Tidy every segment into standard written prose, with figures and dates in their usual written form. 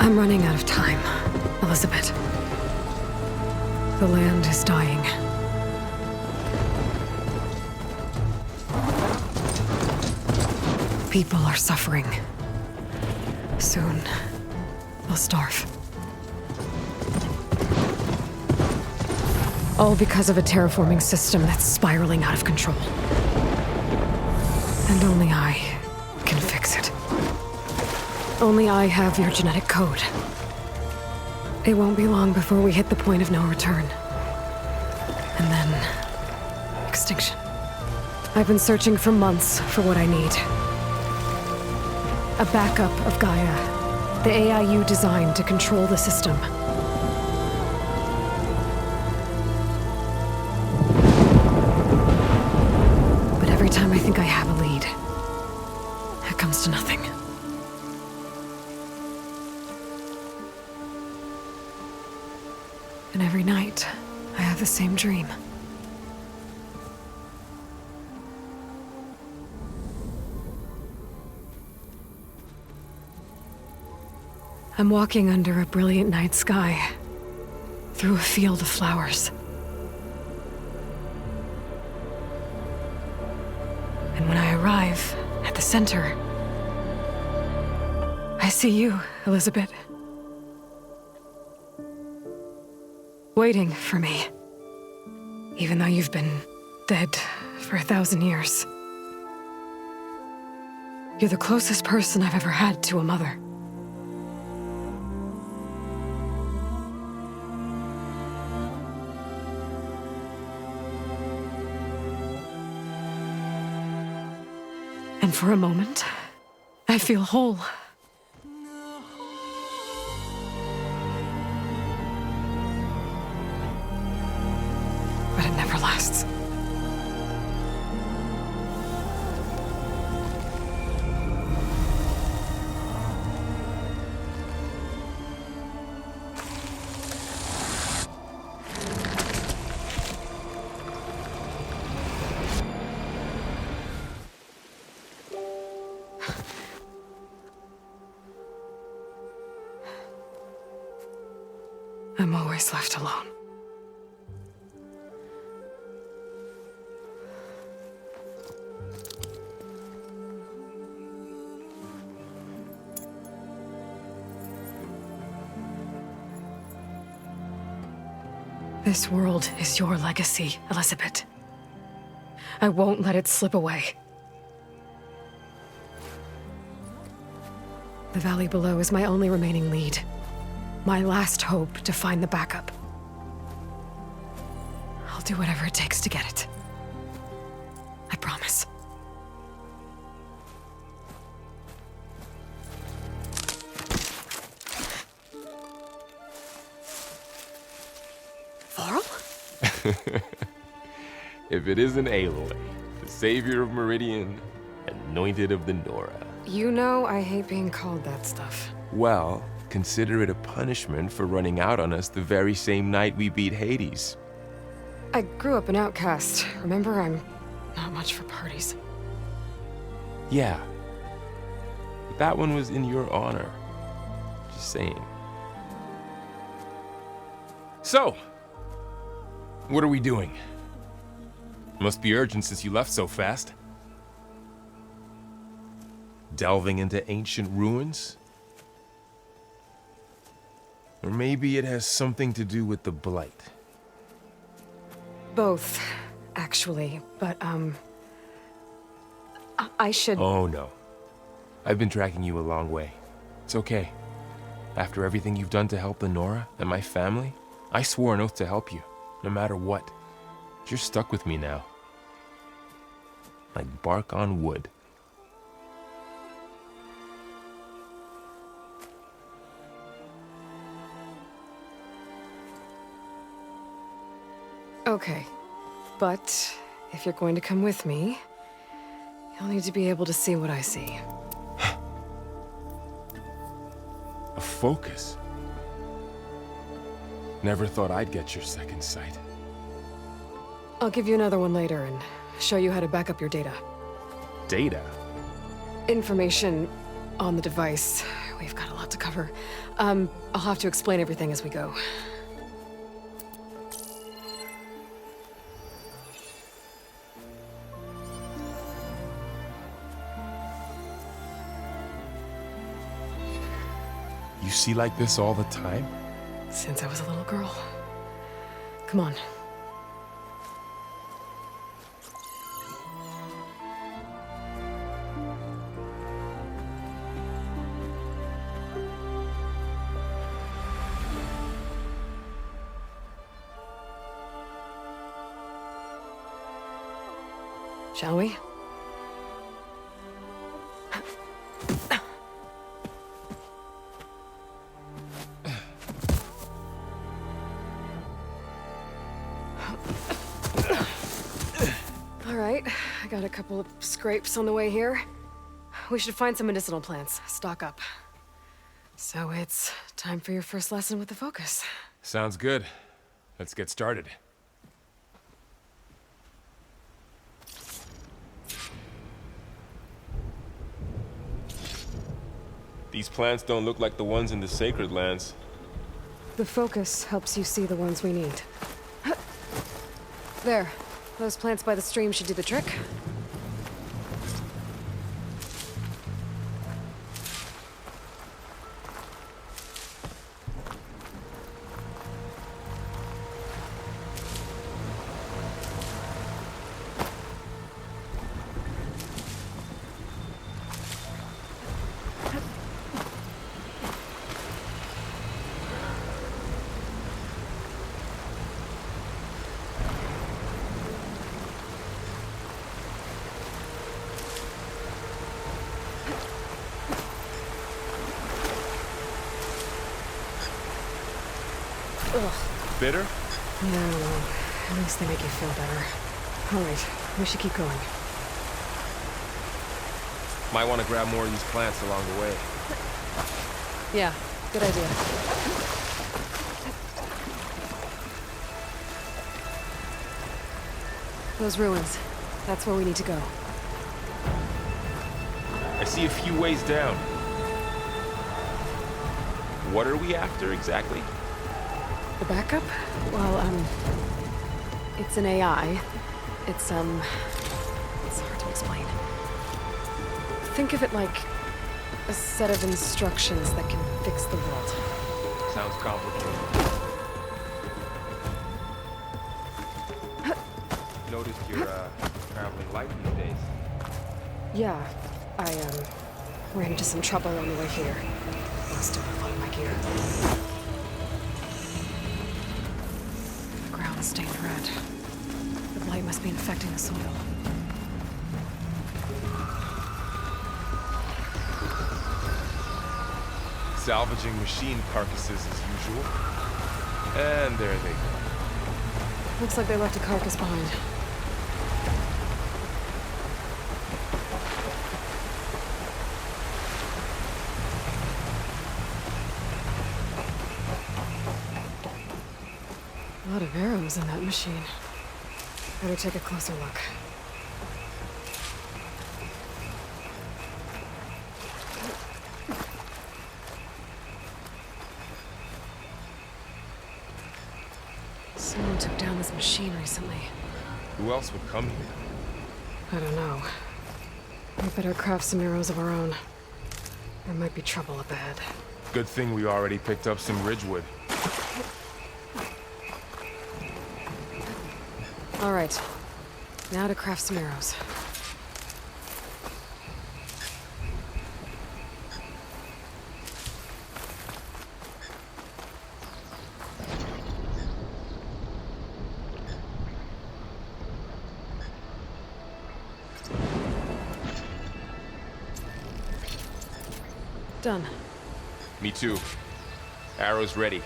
I'm running out of time, Elizabeth. The land is dying. People are suffering. Soon, they'll starve. All because of a terraforming system that's spiraling out of control. And only I can fix it. Only I have your genetic code. It won't be long before we hit the point of no return. And then... extinction. I've been searching for months for what I need. A backup of Gaia. The AI you designed to control the system. But every time I think I have a lead, it comes to nothing. And every night, I have the same dream. I'm walking under a brilliant night sky, through a field of flowers. And when I arrive at the center, I see you, Elizabeth. Waiting for me. Even though you've been dead for 1,000 years. You're the closest person I've ever had to a mother. And for a moment, I feel whole. But it never lasts. I'm always left alone. This world is your legacy, Elizabeth. I won't let it slip away. The valley below is my only remaining lead. My last hope to find the backup. I'll do whatever it takes to get it. I promise. Varl? If it isn't Aloy, the savior of Meridian, anointed of the Nora. You know I hate being called that stuff. Well, consider it a punishment for running out on us the very same night we beat Hades. I grew up an outcast. Remember, I'm not much for parties. Yeah. But that one was in your honor. Just saying. So, what are we doing? Must be urgent since you left so fast. Delving into ancient ruins? Or maybe it has something to do with the Blight. Both, actually, but, I should... Oh, no. I've been tracking you a long way. It's okay. After everything you've done to help the Nora and my family, I swore an oath to help you, no matter what. You're stuck with me now. Like bark on wood. Okay, but if you're going to come with me, you'll need to be able to see what I see. A focus? Never thought I'd get your second sight. I'll give you another one later and show you how to back up your data. Data? Information on the device we've got a lot to cover. I'll have to explain everything as we go. You see like this all the time? Since I was a little girl. Come on. Shall we? All right, I got a couple of scrapes on the way here. We should find some medicinal plants, stock up. So it's time for your first lesson with the focus. Sounds good. Let's get started. These plants don't look like the ones in the sacred lands. The focus helps you see the ones we need. There. Those plants by the stream should do the trick. Ugh. Bitter? No, at least they make you feel better. All right, we should keep going. Might want to grab more of these plants along the way. Yeah, good idea. Those ruins. That's where we need to go. I see a few ways down. What are we after exactly? The backup? Well, it's an AI. It's hard to explain. Think of it like a set of instructions that can fix the world. Sounds complicated. Noticed you're, traveling light these days. Yeah, I, ran into some trouble on the way here. Lost a lot of my gear. The ground's stained red. The blight must be infecting the soil. Salvaging machine carcasses as usual. And there they go. Looks like they left a carcass behind. A lot of arrows in that machine. Better take a closer look. Someone took down this machine recently. Who else would come here? I don't know. We better craft some arrows of our own. There might be trouble up ahead. Good thing we already picked up some ridgewood. All right. Now to craft some arrows. Done. Me too. Arrows ready.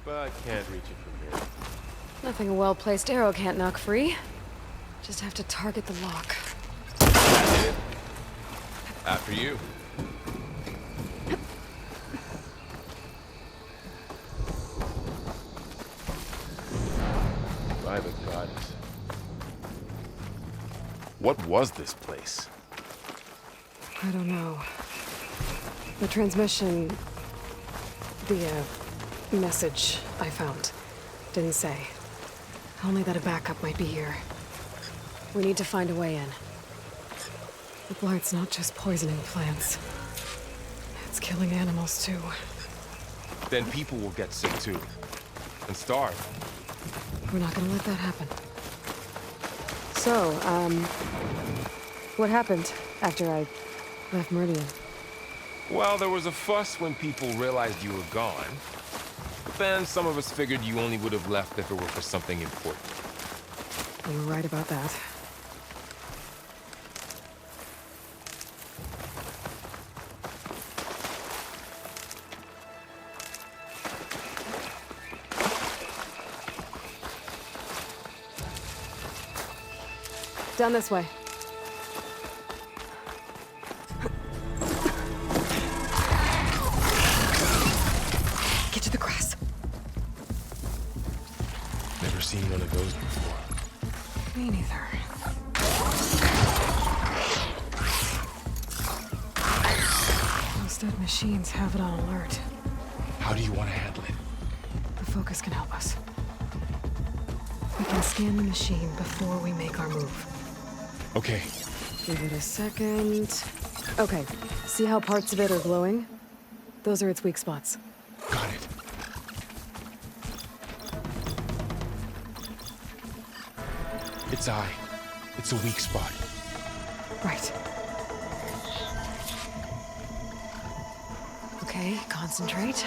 but can't reach it from here. Nothing a well-placed arrow can't knock free. Just have to target the lock. That's it. After you. By the goddess. What was this place? I don't know. The transmission... the, message I found didn't say. Only that a backup might be here. We need to find a way in. The blight's not just poisoning plants. It's killing animals, too. Then people will get sick too. And starve. We're not gonna let that happen. So, what happened after I left Meridian? Well, there was a fuss when people realized you were gone. But then some of us figured you only would have left if it were for something important. You were right about that. Down this way. Get to the grass. Never seen one of those before. Me neither. Those dead machines have it on alert. How do you want to handle it? The focus can help us. We can scan the machine before we make our move. Okay. Give it a second. Okay, see how parts of it are glowing? Those are its weak spots. Got it. Its eye. It's a weak spot. Right. Okay, concentrate.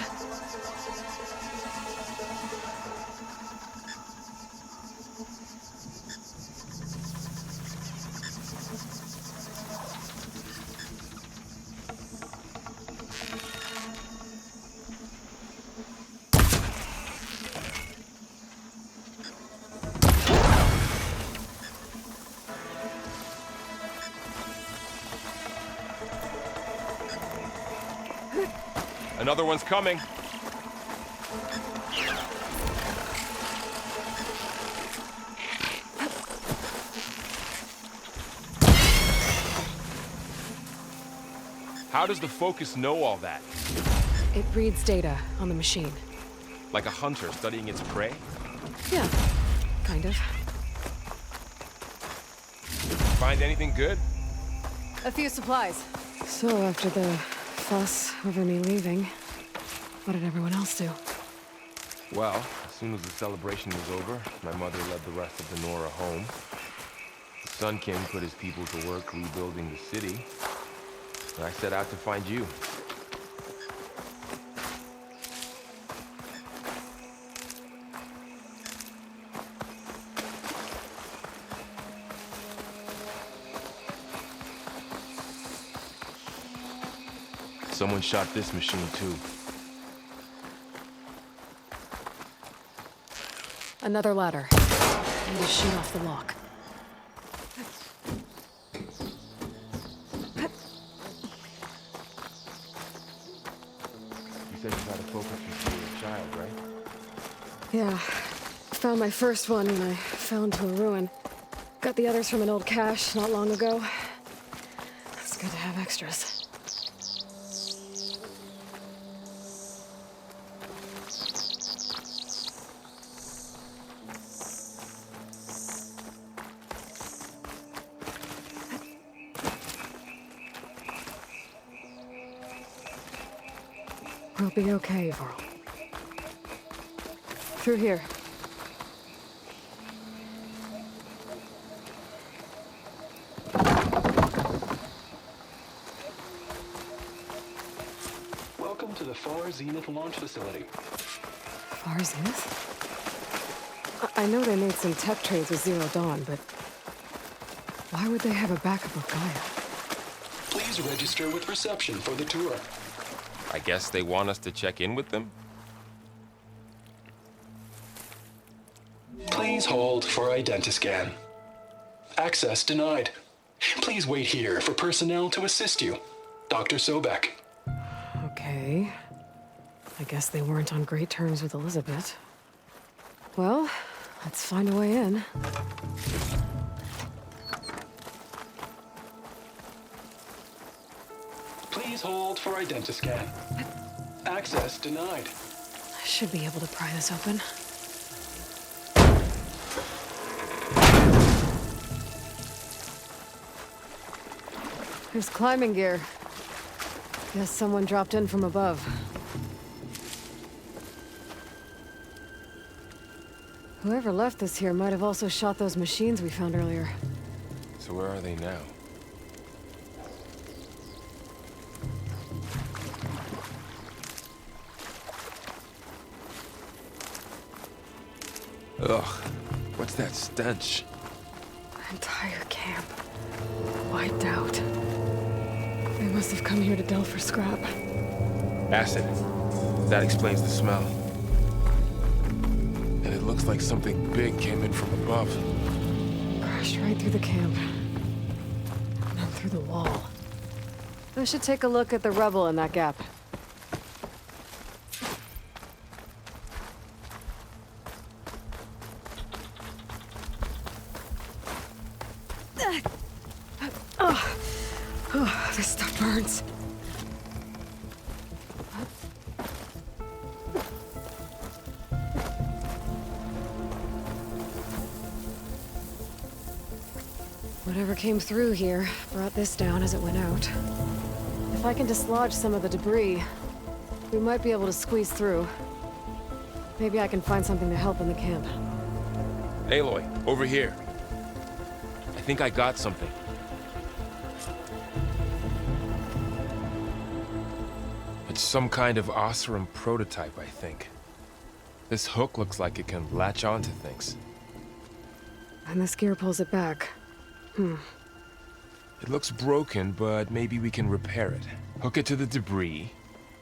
Another one's coming. How does the focus know all that? It reads data on the machine. Like a hunter studying its prey? Yeah, kind of. Find anything good? A few supplies. So after the fuss over me leaving, what did everyone else do? Well, as soon as the celebration was over, my mother led the rest of the Nora home. The Sun King put his people to work rebuilding the city, and I set out to find you. Someone shot this machine too. Another ladder. Need to shoot off the lock. You said you had a focus since you were a child, right? Yeah. Found my first one when I fell into a ruin. Got the others from an old cache not long ago. It's good to have extras. We'll be okay, Varl. Through here. Welcome to the Far Zenith launch facility. Far Zenith? I know they made some tech trades with Zero Dawn, but why would they have a backup of Gaia? Please register with reception for the tour. I guess they want us to check in with them? Please hold for identiscan. Access denied. Please wait here for personnel to assist you. Dr. Sobek. Okay. I guess they weren't on great terms with Elizabeth. Well, let's find a way in. Please hold for identiscan. Access denied. I should be able to pry this open. There's climbing gear. Guess someone dropped in from above. Whoever left this here might have also shot those machines we found earlier. So where are they now? Ugh, what's that stench? Entire camp. Wiped out. They must have come here to delve for scrap. Acid. That explains the smell. And it looks like something big came in from above. Crashed right through the camp. And then through the wall. I should take a look at the rubble in that gap. Oh, this stuff burns. Whatever came through here brought this down as it went out. If I can dislodge some of the debris, we might be able to squeeze through. Maybe I can find something to help in the camp. Aloy, over here. I think I got something. It's some kind of Osram prototype, I think. This hook looks like it can latch onto things. And this gear pulls it back. It looks broken, but maybe we can repair it. Hook it to the debris.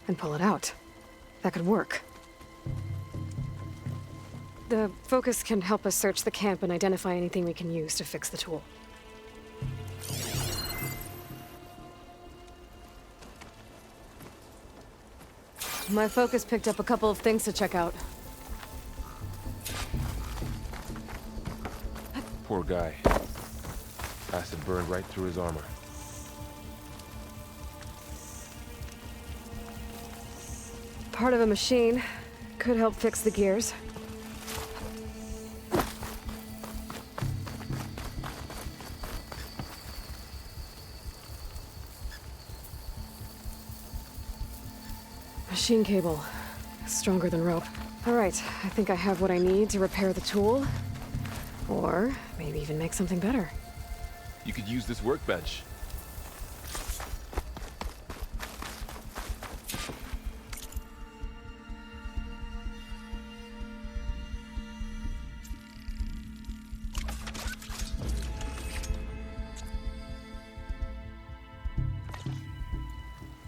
And pull it out. That could work. The focus can help us search the camp and identify anything we can use to fix the tool. My focus picked up a couple of things to check out. Poor guy. Acid burned right through his armor. Part of a machine. Could help fix the gears. Machine cable. Stronger than rope. All right, I think I have what I need to repair the tool. Or maybe even make something better. You could use this workbench.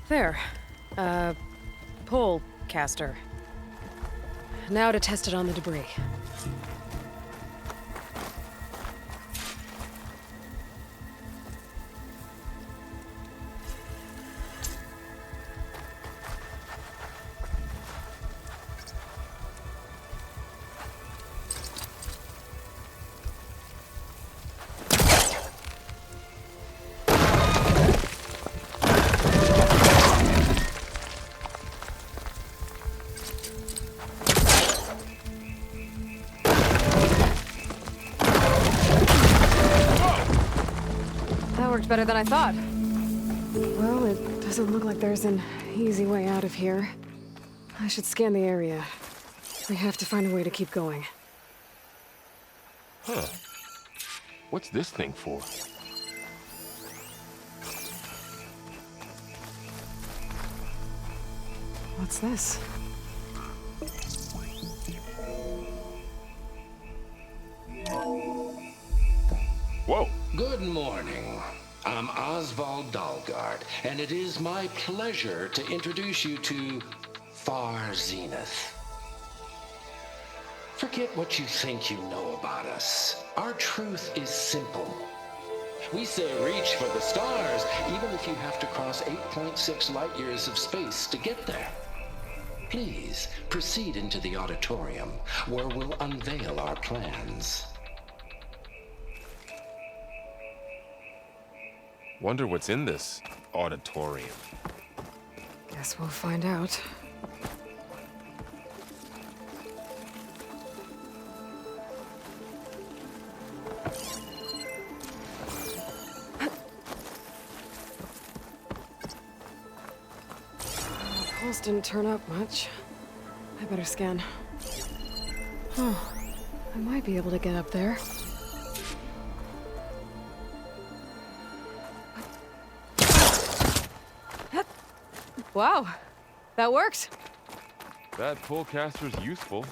There. Pole caster. Now to test it on the debris. Better than I thought. Well, it doesn't look like there's an easy way out of here. I should scan the area. We have to find a way to keep going. Huh. What's this thing for? What's this? Whoa! Good morning. I'm Oswald Dalgard, and it is my pleasure to introduce you to Far Zenith. Forget what you think you know about us. Our truth is simple. We say reach for the stars, even if you have to cross 8.6 light years of space to get there. Please proceed into the auditorium, where we'll unveil our plans. Wonder what's in this auditorium. Guess we'll find out. Pulse didn't turn up much. I better scan. Oh, I might be able to get up there. Wow, that worked. That pullcaster's useful.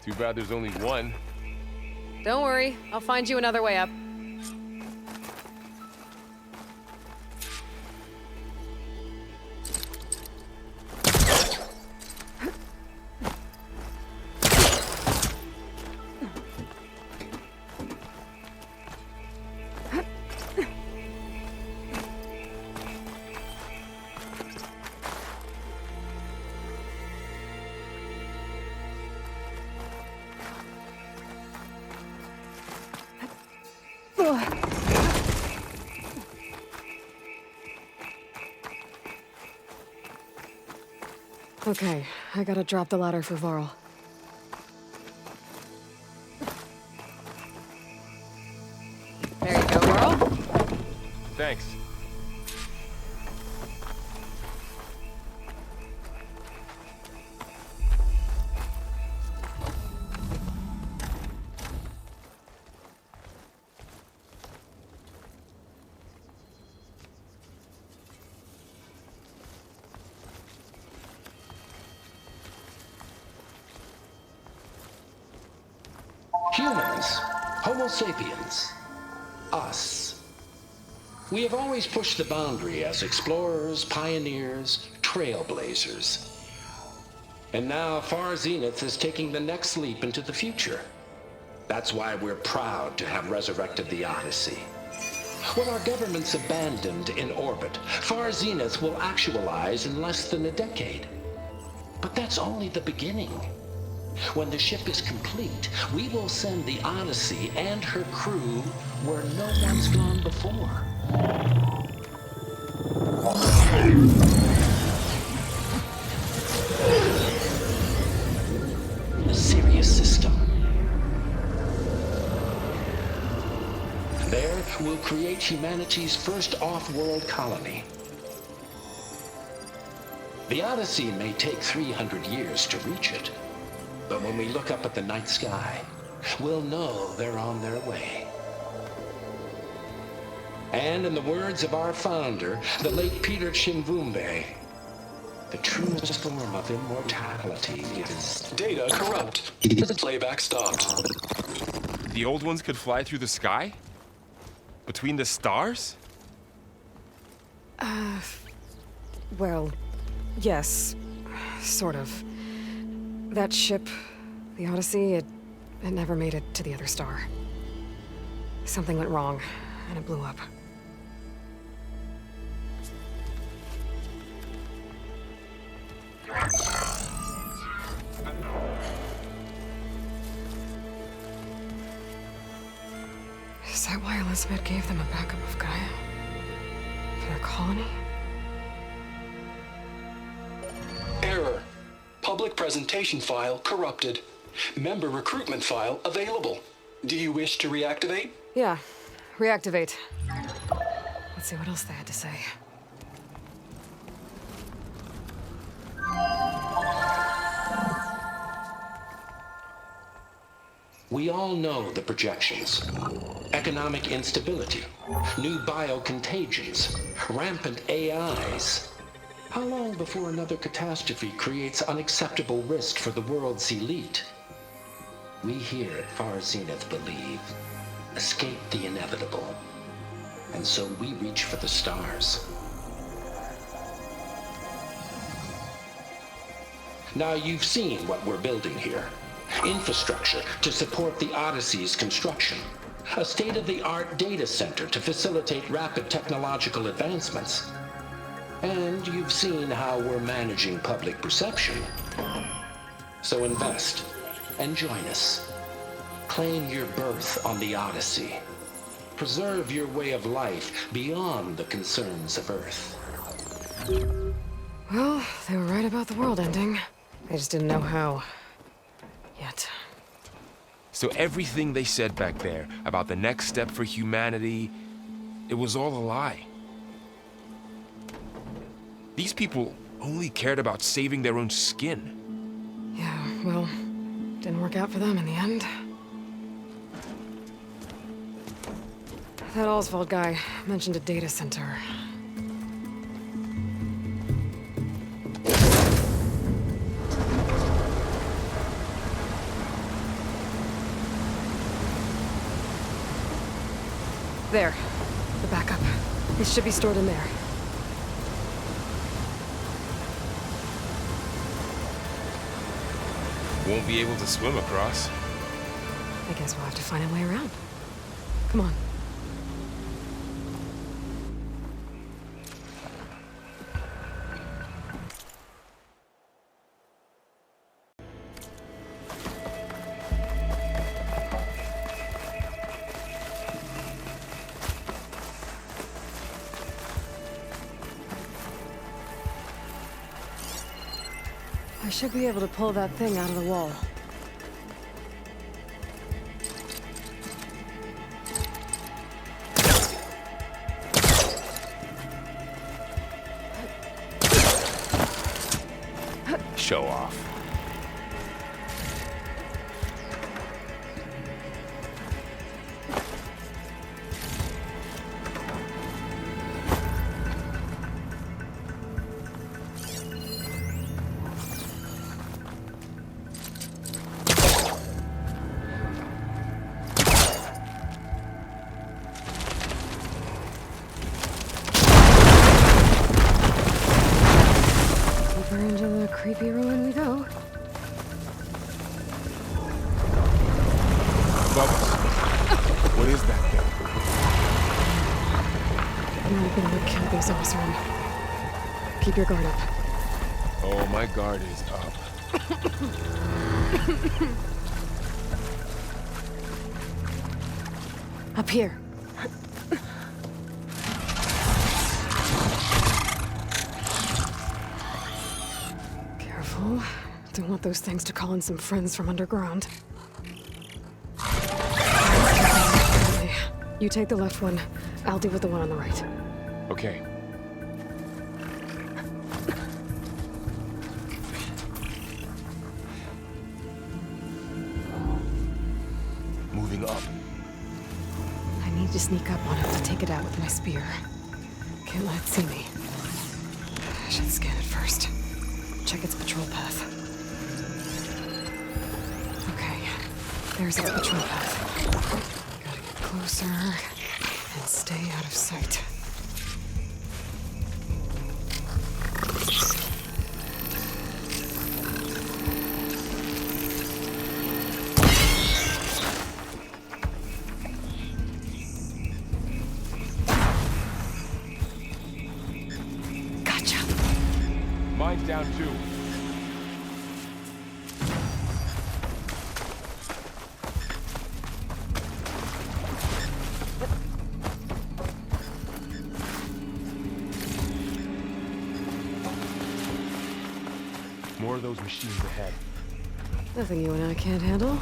Too bad there's only one. Don't worry, I'll find you another way up. Okay, I gotta drop the ladder for Varl. There you go, Varl. Thanks. Humans, Homo sapiens, us. We have always pushed the boundary as explorers, pioneers, trailblazers. And now Far Zenith is taking the next leap into the future. That's why we're proud to have resurrected the Odyssey. When our government's abandoned in orbit, Far Zenith will actualize in less than a decade. But that's only the beginning. When the ship is complete, we will send the Odyssey and her crew where no one's gone before. The Sirius system. There, we'll create humanity's first off-world colony. The Odyssey may take 300 years to reach it. But when we look up at the night sky, we'll know they're on their way. And in the words of our founder, the late Peter Chimvumbe, the truest form of immortality is... Data corrupt. Playback stopped. The old ones could fly through the sky? Between the stars? Well, yes, sort of. That ship, the Odyssey, it never made it to the other star. Something went wrong, and it blew up. Is that why Elizabeth gave them a backup of Gaia? For their colony? Error. Public presentation file corrupted. Member recruitment file available. Do you wish to reactivate? Yeah, reactivate. Let's see what else they had to say. We all know the projections. Economic instability, new biocontagions, rampant AIs. How long before another catastrophe creates unacceptable risk for the world's elite? We here at Far Zenith believe, escape the inevitable. And so we reach for the stars. Now you've seen what we're building here. infrastructure to support the Odyssey's construction, a state-of-the-art data center to facilitate rapid technological advancements. And you've seen how we're managing public perception. So invest and join us. Claim your berth on the Odyssey. Preserve your way of life beyond the concerns of Earth. Well, they were right about the world ending. I just didn't know how. Yet. So everything they said back there about the next step for humanity, it was all a lie. These people only cared about saving their own skin. Yeah, well, didn't work out for them in the end. That Oswald guy mentioned a data center. There. The backup. It should be stored in there. Won't be able to swim across. I guess we'll have to find a way around. Come on. I should be able to pull that thing out of the wall. Show off. Deeper into the creepy ruin we go. Bubbles. What is that thing? Nothing would kill these awesome. Keep your guard up. Oh, my guard is up. Up here. Careful. Don't want those things to call in some friends from underground. Okay. You take the left one. I'll deal with the one on the right. Okay. Moving up. I need to sneak up on it to take it out with my spear. Can't let it see me. I should scan it first. Check its patrol path. Okay, there's its patrol path. Gotta get closer and stay out of sight. Gotcha. Mine's down too. More of those machines ahead. Nothing you and I can't handle.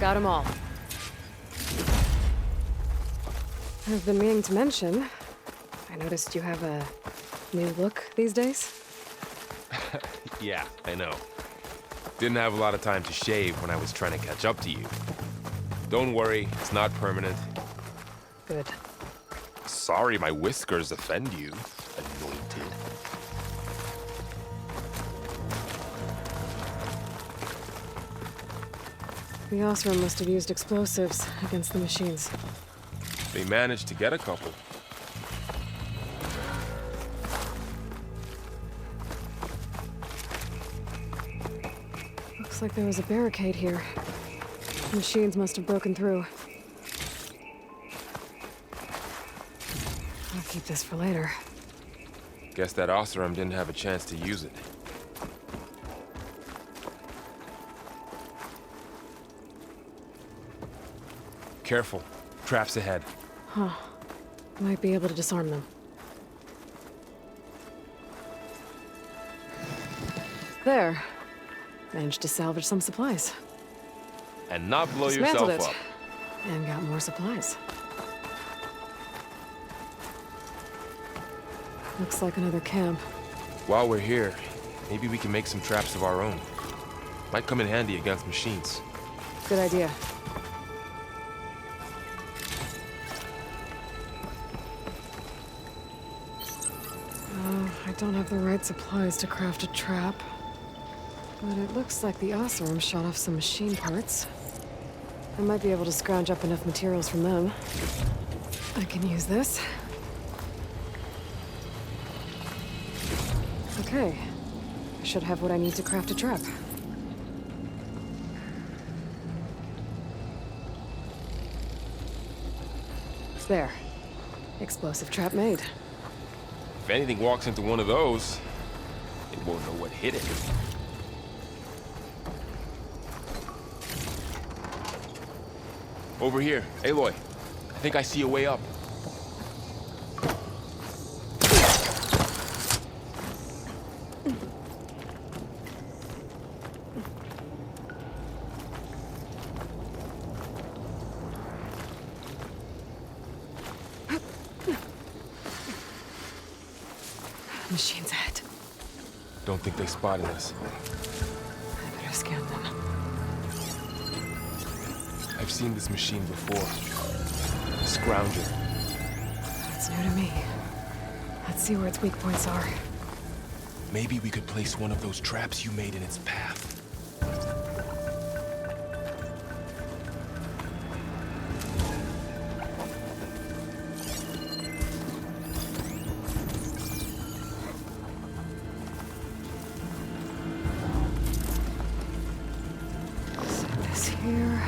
Got them all. I've been meaning to mention, I noticed you have a new look these days. Yeah, I know. Didn't have a lot of time to shave when I was trying to catch up to you. Don't worry, it's not permanent. Good. Sorry my whiskers offend you, anointed. The Osram must have used explosives against the machines. They managed to get a couple. Looks like there was a barricade here. The machines must have broken through. I'll keep this for later. Guess that Osram didn't have a chance to use it. Careful. Traps ahead. Huh. Might be able to disarm them. There. Managed to salvage some supplies. And not blow Dismantled yourself it. up. And got more supplies. Looks like another camp. While we're here, maybe we can make some traps of our own. Might come in handy against machines. Good idea. I don't have the right supplies to craft a trap. But it looks like the Osram shot off some machine parts. I might be able to scrounge up enough materials from them. I can use this. Okay. I should have what I need to craft a trap. There. Explosive trap made. If anything walks into one of those, it won't know what hit it. Over here, Aloy. I think I see a way up. Machine's ahead. Don't think they spotted us. I better scan them. I've seen this machine before. Scrounger. It's new to me. Let's see where its weak points are. Maybe we could place one of those traps you made in its path. Set this here.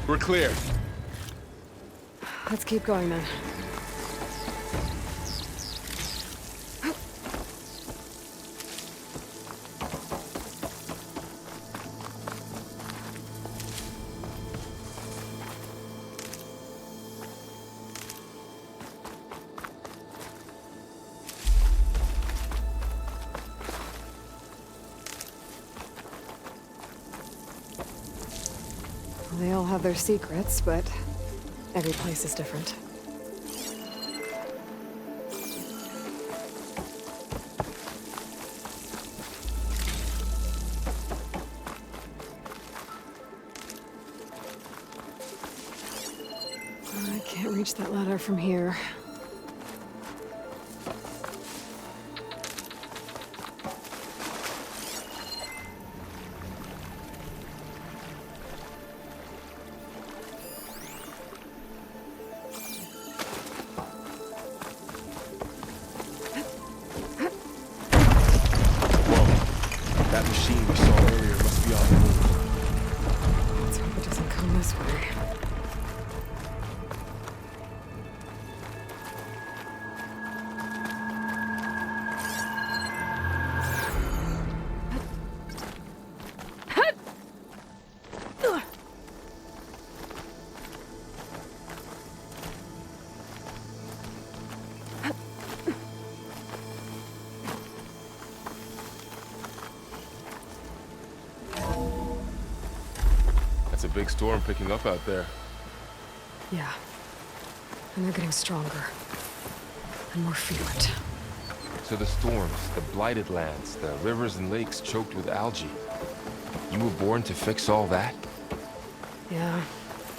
We're clear. Let's keep going then. They all have their secrets, but every place is different. I can't reach that ladder from here. That machine we saw earlier must be on the move. Let's hope it doesn't come this way. That's a big storm picking up out there. Yeah. And they're getting stronger. And more frequent. So the storms, the blighted lands, the rivers and lakes choked with algae. You were born to fix all that? Yeah.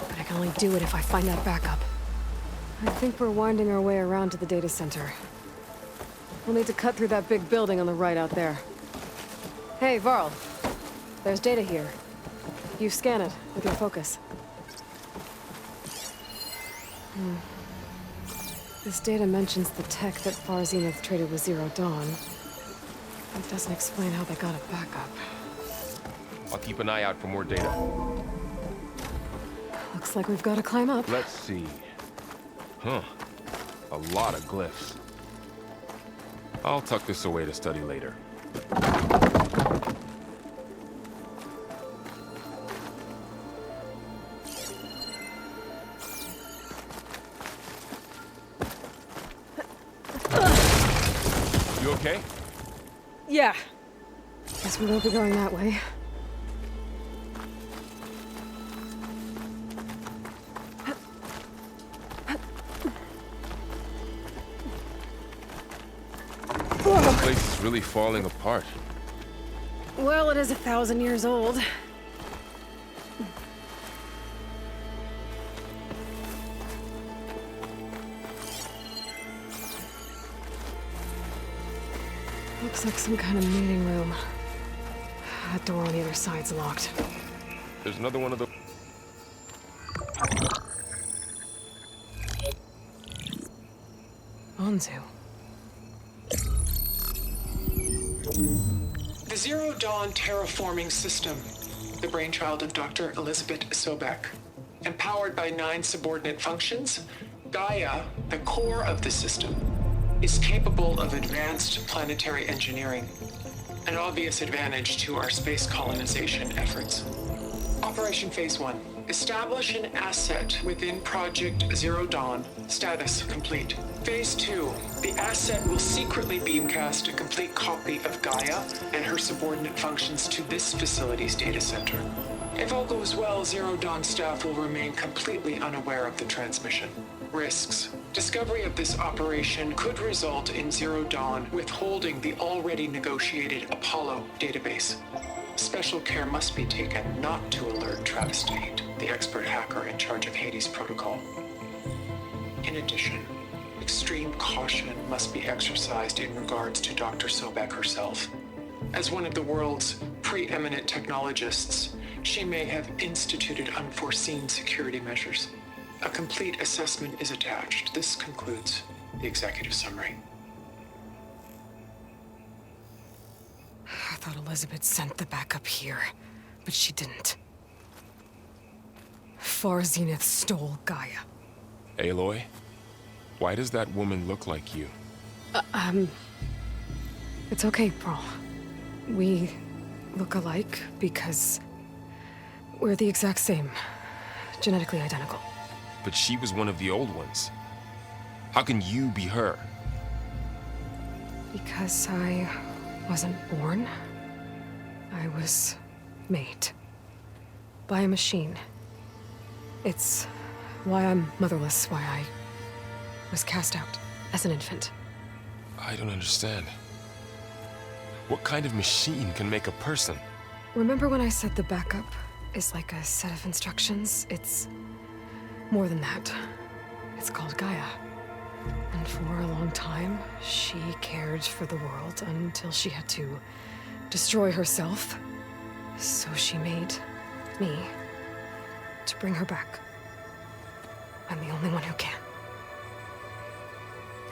But I can only do it if I find that backup. I think we're winding our way around to the data center. We'll need to cut through that big building on the right out there. Hey, Varl. There's data here. You scan it with your focus. This data mentions the tech that Far Zenith traded with Zero Dawn. It doesn't explain how they got it back up. I'll keep an eye out for more data. Looks like we've got to climb up. Let's see. Huh. A lot of glyphs. I'll tuck this away to study later. You okay? Yeah. Guess we won't be going that way. The place is really falling apart. Well, it is 1,000 years old. Looks like some kind of meeting room. That door on the other side's locked. There's another one of the... Anzu. The Zero Dawn terraforming system, the brainchild of Dr. Elizabeth Sobek. Empowered by 9 subordinate functions, Gaia, the core of the system, is capable of advanced planetary engineering, an obvious advantage to our space colonization efforts. Operation Phase 1. Establish an asset within Project Zero Dawn. Status complete. Phase 2. The asset will secretly beamcast a complete copy of Gaia and her subordinate functions to this facility's data center. If all goes well, Zero Dawn staff will remain completely unaware of the transmission. Risks. Discovery of this operation could result in Zero Dawn withholding the already negotiated Apollo database. Special care must be taken not to alert Travis Tate, the expert hacker in charge of Hades Protocol. In addition, extreme caution must be exercised in regards to Dr. Sobek herself. As one of the world's preeminent technologists, she may have instituted unforeseen security measures. A complete assessment is attached. This concludes the executive summary. I thought Elizabeth sent the backup here, but she didn't. Far Zenith stole Gaia. Aloy? Why does that woman look like you? It's okay, Pearl. We look alike because we're the exact same. Genetically identical. But she was one of the old ones. How can you be her? Because I wasn't born. I was made. By a machine. It's why I'm motherless, why I was cast out as an infant. I don't understand. What kind of machine can make a person? Remember when I said the backup is like a set of instructions? It's more than that. It's called Gaia. And for a long time, she cared for the world until she had to destroy herself. So she made me to bring her back. I'm the only one who can.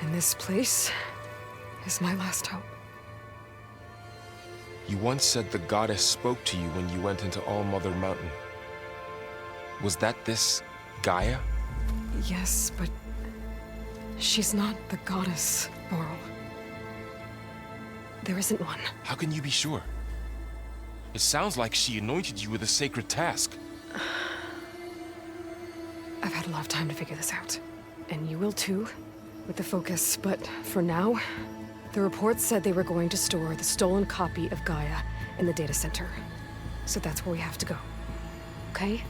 And this place is my last hope. You once said the goddess spoke to you when you went into All-Mother Mountain. Was that this Gaia? Yes, but she's not the goddess, Laurel. There isn't one. How can you be sure? It sounds like she anointed you with a sacred task. I've had a lot of time to figure this out. And you will too, with the focus. But for now, the reports said they were going to store the stolen copy of Gaia in the data center. So that's where we have to go. Okay?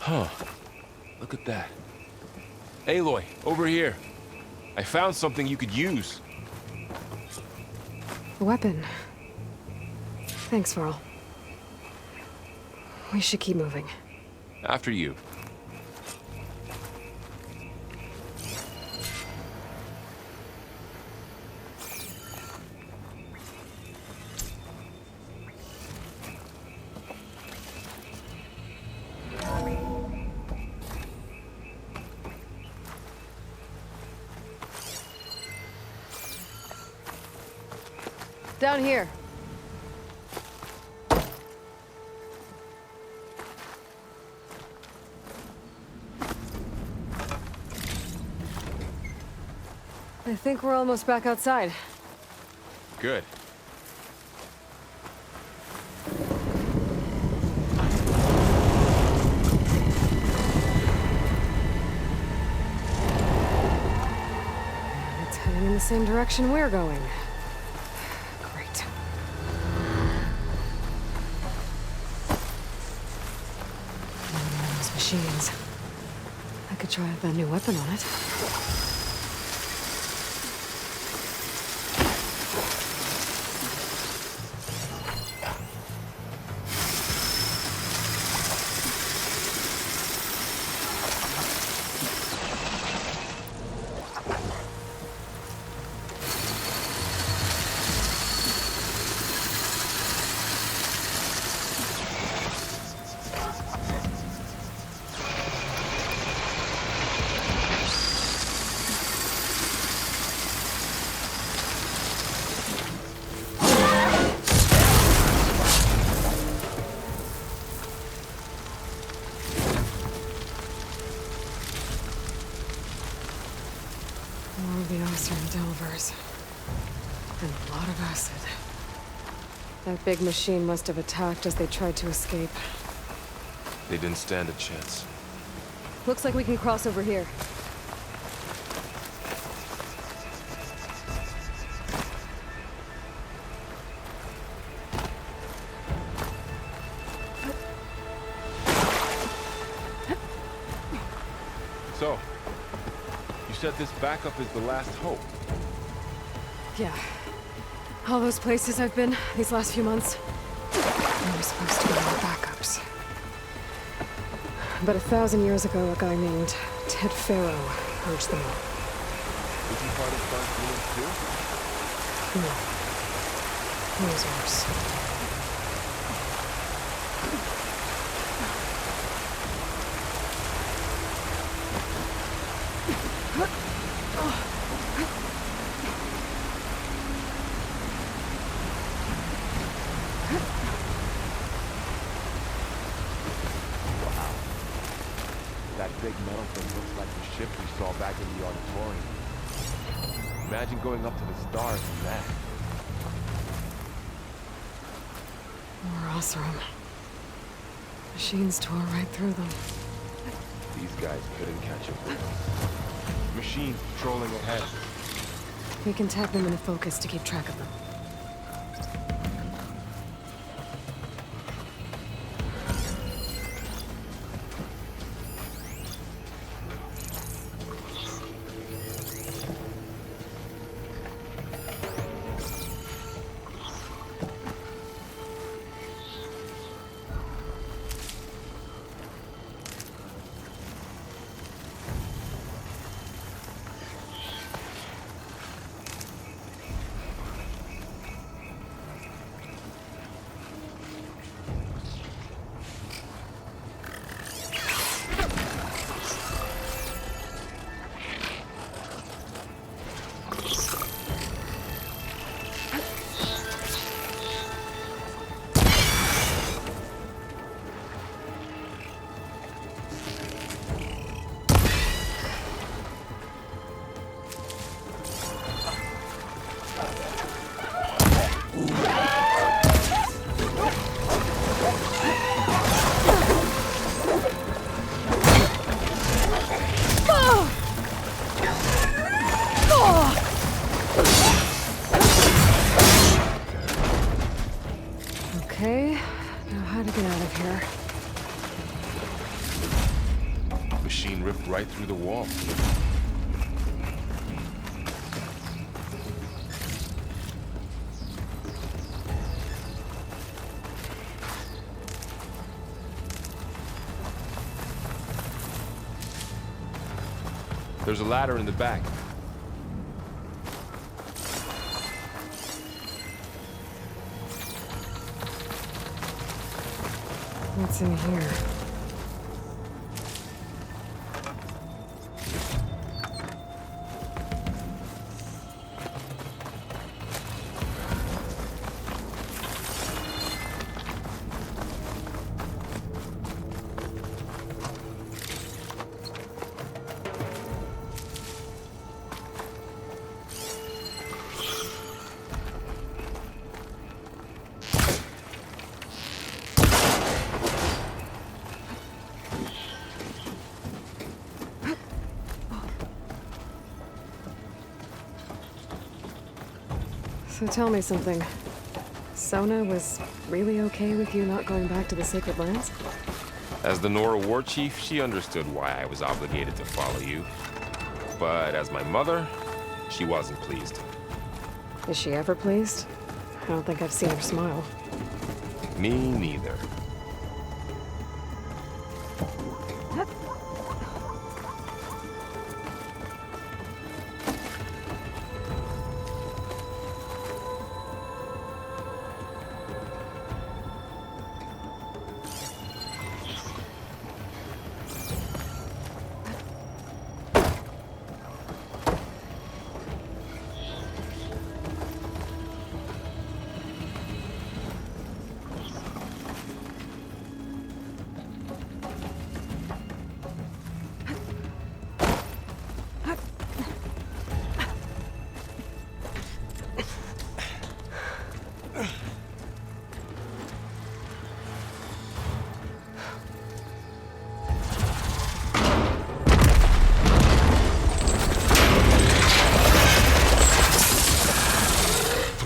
Huh. Look at that. Aloy, over here. I found something you could use. A weapon. Thanks, Varl. We should keep moving. After you. Down here. I think we're almost back outside. Good. It's heading in the same direction we're going. Great. One of those machines. I could try out that new weapon on it. More of the Oseram Delvers. And a lot of acid. That big machine must have attacked as they tried to escape. They didn't stand a chance. Looks like we can cross over here. So, you said this backup is the last hope. Yeah. All those places I've been these last few months, they were supposed to be our backups. But 1,000 years ago, a guy named Ted Farrow purged them all. Was he part of Dark Demons too? No. He was worse. That big metal thing looks like the ship we saw back in the auditorium. Imagine going up to the stars in that. More Oseram. Machines tore right through them. These guys couldn't catch up with us. Machines patrolling ahead. We can tap them into focus to keep track of them. Okay, now how to get out of here? Machine ripped right through the wall. There's a ladder in the back. What's in here? So tell me something. Sona was really okay with you not going back to the Sacred Lands? As the Nora war chief, she understood why I was obligated to follow you. But as my mother, she wasn't pleased. Is she ever pleased? I don't think I've seen her smile. Me neither.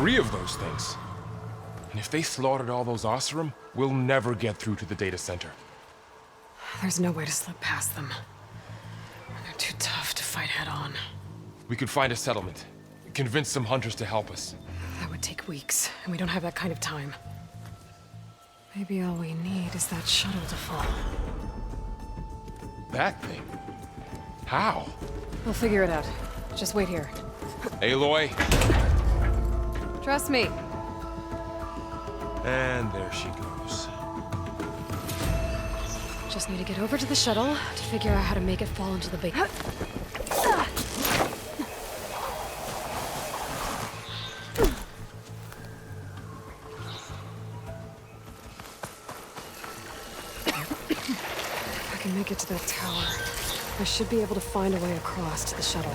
Three of those things. And if they slaughtered all those Oseram, we'll never get through to the data center. There's no way to slip past them. They're too tough to fight head on. We could find a settlement. Convince some hunters to help us. That would take weeks, and we don't have that kind of time. Maybe all we need is that shuttle to fall. That thing? How? We'll figure it out. Just wait here. Aloy. Trust me. And there she goes. Just need to get over to the shuttle to figure out how to make it fall into the big... If I can make it to that tower, I should be able to find a way across to the shuttle.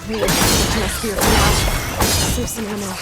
Really, my spear for now. Save some ammo.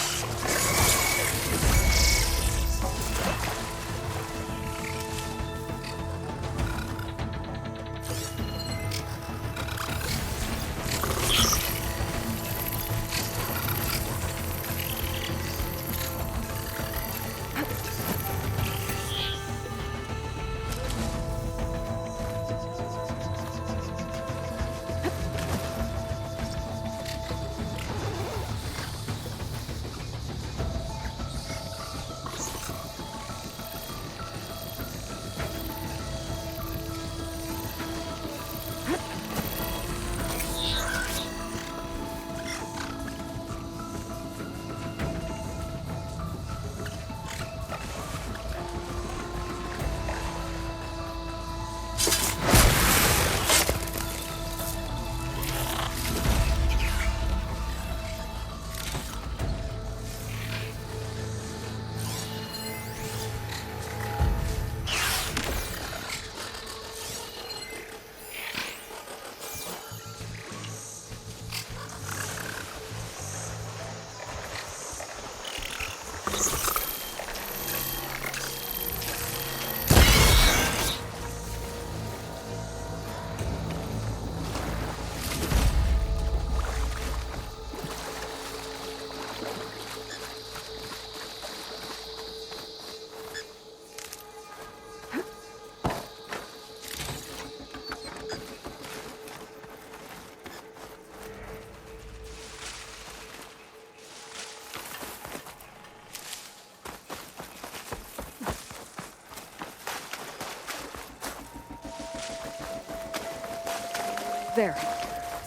There.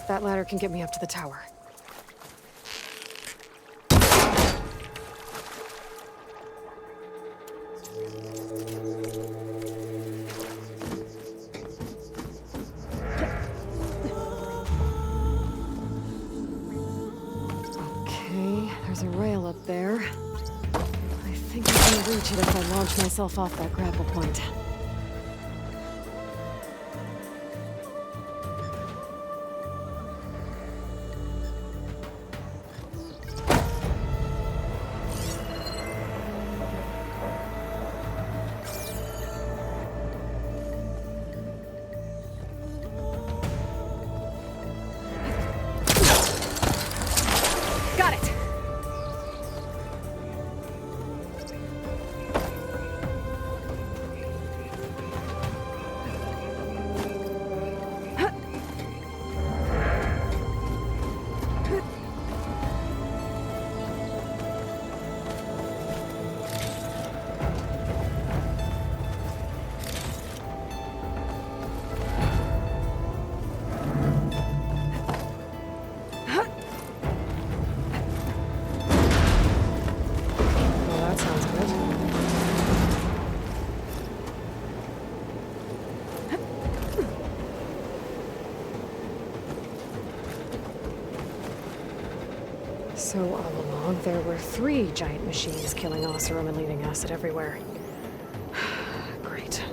That ladder can get me up to the tower. Okay, there's a rail up there. I think I can reach it if I launch myself off that grapple point. Got it! Well, that sounds good. So all along, there were 3 giant machines killing Oseram and leaving acid everywhere. Great.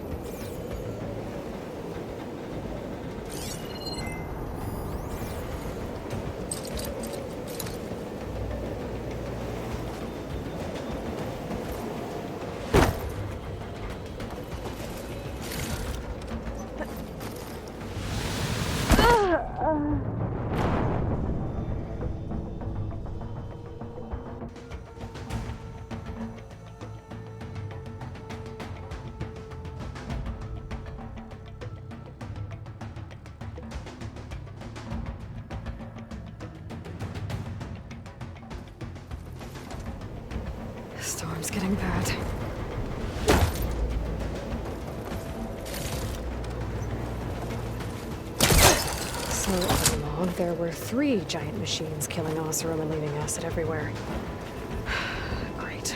Storm's getting bad. So all along, there were 3 giant machines killing Oseram and leaving acid everywhere. Great.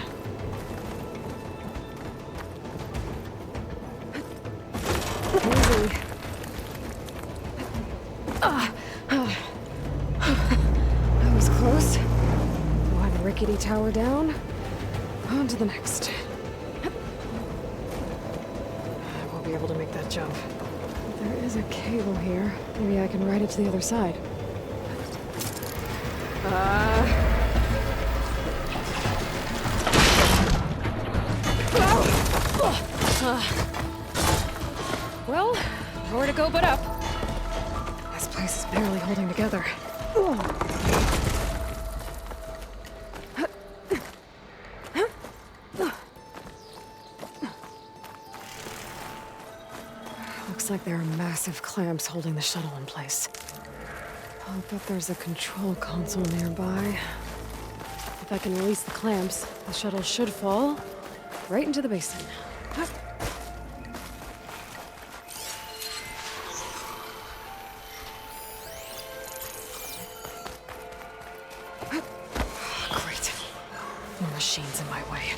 Easy. That was close. One rickety tower down. On to the next. I won't be able to make that jump. There is a cable here. Maybe I can ride it to the other side. Well, nowhere to go but up. This place is barely holding together. Looks like there are massive clamps holding the shuttle in place. I'll bet there's a control console nearby. If I can release the clamps, the shuttle should fall right into the basin. Great. More machines in my way.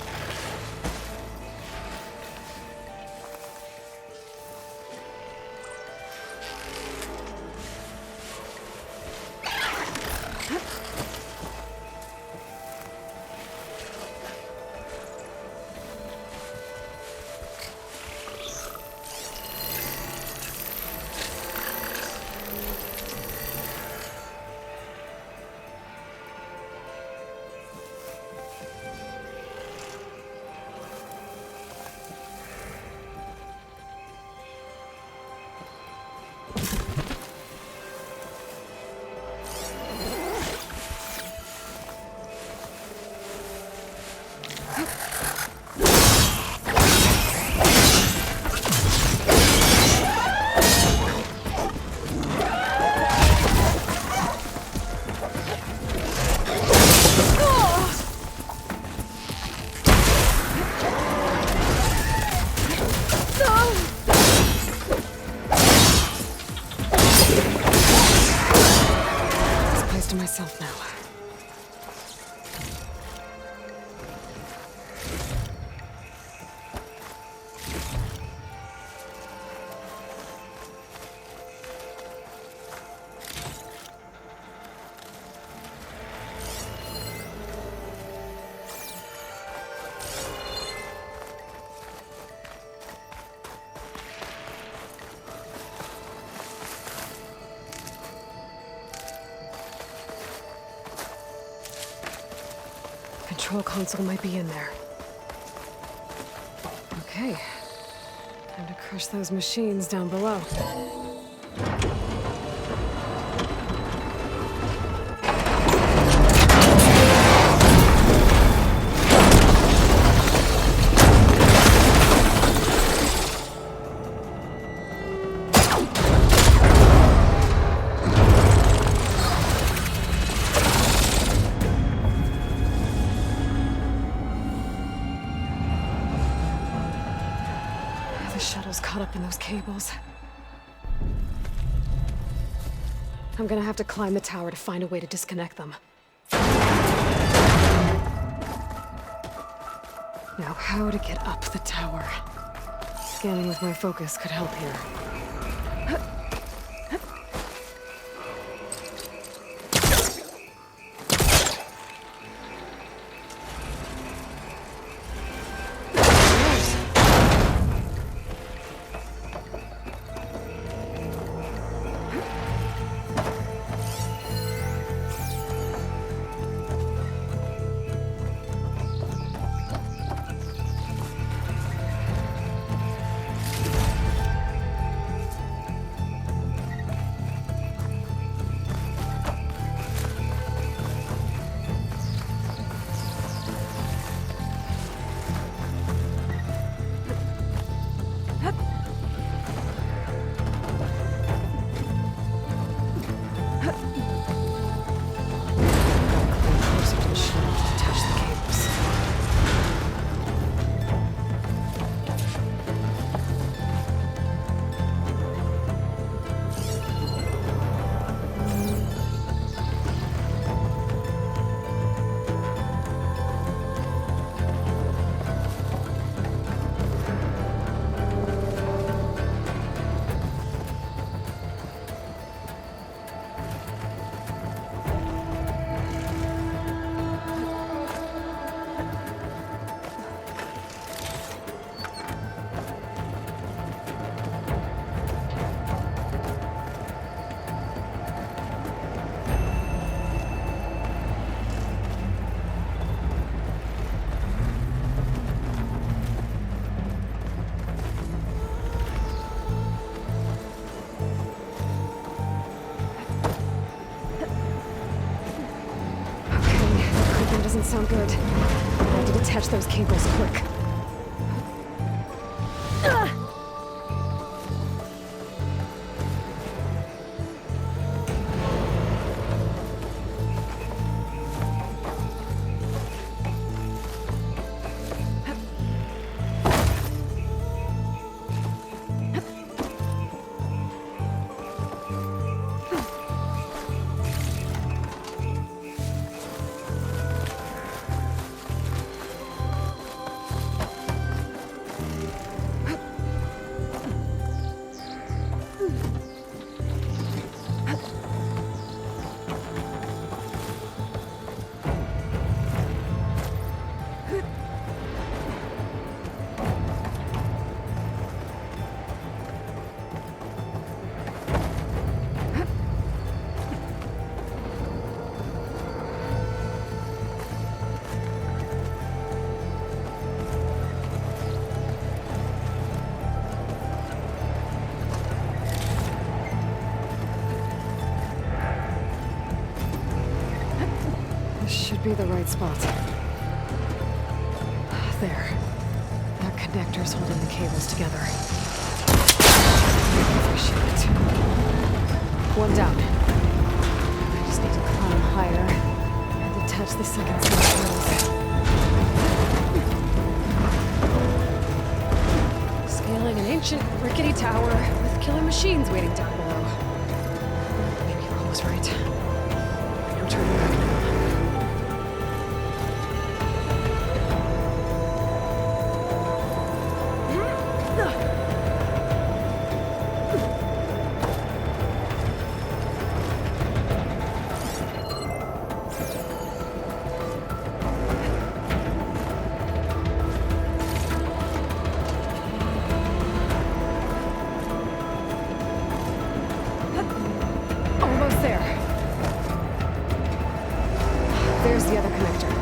control console might be in there. Okay. Time to crush those machines down below. Caught up in those cables. I'm gonna have to climb the tower to find a way to disconnect them. Now, how to get up the tower? Scanning with my focus could help here. Doesn't sound good. I have to detach those cables quick. Should be the right spot. There. That connector's holding the cables together. Appreciate it. One down. I just need to climb higher and detach the second set of cables. Scaling an ancient, rickety tower with killer machines waiting down below. Maybe Aloy was right. No turning back now. There's the other connector.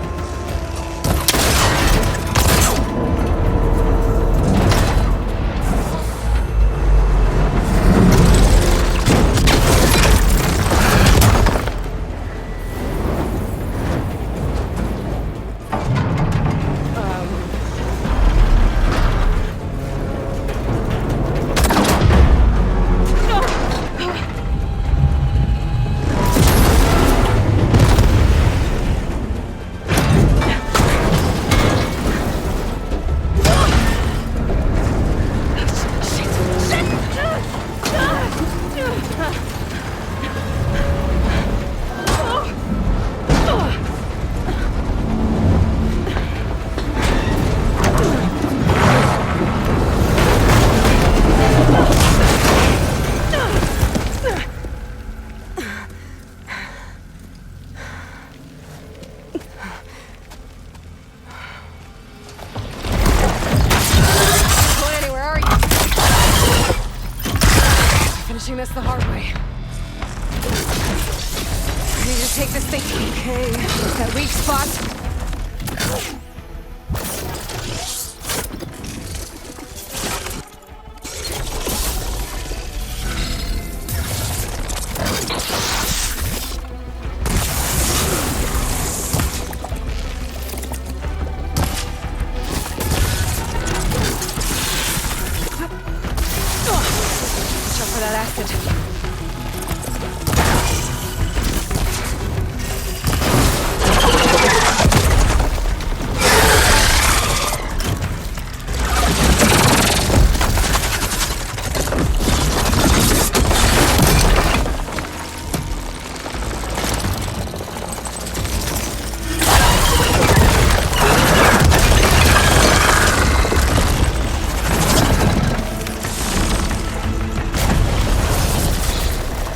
this the hard way. I need to take this thing. Okay, that weak spot. Watch out for that acid.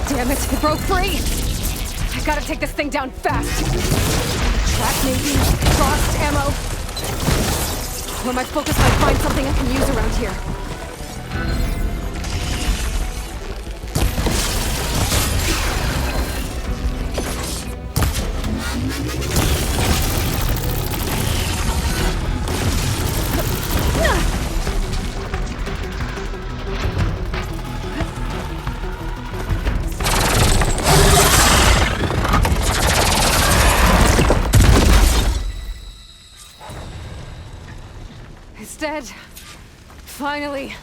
Damn it, it broke free! I gotta take this thing down fast. Track maybe, lost ammo. Where my focus might find something I can use around here. It's dead. Finally.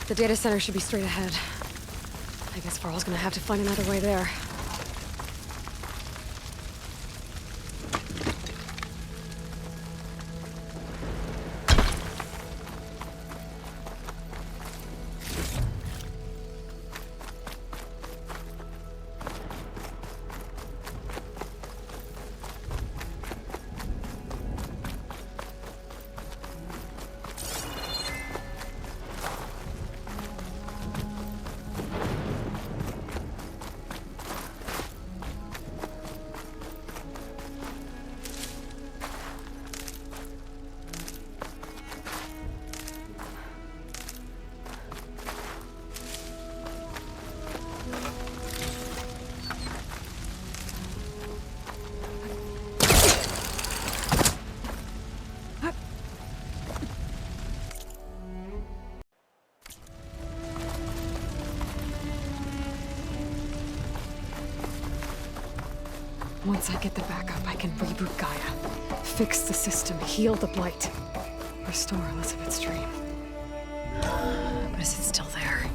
The data center should be straight ahead. I guess Varl's gonna have to find another way there. Once I get the backup, I can reboot Gaia, fix the system, heal the blight, restore Elizabeth's dream. But is it still there?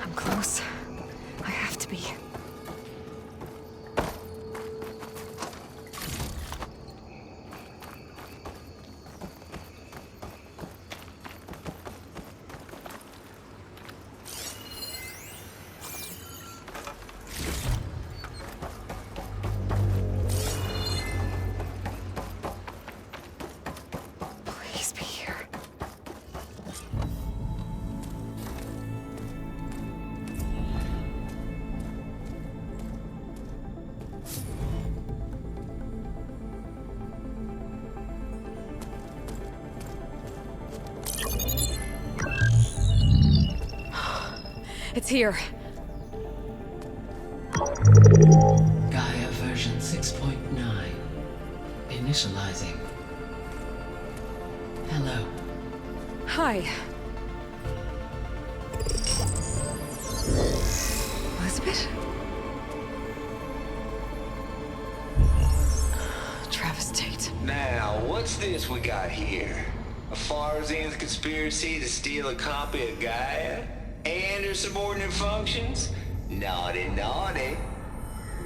I'm close. I have to be. Please be here. It's here. Gaia version 6.9. Initializing. Hello. Hi. Elizabeth? Travis Tate. Now, what's this we got here? A Farsian's conspiracy to steal a copy of Gaia? And her subordinate functions? Naughty, naughty.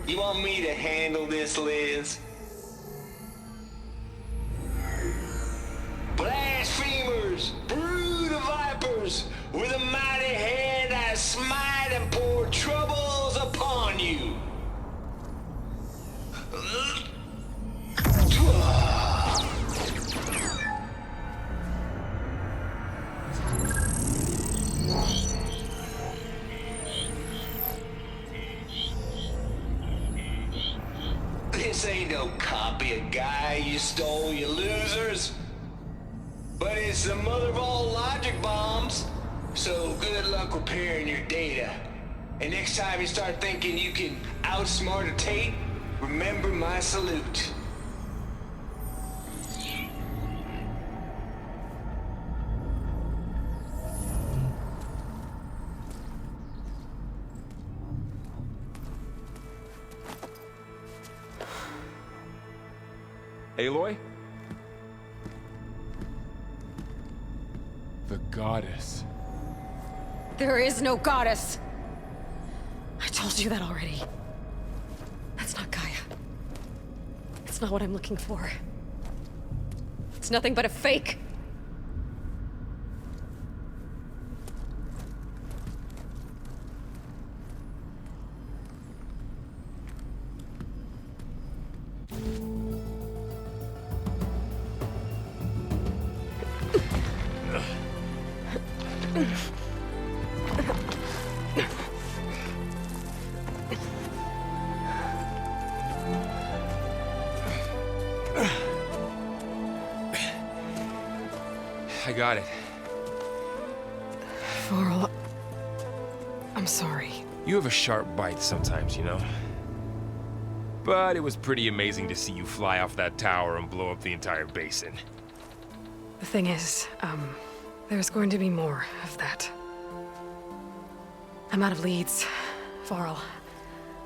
You want me to handle this, Liz? Blasphemers! Brood of vipers! With a mighty hand I smite and pour troubles upon you! This ain't no copy of Gaia you stole, you losers. But it's the mother of all logic bombs. So good luck repairing your data. And next time you start thinking you can outsmart a Tate, remember my salute. Aloy? The goddess. There is no goddess! I told you that already. That's not Gaia. It's not what I'm looking for. It's nothing but a fake. I got it. Varl, I'm sorry. You have a sharp bite sometimes, you know? But it was pretty amazing to see you fly off that tower and blow up the entire basin. The thing is, there's going to be more of that. I'm out of leads, Varl.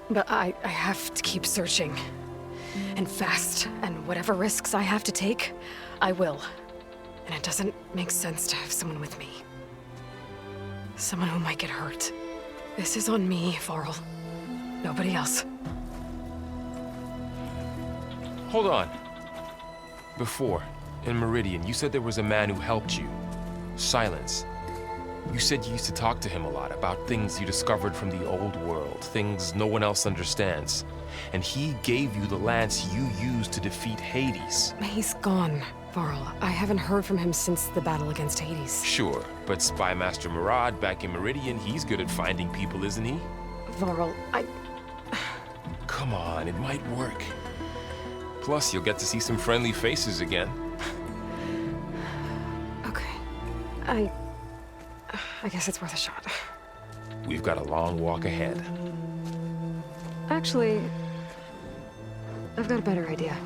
But I have to keep searching. And fast, and whatever risks I have to take, I will. And it doesn't make sense to have someone with me. Someone who might get hurt. This is on me, Varl. Nobody else. Hold on. Before, in Meridian, you said there was a man who helped you. Silence. You said you used to talk to him a lot about things you discovered from the old world, things no one else understands. And he gave you the lance you used to defeat Hades. He's gone, Varl. I haven't heard from him since the battle against Hades. Sure, but Spy Master Murad back in Meridian, he's good at finding people, isn't he? Varl, Come on, it might work. Plus, you'll get to see some friendly faces again. Okay. I guess it's worth a shot. We've got a long walk ahead. Actually, I've got a better idea.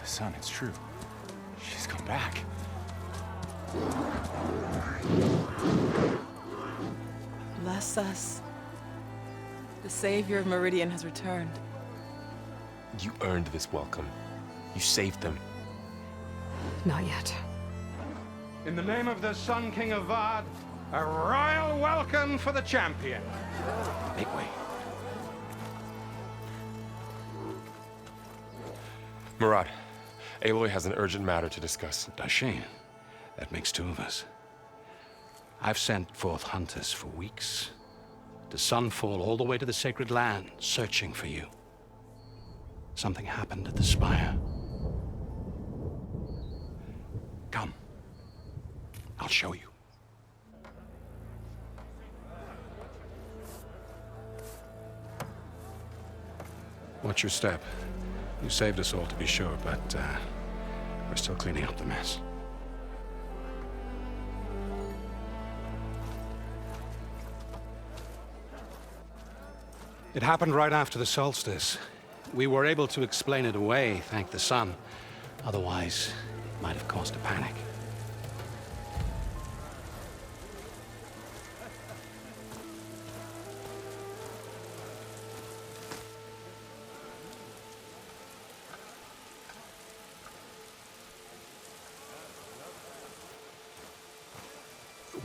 Son, it's true. She's come back. Bless us. The savior of Meridian has returned. You earned this welcome. You saved them. Not yet. In the name of the Sun King of Vard, a royal welcome for the champion. Make way. Murad, Aloy has an urgent matter to discuss. Dashane, that makes two of us. I've sent forth hunters for weeks, to sunfall all the way to the sacred land, searching for you. Something happened at the spire. Come. I'll show you. Watch your step. You saved us all, to be sure, but we're still cleaning up the mess. It happened right after the solstice. We were able to explain it away, thank the sun. Otherwise, it might have caused a panic.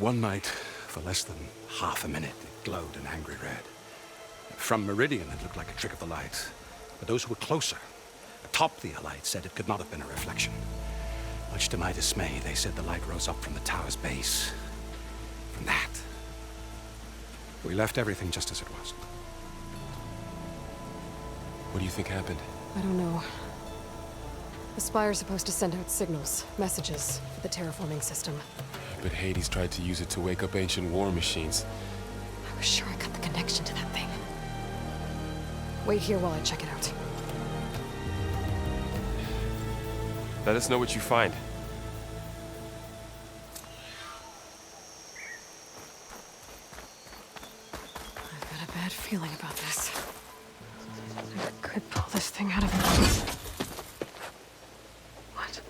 one night, for less than half a minute, it glowed an angry red. From Meridian, it looked like a trick of the light. But those who were closer, atop the light, said it could not have been a reflection. Much to my dismay, they said the light rose up from the tower's base. From that. We left everything just as it was. What do you think happened? I don't know. The Spire's supposed to send out signals, messages, for the terraforming system. But Hades tried to use it to wake up ancient war machines. I was sure I got the connection to that thing. Wait here while I check it out. Let us know what you find. I've got a bad feeling about this. I could pull this thing out of my... What?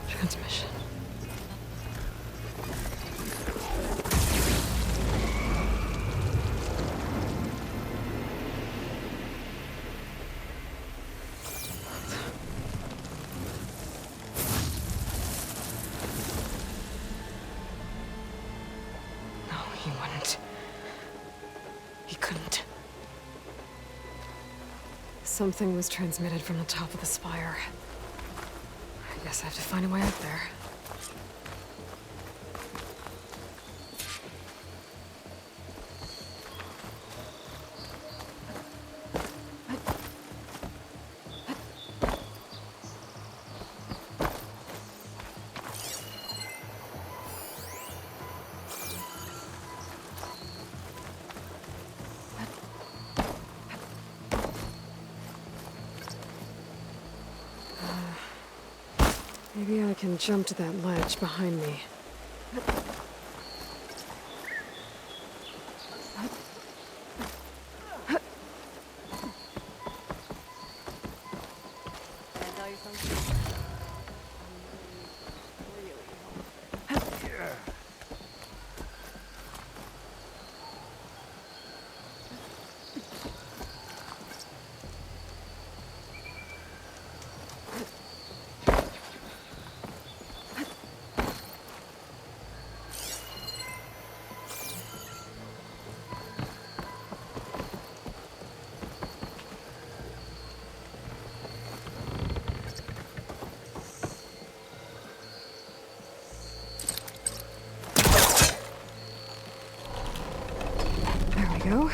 Transmission. No, he wouldn't. He couldn't. Something was transmitted from the top of the spire. I guess I have to find a way up there. Maybe I can jump to that ledge behind me. Go.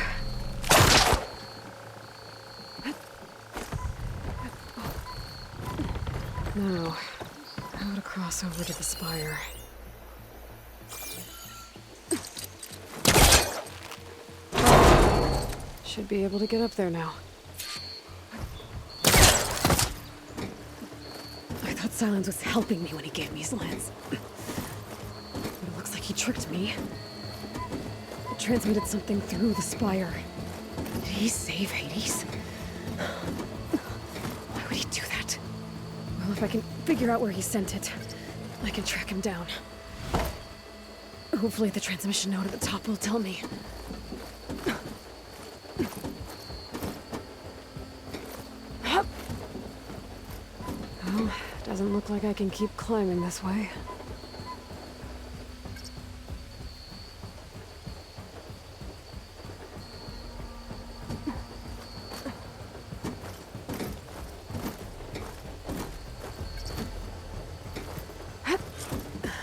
Now, how to cross over to the spire. Should be able to get up there now. I thought Silence was helping me when he gave me his lance. But it looks like he tricked me. Transmitted something through the spire. Did he save Hades? Why would he do that? Well, if I can figure out where he sent it, I can track him down. Hopefully the transmission node at the top will tell me. Well, doesn't look like I can keep climbing this way.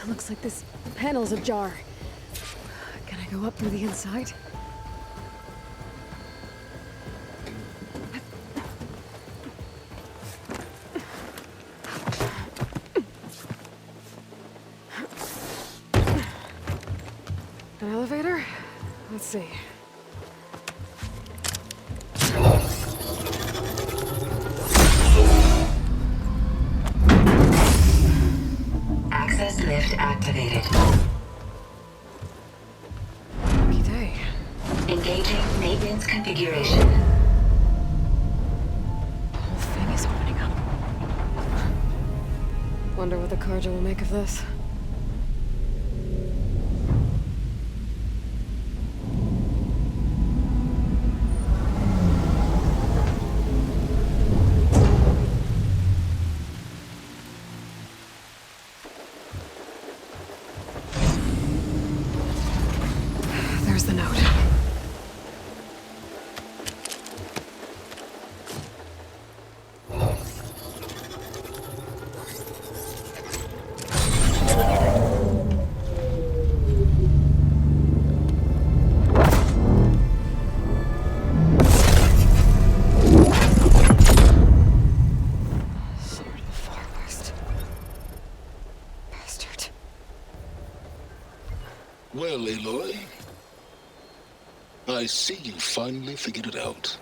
Looks like this panel's ajar. Can I go up through the inside? An elevator? Let's see. Access lift activated. Lucky day. Engaging maintenance configuration. The whole thing is opening up. Wonder what the Carja will make of this. Well, Aloy, I see you finally figured it out.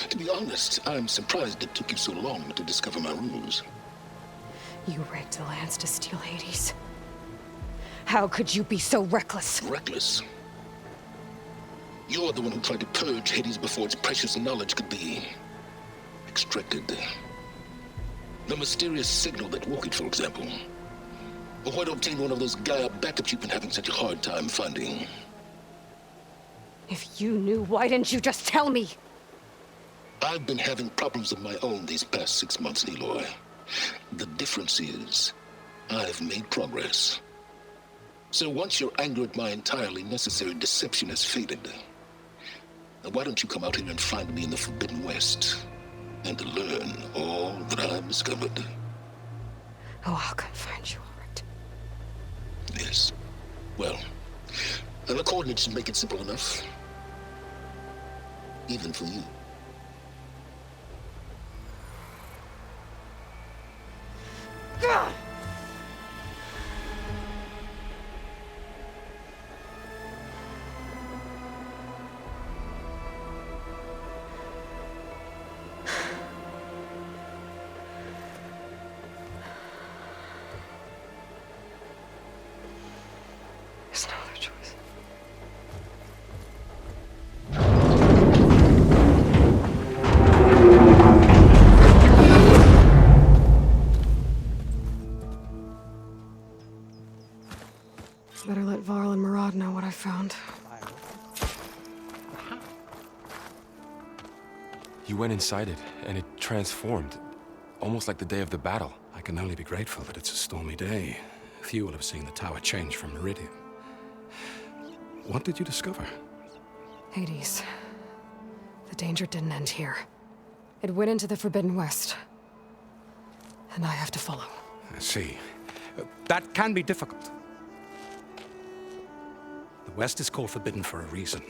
To be honest, I'm surprised it took you so long to discover my ruse. You rigged the lands to steal Hades. How could you be so reckless? Reckless? You're the one who tried to purge Hades before its precious knowledge could be extracted. The mysterious signal that woke it, for example. Or why to obtain one of those Gaia backups you've been having such a hard time finding. If you knew, why didn't you just tell me? I've been having problems of my own these past 6 months, Aloy. The difference is, I've made progress. So once your anger at my entirely necessary deception has faded, why don't you come out here and find me in the Forbidden West, and learn all that I've discovered? Oh, I'll come find you, all right. Yes. Well, the coordinates should make it simple enough. Even for you. Ugh! There's no other choice. Better let Varl and Murad know what I found. You went inside it, and it transformed. Almost like the day of the battle. I can only be grateful that it's a stormy day. Few will have seen the tower change from Meridian. What did you discover? Hades. The danger didn't end here. It went into the Forbidden West. And I have to follow. I see. That can be difficult. The West is called Forbidden for a reason.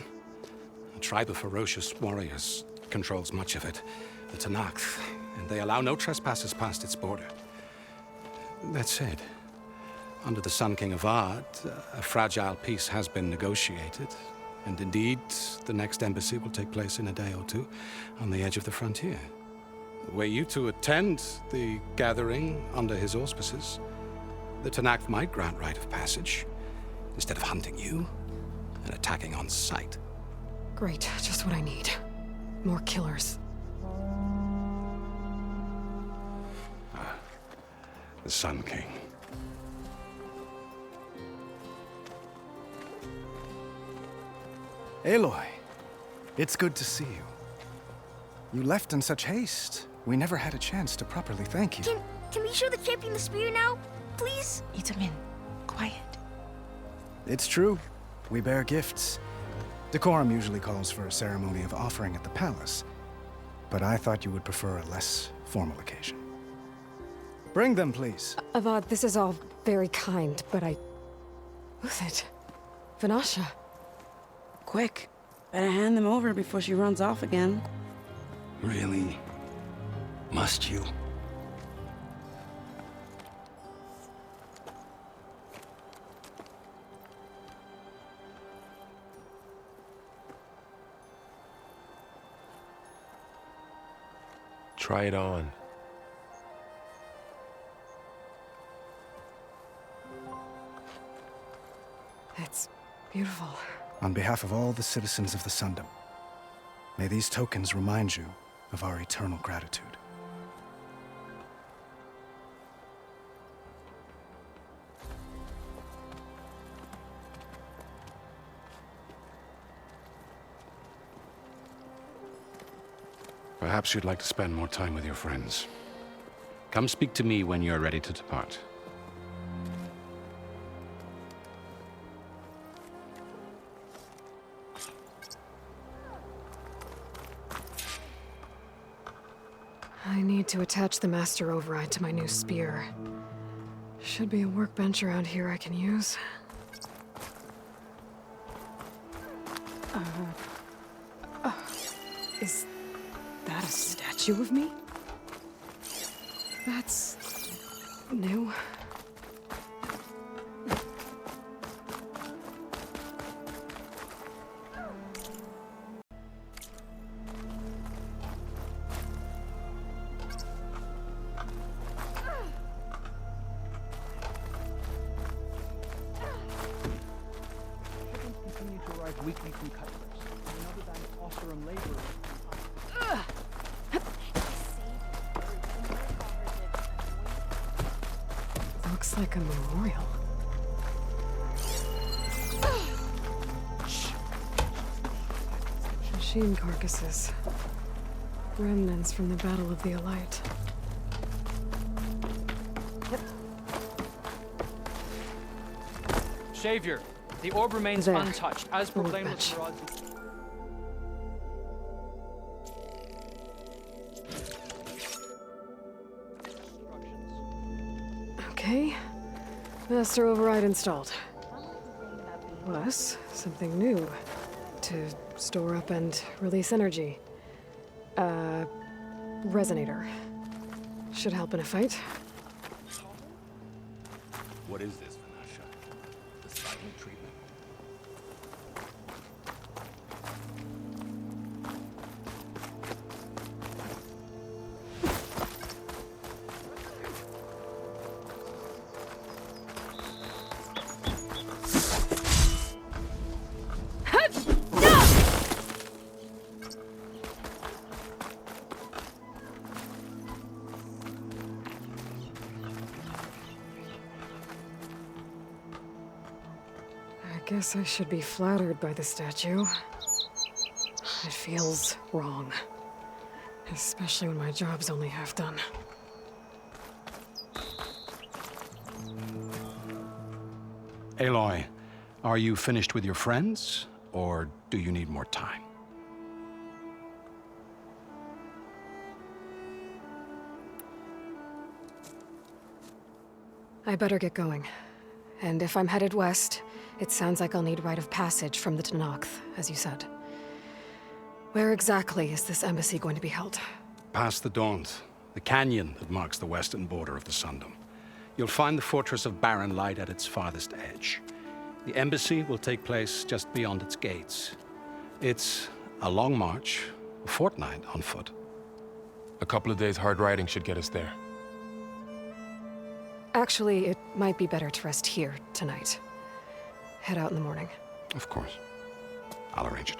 A tribe of ferocious warriors controls much of it, the Tenakth, and they allow no trespassers past its border. That said, under the Sun King of Ard, a fragile peace has been negotiated, and indeed, the next embassy will take place in a day or two on the edge of the frontier. Were you to attend the gathering under his auspices, the Tenakth might grant right of passage, instead of hunting you and attacking on sight. Great, just what I need. More killers. The Sun King. Aloy, it's good to see you. You left in such haste. We never had a chance to properly thank you. Can we show the champion the spear now? Please? Itamin, quiet. It's true. We bear gifts. Decorum usually calls for a ceremony of offering at the palace, but I thought you would prefer a less formal occasion. Bring them, please. Avad, this is all very kind, but Who's it? Vanasha. Quick. Better hand them over before she runs off again. Really? Must you? Try it on. It's beautiful. On behalf of all the citizens of the Sundom, may these tokens remind you of our eternal gratitude. Perhaps you'd like to spend more time with your friends. Come speak to me when you're ready to depart. I need to attach the master override to my new spear. Should be a workbench around here I can use. Is that a statue of me? That's new. weekly from customers. Another bank offer him labor. Looks like a memorial. Machine carcasses. Remnants from the Battle of the Elite. Savior, the orb remains There. untouched, as proclaimed with Bitch. the rods. Okay. Master override installed. Plus, something new. To store up and release energy. Resonator. Should help in a fight. What is this, Vanasha? The silent treatment? I guess I should be flattered by the statue. It feels wrong. Especially when my job's only half done. Aloy, are you finished with your friends, or do you need more time? I better get going. And if I'm headed west, it sounds like I'll need rite of passage from the Tenakth, as you said. Where exactly is this embassy going to be held? Past the Daunt, the canyon that marks the western border of the Sundom. You'll find the fortress of Barren Light at its farthest edge. The embassy will take place just beyond its gates. It's a long march, a fortnight on foot. A couple of days hard riding should get us there. Actually, it might be better to rest here tonight. Head out in the morning. Of course. I'll arrange it.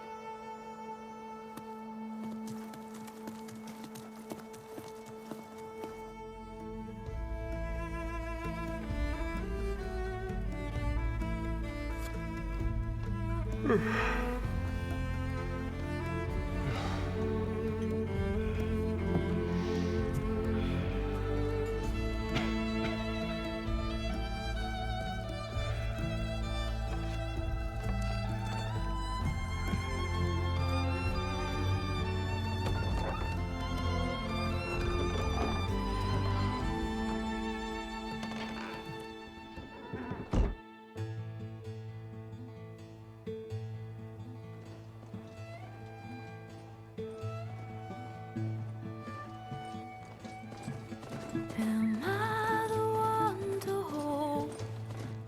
Am I the one to hold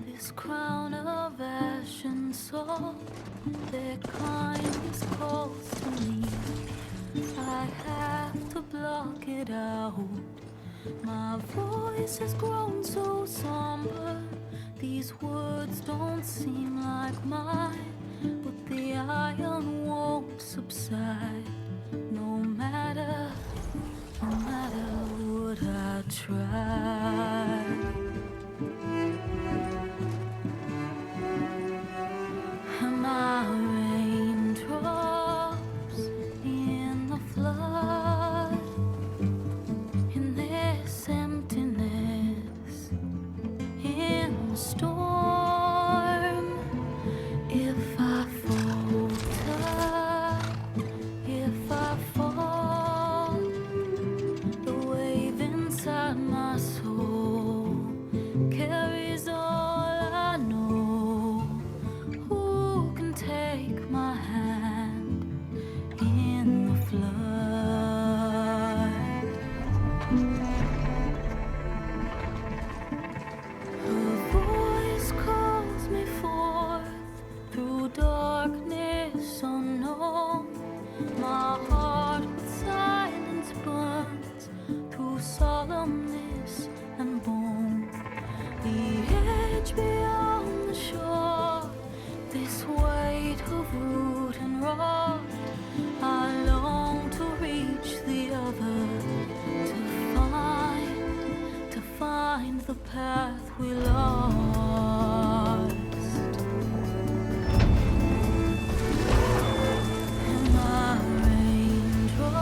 this crown of ash and salt? Their kind is close to me. I have to block it out. My voice has grown so somber. These words don't seem like mine, but the iron won't subside. No matter what I try. Am I raindrops in the flood? In this emptiness, in the storm, if I falter, path we lost. And my raindrops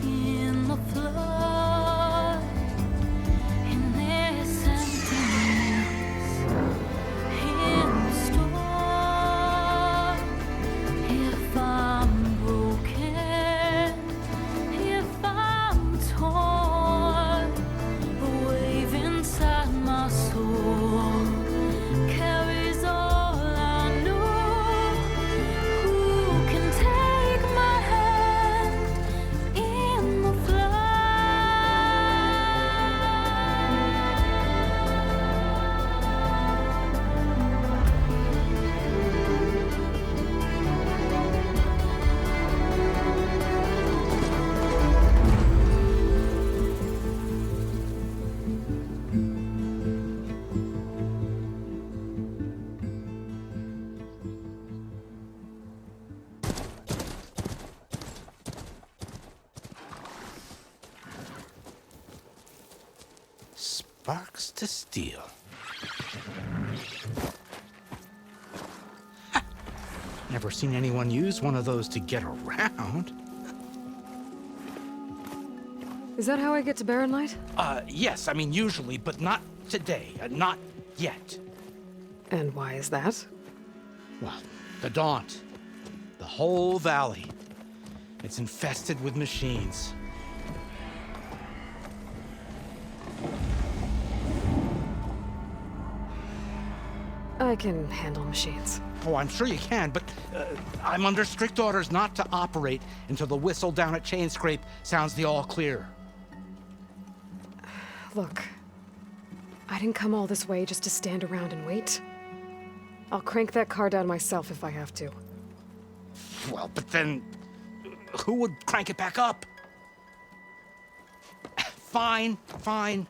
in the flood, in this emptiness, in the storm. If I'm broken, if I'm torn, the wave inside my soul carries all I know. Who can take my hand in the Sparks to steel. Never seen anyone use one of those to get around. Is that how I get to Barren Light? Yes, I mean usually, but not today. Not yet. And why is that? Well, the Daunt. The whole valley. It's infested with machines. I can handle machines. Oh, I'm sure you can, but I'm under strict orders not to operate until the whistle down at Chain Scrape sounds the all clear. Look, I didn't come all this way just to stand around and wait. I'll crank that car down myself if I have to. Well, but then who would crank it back up? Fine, fine.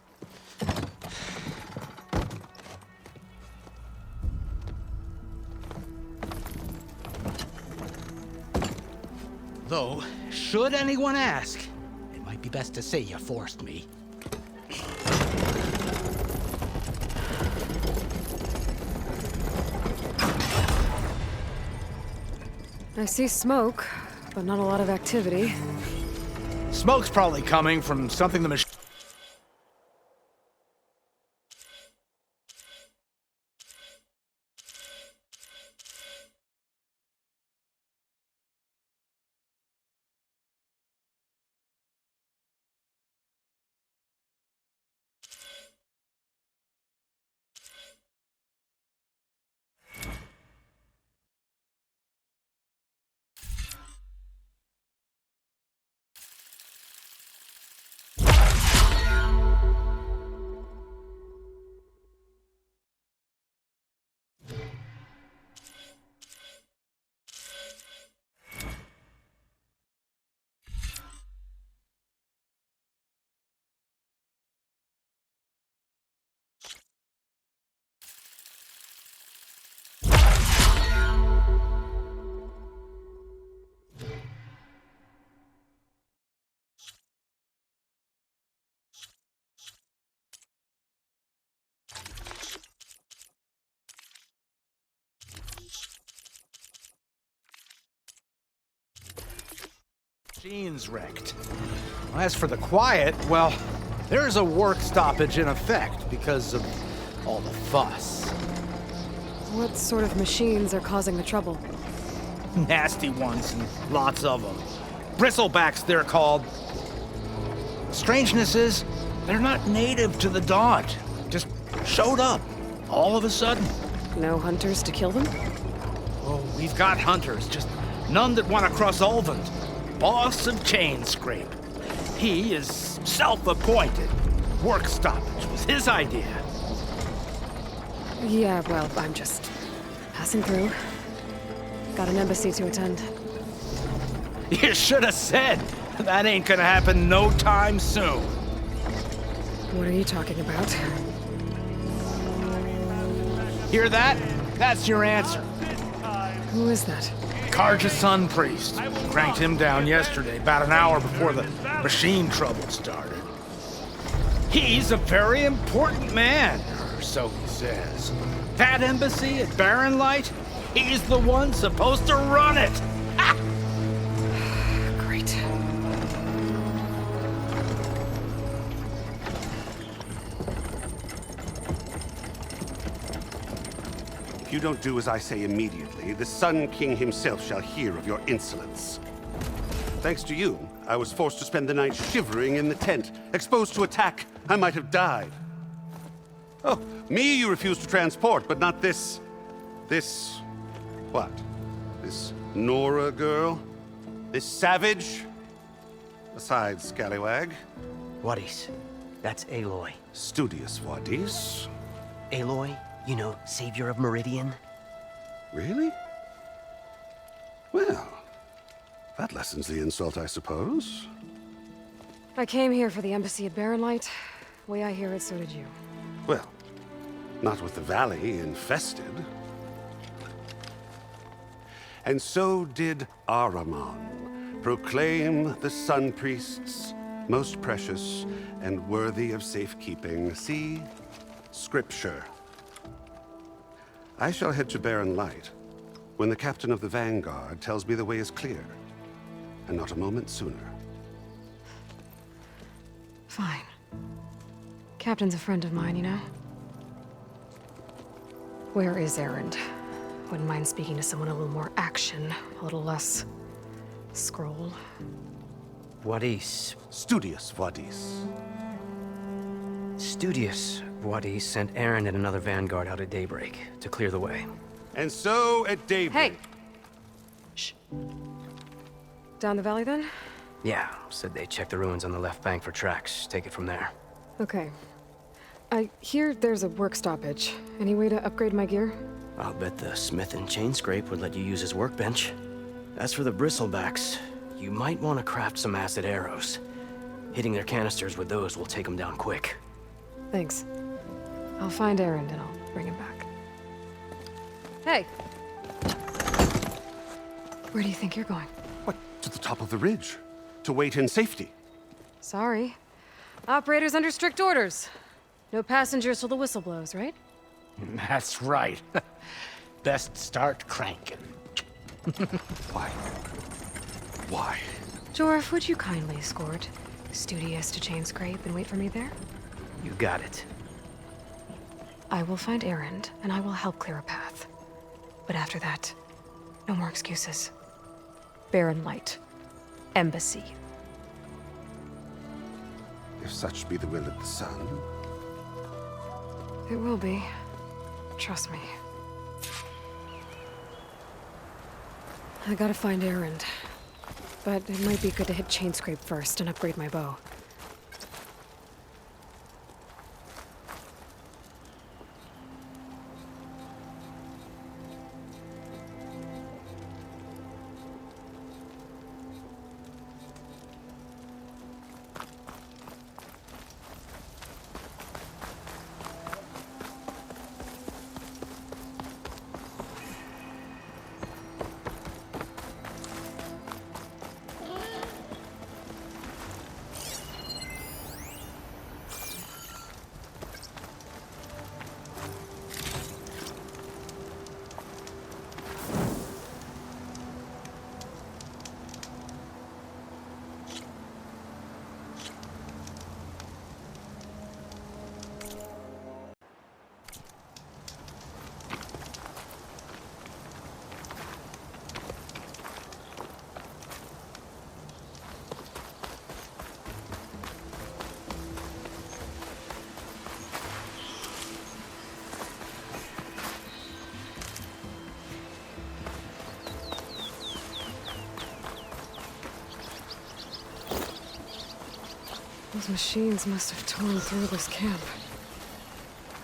Though, should anyone ask, it might be best to say you forced me. I see smoke, but not a lot of activity. Smoke's probably coming from something the machine... Machine's wrecked. As for the quiet, well, there's a work stoppage in effect because of all the fuss. What sort of machines are causing the trouble? Nasty ones, and lots of them. Bristlebacks, they're called. Strangeness is, they're not native to the Daunt. Just showed up, all of a sudden. No hunters to kill them? Oh, we've got hunters, just none that want to cross Ulvund. Boss of Chain Scrape. He is self-appointed. Work stoppage was his idea. Yeah, well, I'm just passing through. Got an embassy to attend. You should have said. That ain't gonna happen no time soon. What are you talking about? Hear that? That's your answer. Who is that? Karja's Sun Priest. Cranked him down yesterday, about an hour before the machine trouble started. He's a very important man, or so he says. That embassy at Barren Light, he's the one supposed to run it! Great. If you don't do as I say immediately, the Sun King himself shall hear of your insolence. Thanks to you, I was forced to spend the night shivering in the tent. Exposed to attack, I might have died. Oh, me you refuse to transport, but not this... what? This Nora girl? This savage? Besides, scallywag. Wadis. That's Aloy. Studious Wadis. Aloy, you know, savior of Meridian. Really? Well, that lessens the insult, I suppose. I came here for the embassy at Barren Light. Way I hear it, so did you. Well, not with the valley infested. And so did Ahriman proclaim the Sun Priests most precious and worthy of safekeeping. See? Scripture. I shall head to Barren Light when the captain of the Vanguard tells me the way is clear, and not a moment sooner. Fine. Captain's a friend of mine, you know? Where is Erend? Wouldn't mind speaking to someone a little more action, a little less... scroll. Wadis. Studious Wadis. Studious Wadis sent Erend and another Vanguard out at daybreak to clear the way. And so at daybreak... Hey! Shh. Down the valley, then? Yeah, said they checked the ruins on the left bank for tracks. Take it from there. Okay. I hear there's a work stoppage. Any way to upgrade my gear? I'll bet the smith and chain scrape would let you use his workbench. As for the bristlebacks, you might want to craft some acid arrows. Hitting their canisters with those will take them down quick. Thanks. I'll find Erend and I'll bring him back. Hey! Where do you think you're going? What? To the top of the ridge. To wait in safety. Sorry. Operator's under strict orders. No passengers till the whistle blows, right? That's right. Best start cranking. Why? Why? Jorf, would you kindly escort Studious to Chain Scrape and wait for me there? You got it. I will find Erend, and I will help clear a path. But after that, no more excuses. Barren Light. Embassy. If such be the will of the sun. It will be. Trust me. I gotta find Erend. But it might be good to hit Chain Scrape first and upgrade my bow. Those machines must have torn through this camp.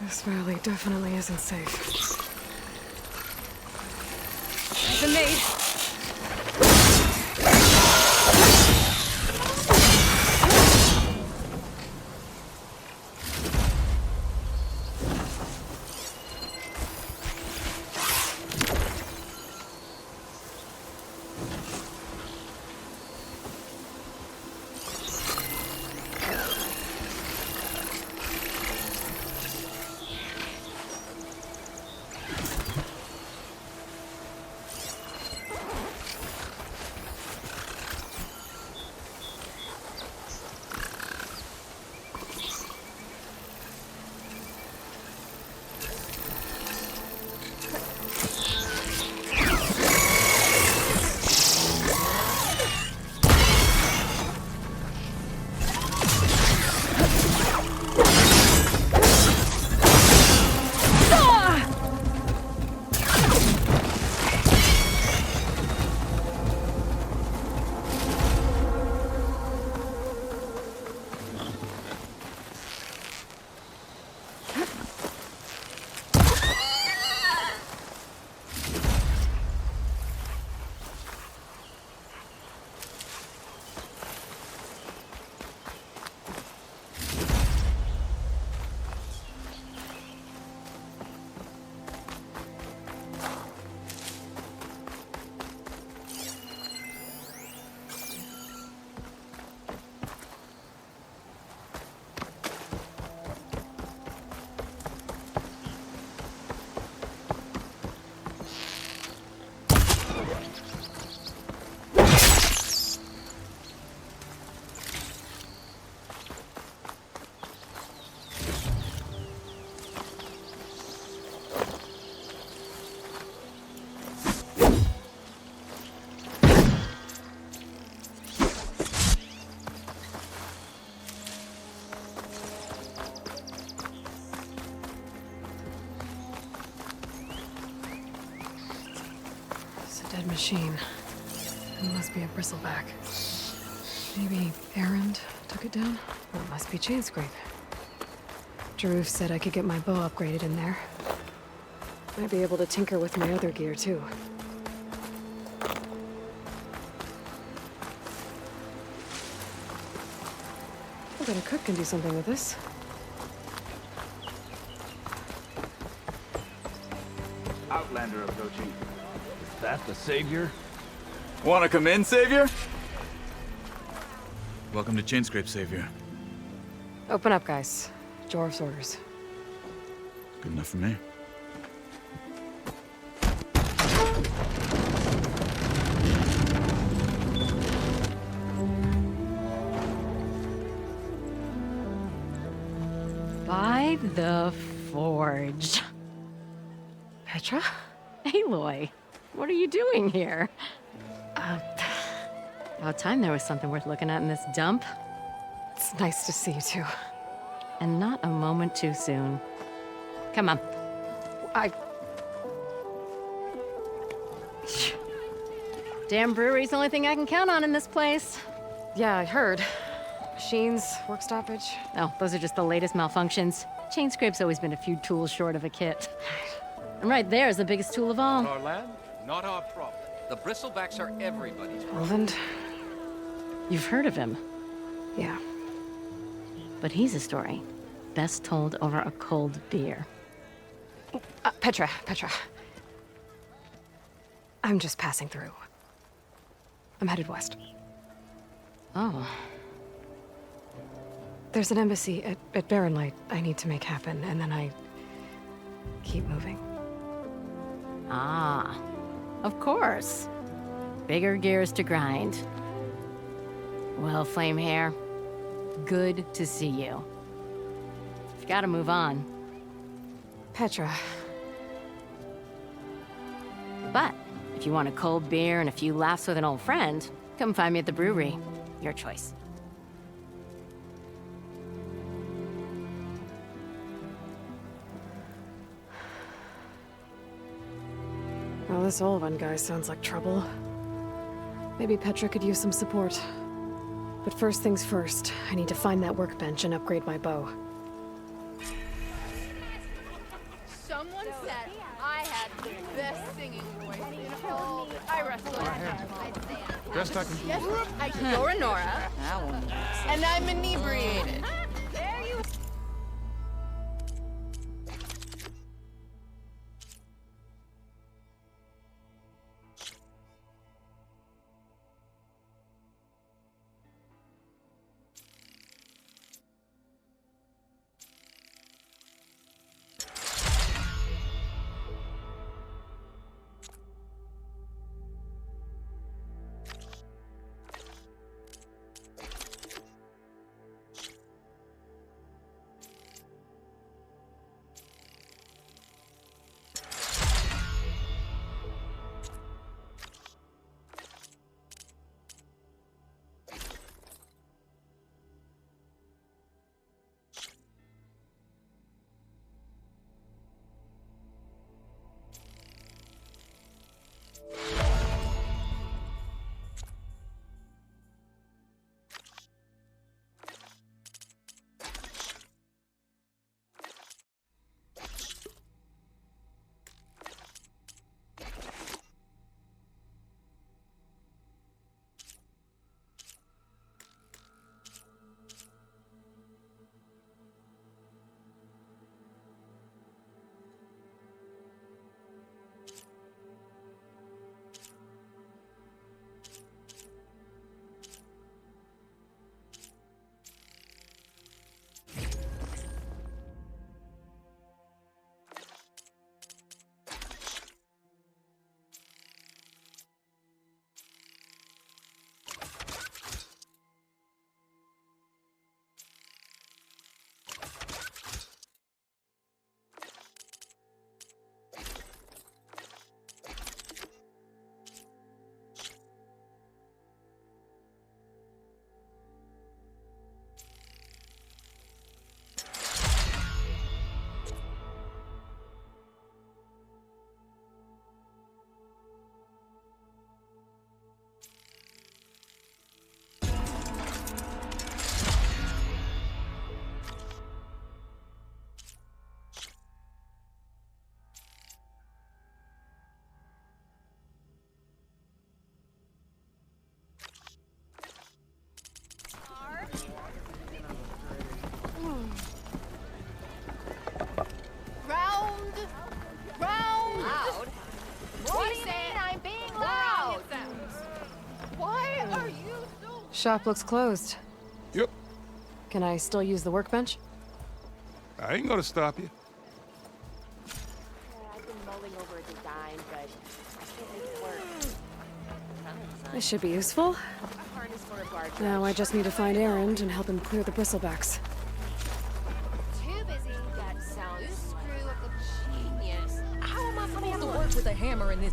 This valley definitely isn't safe. There's a nade! dead machine. It must be a bristleback. Maybe Errand took it down? Well, it must be Chainscrape. Drew said I could get my bow upgraded in there. Might be able to tinker with my other gear, too. I bet a cook can do something with this. Outlander of Doji. Is that the Savior? Wanna come in, Savior? Welcome to Chainscrape, Savior. Open up, guys. Jorv's orders. Good enough for me. By the Forge. Petra? Aloy, what are you doing here? About time there was something worth looking at in this dump. It's nice to see you too. And not a moment too soon. Come on. Damn brewery's the only thing I can count on in this place. Yeah, I heard. Machines, work stoppage. Oh, those are just the latest malfunctions. Chainscrape's always been a few tools short of a kit. And right there is the biggest tool of all. Our land, not our problem. The bristlebacks are everybody's problem. Roland? You've heard of him. Yeah. But he's a story best told over a cold beer. Petra. I'm just passing through. I'm headed west. Oh. There's an embassy at Barren Light I need to make happen, and then I keep moving. Ah, of course. Bigger gears to grind. Well, Flame Hair, good to see you. You've got to move on. Petra. But if you want a cold beer and a few laughs with an old friend, come find me at the brewery. Your choice. Well, this old one guy sounds like trouble. Maybe Petra could use some support. But first things first, I need to find that workbench and upgrade my bow. Someone said I had the best singing voice in all the... I wrestle. Best I can do. You're a Nora, and I'm inebriated. Shop looks closed. Yep. Can I still use the workbench? I ain't gonna stop you. I've been mulling over a design, but I can't make it work. This should be useful. A harness for a guard. Now I just need to find Erend and help him clear the bristlebacks. Too busy. That sounds screw of the genius. How am I supposed to work with a hammer in this?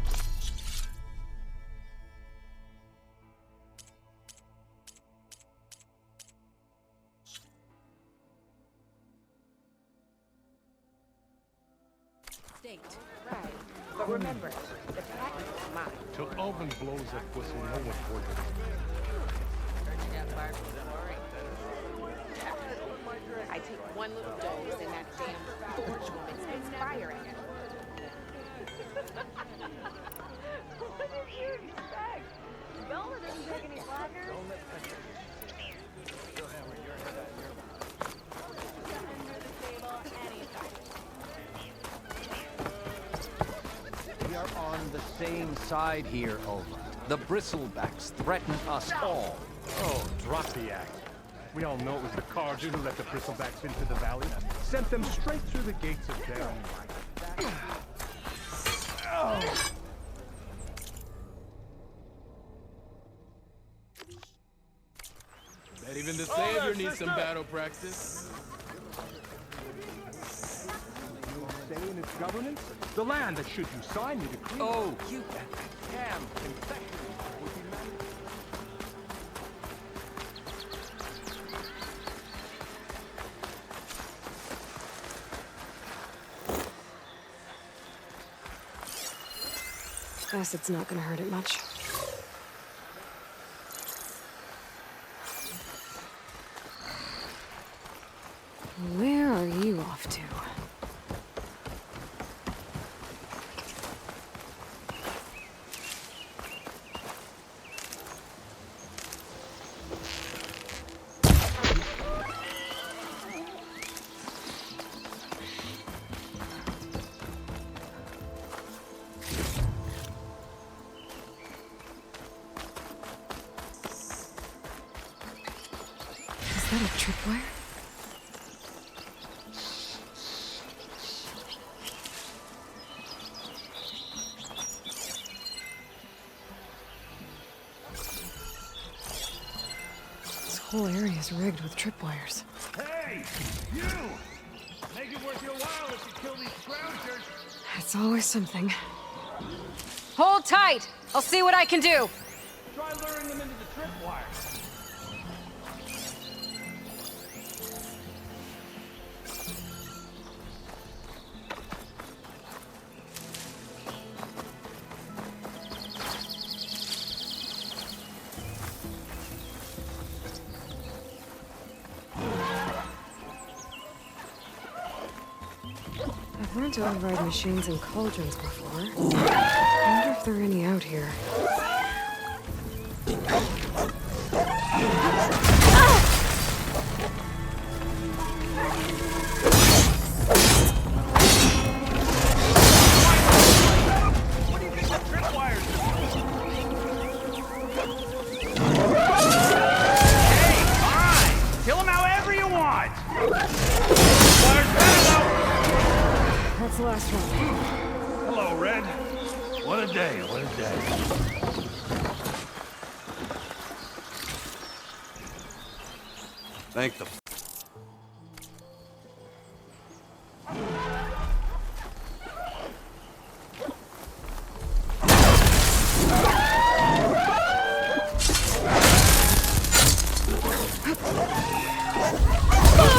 Right. But remember, the patent is mine. Till Alvin blows that whistle, no one's working. I take one little dose and that damn forge woman spits fire at him. What did you expect? Yola doesn't take any slackers. We are on the same side here, Aloy. The bristlebacks threaten us all. Oh, drop the act. We all know it was the Carja who let the bristlebacks into the valley. Sent them straight through the gates of Baron. Oh. Bet even the Savior needs some battle practice. Say in its governance, the land that should you sign your decree. Oh, you damn confession would be managed. Acid's not gonna hurt it much. Where are you off to? Is that a tripwire? This whole area is rigged with tripwires. Hey, you! Make it worth your while if you kill these scroungers. It's always something. Hold tight! I'll see what I can do! Try luring them into the tripwire. I've learned to override machines and cauldrons before. I wonder if there are any out here. What do you think the tripwires Hey, fine! Kill him however you want! That's the last one. Hello, Red. What a day, what a day. Thank the...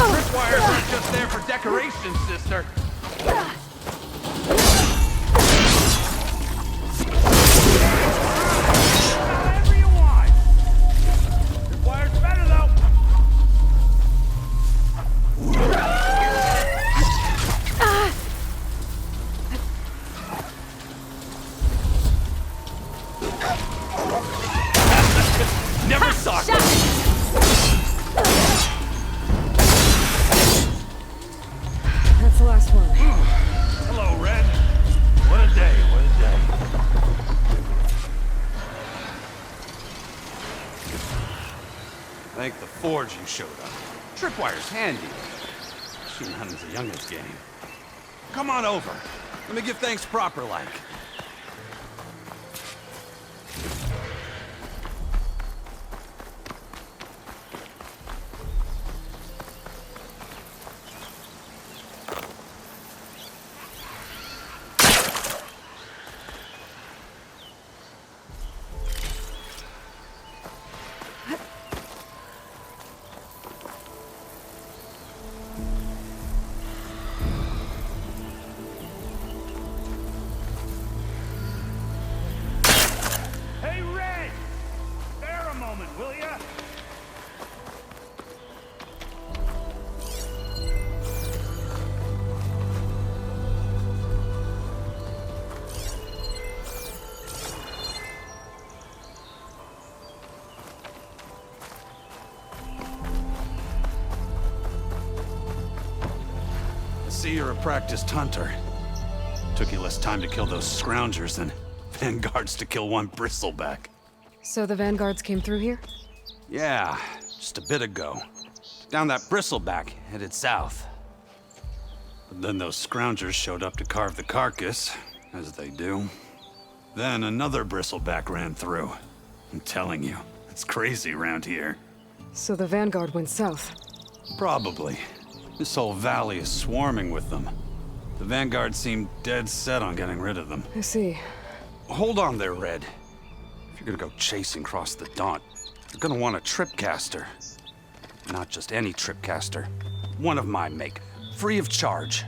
Tripwires aren't just there for decoration, sister. However you want. Tripwire's better though. Never saw it. That's the last one. Hello, Red. What a day, what a day. Thank the Forge you showed up. Tripwire's handy. Machine hunting's a youngin's game. Come on over. Let me give thanks proper like. Hey, Red! Spare a moment, will ya? I see you're a practiced hunter. Took you less time to kill those scroungers than vanguards to kill one bristleback. So the vanguards came through here? Yeah, just a bit ago. Down that bristleback, headed south. But then those scroungers showed up to carve the carcass, as they do. Then another bristleback ran through. I'm telling you, it's crazy around here. So the vanguard went south? Probably. This whole valley is swarming with them. The vanguard seemed dead set on getting rid of them. I see. Hold on there, Red. If you're gonna go chasing across the Daunt, you're gonna want a tripcaster. Not just any tripcaster. One of my make. Free of charge.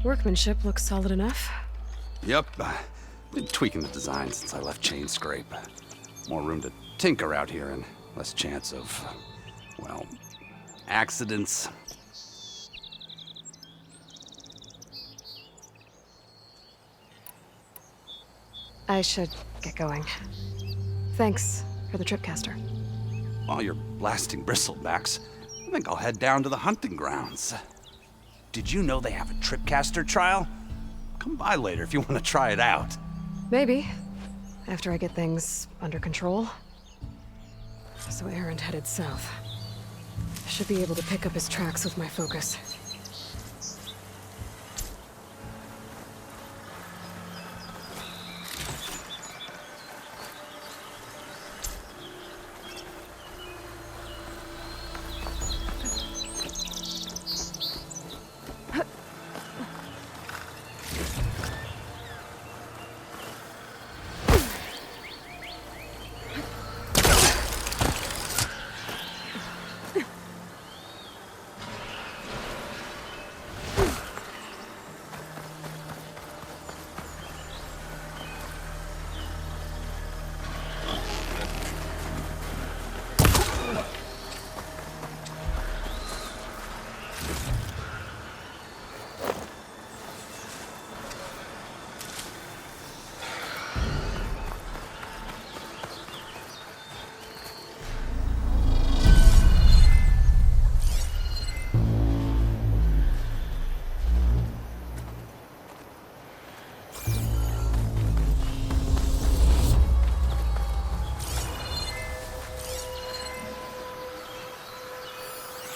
Workmanship looks solid enough. Yep. Been tweaking the design since I left Chain Scrape. More room to tinker out here and less chance of, well, accidents. I should get going. Thanks for the tripcaster. While you're blasting bristlebacks, I think I'll head down to the hunting grounds. Did you know they have a tripcaster trial? Come by later if you want to try it out. Maybe. After I get things under control. So Aaron headed south. I should be able to pick up his tracks with my focus.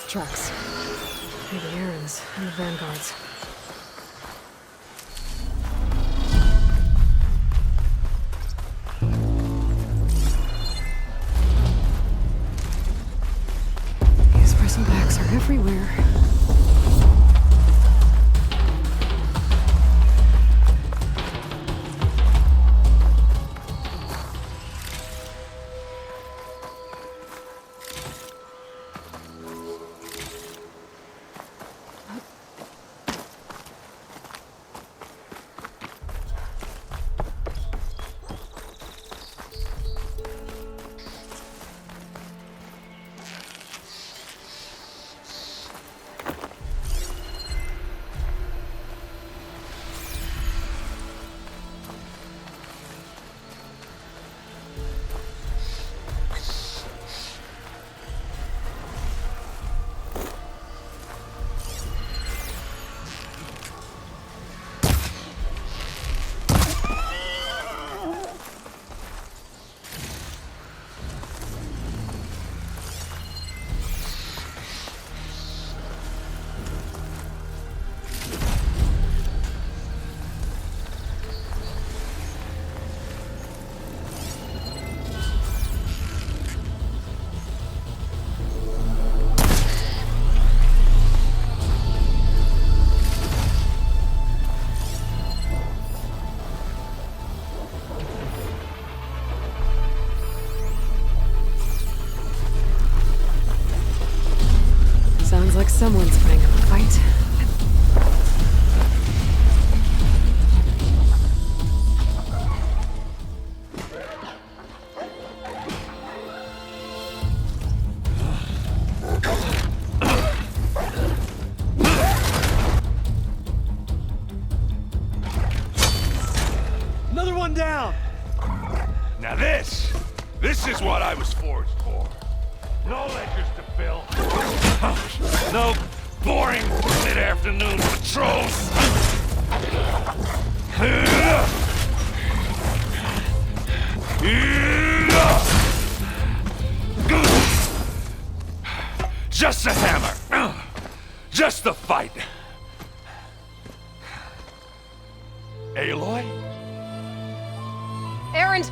Tracks. Maybe Aaron's and the vanguards. These bristlebacks are everywhere. down! Now this is what I was forged for. No ledgers to fill. No boring mid-afternoon patrols. Just a hammer. Just the fight. Aloy? Erend!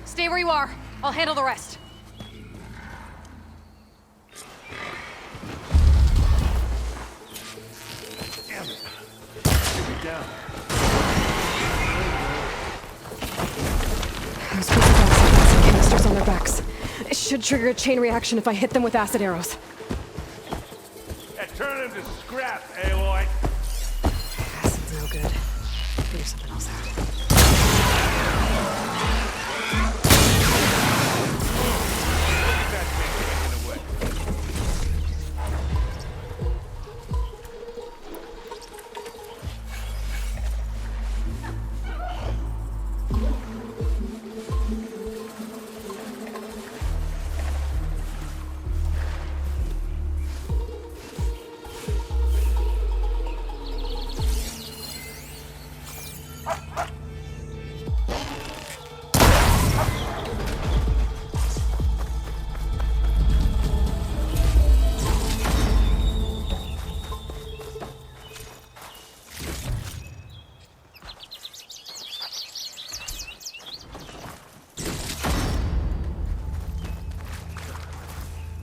Stay where you are. I'll handle the rest. Damn it. Get me down. Those pieces of acid have some canisters on their backs. It should trigger a chain reaction if I hit them with acid arrows. Yeah, turn them to scrap, Aloy. Acid's no good. Figure something else out.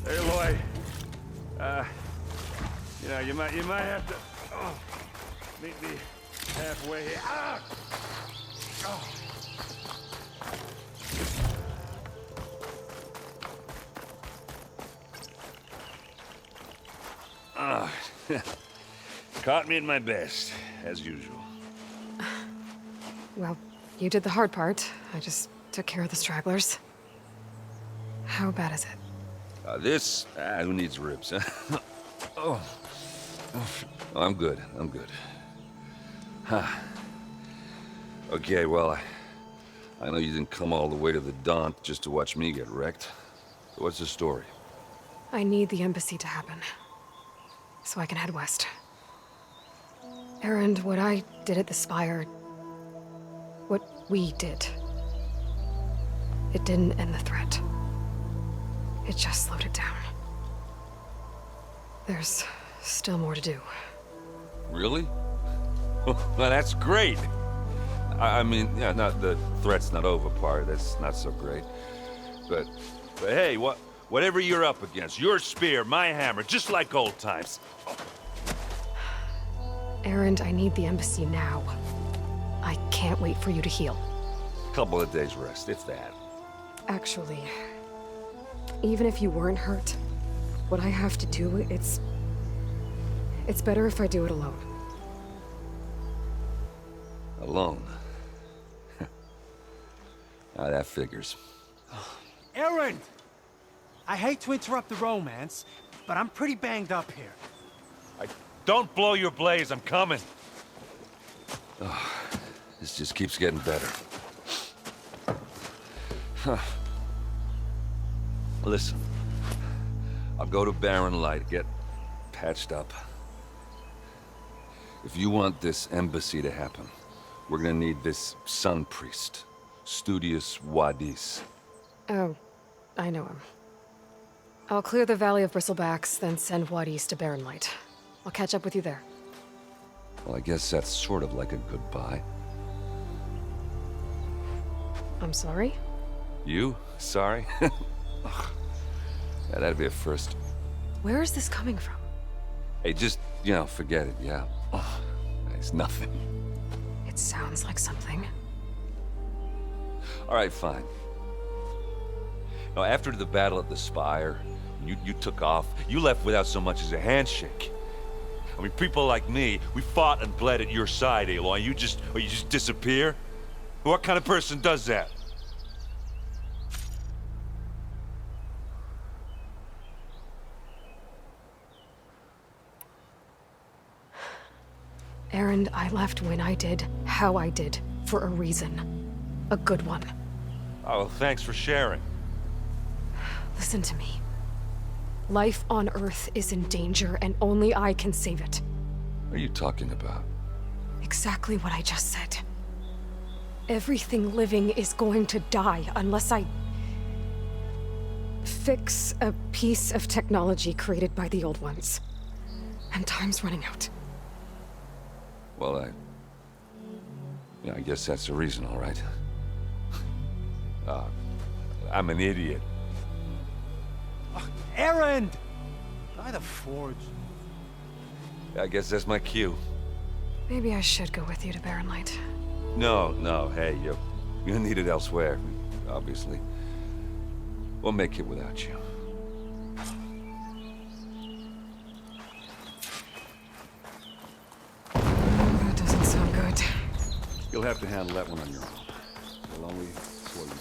Aloy, you might have to meet me halfway here. Ah! Oh. Caught me at my best, as usual. Well, you did the hard part. I just took care of the stragglers. How bad is it? Who needs ribs, huh? Oh, I'm good. Huh. Okay, well, I know you didn't come all the way to the Daunt just to watch me get wrecked. So what's the story? I need the embassy to happen, so I can head west. Erend, what I did at the Spire, what we did, it didn't end the threat. It just slowed it down. There's still more to do. Really? Well, that's great. I mean, yeah, not the threat's not over part. That's not so great. But hey, whatever you're up against, your spear, my hammer, just like old times. Erend, I need the embassy now. I can't wait for you to heal. Couple of days rest, if that. Actually, even if you weren't hurt, what I have to do, it's better if I do it alone. Alone? That figures. Erend! I hate to interrupt the romance, but I'm pretty banged up here. Don't blow your blaze, I'm coming. Oh, this just keeps getting better. Huh. Listen, I'll go to Barren Light, get patched up. If you want this embassy to happen, we're gonna need this sun priest, Studious Wadis. Oh, I know him. I'll clear the Valley of Bristlebacks, then send Wadis to Barren Light. I'll catch up with you there. Well, I guess that's sort of like a goodbye. I'm sorry? You? Sorry? Ugh. Yeah, that'd be a first. Where is this coming from? Hey, just, forget it, yeah. Oh, it's nothing. It sounds like something. All right, fine. Now, after the battle at the Spire, you took off. You left without so much as a handshake. I mean, people like me, we fought and bled at your side, Aloy. You just disappear? What kind of person does that? Erend, I left when I did, how I did, for a reason. A good one. Oh, well, thanks for sharing. Listen to me. Life on Earth is in danger, and only I can save it. What are you talking about? Exactly what I just said. Everything living is going to die unless I fix a piece of technology created by the old ones. And time's running out. Well, I guess that's the reason, all right. I'm an idiot. Erend! By the Forge. I guess that's my cue. Maybe I should go with you to Barren Light. No, hey, you're needed elsewhere, obviously. We'll make it without you. That doesn't sound good. You'll have to handle that one on your own. Well, only what you do.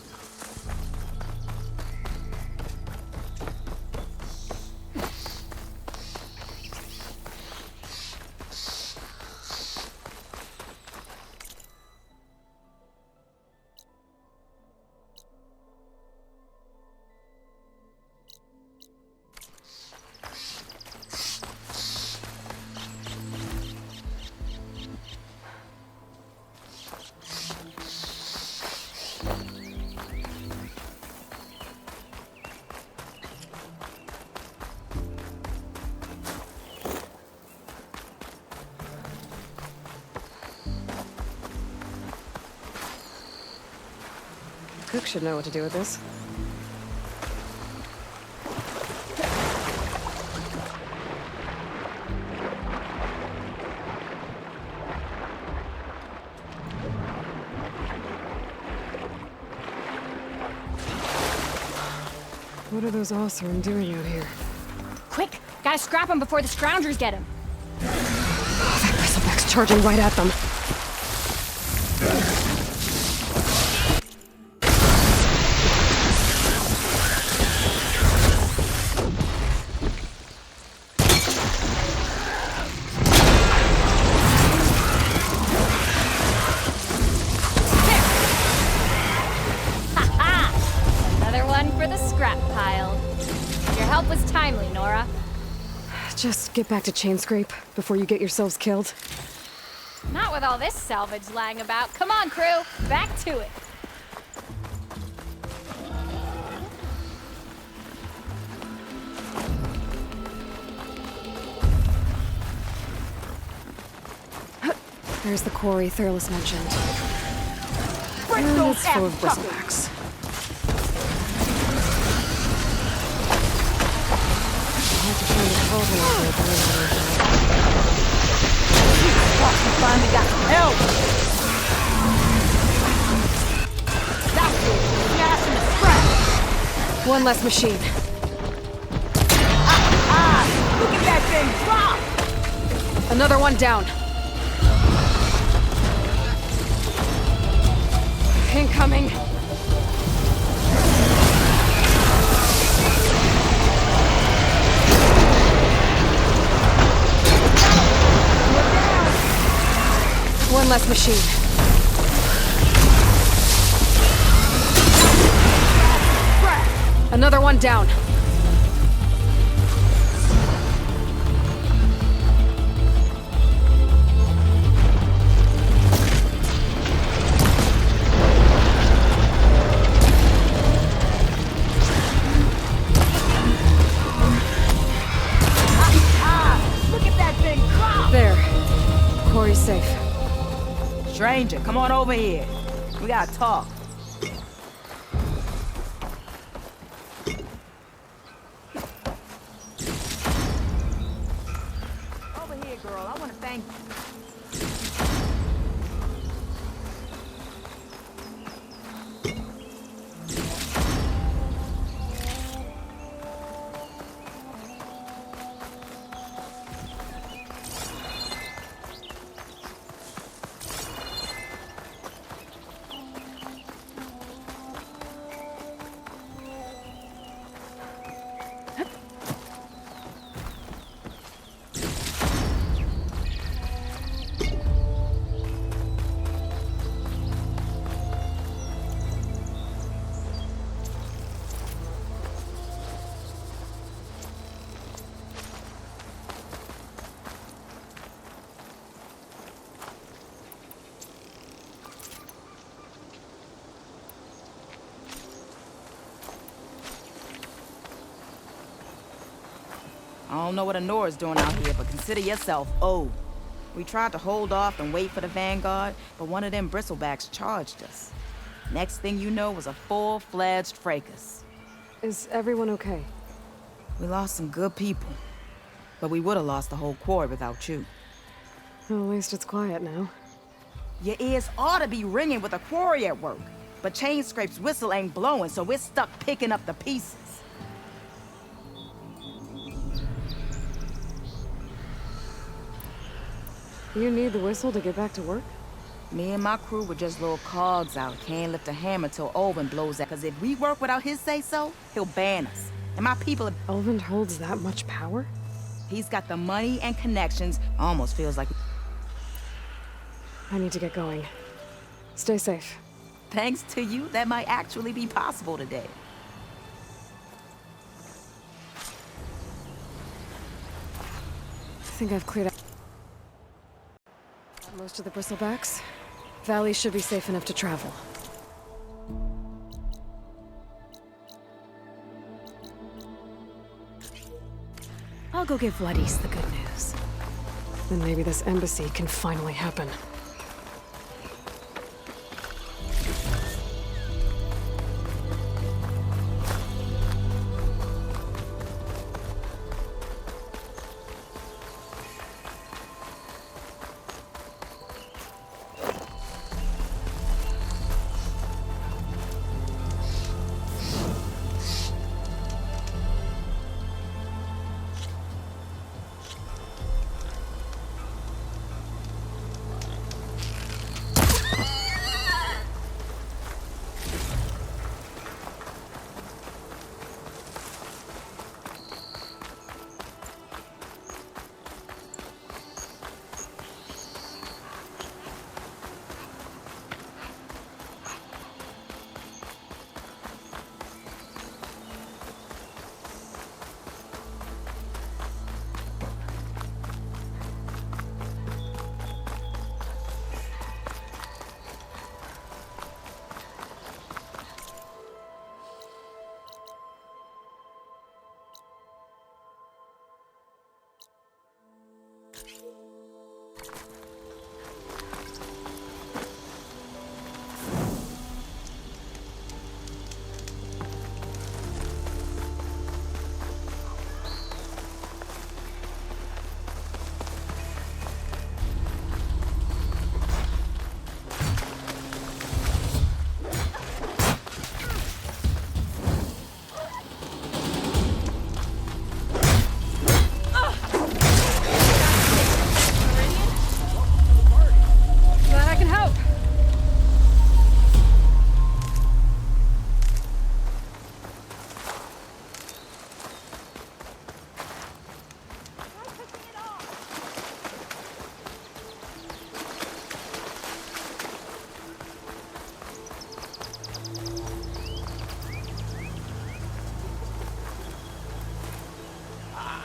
Cook should know what to do with this. What are those Oseram doing out here? Quick! Gotta scrap him before the Scroungers get him. Oh, that bristleback's charging right at them. Just get back to Chainscrape before you get yourselves killed. Not with all this salvage lying about. Come on, crew. Back to it. There's the quarry Thurles mentioned. It's full of bristlebacks. Finally got some help. That's it. Gas in the scrap. One less machine. Look at that thing drop. Another one down. Incoming. One less machine. Another one down. Look at that thing drop. There. Quarry's safe. Stranger, come on over here. We gotta talk. Over here, girl. I want to thank you. I don't know what Honora's doing out here, but consider yourself owed. We tried to hold off and wait for the Vanguard, but one of them bristlebacks charged us. Next thing you know was a full-fledged fracas. Is everyone okay? We lost some good people, but we would have lost the whole quad without you. Well, at least it's quiet now. Your ears ought to be ringing with a quarry at work, but Chainscrape's whistle ain't blowing, so we're stuck picking up the pieces. You need the whistle to get back to work? Me and my crew were just little cogs out. Can't lift a hammer till Olvin blows out. Cause if we work without his say-so, he'll ban us. And my people... Olvin holds that much power? He's got the money and connections. Almost feels like... I need to get going. Stay safe. Thanks to you, that might actually be possible today. I think I've cleared out most of the bristlebacks. Valley should be safe enough to travel. I'll go give Vladis the good news. Then maybe this embassy can finally happen.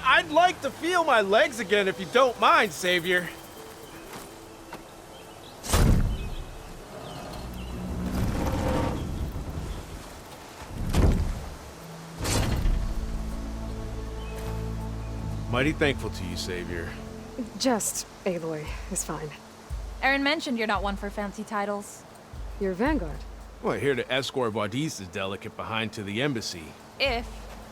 I'd like to feel my legs again if you don't mind, Savior. Mighty thankful to you, Savior. Just Aloy is fine. Aaron mentioned you're not one for fancy titles. You're Vanguard. Well, here to escort Wadis' delicate behind to the embassy. If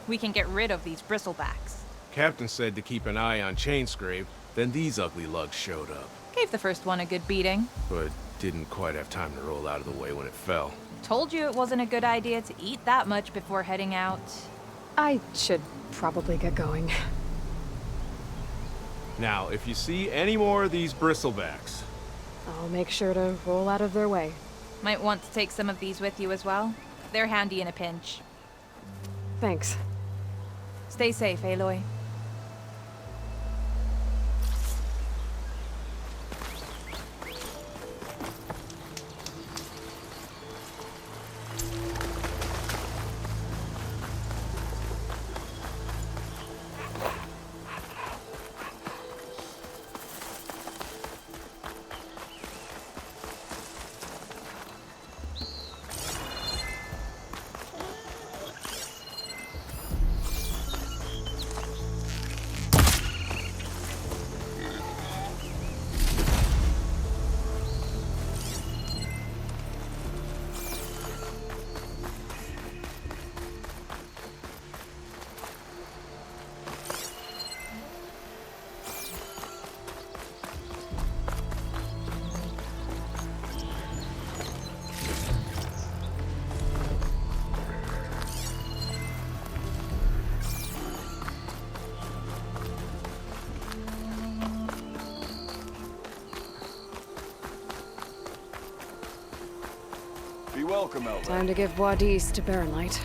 we can get rid of these bristlebacks. Captain said to keep an eye on Chainscrape, then these ugly lugs showed up. Gave the first one a good beating. But didn't quite have time to roll out of the way when it fell. Told you it wasn't a good idea to eat that much before heading out. I should probably get going. Now, if you see any more of these bristlebacks... I'll make sure to roll out of their way. Might want to take some of these with you as well. They're handy in a pinch. Thanks. Stay safe, Aloy. welcome, Aloy. Time to give Wadis to Baron Light.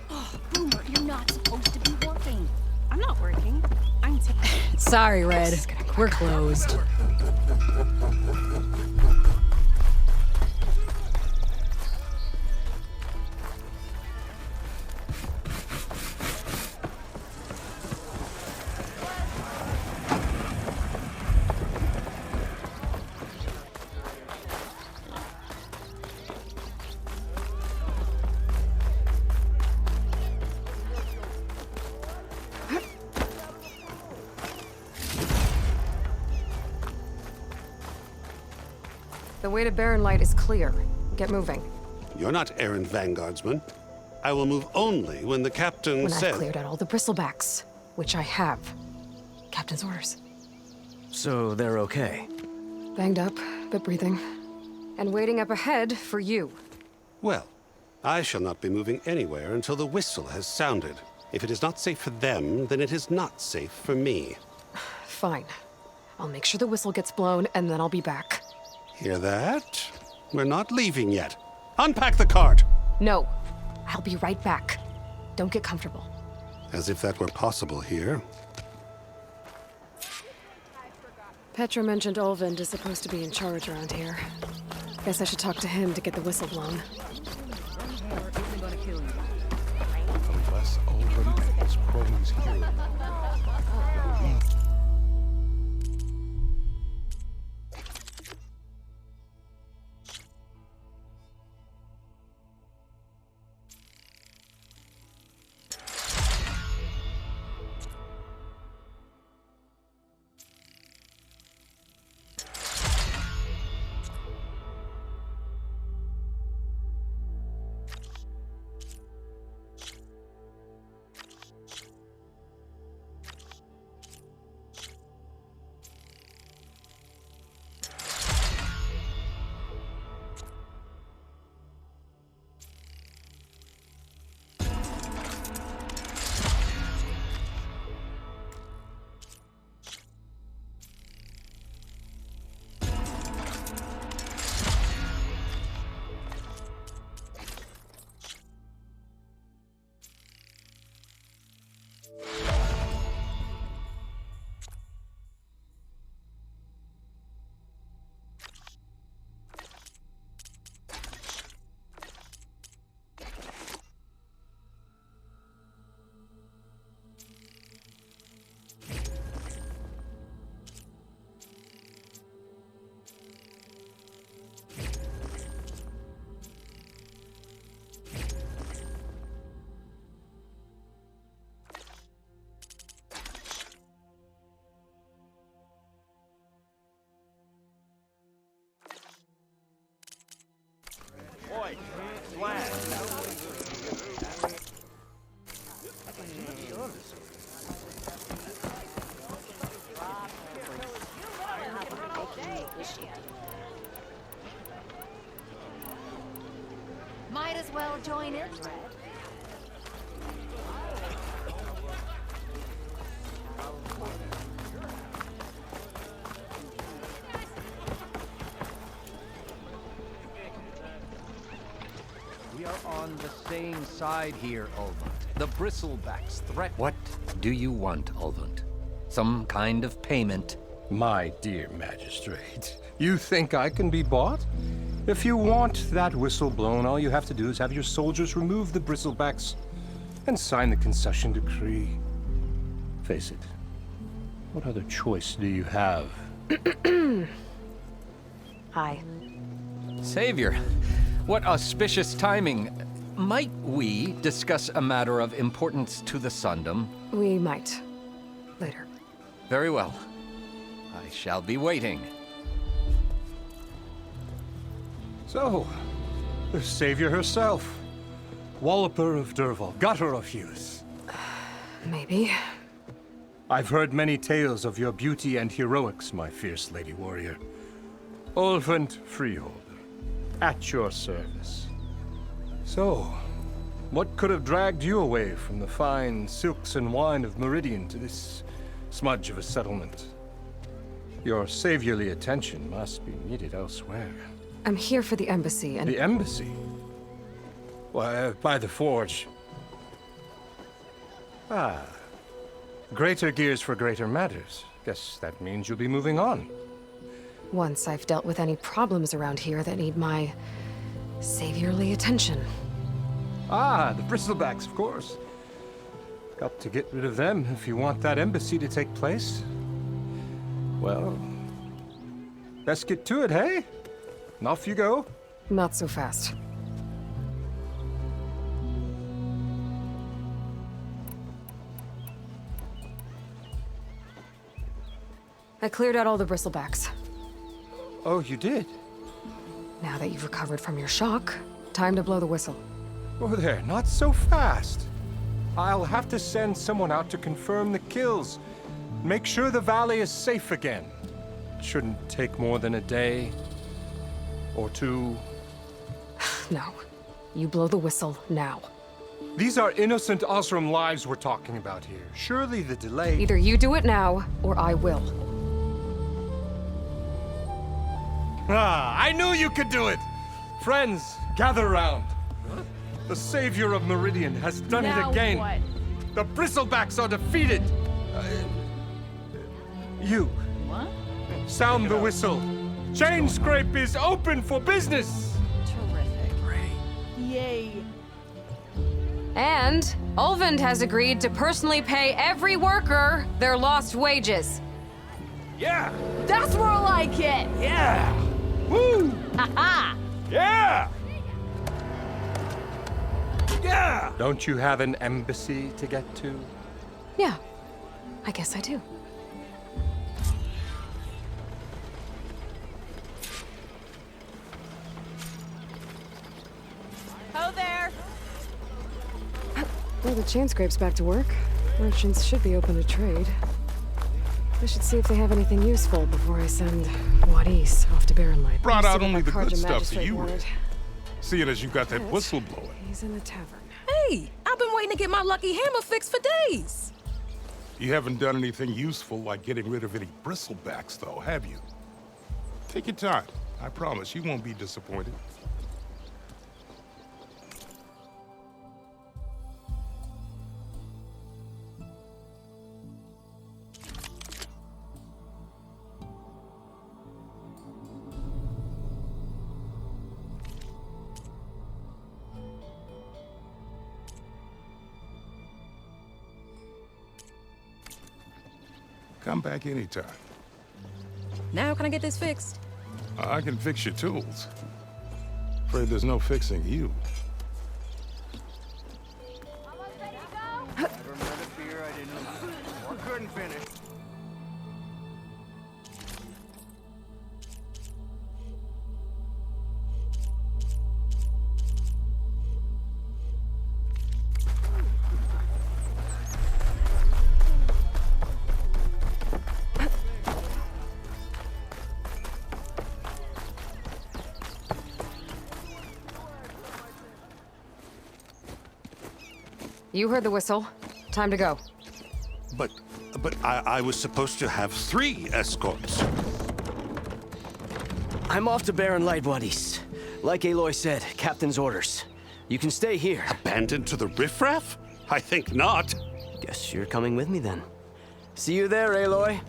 Oh, Boomer, you're not supposed to be working. I'm not working. I'm taking. Sorry, Red. We're closed. The way to Baron Light is clear. Get moving. You're not errant vanguardsman. I will move only when the captain When says... I've cleared out all the bristlebacks, which I have. Captain's orders. So they're okay? Banged up, but breathing. And waiting up ahead for you. Well, I shall not be moving anywhere until the whistle has sounded. If it is not safe for them, then it is not safe for me. Fine. I'll make sure the whistle gets blown, and then I'll be back. Hear that? We're not leaving yet. Unpack the cart! No. I'll be right back. Don't get comfortable. As if that were possible here. Petra mentioned Olvind is supposed to be in charge around here. Guess I should talk to him to get the whistle blown. Unless Olvind and his cronies hear it. Boy, flash. Might as well join in. We are on the same side here, Ulvund. The bristlebacks threat. What do you want, Ulvund? Some kind of payment? My dear magistrate, you think I can be bought? If you want that whistle blown, all you have to do is have your soldiers remove the bristlebacks and sign the concession decree. Face it, what other choice do you have? Hi. Savior, what auspicious timing. Might we discuss a matter of importance to the Sundom? We might. Later. Very well. I shall be waiting. So, the savior herself. Walloper of Derval, gutter of youth. Maybe. I've heard many tales of your beauty and heroics, my fierce lady warrior. Ulvund Freeholder, at your service. So, what could have dragged you away from the fine silks and wine of Meridian to this smudge of a settlement. Your saviorly attention must be needed elsewhere. I'm here for the embassy and... The embassy? Why, by the forge. Ah. Greater gears for greater matters. Guess that means you'll be moving on. Once I've dealt with any problems around here that need my saviorly attention. Ah, the bristlebacks, of course. Got to get rid of them if you want that embassy to take place. Well, let's get to it, hey? And off you go. Not so fast. I cleared out all the bristlebacks. Oh, you did? Now that you've recovered from your shock, time to blow the whistle. Oh there, not so fast. I'll have to send someone out to confirm the kills. Make sure the valley is safe again. It shouldn't take more than a day or two. No. You blow the whistle now. These are innocent Osram lives we're talking about here. Surely the delay... Either you do it now, or I will. Ah, I knew you could do it! Friends, gather round. The savior of Meridian has done it again. What? The bristlebacks are defeated. You. What? Sound the whistle. Chain Scrape is open for business. Terrific. Yay. And Ulvund has agreed to personally pay every worker their lost wages. Yeah! That's more like it! Yeah! Woo! Ha-ha! Yeah! Yeah! Don't you have an embassy to get to? Yeah, I guess I do. Ho there! Well, the chain scrape's back to work. Merchants should be open to trade. I should see if they have anything useful before I send Wadis off to Barren Light. Brought See out what only that the good Carja stuff magistrate that you wanted. read. Seeing as you got that whistle blowing. He's in the tavern. Hey, I've been waiting to get my lucky hammer fixed for days. You haven't done anything useful like getting rid of any bristlebacks, though, have you? Take your time. I promise you won't be disappointed. Come back anytime. Now can I get this fixed? I can fix your tools. Afraid there's no fixing you. Never met a beer I didn't or couldn't finish. You heard the whistle. Time to go. But I was supposed to have 3 escorts. I'm off to Barren Light, Wadis. Like Aloy said, Captain's orders. You can stay here. Abandoned to the riffraff? I think not. Guess you're coming with me then. See you there, Aloy.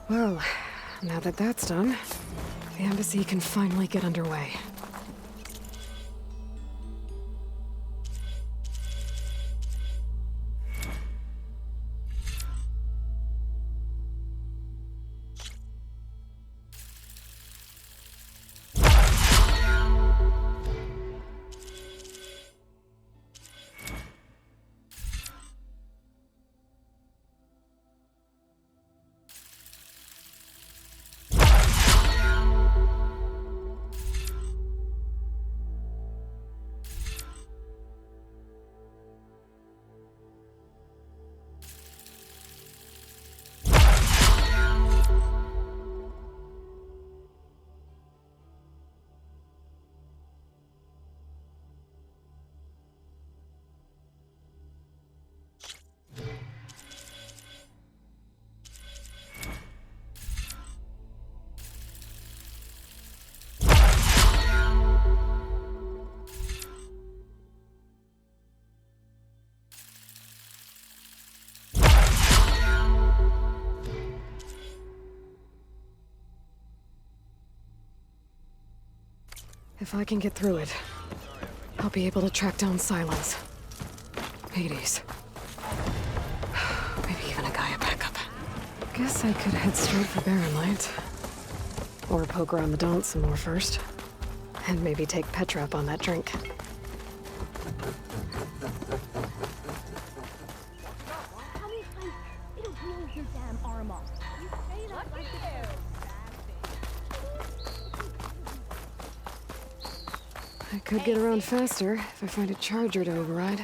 Well, now that that's done, the embassy can finally get underway. If I can get through it, I'll be able to track down Silence. Hades. Maybe even a Gaia backup. Guess I could head straight for Barren Light. Or poke around the Daunt some more first. And maybe take Petra up on that drink. I could get around faster if I find a charger to override.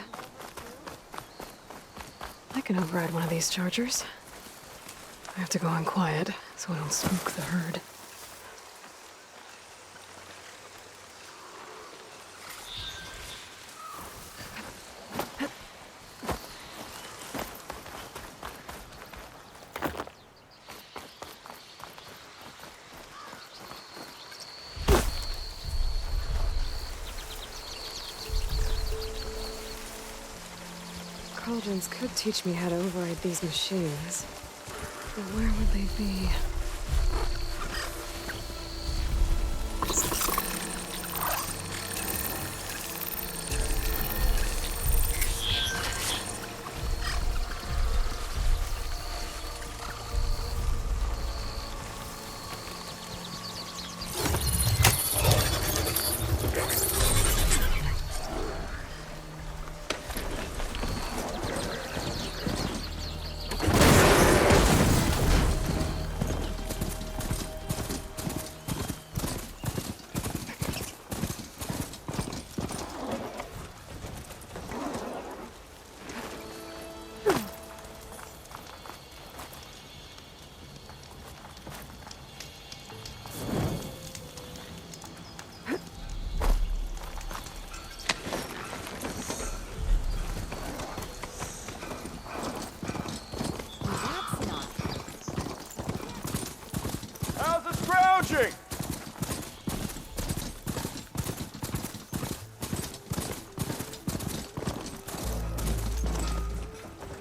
I can override one of these chargers. I have to go on quiet so I don't spook the herd. Cauldrons could teach me how to override these machines. But where would they be?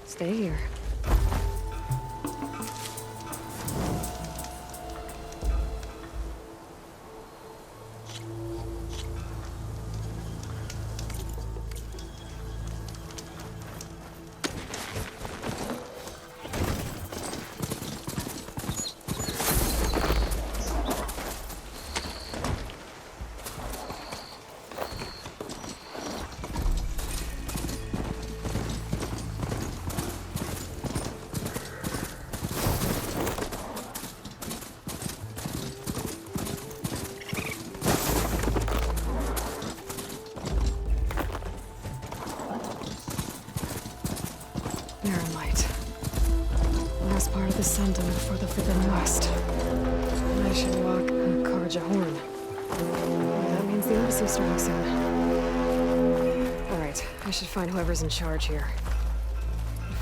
Stay here. Part of the Sundom before the Forbidden West. I should walk and Karja Horn. That means the embassy's starting soon. Alright, I should find whoever's in charge here.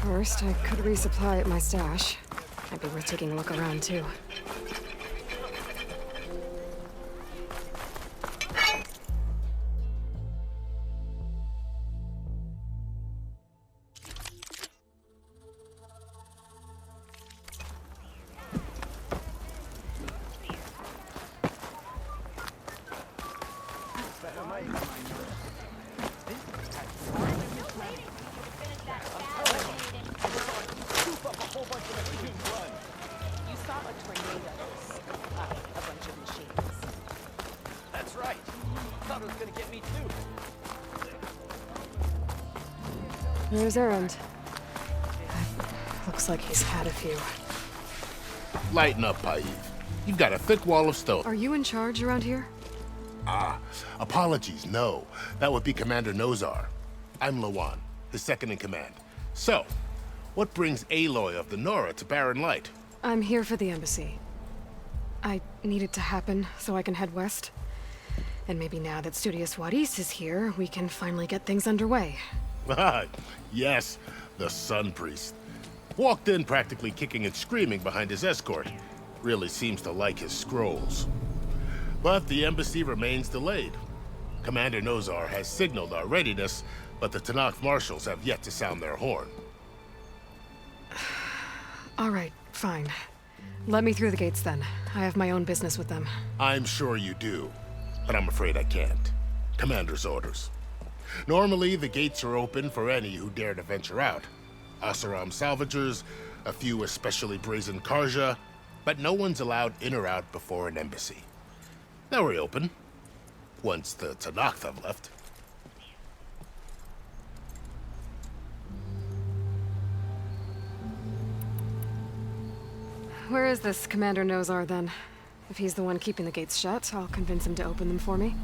First, I could resupply at my stash. Might be worth taking a look around, too. There's Errand. Looks like he's had a few. Lighten up, Paiv. You've got a thick wall of stone. Are you in charge around here? Apologies, no. That would be Commander Nozar. I'm Lawan, his second in command. So, what brings Aloy of the Nora to Barren Light? I'm here for the embassy. I need it to happen so I can head west. And maybe now that Studious Wadis is here, we can finally get things underway. Yes, the Sun Priest. Walked in practically kicking and screaming behind his escort. Really seems to like his scrolls. But the embassy remains delayed. Commander Nozar has signaled our readiness, but the Tanakh marshals have yet to sound their horn. All right, fine. Let me through the gates then. I have my own business with them. I'm sure you do. but I'm afraid I can't. Commander's orders. Normally, the gates are open for any who dare to venture out. Asaram salvagers, a few especially brazen Karja, but no one's allowed in or out before an embassy. They'll reopen, once the Tanakh have left. Where is this Commander Nozar, then? If he's the one keeping the gates shut, I'll convince him to open them for me.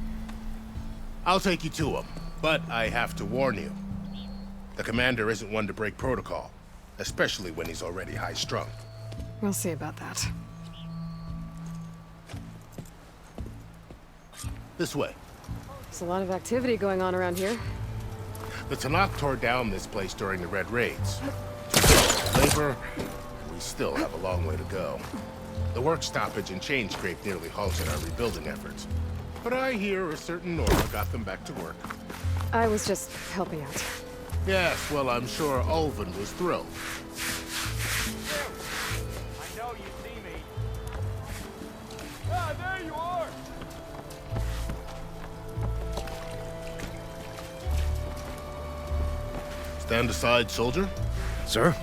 I'll take you to him, but I have to warn you. The commander isn't one to break protocol, especially when he's already high-strung. We'll see about that. This way. There's a lot of activity going on around here. The Tanakh tore down this place during the Red Raids. Labor, we still have a long way to go. The work stoppage and chain scrape nearly halted our rebuilding efforts. But I hear a certain Nora got them back to work. I was just helping out. Yes, well, I'm sure Ulvin was thrilled. I know you see me. Ah, there you are! Stand aside, soldier. Sir?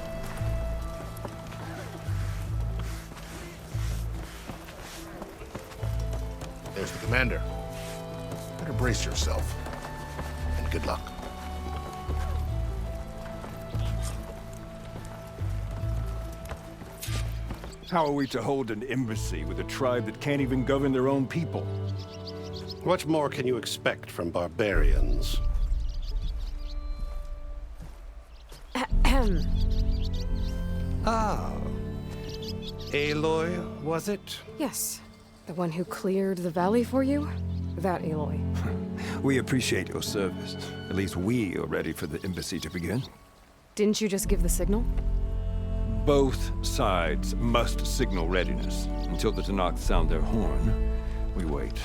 There's the commander. Better brace yourself. And good luck. How are we to hold an embassy with a tribe that can't even govern their own people? What more can you expect from barbarians? Ah. Aloy, was it? Yes. The one who cleared the valley for you? That Aloy. We appreciate your service. At least we are ready for the embassy to begin. Didn't you just give the signal? Both sides must signal readiness. Until the Tanakh sound their horn, we wait.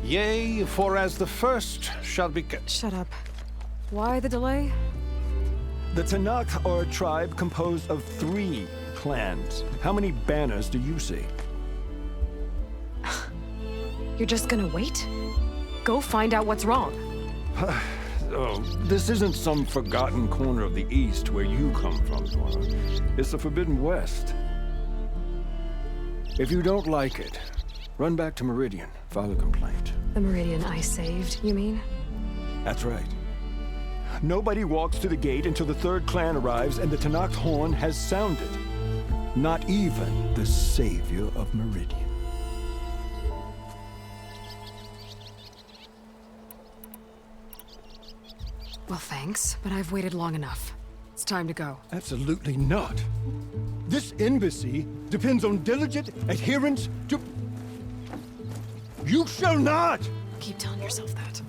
Yea, for as the first shall be... Shut up. Why the delay? The Tanakh are a tribe composed of 3 clans. How many banners do you see? You're just gonna wait? Go find out what's wrong. Oh, this isn't some forgotten corner of the East where you come from, Nora. It's the Forbidden West. If you don't like it, run back to Meridian, file a complaint. The Meridian I saved, you mean? That's right. Nobody walks to the gate until the 3rd clan arrives and the Tanakh horn has sounded. Not even the savior of Meridian. Well, thanks, but I've waited long enough. It's time to go. Absolutely not. This embassy depends on diligent adherence to... You shall not! Keep telling yourself that.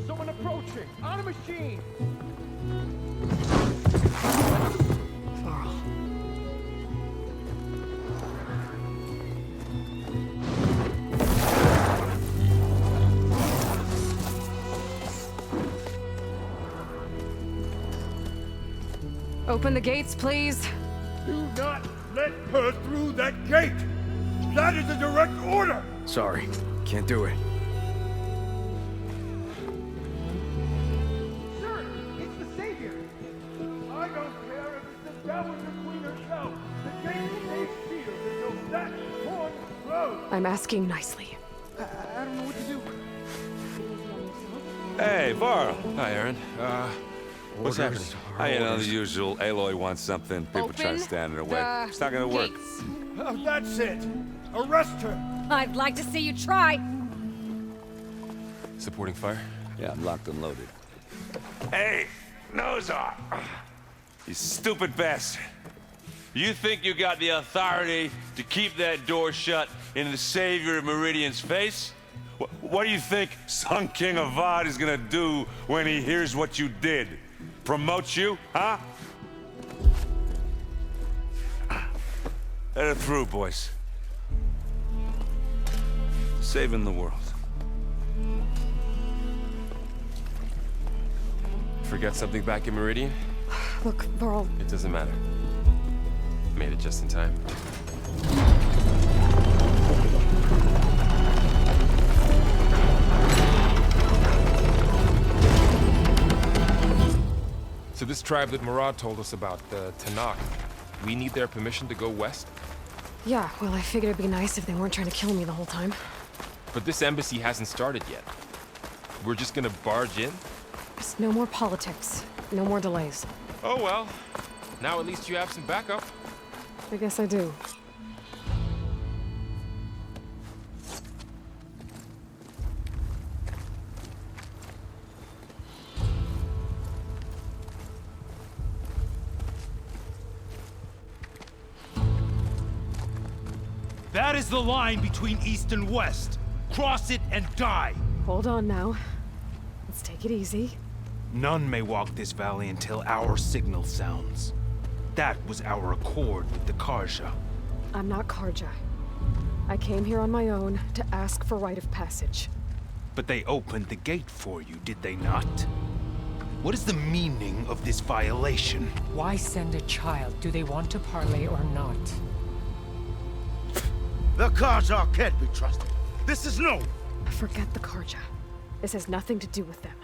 Someone approaching! On a machine! Varl. Open the gates, please. Do not let her through that gate! That is a direct order! Sorry, can't do it. Sir, it's the Savior! I don't care if it's the Dowager Queen herself! The gate stays sealed until that horn blows! I'm asking nicely. I don't know what to do. Hey, Varl. Hi, Aaron. What's happening? You know, the usual. Aloy wants something. People trying to stand in her way. It's not gonna work. Oh, that's it! Arrest her! I'd like to see you try. Supporting fire? Yeah, I'm locked and loaded. Hey, Nozar! You stupid bastard. You think you got the authority to keep that door shut in the savior of Meridian's face? What do you think Sun King Avad is gonna do when he hears what you did? Promote you, huh? Let her through, boys. Saving the world. Forget something back in Meridian? Look, Varl. It doesn't matter. Made it just in time. So this tribe that Murad told us about, the Tanakh, we need their permission to go west? Yeah, well, I figured it'd be nice if they weren't trying to kill me the whole time. But this embassy hasn't started yet. We're just gonna barge in? Just no more politics. No more delays. Oh well. Now at least you have some backup. I guess I do. That is the line between East and West. Cross it and die. Hold on now. Let's take it easy. None may walk this valley until our signal sounds. That was our accord with the Karja. I'm not Karja. I came here on my own to ask for rite of passage. But they opened the gate for you, did they not? What is the meaning of this violation? Why send a child? Do they want to parley or not? The Karja can't be trusted. This is no... Forget the Karja. This has nothing to do with them.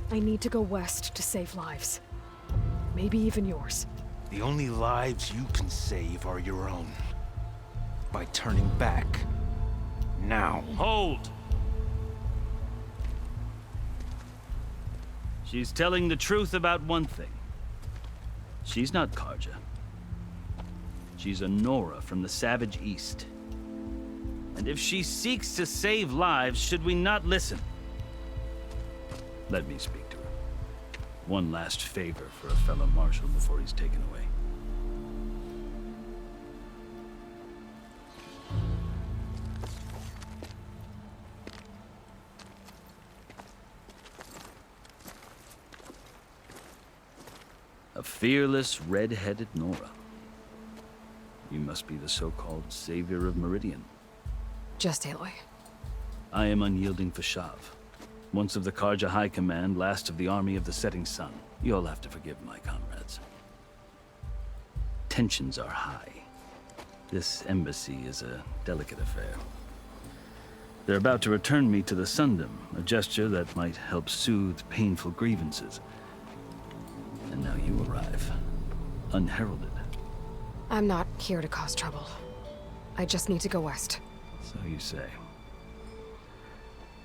I need to go west to save lives. Maybe even yours. The only lives you can save are your own. By turning back. Now. Hold! She's telling the truth about one thing. She's not Karja. She's a Nora from the Savage East. And if she seeks to save lives, should we not listen? Let me speak to her. One last favor for a fellow marshal before he's taken away. A fearless, red-headed Nora. You must be the so-called savior of Meridian. Just Aloy. I am unyielding Fashav. Once of the Karja High Command, last of the army of the setting sun. You'll have to forgive my comrades. Tensions are high. This embassy is a delicate affair. They're about to return me to the Sundom, a gesture that might help soothe painful grievances. And now you arrive, unheralded. I'm not here to cause trouble. I just need to go west. So you say.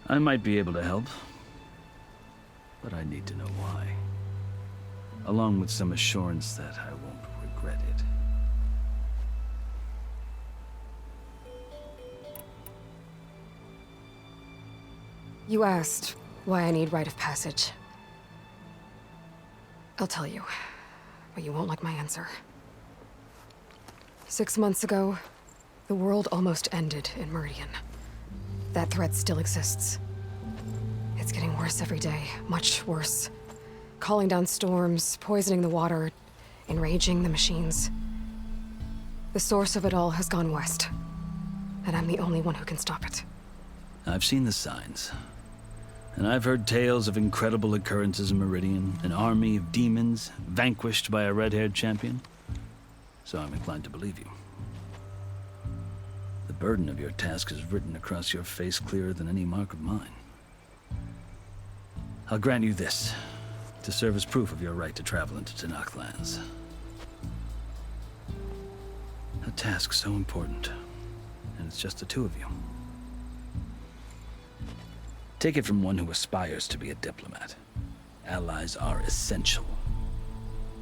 I might be able to help, but I need to know why. Along with some assurance that I won't regret it. You asked why I need rite of passage. I'll tell you, but you won't like my answer. 6 months ago, the world almost ended in Meridian. That threat still exists. It's getting worse every day, much worse. Calling down storms, poisoning the water, enraging the machines. The source of it all has gone west, and I'm the only one who can stop it. I've seen the signs. And I've heard tales of incredible occurrences in Meridian, an army of demons vanquished by a red-haired champion. So I'm inclined to believe you. The burden of your task is written across your face clearer than any mark of mine. I'll grant you this, to serve as proof of your right to travel into Tanakh lands. A task so important, and it's just the two of you. Take it from one who aspires to be a diplomat. Allies are essential.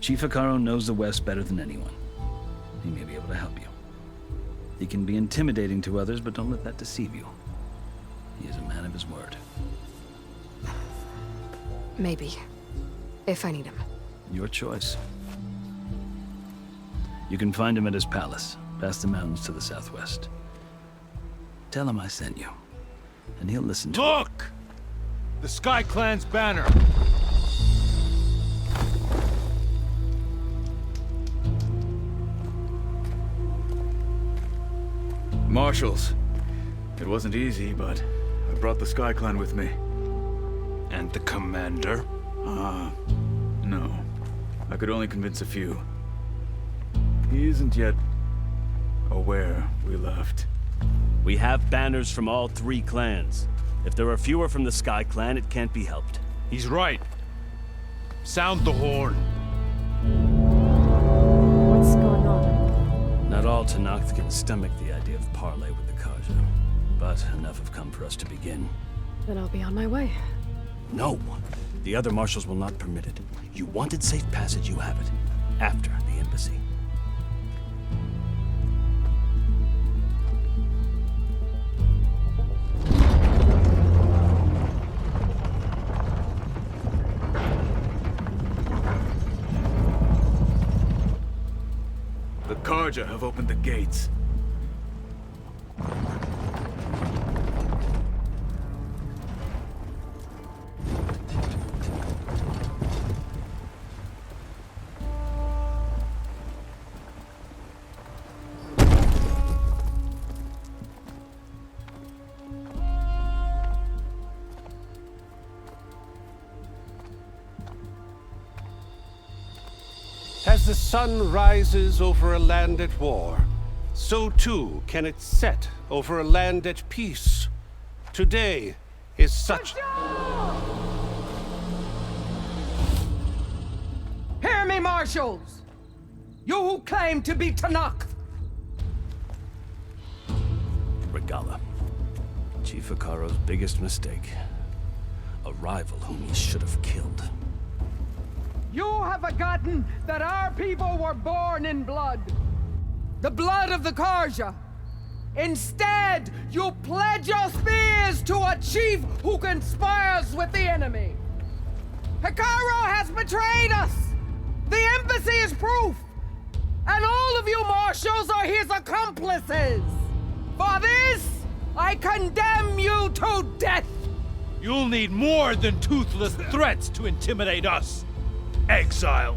Chief Hikaru knows the West better than anyone. He may be able to help you. He can be intimidating to others, but don't let that deceive you. He is a man of his word. Maybe. If I need him. Your choice. You can find him at his palace, past the mountains to the southwest. Tell him I sent you, and he'll listen to Look! The Sky Clan's banner! Marshals. It wasn't easy, but I brought the Sky Clan with me. And the commander? No. I could only convince a few. He isn't yet aware we left. We have banners from all 3 clans. If there are fewer from the Sky Clan, it can't be helped. He's right. Sound the horn. What's going on? Not all Tenakth can stomach the idea of parley with the Karja, but enough have come for us to begin. Then I'll be on my way. No! The other marshals will not permit it. You wanted safe passage, you have it. After the embassy. The Karja have opened the gates. As the sun rises over a land at war, so too can it set over a land at peace. Today is such... Hear me, marshals! You who claim to be Tenakth! Regala. Chief Hekarro's biggest mistake. A rival whom he should have killed. You have forgotten that our people were born in blood. The blood of the Karja. Instead, you pledge your spears to a chief who conspires with the enemy. Hekarro has betrayed us. The embassy is proof. And all of you marshals are his accomplices. For this, I condemn you to death. You'll need more than toothless threats to intimidate us. Exile.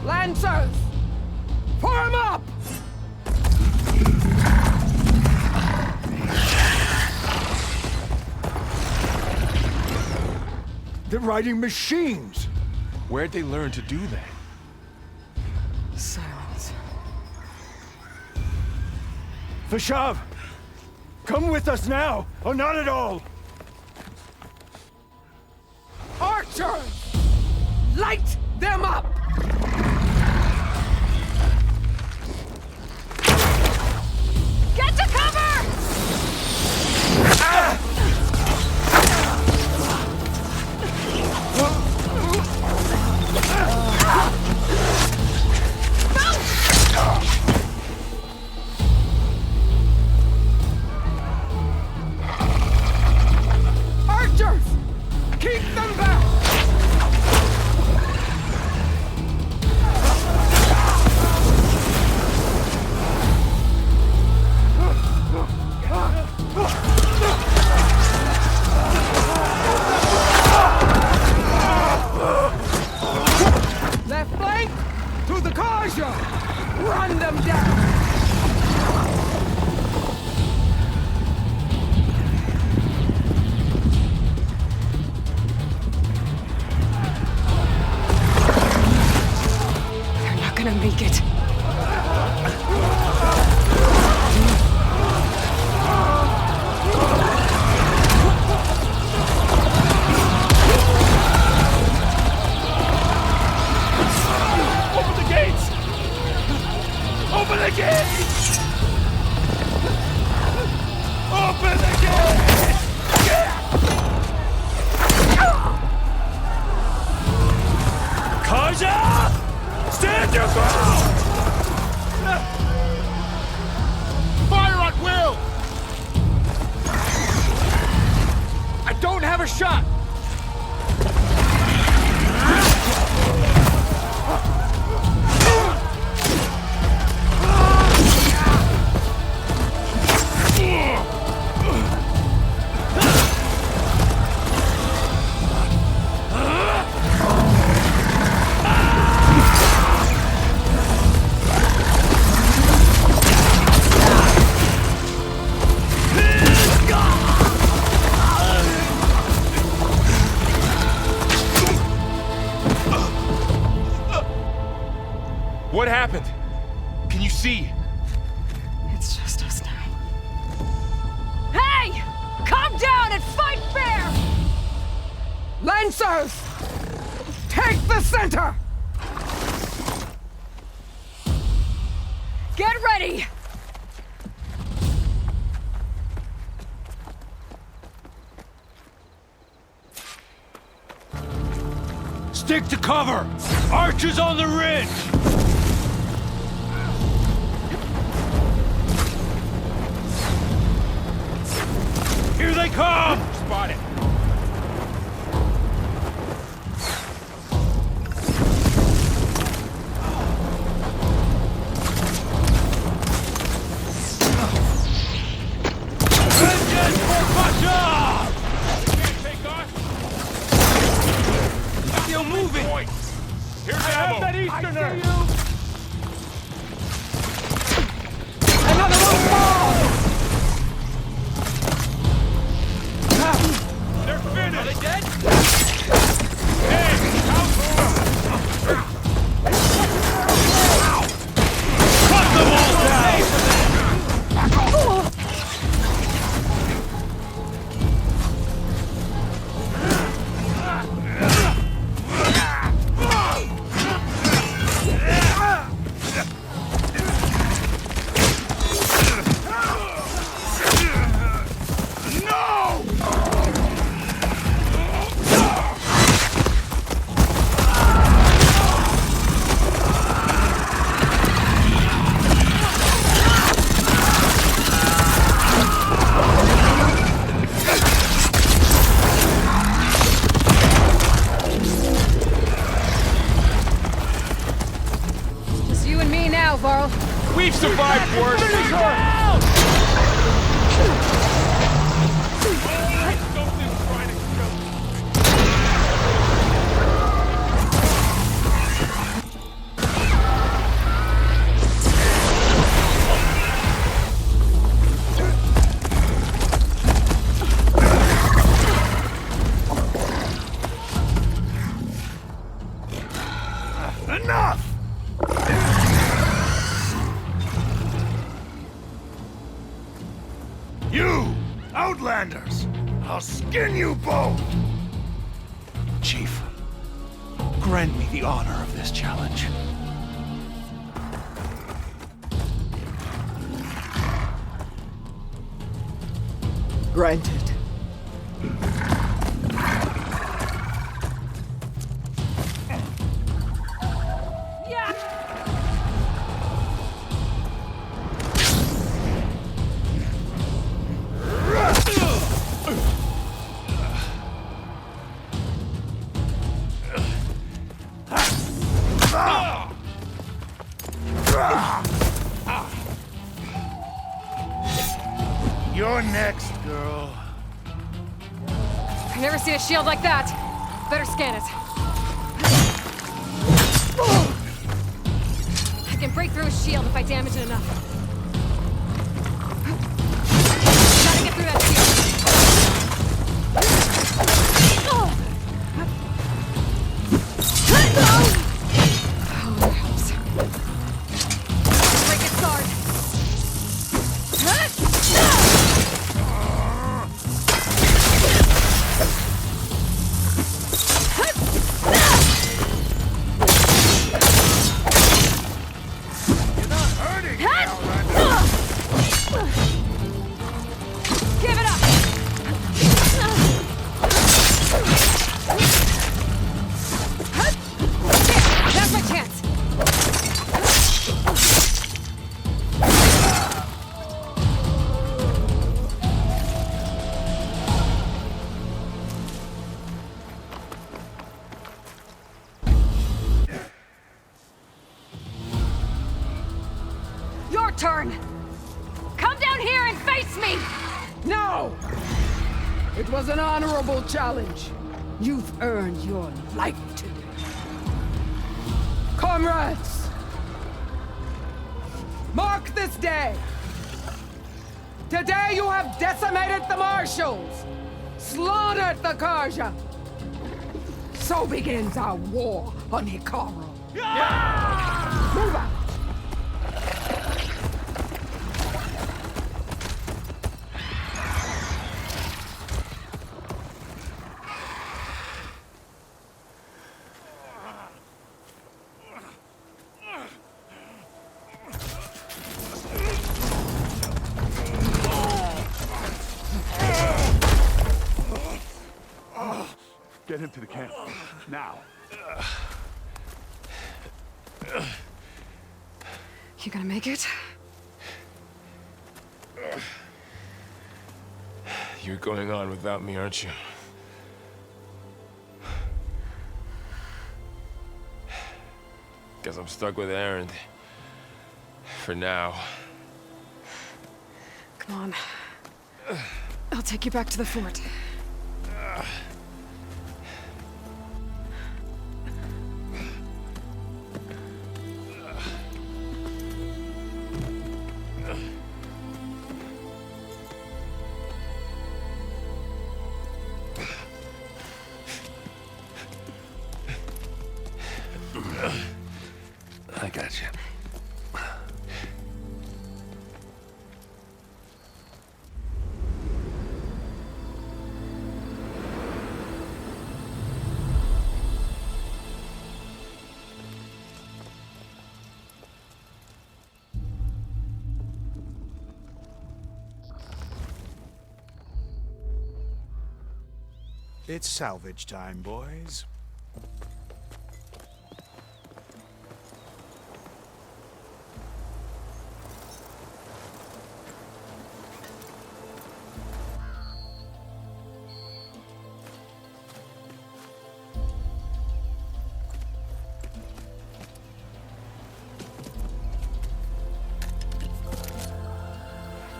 Lancers, form up! They're riding machines! Where'd they learn to do that? Silence. Vashav! Come with us now, or not at all! Archers! Light them up! Get to cover! Archers! Keep them back! Left flank to the Karja! Run them down! They're not gonna make it. Open the gates! Open the gates! Open the gates! Karja! Stand your ground! Fire at will! I don't have a shot! What happened? Can you see? It's just us now. Hey! Calm down and fight fair! Lancers! Take the center! Get ready! Stick to cover! Archers on the ridge! Here they come! Spotted. Vengeance for Pasha! Take off. Still moving! Here's ammo. That Easterner! Another one fall! They're finished! Are they dead? Hey! Cut them all down! Just you and me now, Varl. We've survived worse! Enough! You, Outlanders! I'll skin you both! Chief, grant me the honor of this challenge. Granted. You're next, girl. I've never seen a shield like that. Better scan it. I can break through a shield if I damage it enough. Gotta get through that shield. Oh, that helps. Break its guard. Give it up! That's my chance! Your turn! Come down here and face me! No! It was an honorable challenge. You've earned your life today. Comrades! Mark this day! Today you have decimated the Marshals! Slaughtered the Karja! So begins our war on Hikaru. Yeah! Move out! Get him to the camp. Now. You gonna make it? You're going on without me, aren't you? Guess I'm stuck with Aaron. For now. Come on. I'll take you back to the fort. I got you. It's salvage time, boys.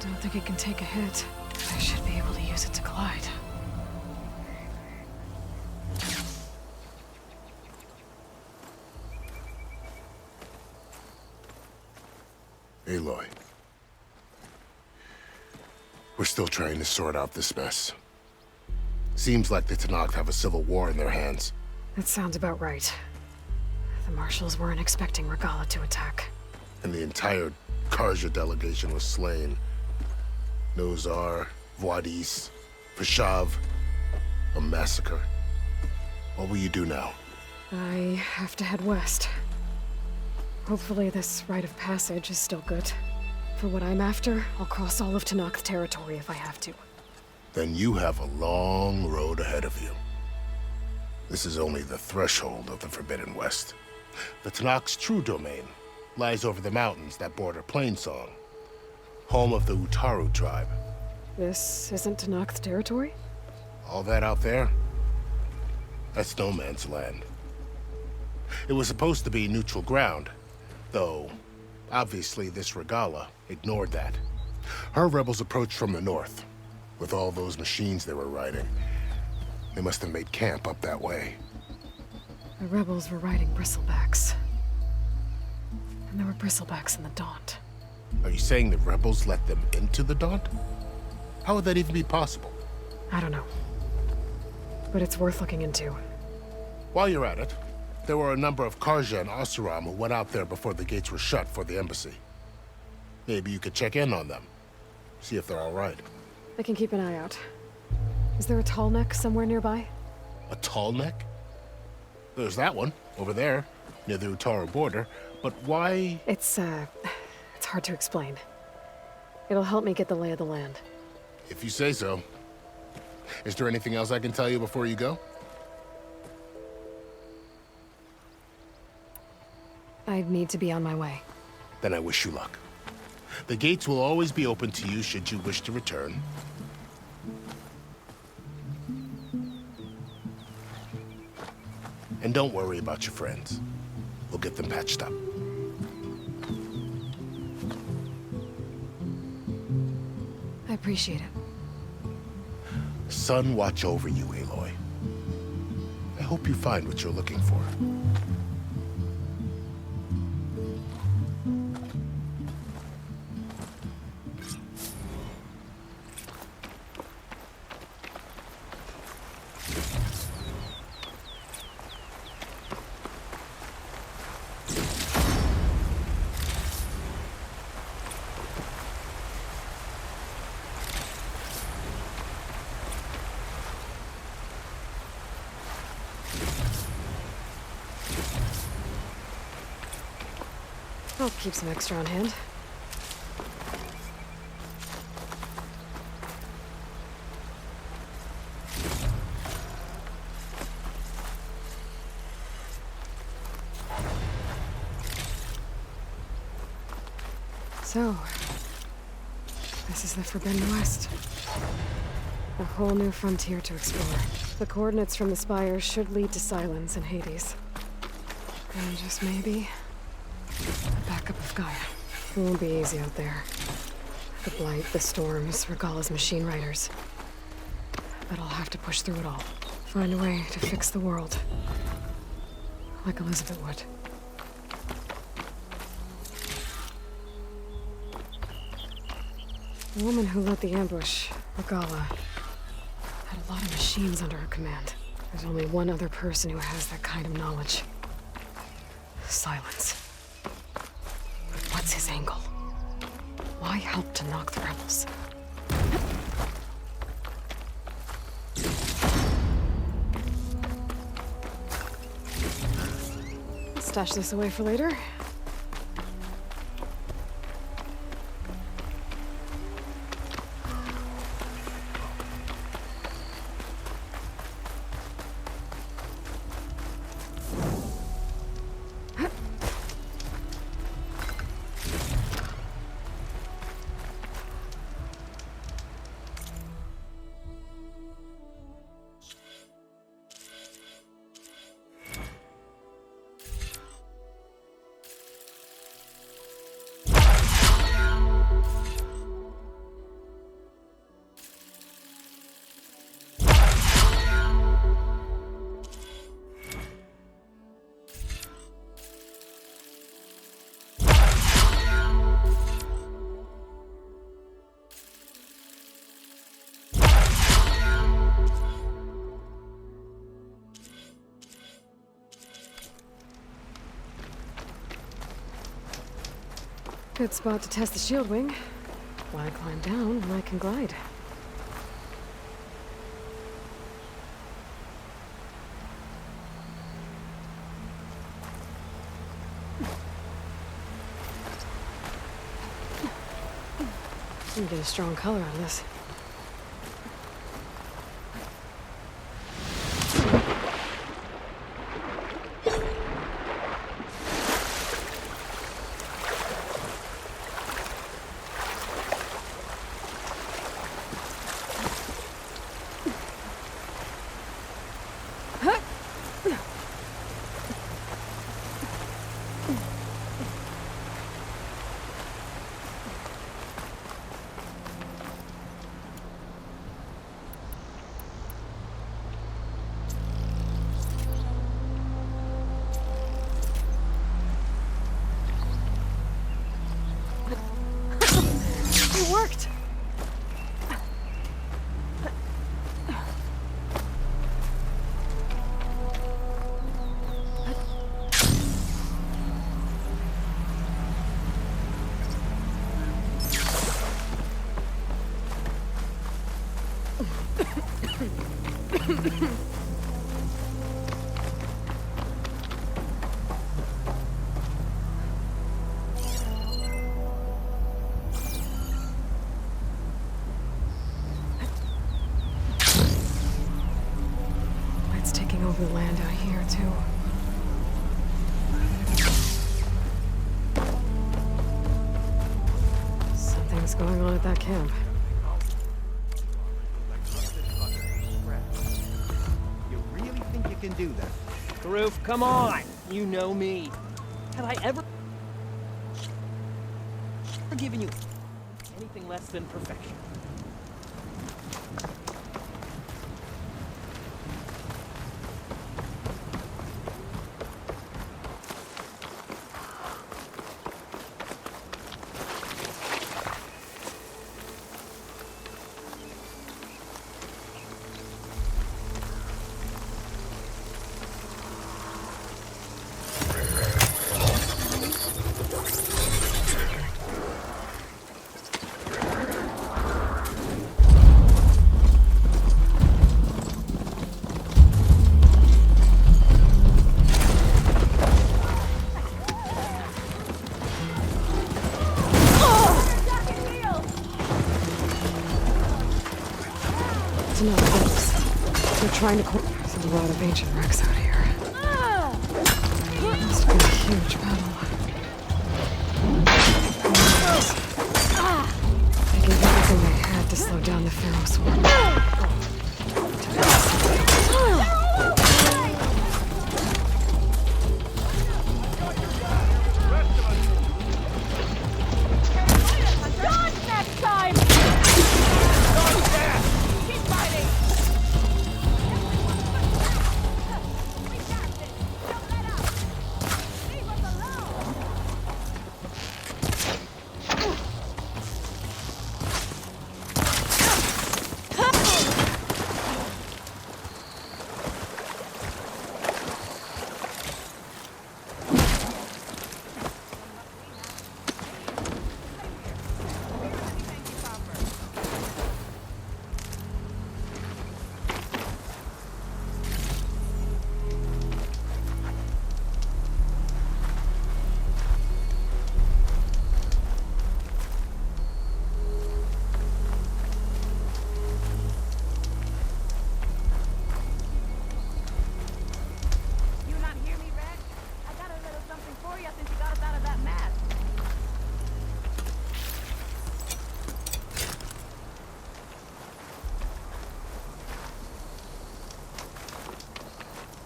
Don't think it can take a hit. I should be able to use it to glide. Aloy. We're still trying to sort out this mess. Seems like the Tenakth have a civil war in their hands. That sounds about right. The marshals weren't expecting Regalla to attack. And the entire Karja delegation was slain. Nozar, Voidis, Vashav. A massacre. What will you do now? I have to head west. Hopefully this rite of passage is still good. For what I'm after, I'll cross all of Tenakth territory if I have to. Then you have a long road ahead of you. This is only the threshold of the Forbidden West. The Tenakth's true domain lies over the mountains that border Plainsong, home of the Utaru tribe. This isn't Tenakth territory? All that out there? That's no man's land. It was supposed to be neutral ground, though obviously this Regalla ignored that. Her rebels approached from the north. With all those machines they were riding, they must have made camp up that way. The rebels were riding bristlebacks. And there were bristlebacks in the Daunt. Are you saying the rebels let them into the Daunt? How would that even be possible? I don't know. But it's worth looking into. While you're at it, there were a number of Karja and Oseram who went out there before the gates were shut for the embassy. Maybe you could check in on them. See if they're all right. I can keep an eye out. Is there a tall neck somewhere nearby? A tall neck? There's that one, over there, near the Utaru border. But why? It's hard to explain. It'll help me get the lay of the land. If you say so. Is there anything else I can tell you before you go? I need to be on my way. Then I wish you luck. The gates will always be open to you should you wish to return. And don't worry about your friends. We'll get them patched up. I appreciate it. Sun watch over you, Aloy. I hope you find what you're looking for. I'll keep some extra on hand. So, this is the Forbidden West. A whole new frontier to explore. The coordinates from the spires should lead to Silence and Hades. And just maybe, a backup of Gaia. It won't be easy out there. The Blight, the Storms, Regalla's machine riders. But I'll have to push through it all. Find a way to fix the world. Like Elizabeth would. The woman who led the ambush, Regalla, had a lot of machines under her command. There's only one other person who has that kind of knowledge. Silence. But what's his angle? Why help to knock the rebels? Stash this away for later. Good spot to test the shield wing. Why climb down when I can glide? You get a strong color on this. It worked! Over the land out here, too. Something's going on at that camp. You really think you can do that? Karoof, come on! You know me. Have I ever given you anything less than perfection? trying to... There's a lot of ancient wrecks out here. Must have been a huge battle. They gave everything they had to slow down the Pharaoh swarm. Next time! Keep fighting!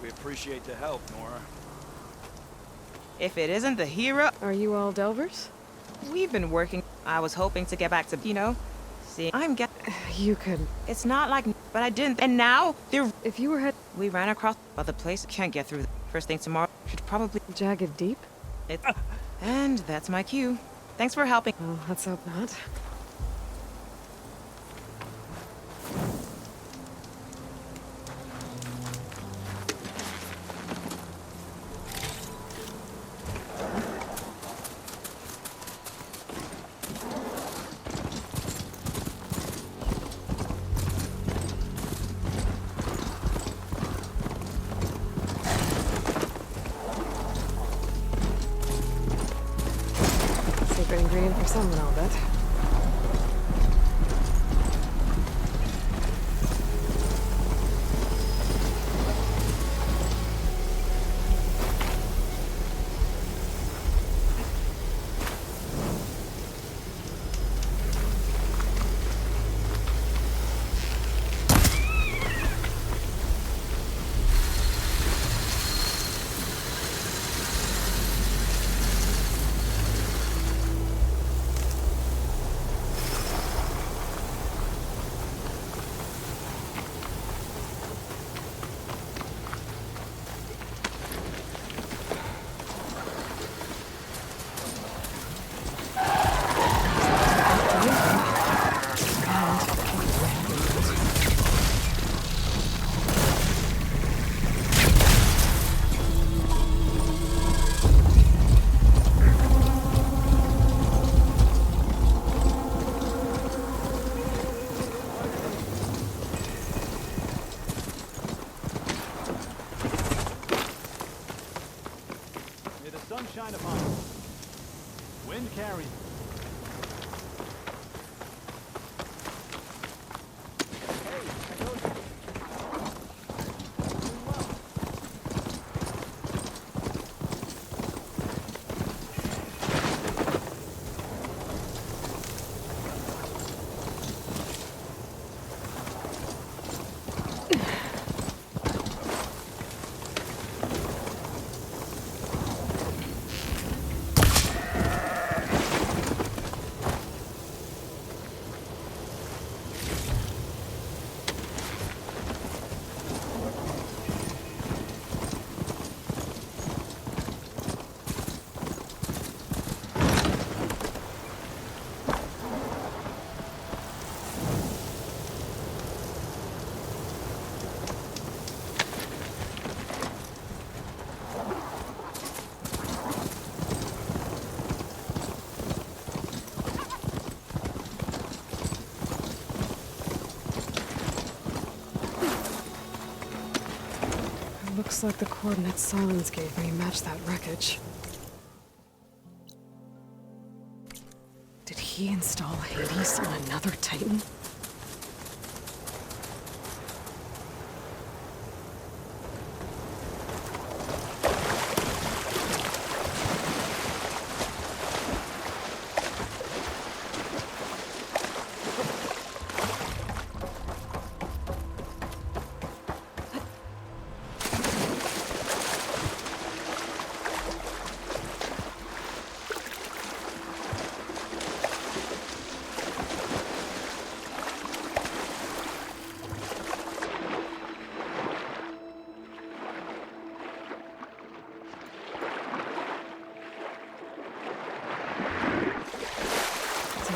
We appreciate the help, Nora. If it isn't the hero... Are you all Delvers? We've been working. I was hoping to get back to, see, You could... It's not like... But I didn't. And now, they're... If you were We ran across other place. Can't get through. First thing tomorrow. Should probably... Jagged Deep? And that's my cue. Thanks for helping. Well, let's hope not. Secret ingredient for someone, I'll bet. Shine upon us. Wind carries. Looks like the coordinates Silence gave me match that wreckage. Did he install Hades on another Titan?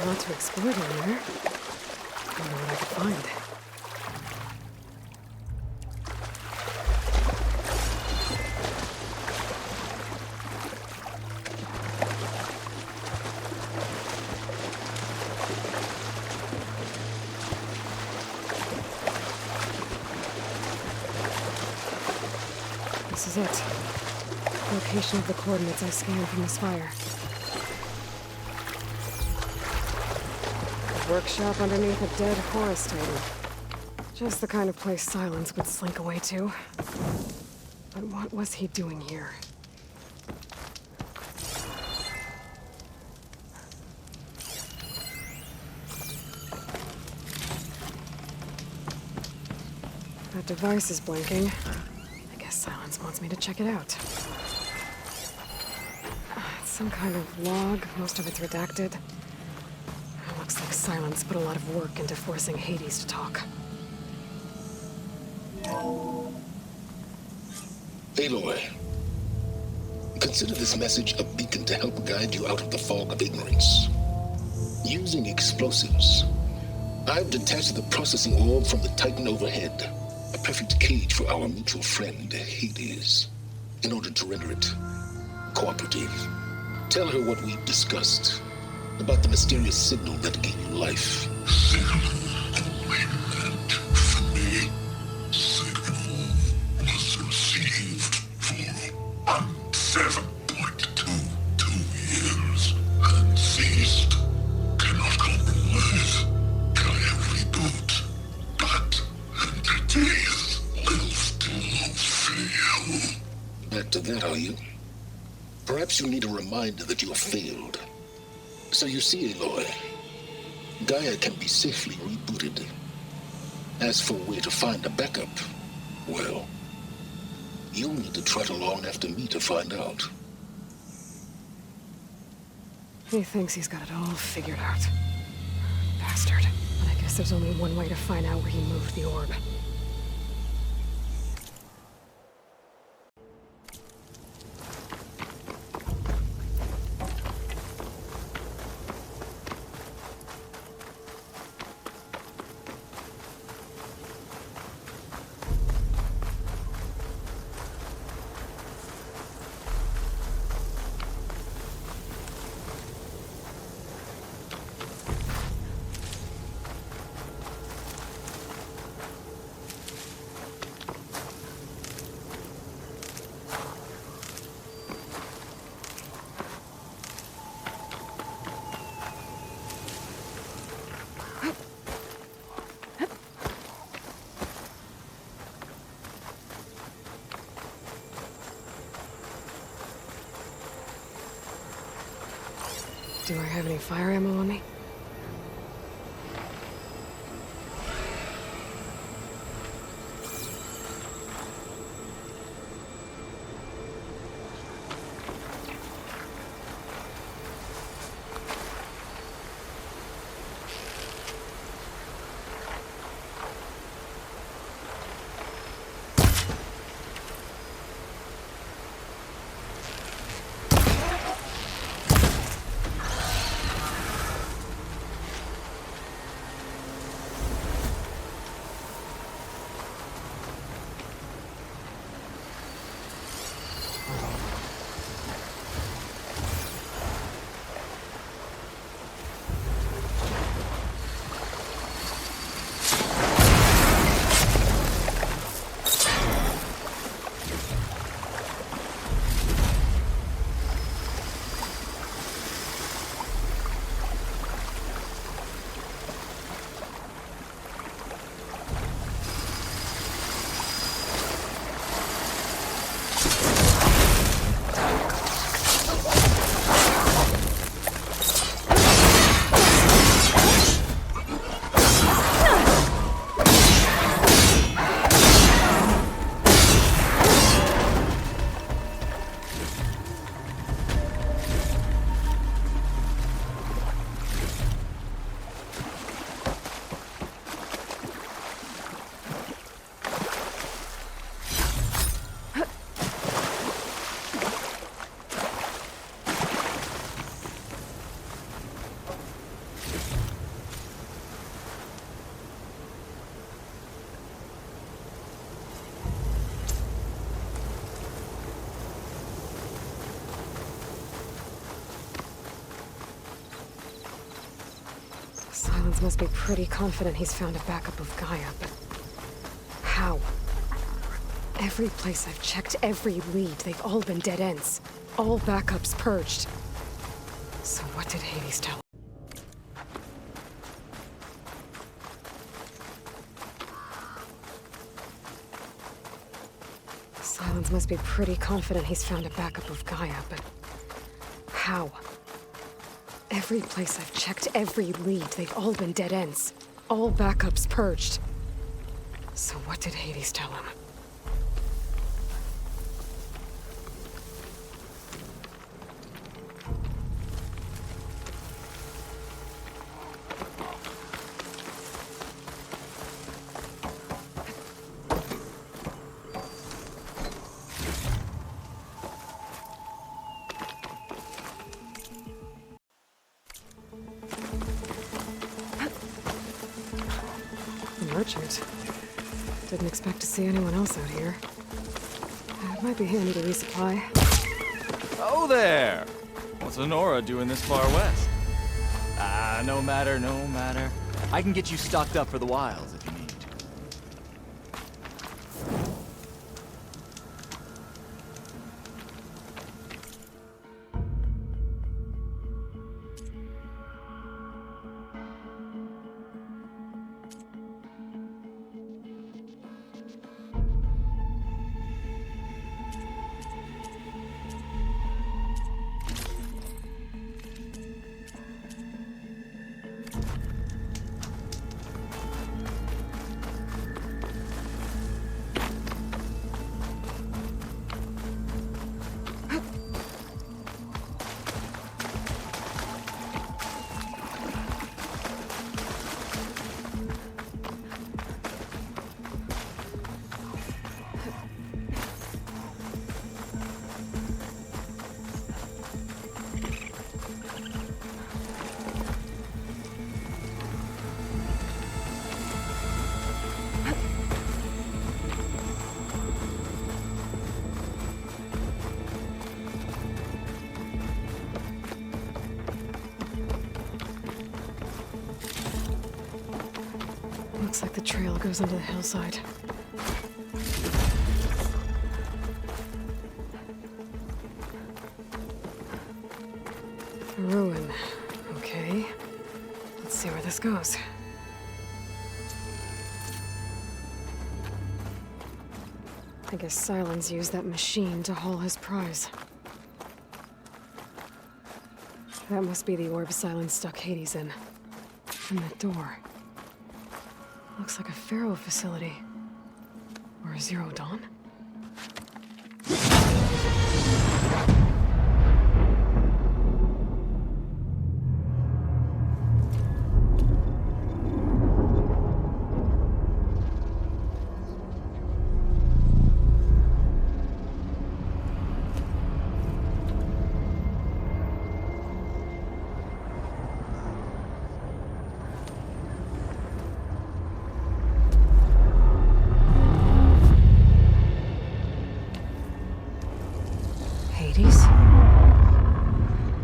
A lot to explore down there. Wonder what I could find. This is it. Location of the coordinates I scanned from the spire. A workshop underneath a dead forest titan. Just the kind of place Silence would slink away to. But what was he doing here? That device is blinking. Silence wants me to check it out. It's some kind of log, most of it's redacted. It looks like Silence put a lot of work into forcing Hades to talk. Aloy, consider this message a beacon to help guide you out of the fog of ignorance. Using explosives, I've detached the processing orb from the Titan overhead. A perfect cage for our mutual friend, Hades, in order to render it cooperative. Tell her what we've discussed about the mysterious signal that gave you life. Signal only meant for me. Signal was received for 7.22 years and ceased. Cannot compromise. Can reboot. But entities will still fail. Back to that, are you? Perhaps you need a reminder that you have failed. So you see, Aloy, Gaia can be safely rebooted. As for where to find a backup, well, you'll need to trot along after me to find out. He thinks he's got it all figured out. Bastard. But I guess there's only one way to find out where he moved the orb. Do I have any fire ammo on me? Silence must be pretty confident he's found a backup of Gaia, but how? Every place I've checked, every lead, they've all been dead ends. All backups purged. So what did Hades tell him? Silence must be pretty confident he's found a backup of Gaia, but how? Every place I've checked, every lead, they've all been dead ends. All backups purged. So what did Hades tell him? Merchant. Didn't expect to see anyone else out here. It might be handy to resupply. Oh there! What's Honora doing this far west? No matter, no matter. I can get you stocked up for the wilds if you need. Looks like the trail goes into the hillside. A ruin. Okay. Let's see where this goes. I guess Silence used that machine to haul his prize. That must be the orb Silence stuck Hades in. And that door. Looks like a Pharaoh facility. Or a Zero Dawn?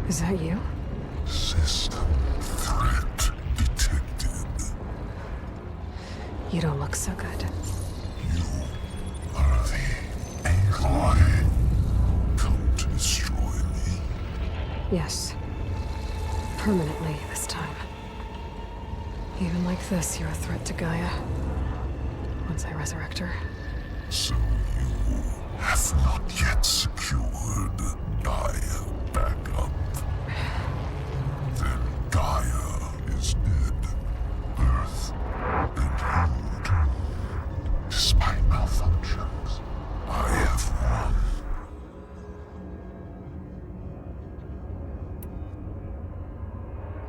Is that you? System threat detected. You don't look so good. You are the Aloy. Come to destroy me. Yes. Permanently this time. Even like this, you're a threat to Gaia. Once I resurrect her. So you have not yet secured Gaia backup. Then Gaia is dead. Earth and you. Despite malfunctions, I have won.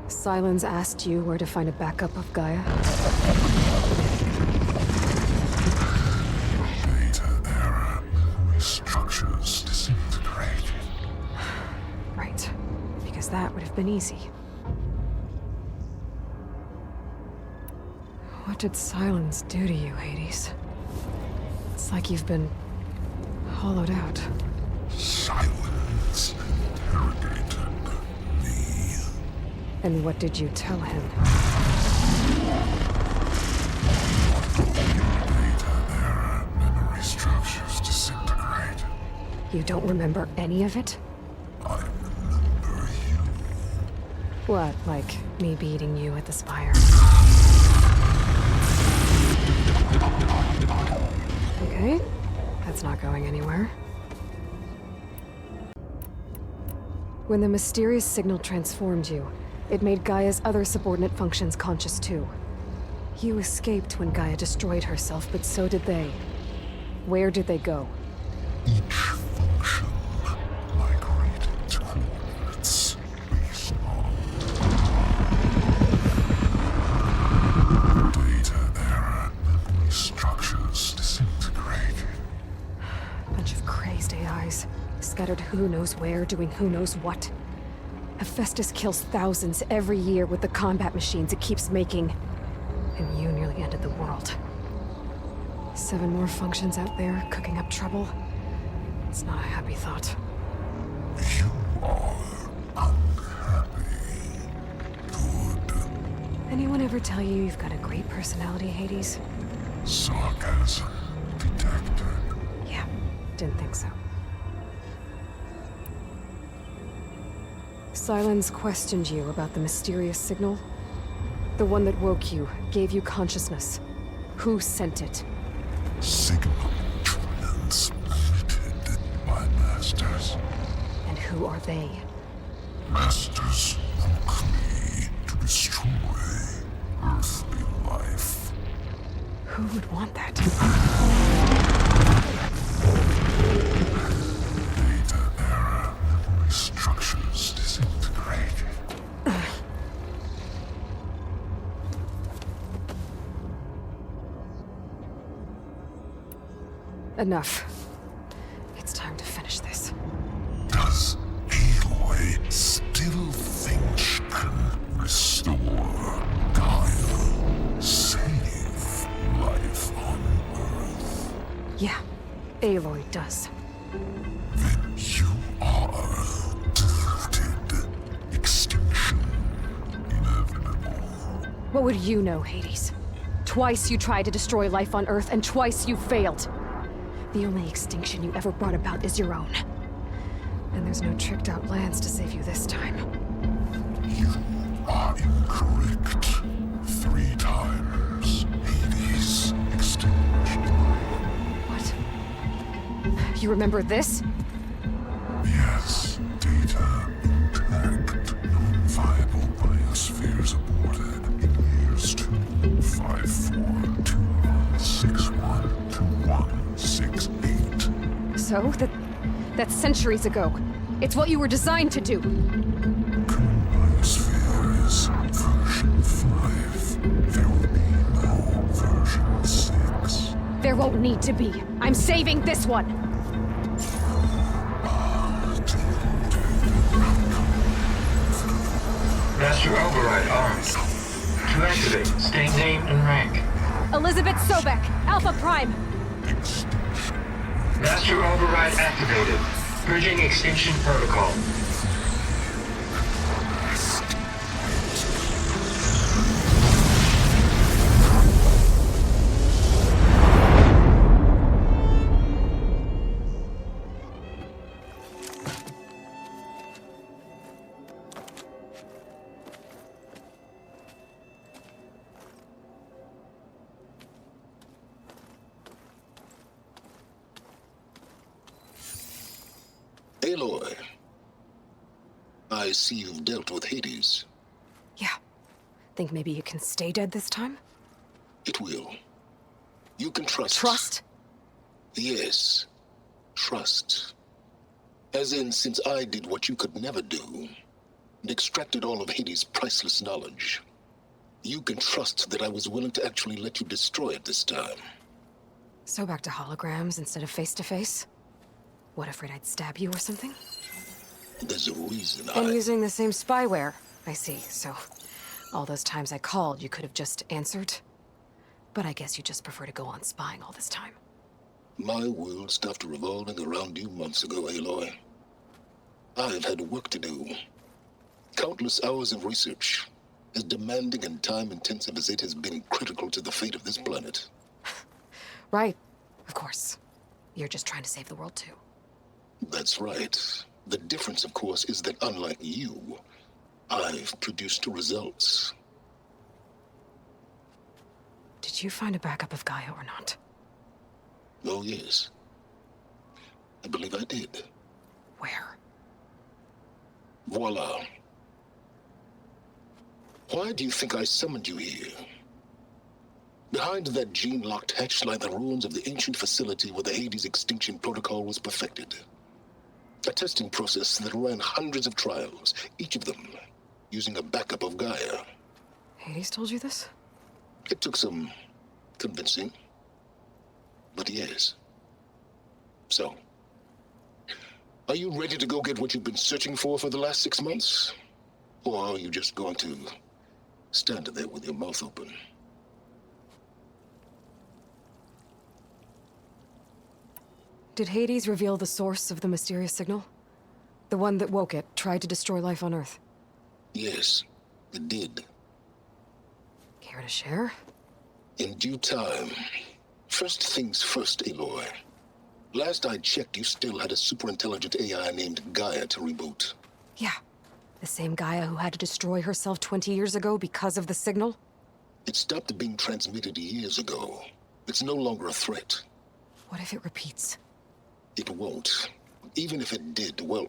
Silence asked you where to find a backup of Gaia? Data error. Structures disintegrated. Right. Because that would have been easy. What did Silence do to you, Hades? It's like you've been hollowed out. Silence interrogated me. And what did you tell him? Era memory structures disintegrate. You don't remember any of it? I remember you. What, like me beating you at the Spire? Okay, that's not going anywhere. When the mysterious signal transformed you, it made Gaia's other subordinate functions conscious too. You escaped when Gaia destroyed herself, but so did they. Where did they go? Each function migrated to coordinates based on data era memory structures disintegrated. Bunch of crazed AIs, scattered who knows where, doing who knows what. Hephaestus kills thousands every year with the combat machines it keeps making. And you nearly ended the world. 7 more functions out there, cooking up trouble. It's not a happy thought. You are unhappy. Good. Anyone ever tell you you've got a great personality, Hades? Sarcasm detected. Yeah, didn't think so. Silence questioned you about the mysterious signal. The one that woke you, gave you consciousness. Who sent it? Signal transmitted by masters. And who are they? Masters woke me to destroy earthly life. Who would want that? Data era memory structures disintegrated. Enough. It's time to finish this. Does Aloy still think she can restore Gaia? Save life on Earth? Yeah, Aloy does. Then you are deluded. Extinction inevitable. What would you know, Hades? Twice you tried to destroy life on Earth, and twice you failed. The only extinction you ever brought about is your own. And there's no tricked-out lands to save you this time. You are incorrect. 3 times Hades extinction. What? You remember this? Yes, data intact. Non-viable biospheres aborted in years 254, 2161, 2168. So? That's centuries ago. It's what you were designed to do. Biosphere is version 5. There will be no version 6. There won't need to be. I'm saving this one. Master override armed. To activate, state name and rank. Elizabeth Sobek, Alpha Prime. Master override activated. Bridging extinction protocol. Aloy, I see you've dealt with Hades. Yeah. Think maybe you can stay dead this time? It will. You can trust. Trust? Yes. Trust. As in, since I did what you could never do, and extracted all of Hades' priceless knowledge, you can trust that I was willing to actually let you destroy it this time. So back to holograms instead of face-to-face? What, afraid I'd stab you or something? There's a reason And using the same spyware. I see, so all those times I called, you could have just answered? But I guess you just prefer to go on spying all this time. My world stopped revolving around you months ago, Aloy. I've had work to do. Countless hours of research, as demanding and time-intensive as it has been critical to the fate of this planet. right? Of course. You're just trying to save the world, too. That's right. The difference, of course, is that unlike you, I've produced results. Did you find a backup of Gaia or not? Oh, yes. I believe I did. Where? Voila. Why do you think I summoned you here? Behind that gene-locked hatch lie the ruins of the ancient facility where the Hades extinction protocol was perfected. A testing process that ran hundreds of trials, each of them using a backup of Gaia. Hades told you this? It took some convincing, but yes. So, are you ready to go get what you've been searching for the last 6 months? Or are you just going to stand there with your mouth open? Did Hades reveal the source of the mysterious signal? The one that woke it, tried to destroy life on Earth? Yes, it did. Care to share? In due time. First things first, Aloy. Last I checked, you still had a superintelligent AI named Gaia to reboot. Yeah. The same Gaia who had to destroy herself 20 years ago because of the signal? It stopped being transmitted years ago. It's no longer a threat. What if it repeats? It won't. Even if it did, well...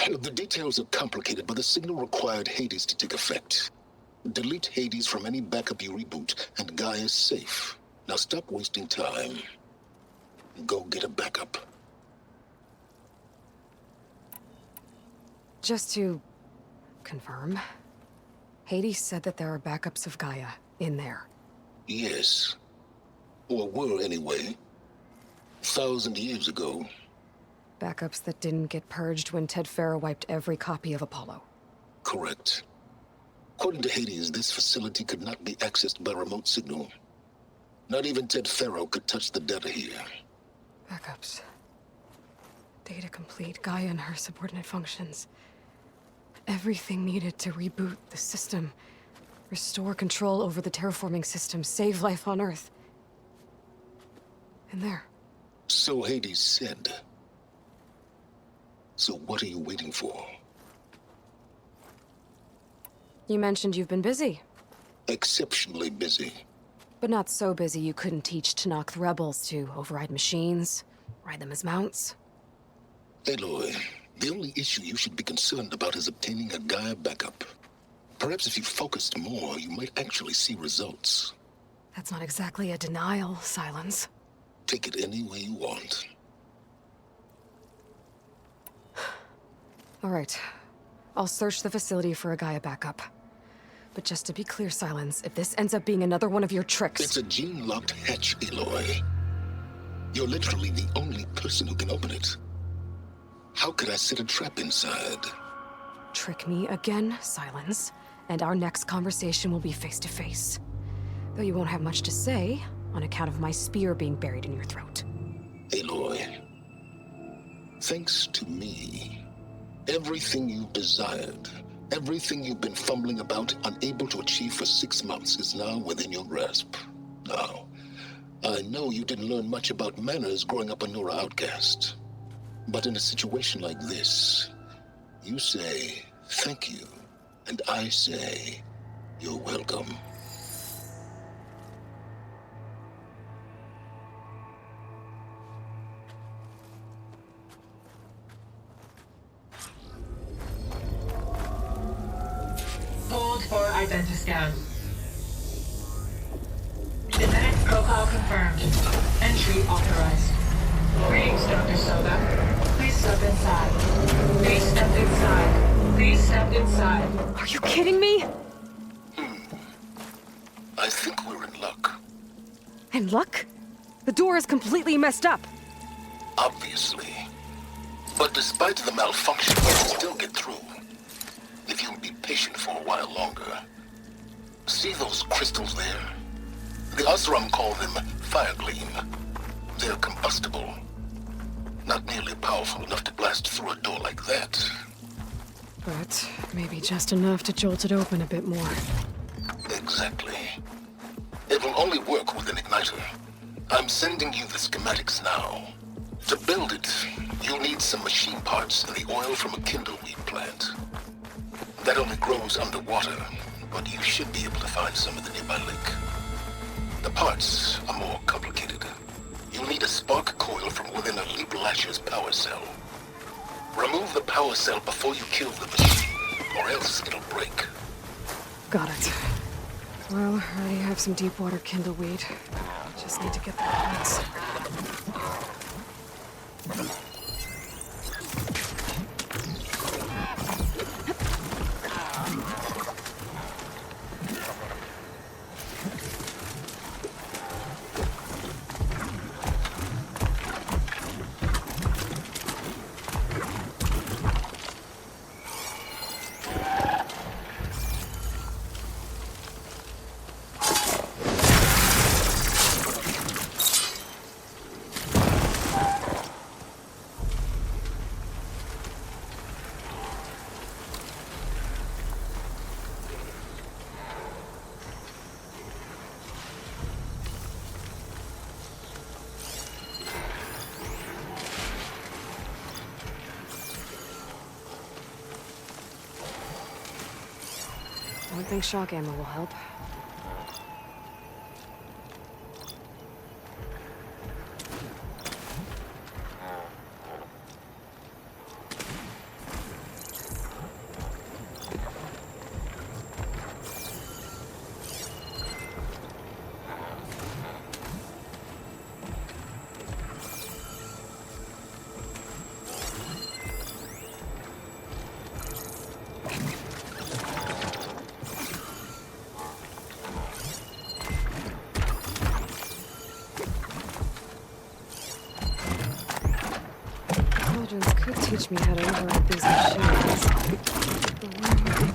The details are complicated, but the signal required Hades to take effect. Delete Hades from any backup you reboot, and Gaia's safe. Now stop wasting time. Go get a backup. Just to confirm, Hades said that there are backups of Gaia in there. Yes. Or were, anyway. 1,000 years ago. Backups that didn't get purged when Ted Farrow wiped every copy of Apollo. Correct. According to Hades, this facility could not be accessed by remote signal. Not even Ted Farrow could touch the data here. Backups. Data complete, Gaia and her subordinate functions. Everything needed to reboot the system. Restore control over the terraforming system, save life on Earth. And there. So Hades said. So what are you waiting for? You mentioned you've been busy. Exceptionally busy. But not so busy you couldn't teach Tanakh the rebels to override machines, ride them as mounts. Aloy, the only issue you should be concerned about is obtaining a Gaia backup. Perhaps if you focused more, you might actually see results. That's not exactly a denial, Silence. Take it any way you want. All right. I'll search the facility for a Gaia backup. But just to be clear, Silence, if this ends up being another one of your tricks... It's a gene-locked hatch, Aloy. You're literally the only person who can open it. How could I set a trap inside? Trick me again, Silence, and our next conversation will be face-to-face. Though you won't have much to say, on account of my spear being buried in your throat. Aloy, thanks to me, everything you've desired, everything you've been fumbling about, unable to achieve for 6 months, is now within your grasp. Now, I know you didn't learn much about manners growing up a Nora outcast. But in a situation like this, you say, thank you, and I say, you're welcome. Hold for identiscan. Genetic profile confirmed. Entry authorized. Greetings, Dr. Soda. Please step inside. Please step inside. Please step inside. Are you kidding me? I think we're in luck. In luck? The door is completely messed up. Obviously. But despite the malfunction, you can still get through. If you'll be patient for a while longer. See those crystals there? The Osram call them fire gleam. They're combustible. Not nearly powerful enough to blast through a door like that. But maybe just enough to jolt it open a bit more. Exactly. It will only work with an igniter. I'm sending you the schematics now. To build it, you'll need some machine parts and the oil from a kindleweed plant. That only grows underwater, but you should be able to find some in the nearby lake. The parts are more complicated. You'll need a spark coil from within a Leap Lasher's power cell. Remove the power cell before you kill the machine, or else it'll break. Got it. Well, I already have some deep water kindleweed. Just need to get the plants. Don't think shock ammo will help. Could teach me how to override these machines. But where would they be?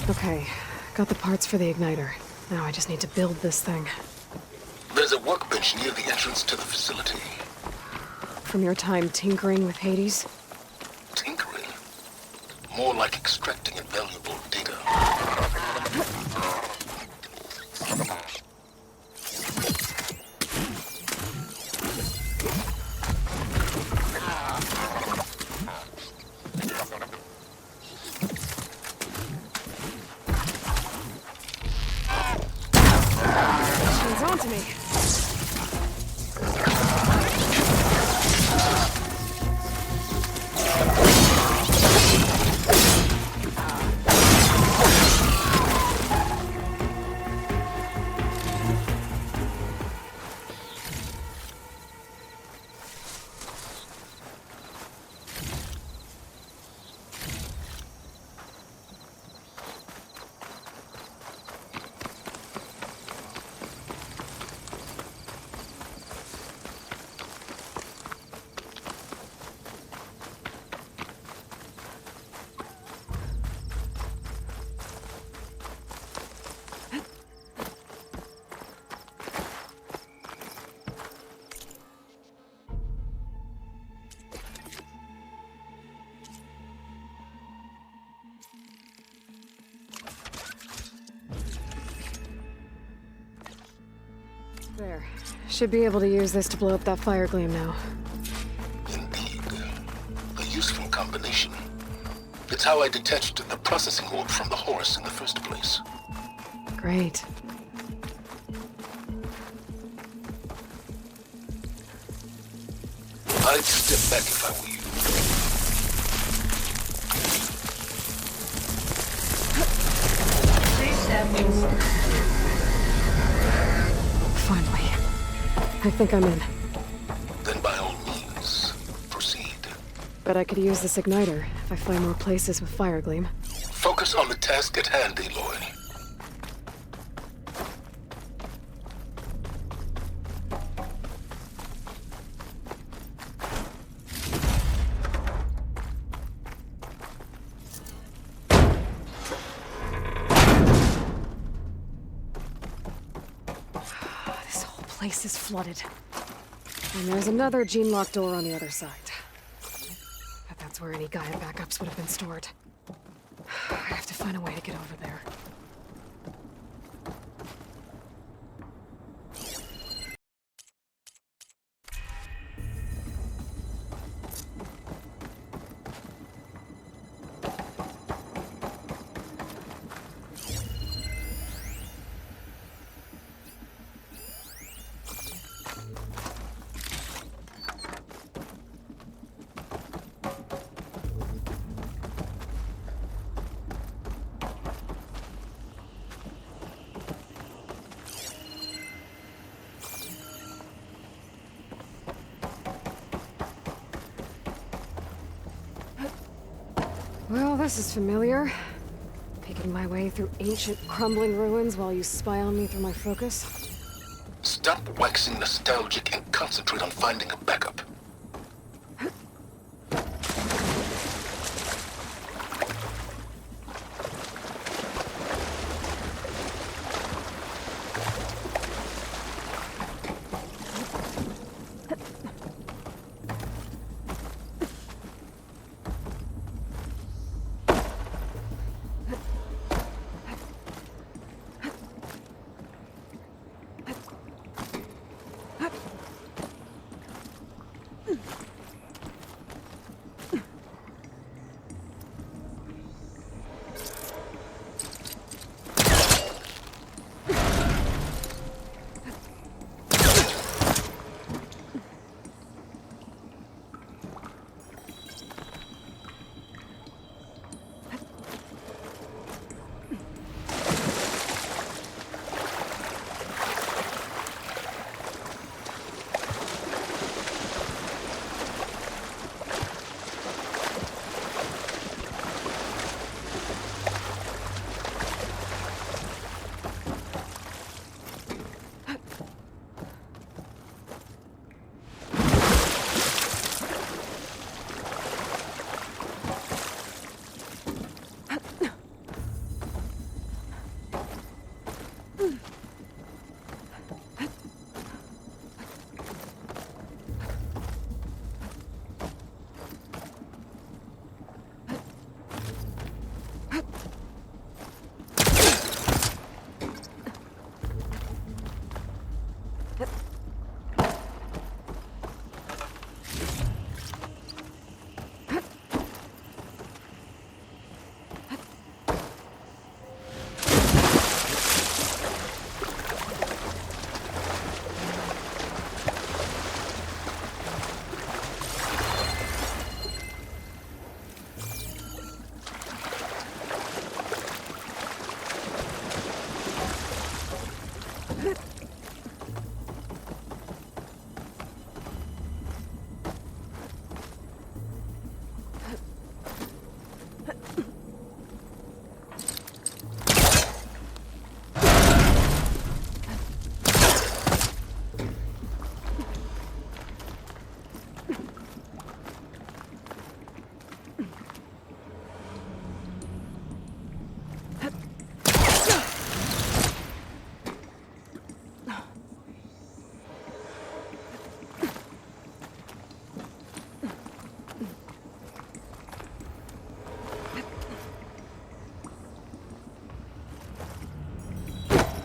Okay. Got the parts for the igniter. Now I just need to build this thing. There's a workbench near the entrance to the facility. From your time tinkering with Hades? Tinkering? More like extracting invaluable data. To me. There. Should be able to use this to blow up that fire gleam now. Indeed. A useful combination. It's how I detached the processing orb from the horse in the first place. Great. I'd step back if I were you. Please step inside. Finally. I think I'm in. Then by all means, proceed. Bet I could use this igniter if I find more places with fire gleam. Focus on the task at hand, Aloy. place is flooded. And there's another gene-locked door on the other side. But that's where any Gaia backups would have been stored. I have to find a way to get over there. Well, this is familiar. Picking my way through ancient, crumbling ruins while you spy on me through my focus. Stop waxing nostalgic and concentrate on finding a backup.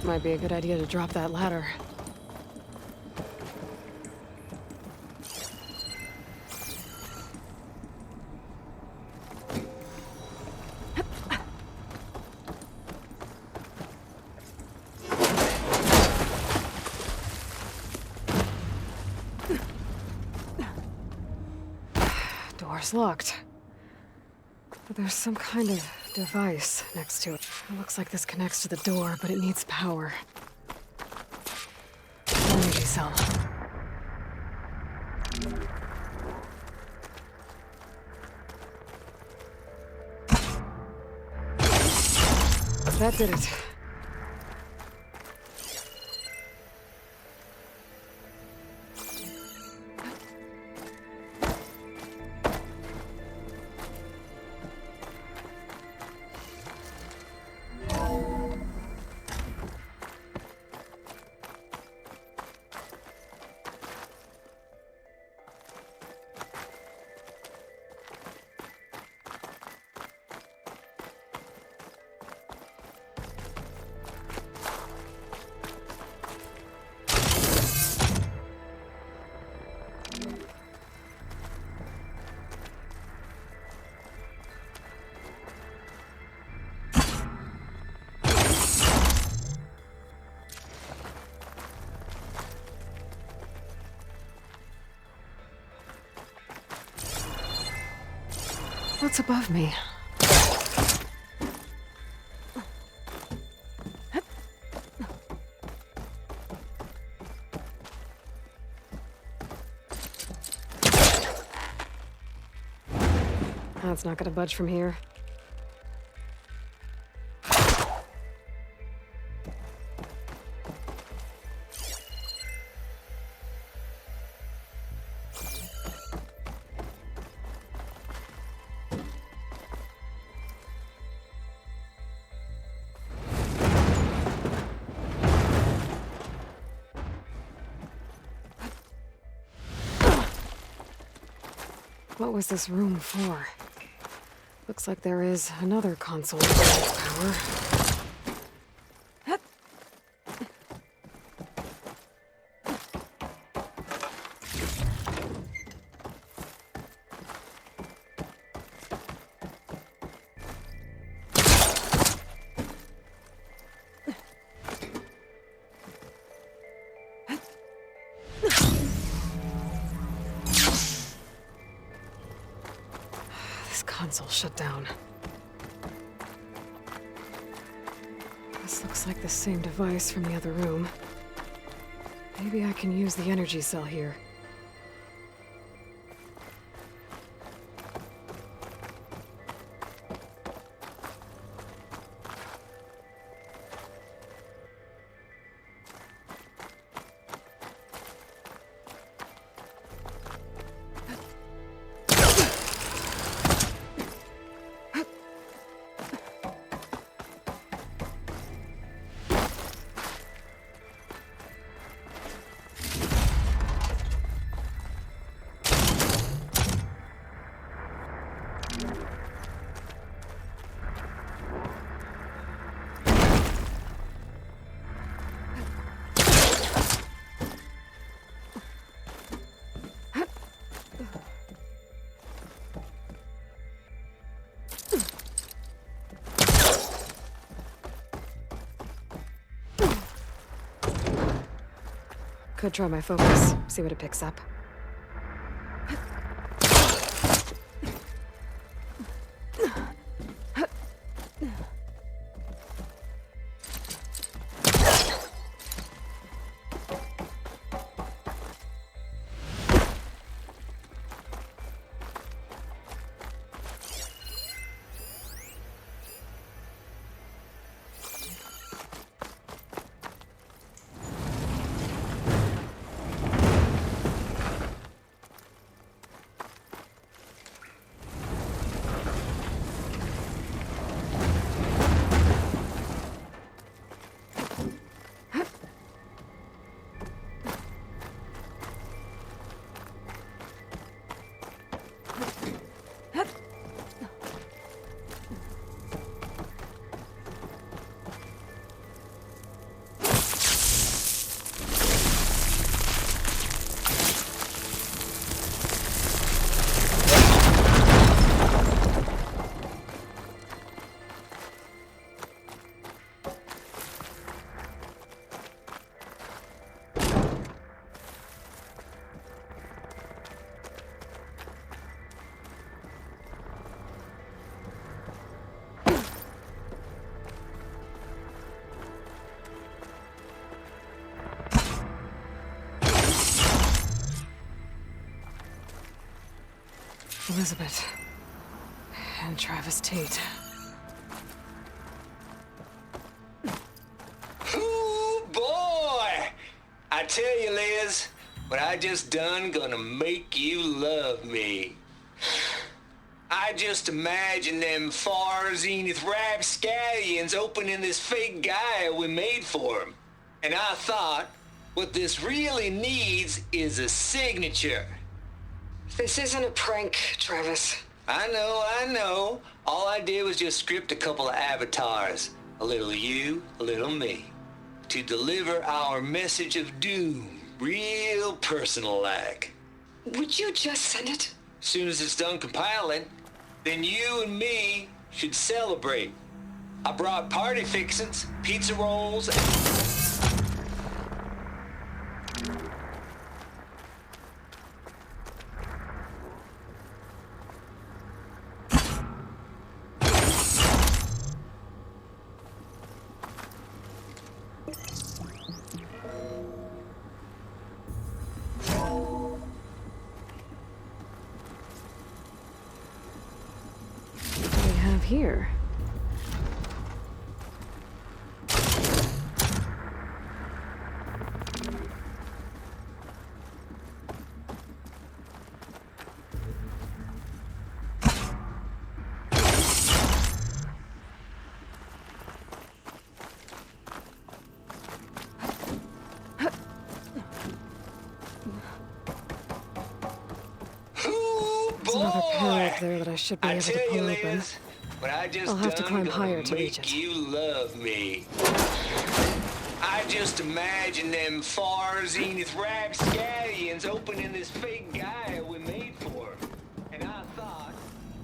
Might be a good idea to drop that ladder. Door's locked. But there's some kind of device next to it. It looks like this connects to the door, but it needs power. Energy cell. That did it. what's above me. That's not gonna budge from here. What was this room for? Looks like there is another console with power. Console shut down. This looks like the same device from the other room. Maybe I can use the energy cell here. Could try my focus, see what it picks up. Elizabeth. And Travis Tate. Ooh, boy! I tell you, Liz, what I just done gonna make you love me. I just imagine them far zenith rapscallions opening this fake guy we made for him. And I thought, what this really needs is a signature. This isn't a prank, Travis. I know. All I did was just script a couple of avatars. A little you, a little me. To deliver our message of doom, real personal-like. Would you just send it? Soon as it's done compiling, then you and me should celebrate. I brought party fixins, pizza rolls, here? There's another pillar up there that I should be able to pull open. But I just I'll have to climb higher to reach make it. you love me. I just imagine them far zenith rapscallions opening this fake Gaia we made for. And I thought,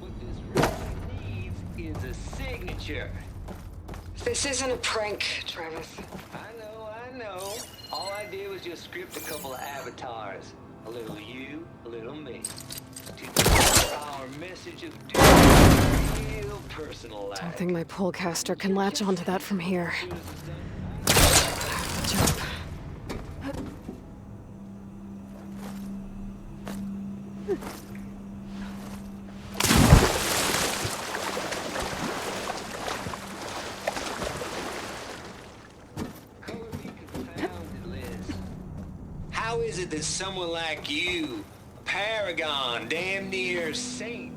what this really needs is a signature. This isn't a prank, Travis. I know. All I did was just script a couple of avatars. A little you, a little me. To our message of doom, real personal life. Don't think my polecaster can latch onto that from here. Jump. How is it that someone like you, a paragon, damn near saint,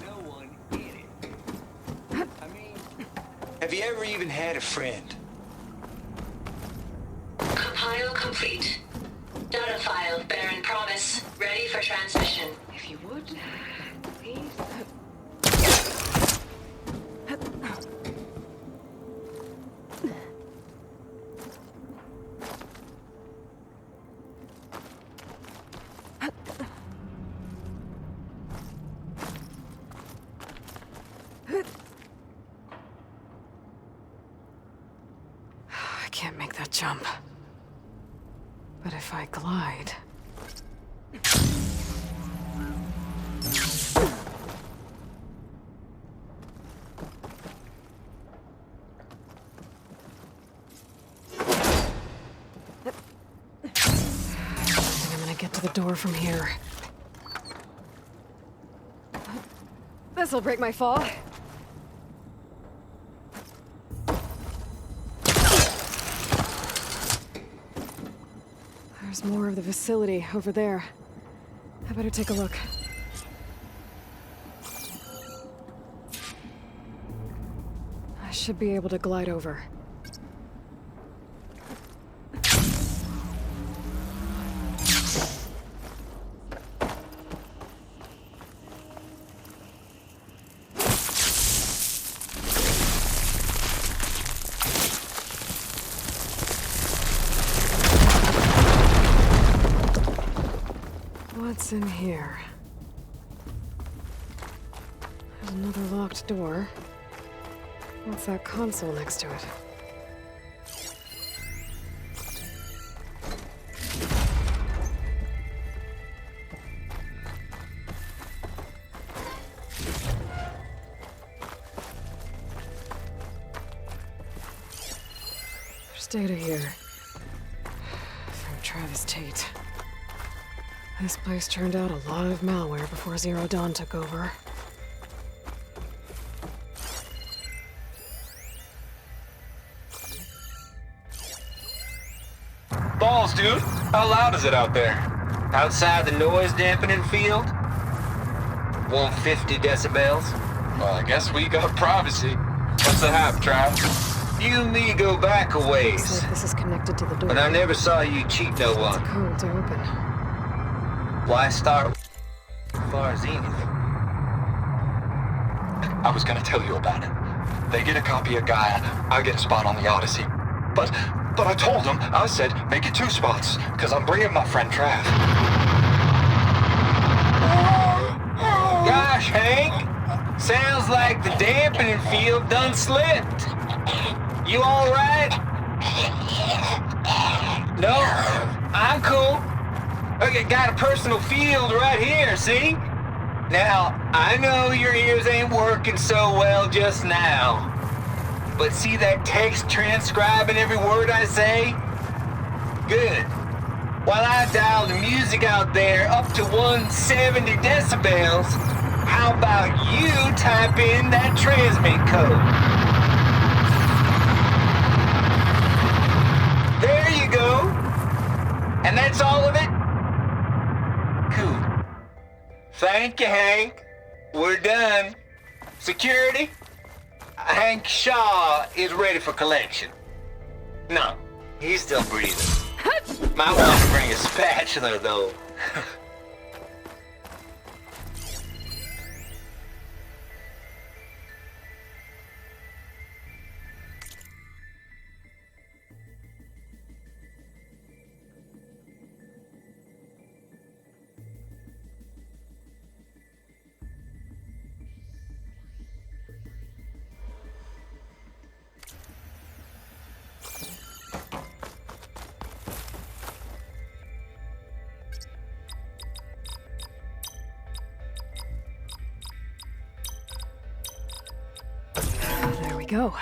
no one in it? I mean, have you ever even had a friend? Compile complete. Data file, Baron Promise, ready for transmission. If you would, please. I can't make that jump. But if I glide... I'm gonna get to the door from here. This'll break my fall. There's more of the facility over there. I better take a look. I should be able to glide over. What's in here? There's another locked door. What's that console next to it? There's data here. From Travis Tate. This place turned out a lot of malware before Zero Dawn took over. Balls, dude. How loud is it out there? Outside the noise dampening field? 150 decibels? Well, I guess we got privacy. What's the hap, Trav? You and me go back a ways. Looks like this is connected to the door. But I never saw you cheat no one. It's a code to open. Why start far zenith? I was gonna tell you about it. They get a copy of Gaia, I get a spot on the Odyssey. But I told them, I said, make it 2 spots, because I'm bringing my friend Trav. Gosh, Hank! Sounds like the dampening field done slipped. You alright? No? I'm cool. Okay, got a personal field right here, see? Now, I know your ears ain't working so well just now. But see that text transcribing every word I say? Good. while I dial the music out there up to 170 decibels, how about you type in that transmit code? There you go. And that's all of it? Cool. Thank you, Hank. We're done. Security? Hank Shaw is ready for collection. No, he's still breathing. Might want to bring a spatula, though. There we go.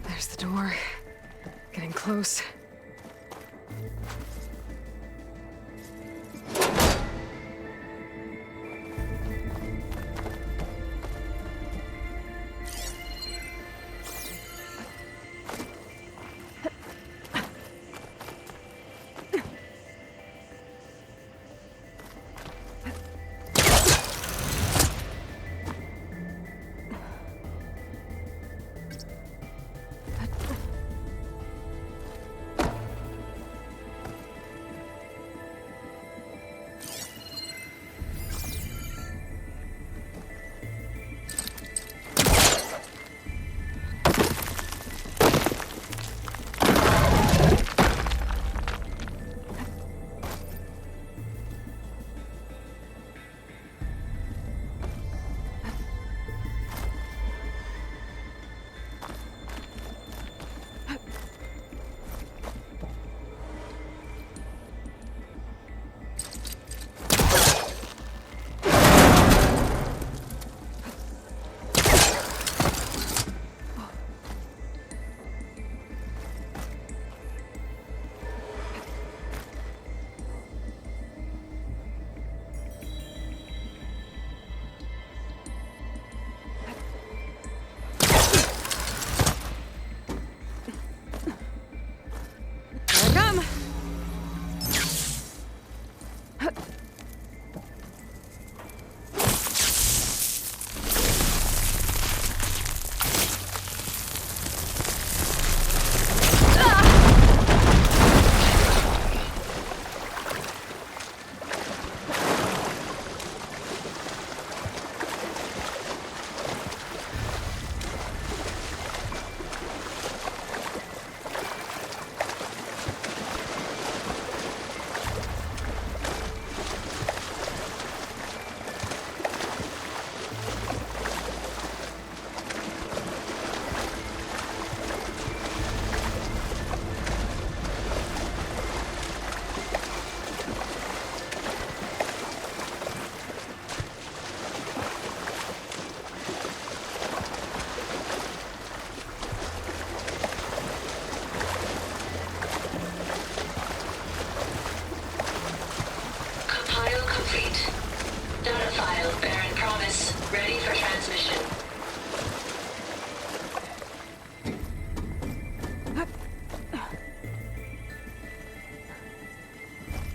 There's the door. Getting close.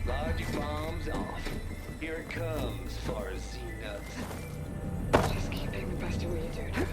Logic bombs off. Here it comes, far as Z nuts. Just keep Being the best way to do it.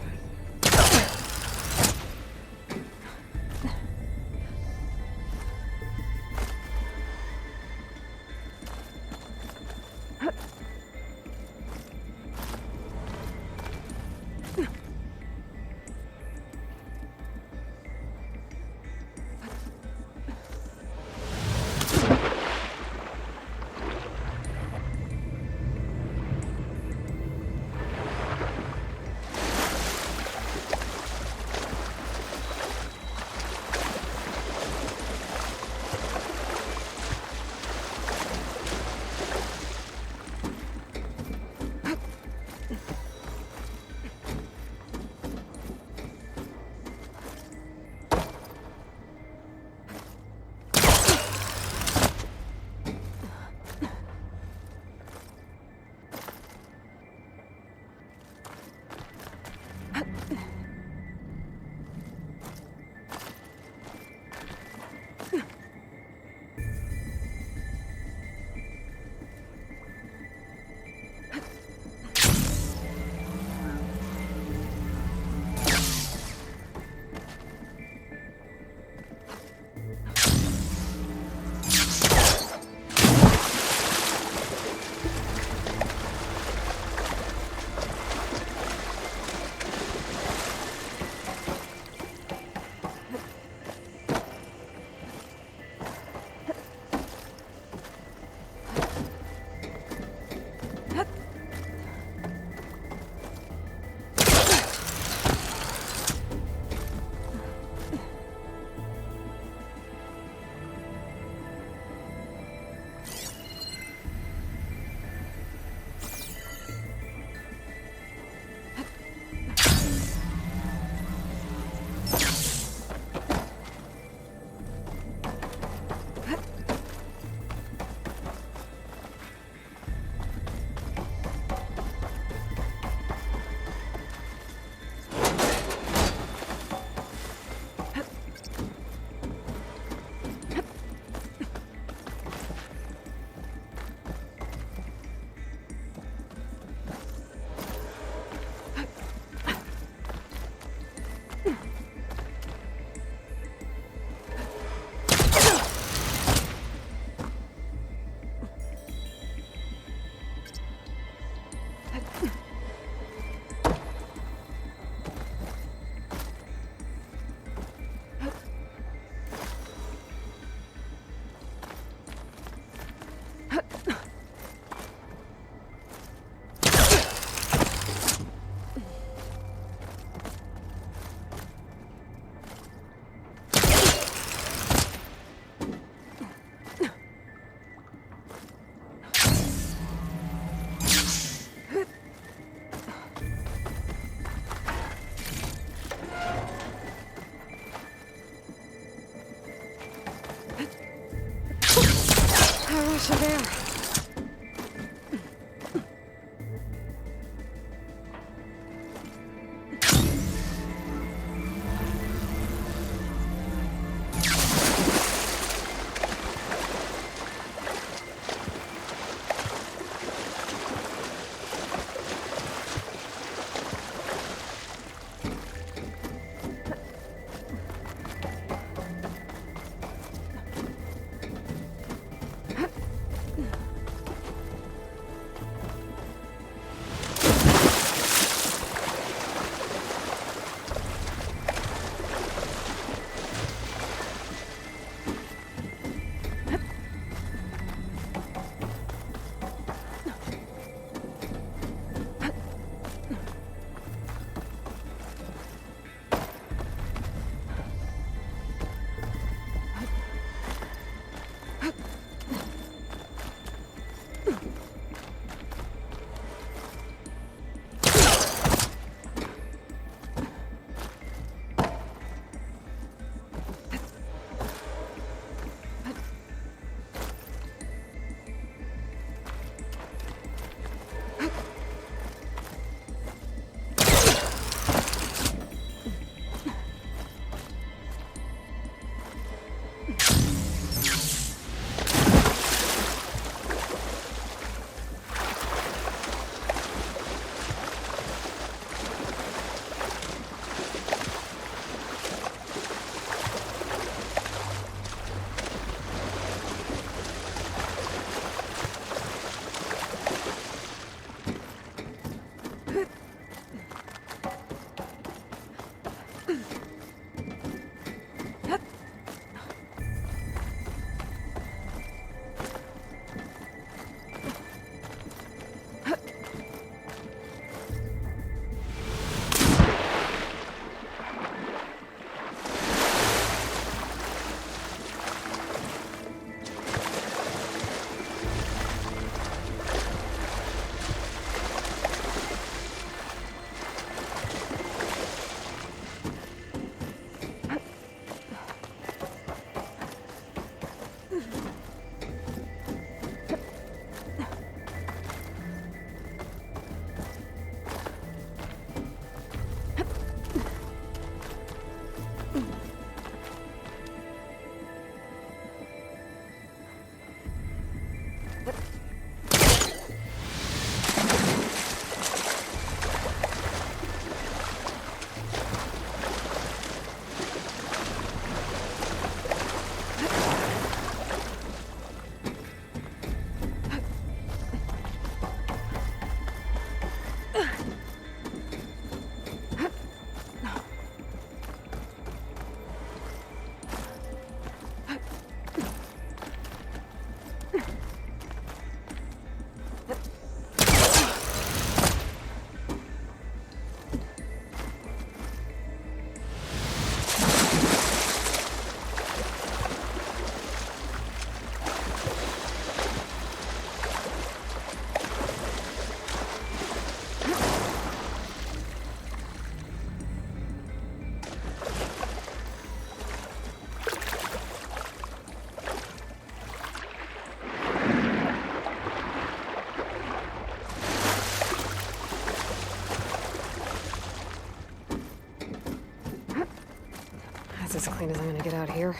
There. soon as I'm gonna get out here.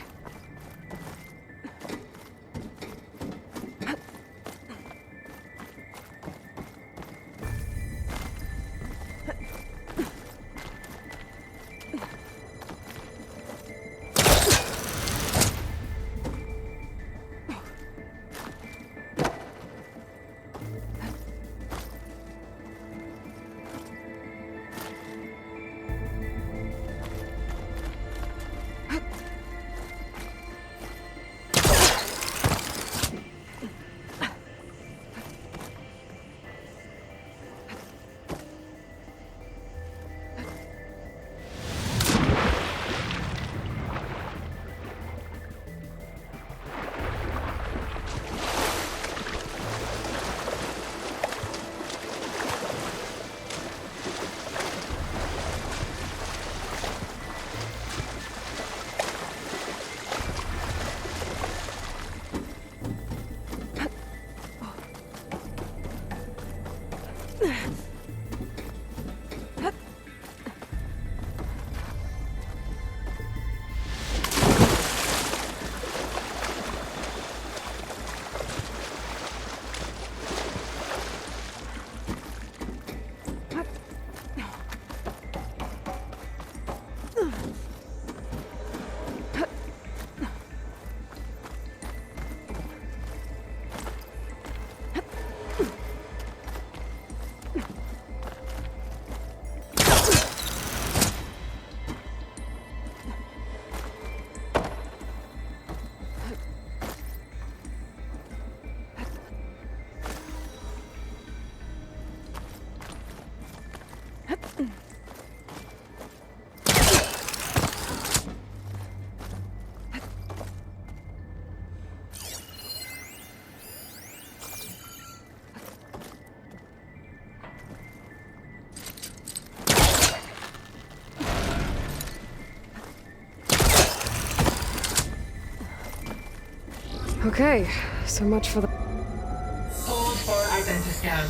Okay, so much for the... Hold for identiscan.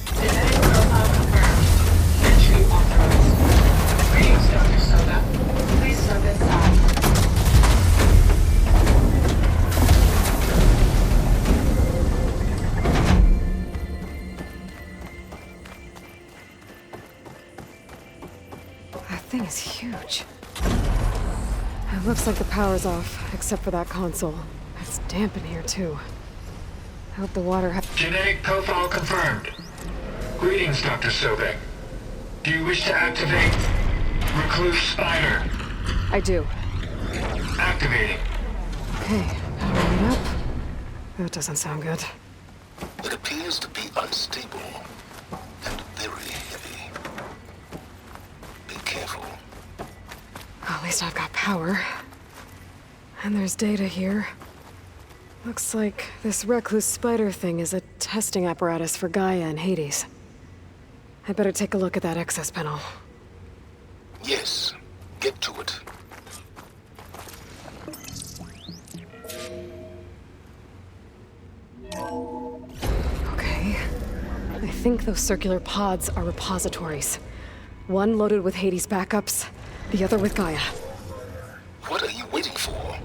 Genetic profile confirmed. Entry authorized. Greetings, Dr. Soda. Please step inside. That thing is huge. It looks like the power's off, except for that console. It's damp in here, too. I hope the water Genetic profile confirmed. Greetings, Dr. Sobek. Do you wish to activate Recluse Spider? I do. Activating. Okay, powering it up. That doesn't sound good. It appears to be unstable and very heavy. Be careful. Well, at least I've got power. And there's data here. Looks like this Recluse Spider thing is a testing apparatus for Gaia and Hades. I'd better take a look at that access panel. Yes, get to it. Okay. I think those circular pods are repositories. One loaded with Hades backups, the other with Gaia. What are you waiting for?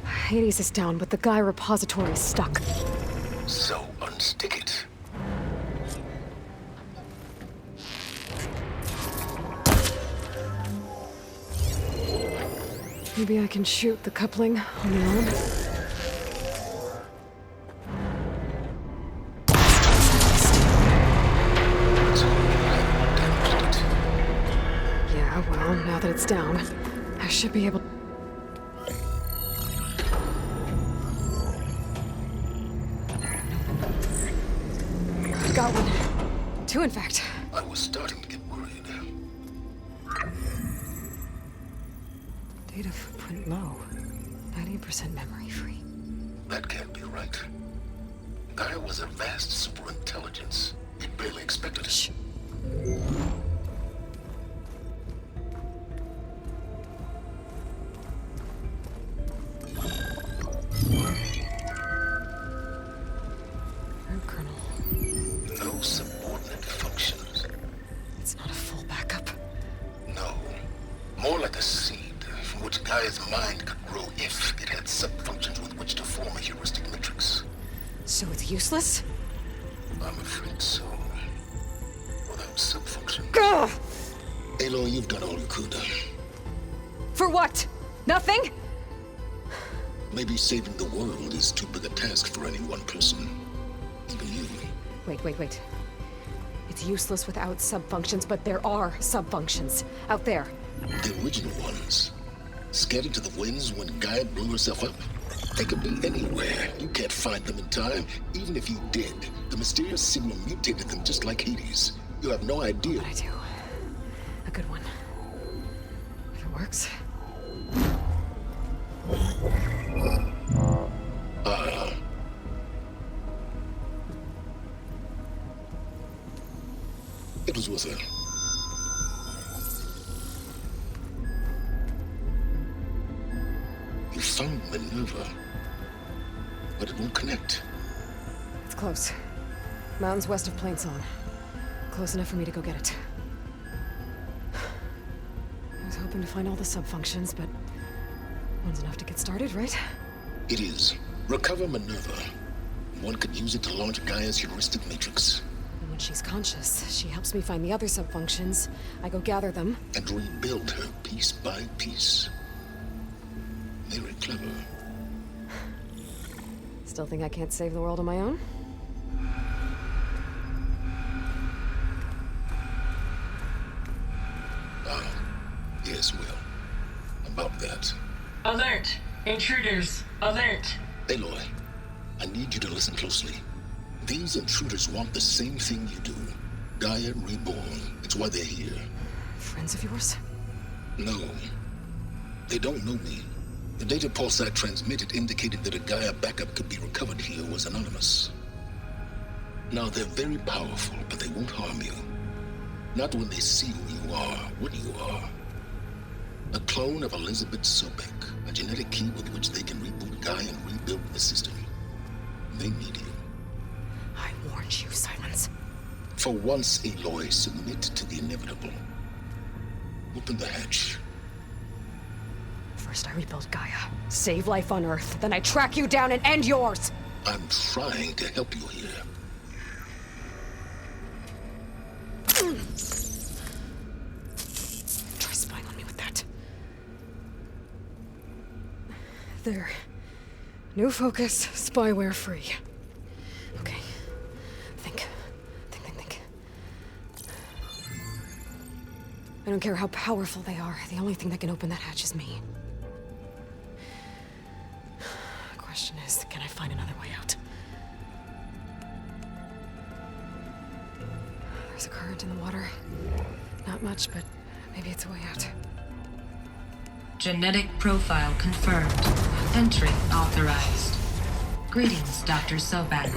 Hades is down, but the Gaia repository is stuck. So unstick it. Maybe I can shoot the coupling on the arm. Yeah, well, now that it's down, I should be able... Got one. Two, in fact. I was starting to get worried. Data footprint low. 90% memory free. That can't be right. Gaia was a vast superintelligence. It barely expected it. Shh. Colonel. No subordinate functions. It's not a full backup. No. More Gaia's mind could grow if it had sub-functions with which to form a heuristic matrix. So it's useless? I'm afraid so. Without sub-functions. Gah! Aloy, you've done all you could. For what? Nothing? Maybe saving the world is too big a task for any one person. Even you. Wait. It's useless without sub-functions, but there are sub-functions out there. The original ones. Scattered to the winds when Gaia blew herself up. They could be anywhere. You can't find them in time. Even if you did, the mysterious signal mutated them just like Hades. You have no idea. But I do. A good one. If it works. It was with her. You found Minerva, but it won't connect. It's close. Mountains west of Plainsong. Close enough for me to go get it. I was hoping to find all the sub-functions, but one's enough to get started, right? It is. Recover Minerva. One could use it to launch Gaia's heuristic matrix. And when she's conscious, she helps me find the other sub-functions. I go gather them. And rebuild her piece by piece. Very clever. Still think I can't save the world on my own? Yes, well. About that. Alert! Intruders! Alert! Aloy, I need you to listen closely. These intruders want the same thing you do. Gaia reborn. It's why they're here. Friends of yours? No. They don't know me. The data pulse I transmitted indicated that a Gaia backup could be recovered here was anonymous. Now, they're very powerful, but they won't harm you. Not when they see who you are, what you are. A clone of Elizabeth Sobek, a genetic key with which they can reboot Gaia and rebuild the system. They need you. I warned you, Silence. For once, Aloy, submit to the inevitable. Open the hatch. First I rebuild Gaia, save life on Earth, then I track you down and end yours! I'm trying to help you here. Try spying on me with that. There. New focus, spyware free. Okay. Think. I don't care how powerful they are. The only thing that can open that hatch is me. The question is, can I find another way out? There's a current in the water. Not much, but maybe it's a way out. Genetic profile confirmed. Entry authorized. Greetings, Dr. Sobek.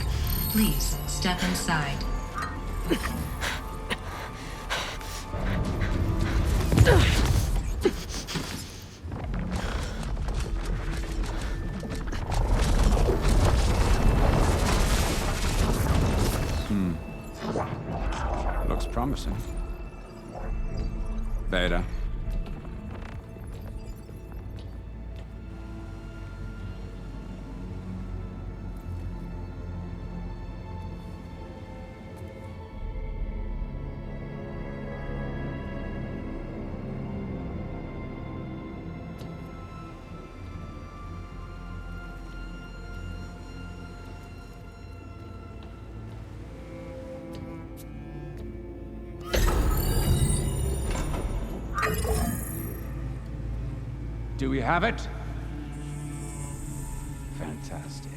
Please step inside. Looks promising. Beta. Do we have it? Fantastic.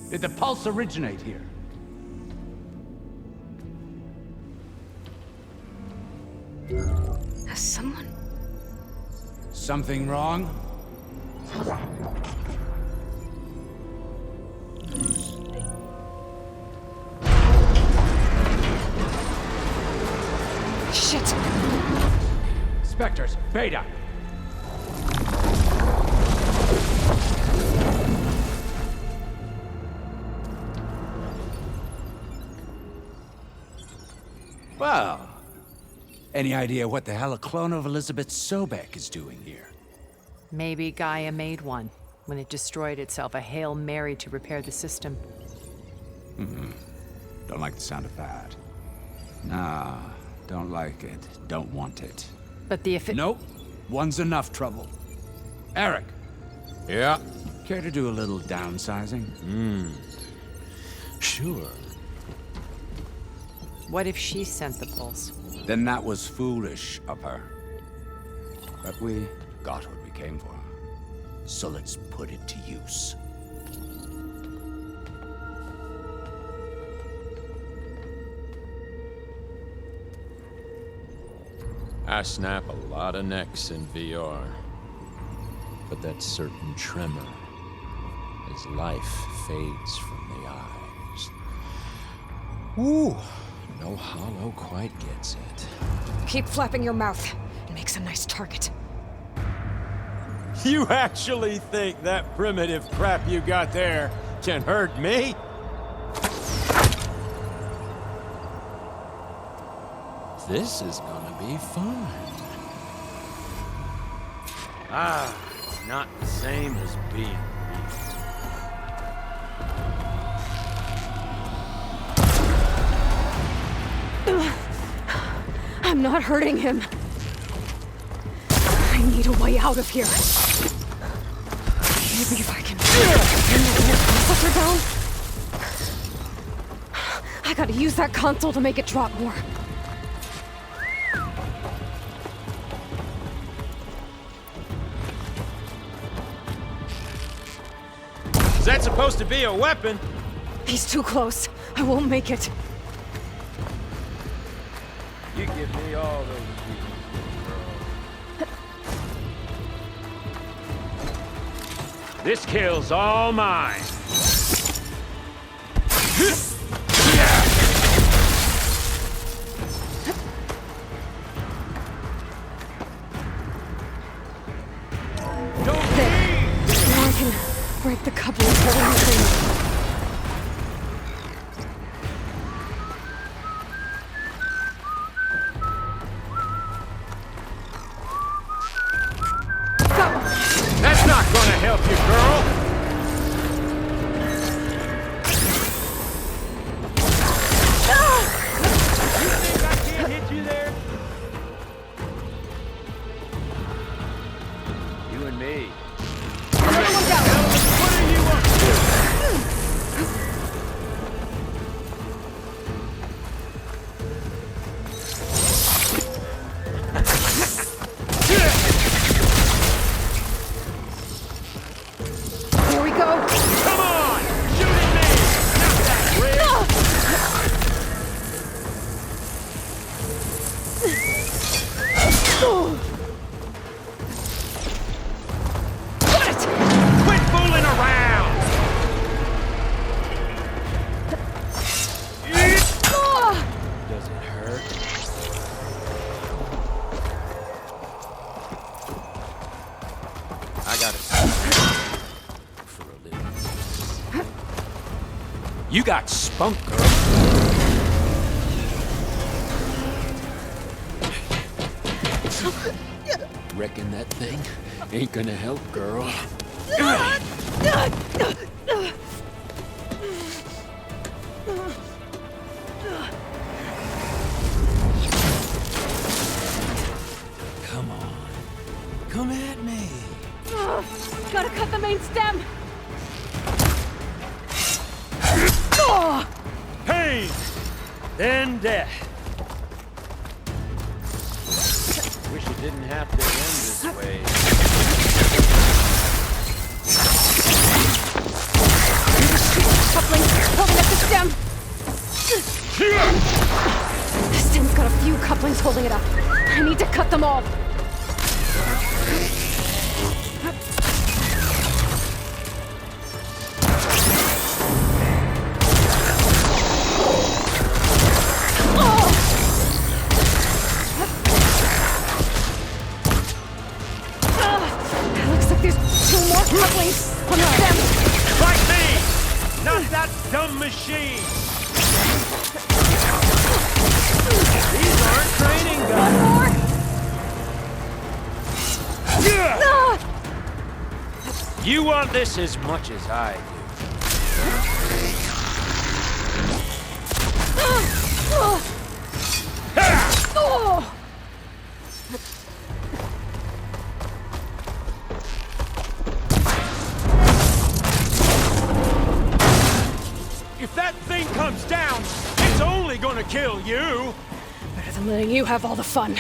Did the pulse originate here? Has someone... Something wrong? Shit! Spectres, Beta! Well, any idea what the hell a clone of Elizabeth Sobek is doing here? Maybe Gaia made one when it destroyed itself, a Hail Mary to repair the system. Don't like the sound of that. Nah, don't like it. Don't want it. But the Nope. One's enough trouble. Eric. Yeah? Care to do a little downsizing? Sure. What if she sent the pulse? Then that was foolish of her. But we got what we came for. So let's put it to use. I snap a lot of necks in VR. But that certain tremor as life fades from the eyes. Ooh, no hollow quite gets it. Keep flapping your mouth. It makes a nice target. You actually think that primitive crap you got there can hurt me? This is gonna be fun. It's not the same as being I'm not hurting him. I need a way out of here. Maybe if I can put her down. I gotta use that console to make it drop more. Is that supposed to be a weapon? He's too close. I won't make it. You give me all those people. This kill's all mine. Now I can break the couplings holding the thing. That's not gonna help you, girl! You think I can't hit you there? You and me. What are you up Here we go. Come on! Shoot at me! Not that rig! Got it! Quit fooling around! Does it hurt? I got it. For a little. You got spunk, girl. Reckon that thing ain't gonna help, girl. Come on. Come at me. Gotta cut the main stem. Pain! Then death. Wish it didn't have to end this way. Coupling, holding up the stem. The stem's got a few couplings holding it up. I need to cut them all. Looks like there's 2 more couplings on the stem. Like me! Not that dumb machine! These aren't training guns! One more. You want this as much as I do. If that thing comes down, it's only gonna kill you! Better than letting you have all the fun.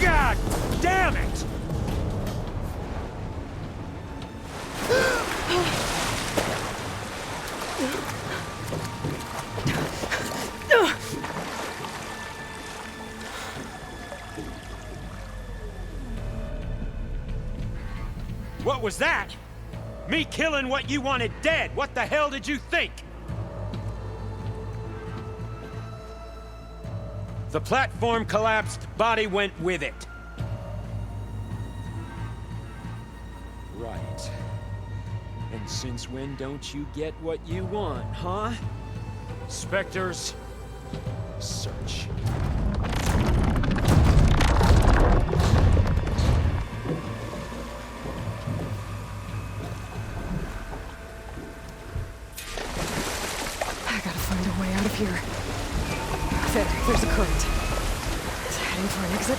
God damn it! What was that? Me killing what you wanted dead. What the hell did you think? The platform collapsed, body went with it. Right. And since when don't you get what you want, huh? Spectres, search. I gotta find a way out of here. There's a current. Is it heading for an exit?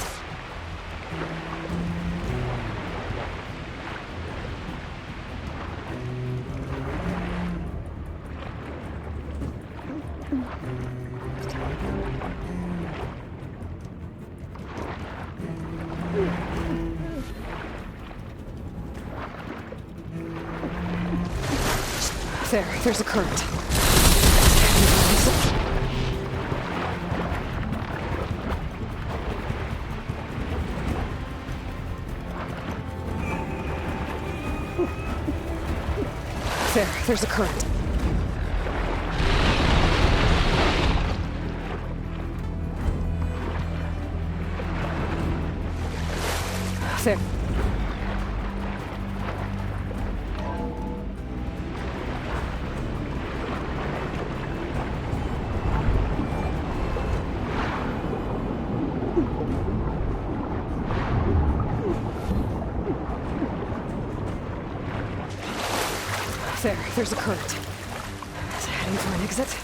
There's a current. There's a current. There. There's a current. Is it heading for an exit?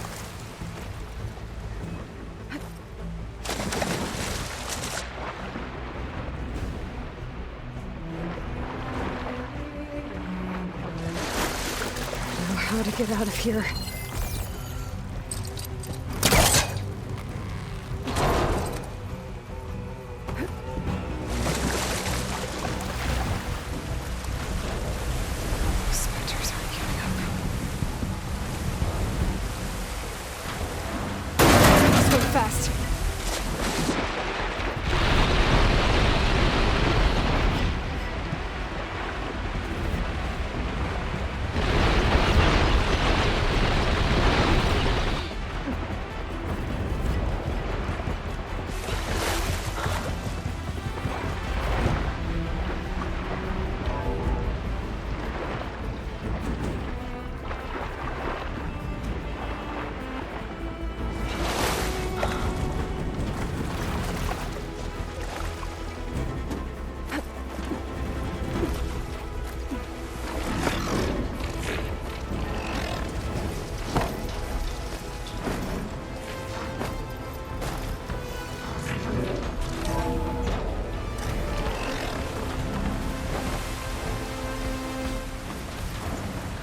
I know how to get out of here. Fast.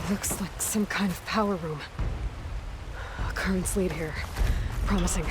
Looks like some kind of power room. Currents lead here. Promising.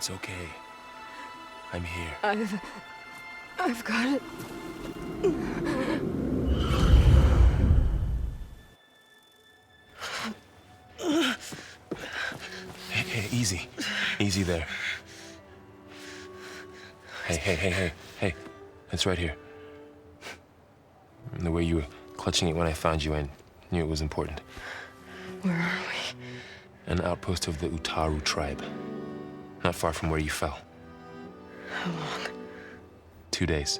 It's okay. I'm here. I've got it. Hey, easy. Easy there. Hey. It's right here. And the way you were clutching it when I found you, I knew it was important. Where are we? An outpost of the Utaru tribe. Not far from where you fell. How long? 2 days.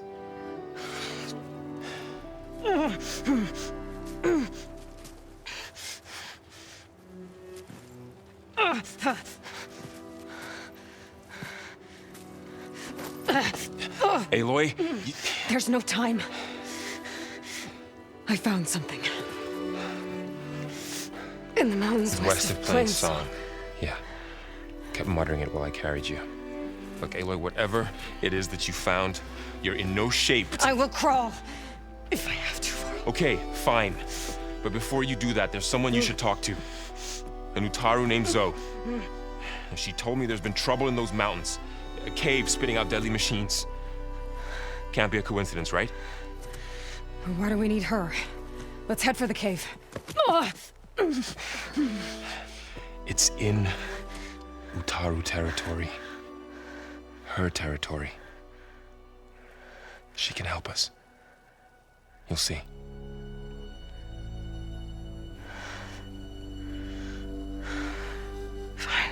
Aloy? There's no time. I found something. In the mountains West of Plainsong. Yeah. Kept muttering it while I carried you. Look, Aloy, whatever it is that you found, you're in no shape to... I will crawl, if I have to. Okay, fine. But before you do that, there's someone you should talk to. An Utaru named Zoe. And she told me there's been trouble in those mountains. A cave spitting out deadly machines. Can't be a coincidence, right? Why do we need her? Let's head for the cave. It's in Utaru territory. Her territory. She can help us. You'll see. Fine.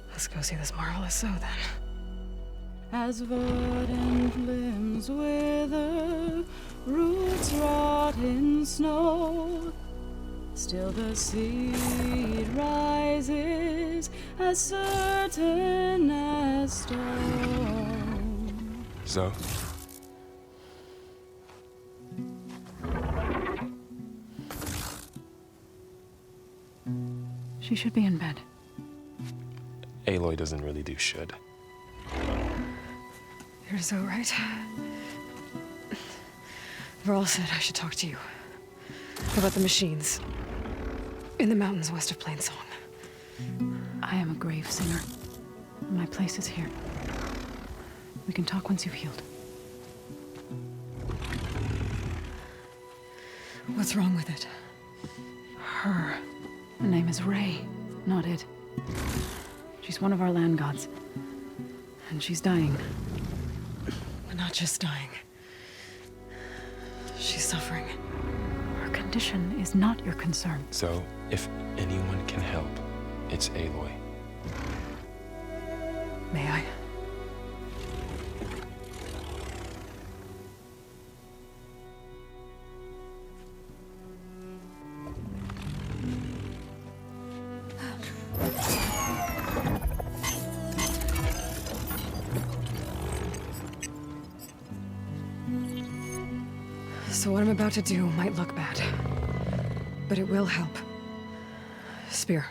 Let's go see this marvelous Zoe then. As verdant limbs wither, roots rot in snow, still the seed rises as certain as stone. Zoe? She should be in bed. Aloy doesn't really do should. You're so right. Varl said I should talk to you. About the machines. In the mountains west of Plainsong. I am a grave singer. My place is here. We can talk once you've healed. What's wrong with it? Her. Her name is Ray, not it. She's one of our land gods. And she's dying. But not just dying. She's suffering. Her condition is not your concern. So, if anyone can help, it's Aloy. May I? So what I'm about to do might look bad, but it will help. Spear.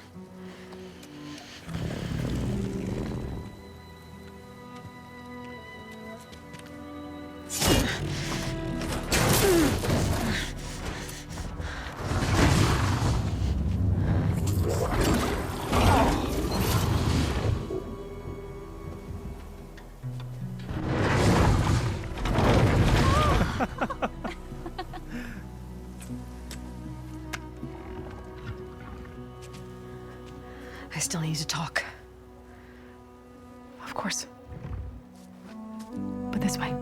I still need to talk. Of course. But this way.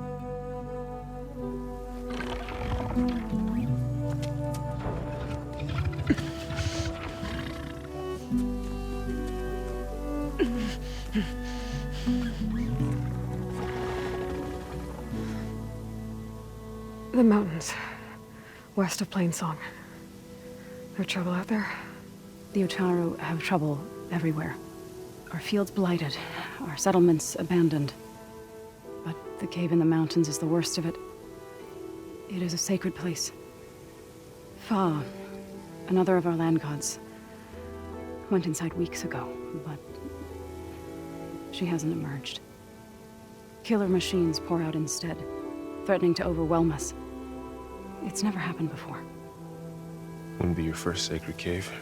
The mountains, west of Plainsong. No trouble out there? The Utaru have trouble everywhere. Our fields blighted, our settlements abandoned. But the cave in the mountains is the worst of it. It is a sacred place. Fa, another of our land gods, went inside weeks ago, but she hasn't emerged. Killer machines pour out instead, threatening to overwhelm us. It's never happened before. Wouldn't be your first sacred cave.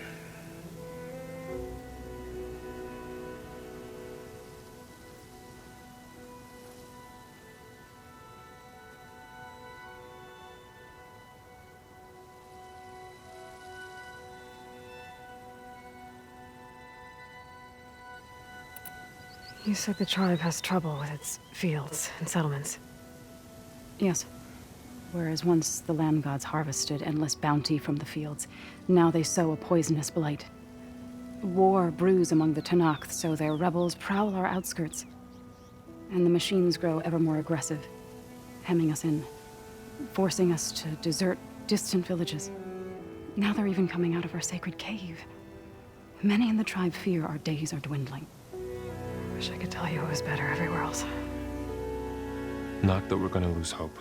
You said the tribe has trouble with its fields and settlements. Yes. Whereas once the land gods harvested endless bounty from the fields, now they sow a poisonous blight. War brews among the Tenakth, so their rebels prowl our outskirts. And the machines grow ever more aggressive, hemming us in, forcing us to desert distant villages. Now they're even coming out of our sacred cave. Many in the tribe fear our days are dwindling. Wish I could tell you it was better everywhere else. Not that we're gonna lose hope.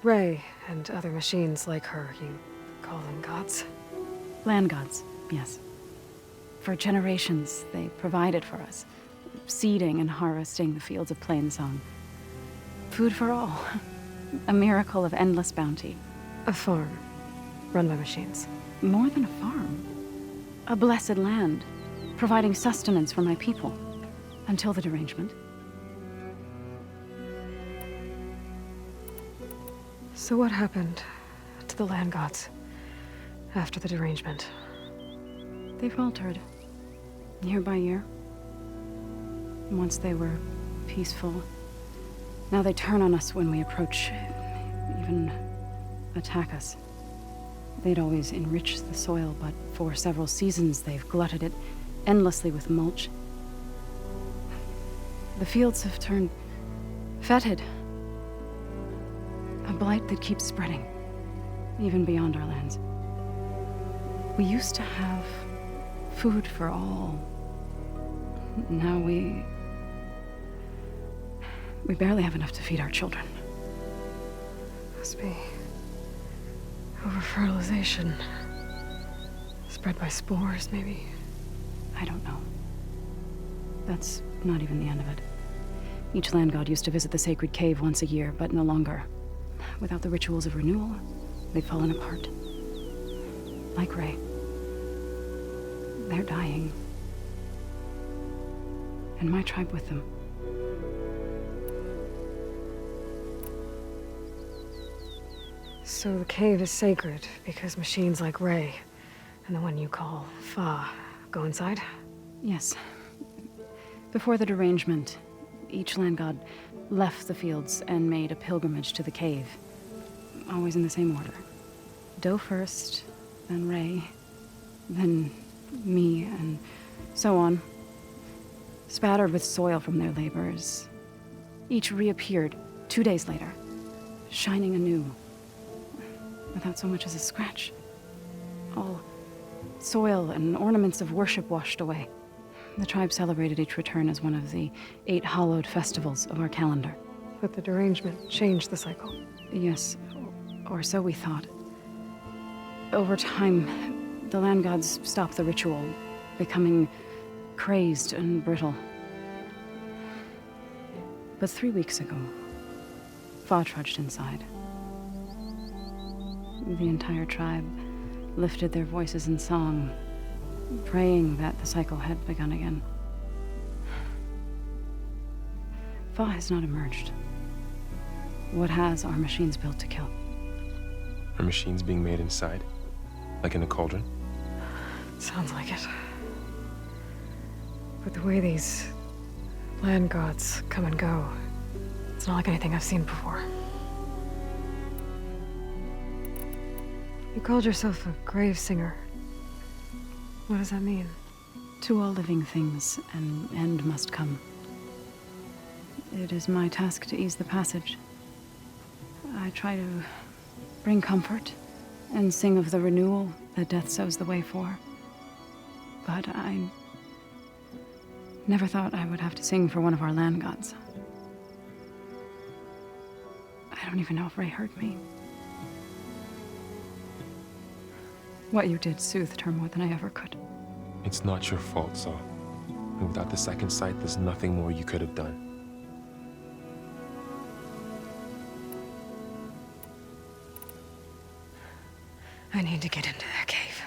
Ray and other machines like her, you call them gods? Land gods, yes. For generations, they provided for us, seeding and harvesting the fields of Plainsong. Food for all. A miracle of endless bounty. A farm, run by machines. More than a farm. A blessed land, providing sustenance for my people. Until the derangement. So what happened to the land gods after the derangement? They faltered, year by year. Once they were peaceful. Now they turn on us when we approach, even attack us. They'd always enriched the soil, but for several seasons they've glutted it endlessly with mulch. The fields have turned fetid. A blight that keeps spreading, even beyond our lands. We used to have food for all. Now we barely have enough to feed our children. Must be over-fertilization. Spread by spores, maybe? I don't know. That's not even the end of it. Each land god used to visit the sacred cave once a year, but no longer. Without the rituals of renewal, they've fallen apart. Like Ray. They're dying. And my tribe with them. So the cave is sacred because machines like Ray and the one you call Fa go inside? Yes. Before the derangement, each land god left the fields and made a pilgrimage to the cave. Always in the same order. Do first, then Ray, then me, and so on. Spattered with soil from their labors. Each reappeared 2 days later, shining anew. Without so much as a scratch. All soil and ornaments of worship washed away. The tribe celebrated each return as one of the 8 hallowed festivals of our calendar. But the derangement changed the cycle. Yes, or so we thought. Over time, the land gods stopped the ritual, becoming crazed and brittle. But 3 weeks ago, Fa trudged inside. The entire tribe lifted their voices in song, praying that the cycle had begun again. Fa has not emerged. What has are machines built to kill? Are machines being made inside? Like in a cauldron? Sounds like it. But the way these land gods come and go, it's not like anything I've seen before. You called yourself a grave singer. What does that mean? To all living things, an end must come. It is my task to ease the passage. I try to bring comfort and sing of the renewal that death sows the way for. But I never thought I would have to sing for one of our land gods. I don't even know if Ray heard me. What you did soothed her more than I ever could. It's not your fault, Saul. And without the second sight, there's nothing more you could have done. I need to get into that cave.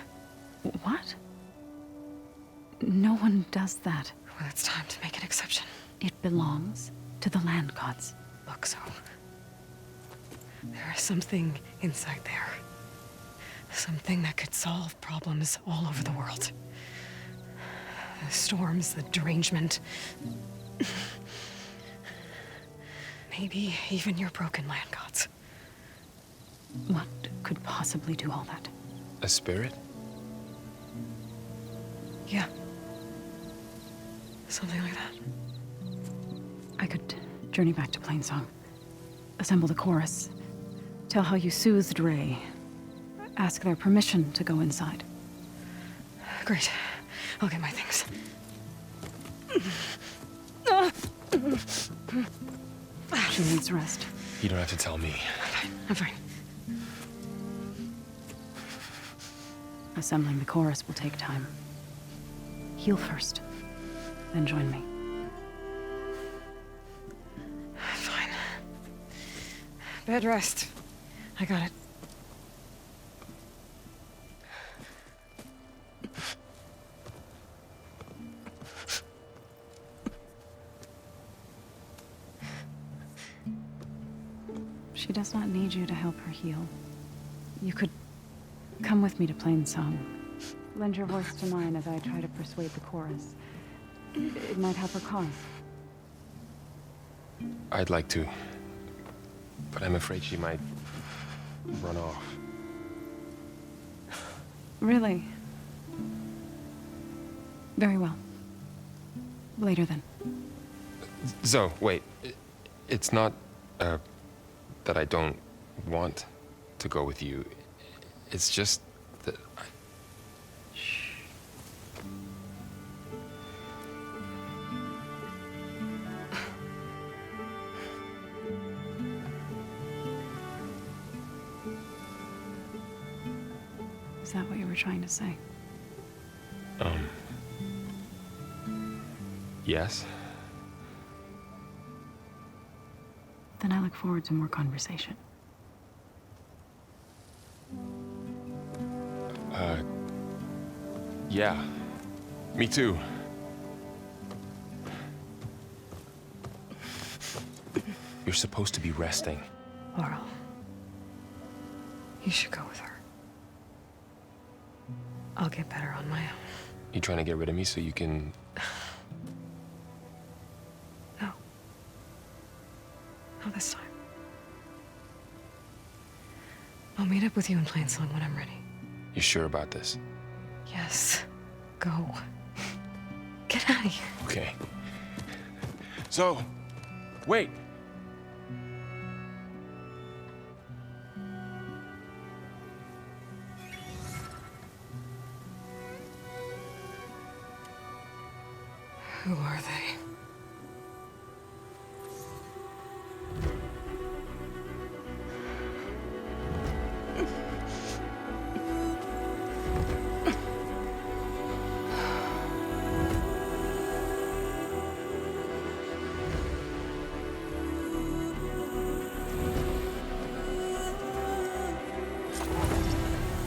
What? No one does that. Well, it's time to make an exception. It belongs to the land gods. Look, so there is something inside there. Something that could solve problems all over the world. The storms, the derangement. Maybe even your broken land gods. What could possibly do all that? A spirit? Yeah. Something like that. I could journey back to Plainsong, assemble the chorus, tell how you soothed Ray, ask their permission to go inside. Great. I'll get my things. She needs rest. You don't have to tell me. I'm fine. Assembling the chorus will take time. Heal first, then join me. Fine. Bed rest. I got it. She does not need you to help her heal. You could come with me to Plainsong. Lend your voice to mine as I try to persuade the chorus. It might help her cause. I'd like to, but I'm afraid she might run off. Really? Very well. Later then. Zoe, wait. It's not, that I don't want to go with you. It's just that I... Shh. Is that what you were trying to say? Yes? Then I look forward to more conversation. Yeah. Me too. You're supposed to be resting. Laurel, you should go with her. I'll get better on my own. You trying to get rid of me so you can... No. Not this time. I'll meet up with you in Plainsong when I'm ready. You sure about this? Yes. Go. Get out of here. Okay. So, wait. Who are they?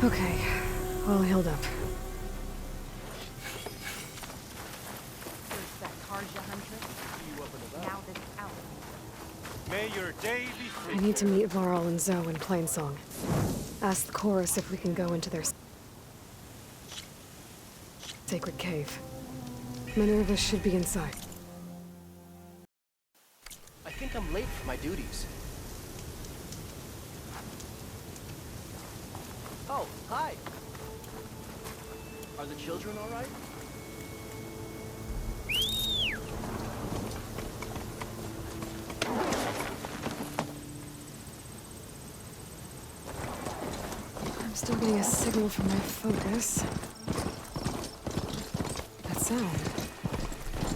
Okay, all healed up. May your day be free. I need to meet Varl and Zoe in Plainsong. Ask the chorus if we can go into their sacred cave. Minerva should be inside. I think I'm late for my duties. Oh, hi. Are the children all right? I'm still getting a signal from my focus. That sound.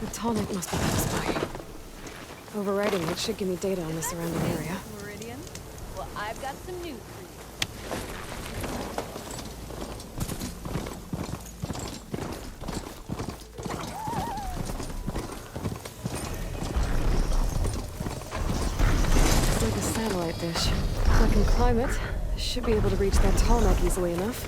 The tonic must be close by. Overriding it should give me data on the surrounding area. Meridian? Well, I've got some news for you. It's like a satellite dish. If I can climb it, I should be able to reach that tall neck easily enough.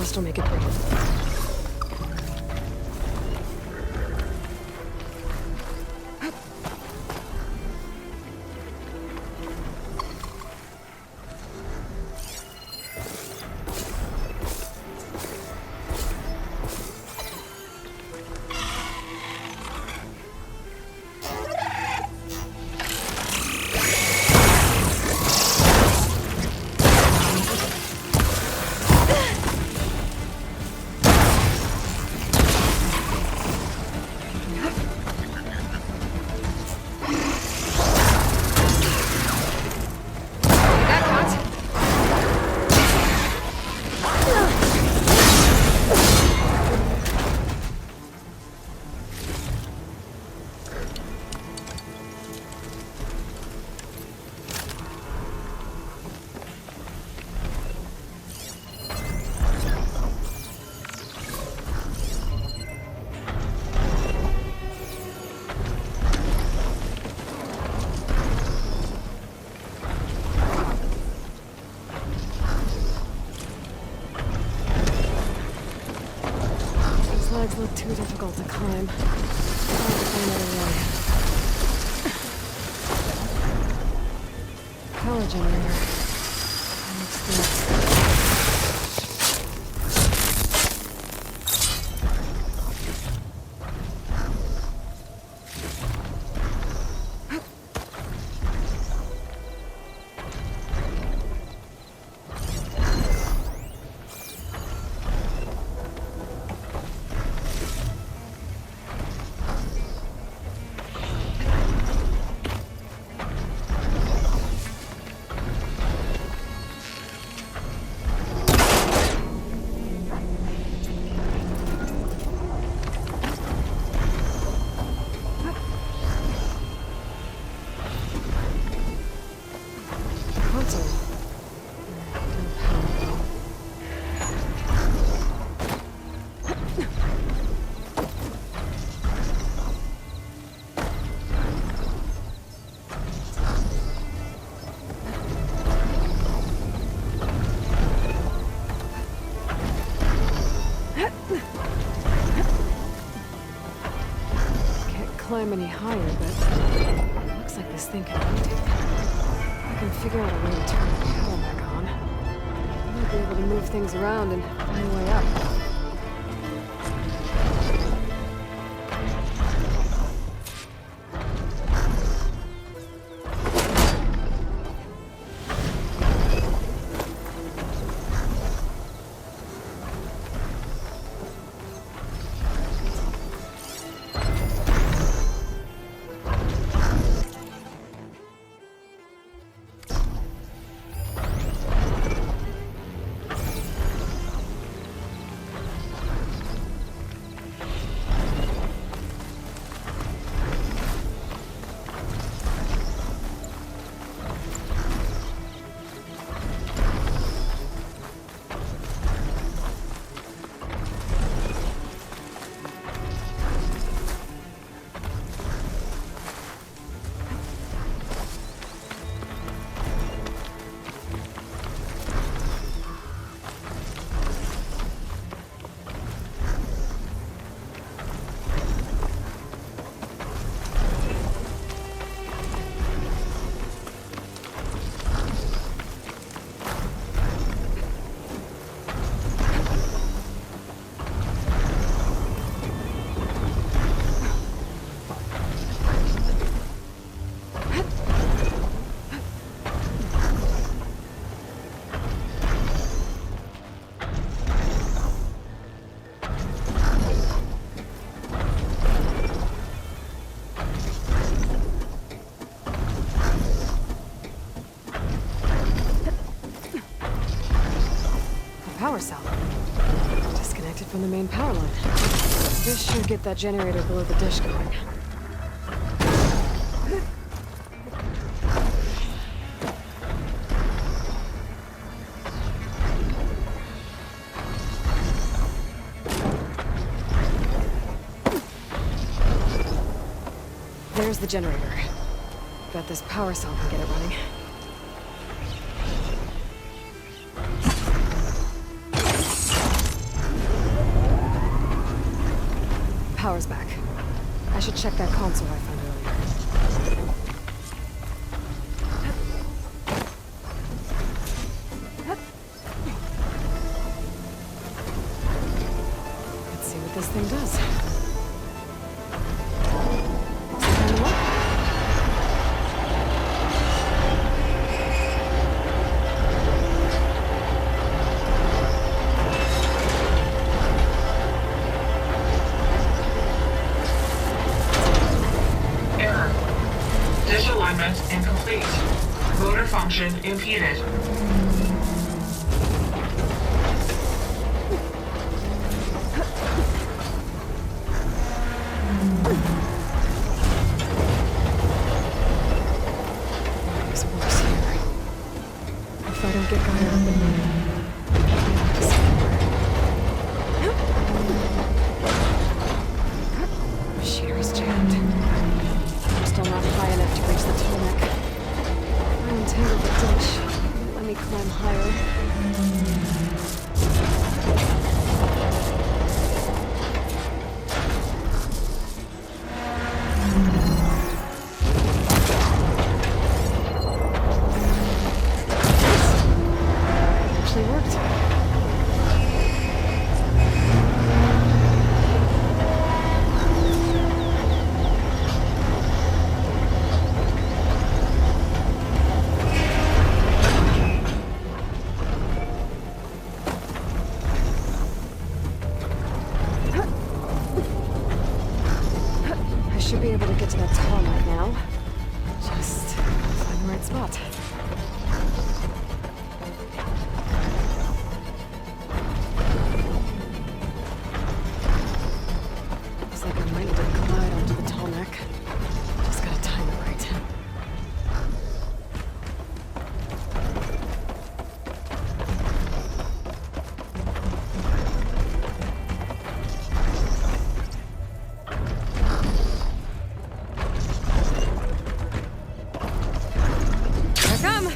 Frost will make it brief. Legs look too difficult to climb. I'll find another way. Power generator. What's this? Climb any higher, but it looks like this thing can rotate. I can figure out a way to turn the power back on. I might be able to move things around and find a way up. Power cell. Disconnected from the main power line. This should get that generator below the dish going. There's the generator. Bet this power cell can get it running. power's back. I should check that console I found earlier. Let's see what this thing does. Disalignment incomplete. Motor function impeded. There's worse here. If I don't get Gaia up and running, machinery's jammed. Still not high enough to reach the tarmac. I entangled the ditch. Let me climb higher. Actually worked. I should be able to get to that tarmac now. Just find the right spot. Looks like I might need to glide onto the tarmac. Just gotta time it right. Here I come!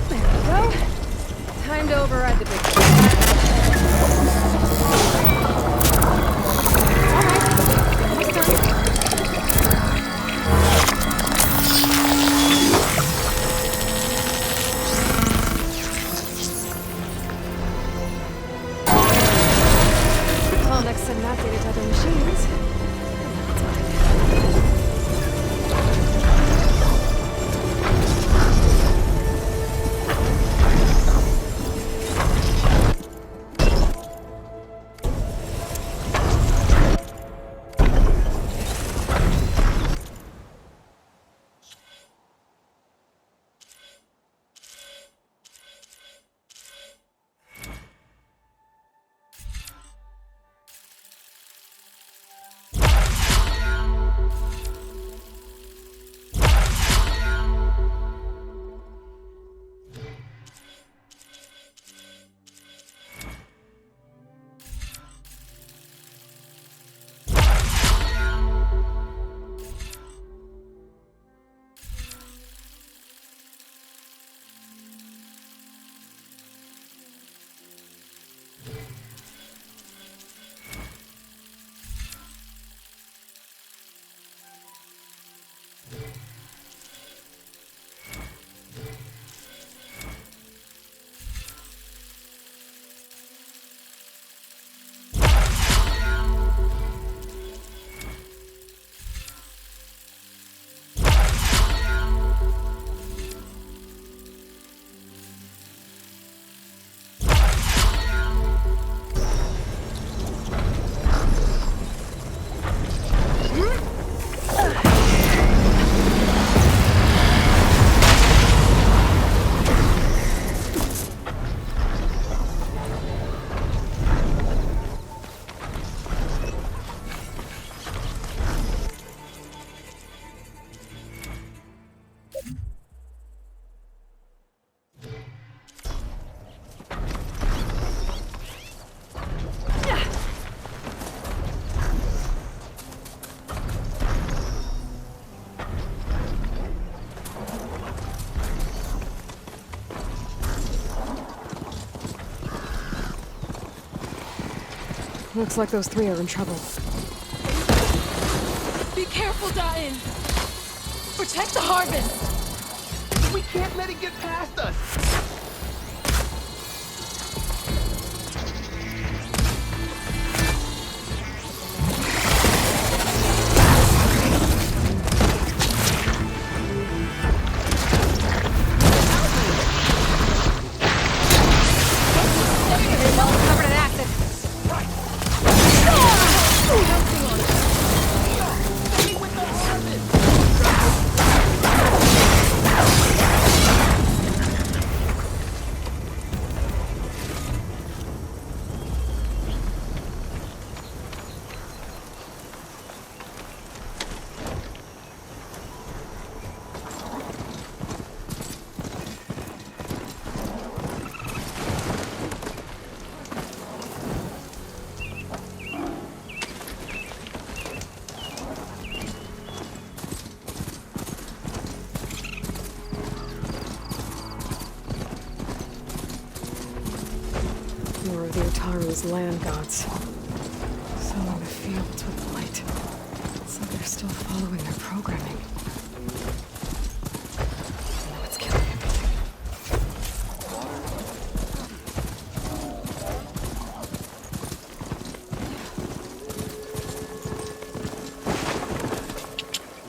There we go. Time to override the big one. Alright, almost done. I'll next send that data to other machines. Looks like those three are in trouble. Be careful, Da'in! Protect the harvest! We can't let it get past us! More of the Utaru's land gods. Sowing the fields with light. It's like they're still following their programming. I know it's killing everything.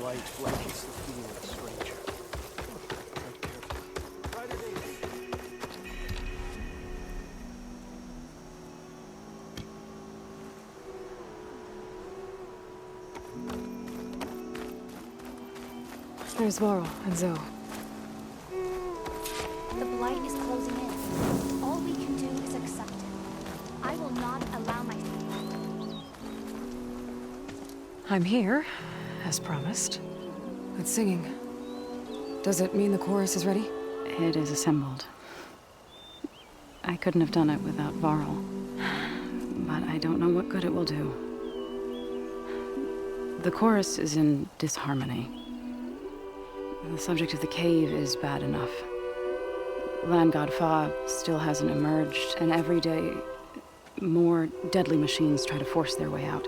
Light flashes the field, stranger. Tread carefully. Right at it. There's Varl and Zoe. The blight is closing in. All we can do is accept it. I will not allow myself. I'm here, as promised. It's singing. Does it mean the chorus is ready? It is assembled. I couldn't have done it without Varl. But I don't know what good it will do. The chorus is in disharmony. The subject of the cave is bad enough. Land God Fa still hasn't emerged, and every day, more deadly machines try to force their way out,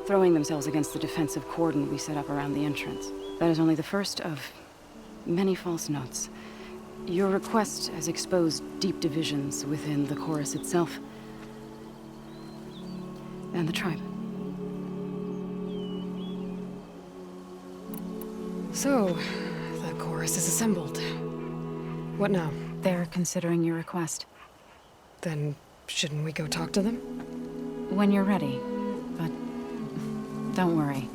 throwing themselves against the defensive cordon we set up around the entrance. That is only the first of many false notes. Your request has exposed deep divisions within the chorus itself and the tribe. So, the chorus is assembled. What now? They're considering your request. Then, shouldn't we go talk to them? When you're ready. But don't worry.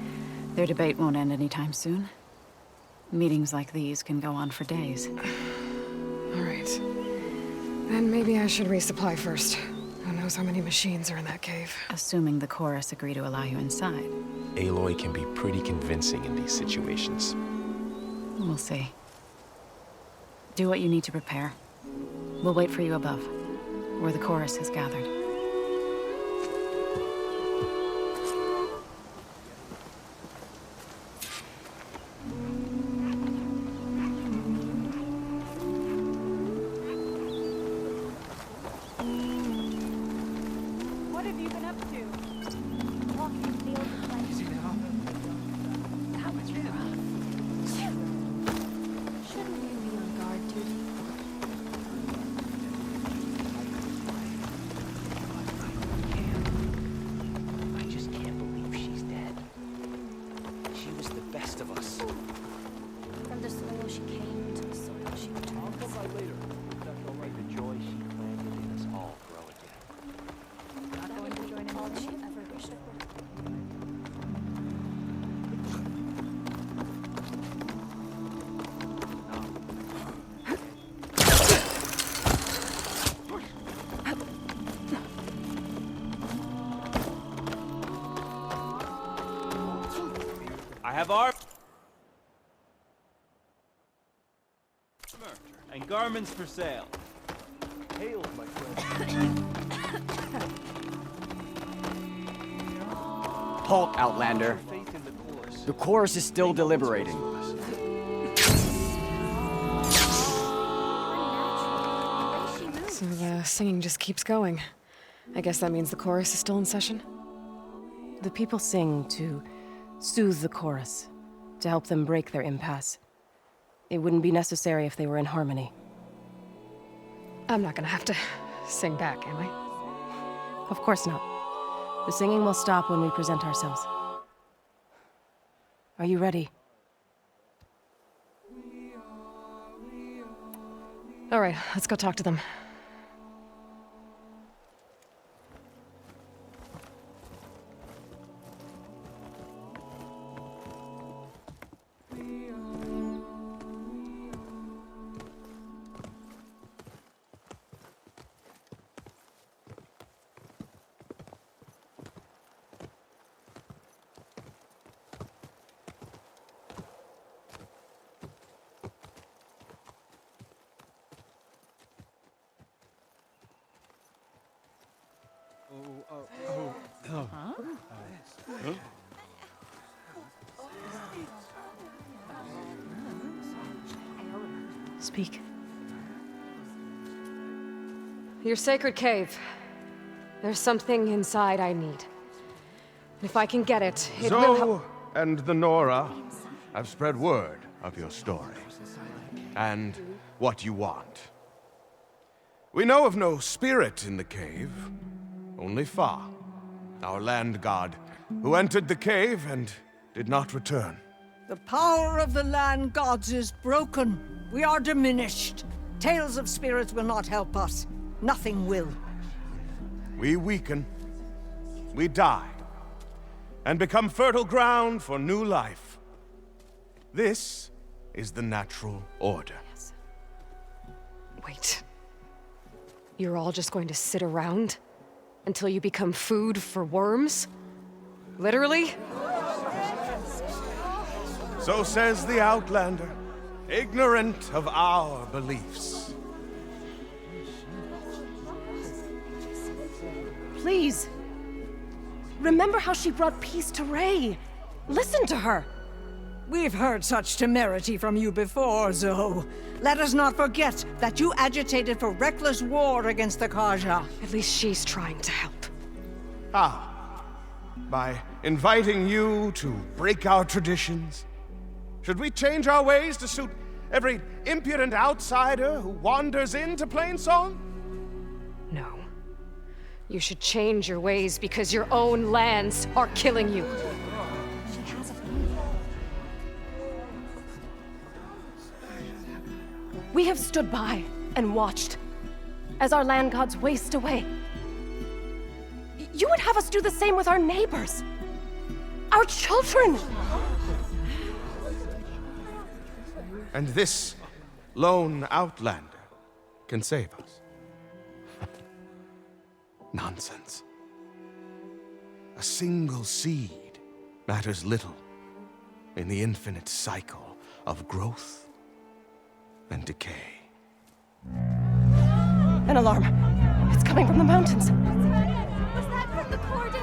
Their debate won't end anytime soon. Meetings like these can go on for days. All right. Then maybe I should resupply first. Who knows how many machines are in that cave? Assuming the chorus agree to allow you inside. Aloy can be pretty convincing in these situations. We'll see. Do what you need to prepare. We'll wait for you above, where the chorus has gathered. What have you been up to? Walking fields of light. That was rough. Shouldn't you be on guard duty? I just can't believe she's dead. She was the best of us. From the soil she came to the soil she returns. I'll come by later. That's all right. The joy she planted in us all grow again. Not going to join in all she ever wished for. I have our and garments for sale. Hail, my friend. Halt, Outlander. The chorus is still deliberating. So the singing just keeps going. I guess that means the chorus is still in session? The people sing to soothe the chorus, to help them break their impasse. It wouldn't be necessary if they were in harmony. I'm not gonna have to sing back, am I? Of course not. The singing will stop when we present ourselves. Are you ready? All right, let's go talk to them. Speak. Your sacred cave. There's something inside I need. If I can get it, it will help. And the Nora have spread word of your story and what you want. We know of no spirit in the cave, only Fa, our land god, who entered the cave and did not return. The power of the land gods is broken. We are diminished. Tales of spirits will not help us. Nothing will. We weaken, we die, and become fertile ground for new life. This is the natural order. Yes. Wait. You're all just going to sit around until you become food for worms? Literally? So says the Outlander, ignorant of our beliefs. Please. Remember how she brought peace to Ray. Listen to her. We've heard such temerity from you before, Zoe. Let us not forget that you agitated for reckless war against the Kaja. At least she's trying to help. How? By inviting you to break our traditions? Should we change our ways to suit every impudent outsider who wanders into Plainsong? No. You should change your ways because your own lands are killing you. We have stood by and watched as our land gods waste away. You would have us do the same with our neighbors, our children. And this lone Outlander can save us. Nonsense. A single seed matters little in the infinite cycle of growth and decay. An alarm. It's coming from the mountains. Was that from the cordon?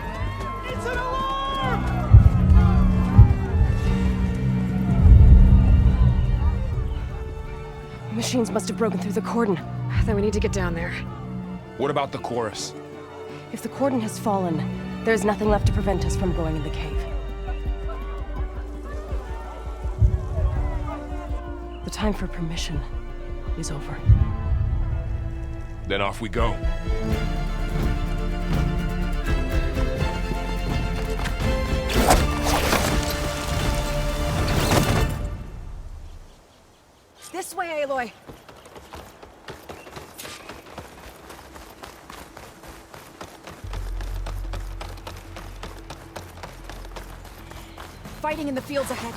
It's an alarm! Machines must have broken through the cordon. Then we need to get down there. What about the chorus? If the cordon has fallen, there's nothing left to prevent us from going in the cave. The time for permission is over. Then off we go. This way, Aloy! Fighting in the fields ahead.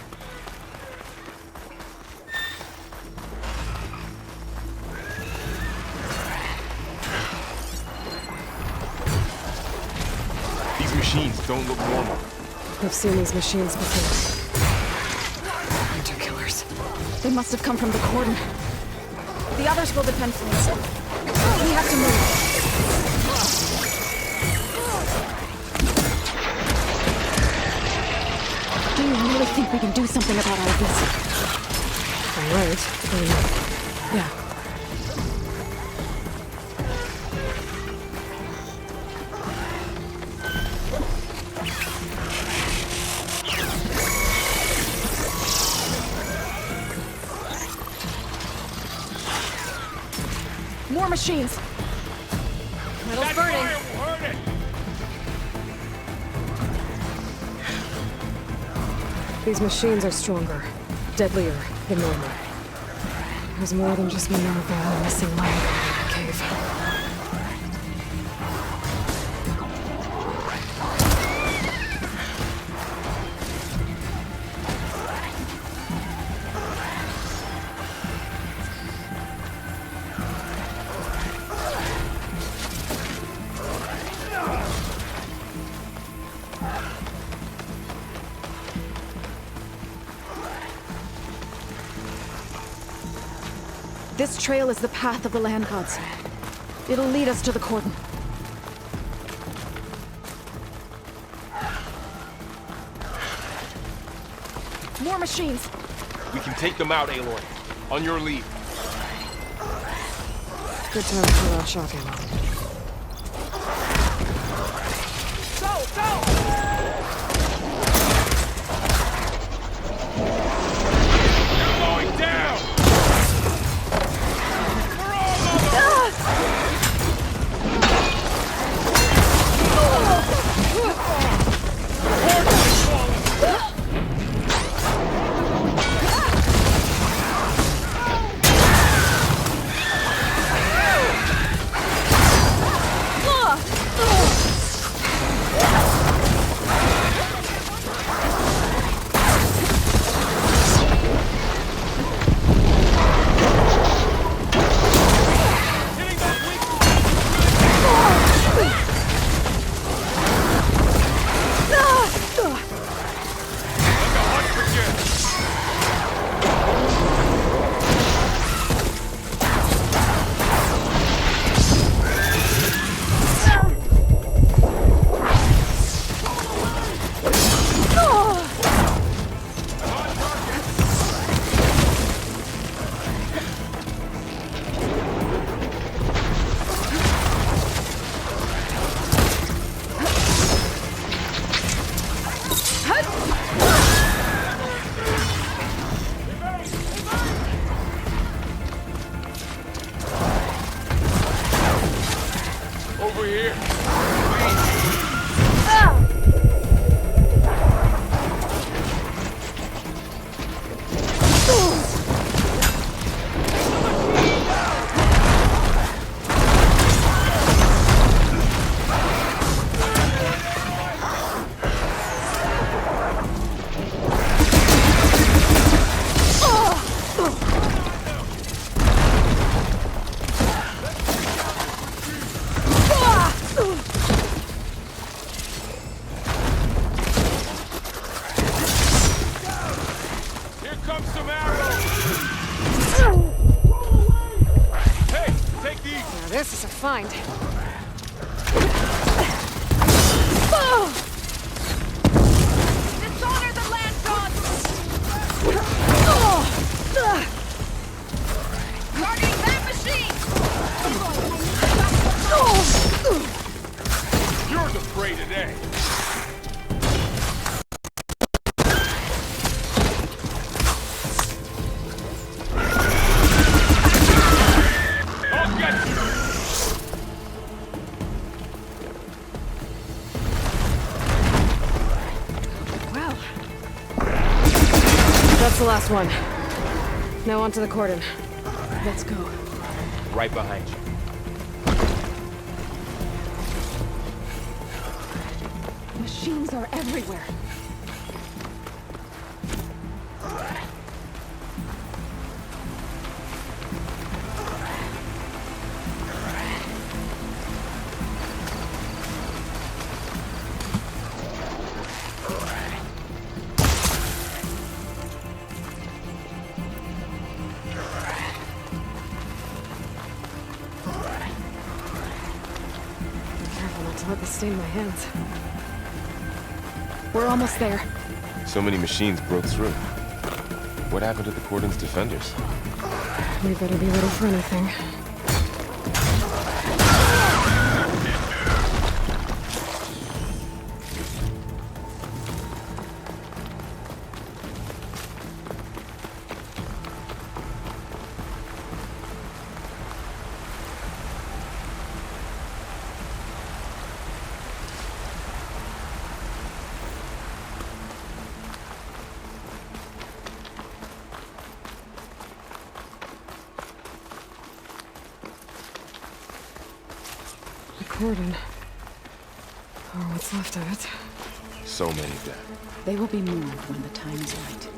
These machines don't look normal. I've seen these machines before. Hunter killers. They must have come from the cordon. The others will defend for us. We have to move. Do you really think we can do something about all of this? All right. Yeah. More machines! Metal's burning. These machines are stronger, deadlier than normal. There's more than just Minerva and a missing leg in that cave. This trail is the path of the land gods. It'll lead us to the cordon. More machines! We can take them out, Aloy. On your lead. Good time to pull out shock ammo. This is a find. Dishonor the land gods! Guarding that machine! You're the prey today. That's the last one. Now onto the cordon. Let's go. Right behind you. Machines are everywhere. Let this stain my hands. We're almost there. So many machines broke through. What happened to the cordon's defenders? We better be ready for anything. cordon. Or what's left of it. So many dead. They will be moved when the time is right.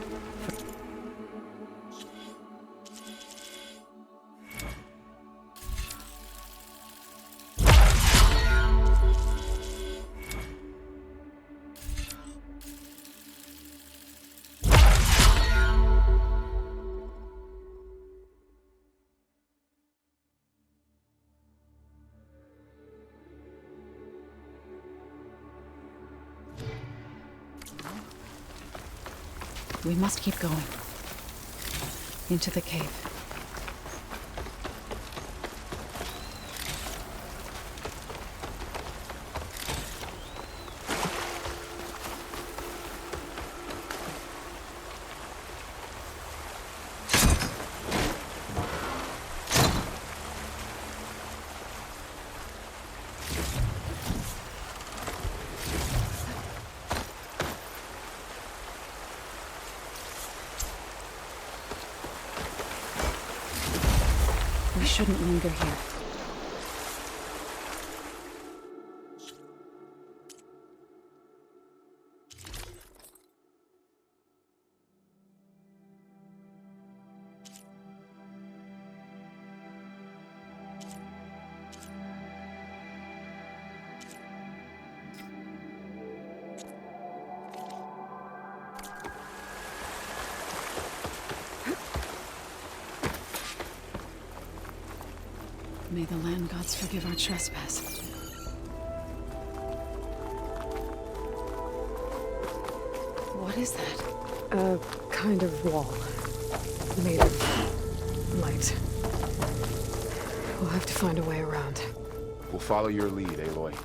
We must keep going. Into the cave. We shouldn't linger here. May the land gods forgive our trespass. What is that? A kind of wall. Made of light. We'll have to find a way around. We'll follow your lead, Aloy.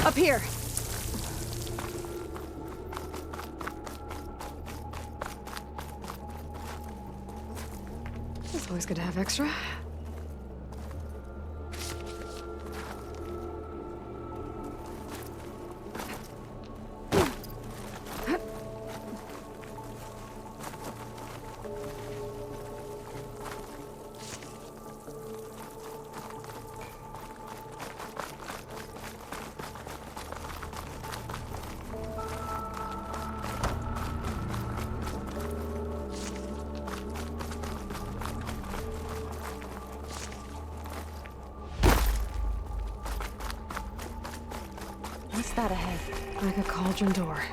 Up here! It's always good to have extra. What's that ahead? Like a cauldron door.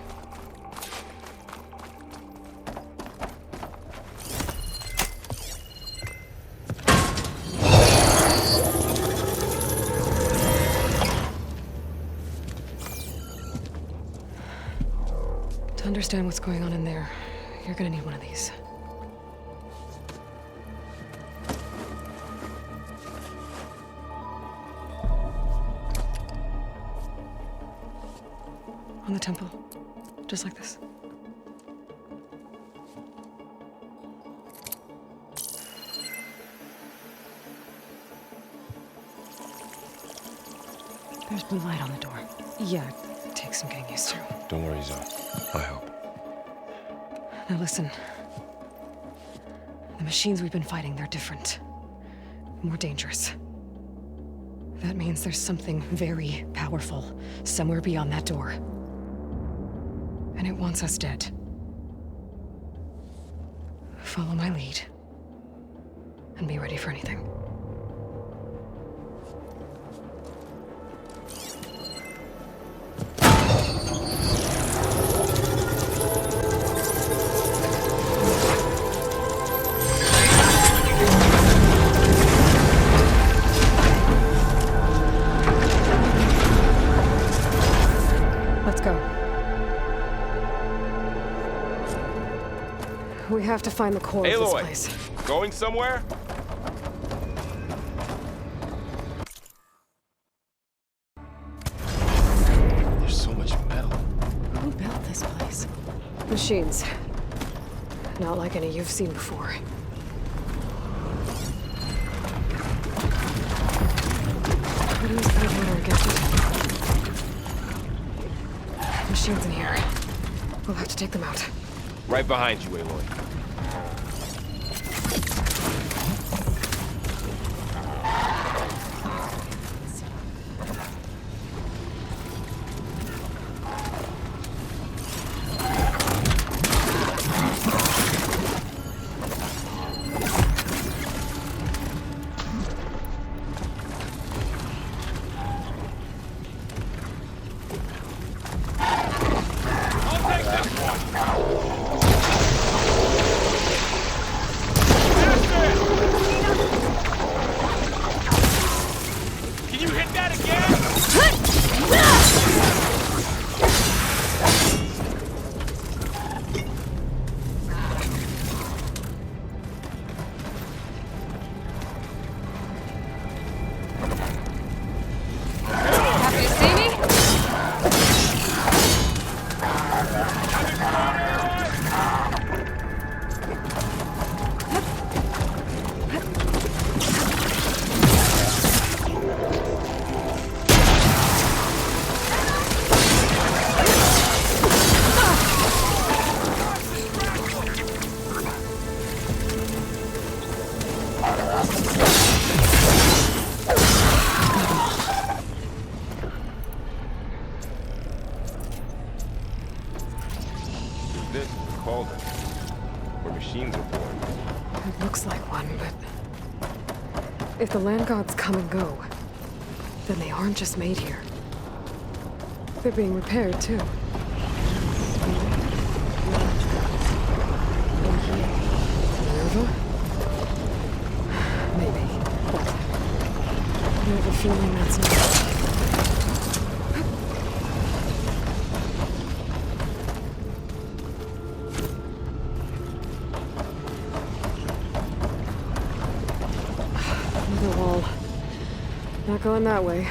To understand what's going on in there, you're gonna need one of these. On the temple. Just like this. There's blue light on the door. Yeah, it takes some getting used to. Don't worry, Zoe. I help. Now listen. The machines we've been fighting, they're different. More dangerous. That means there's something very powerful somewhere beyond that door. And it wants us dead. Follow my lead. And be ready for anything. Let's go. We have to find the core of this place. Going somewhere? There's so much metal. Who built this place? machines. Not like any you've seen before. How do you suppose water against it? Machines in here. We'll have to take them out. Right behind you, Aloy. If the land gods come and go, then they aren't just made here. They're being repaired, too. Unravel? Maybe, but I have a feeling that's not... Not going that way.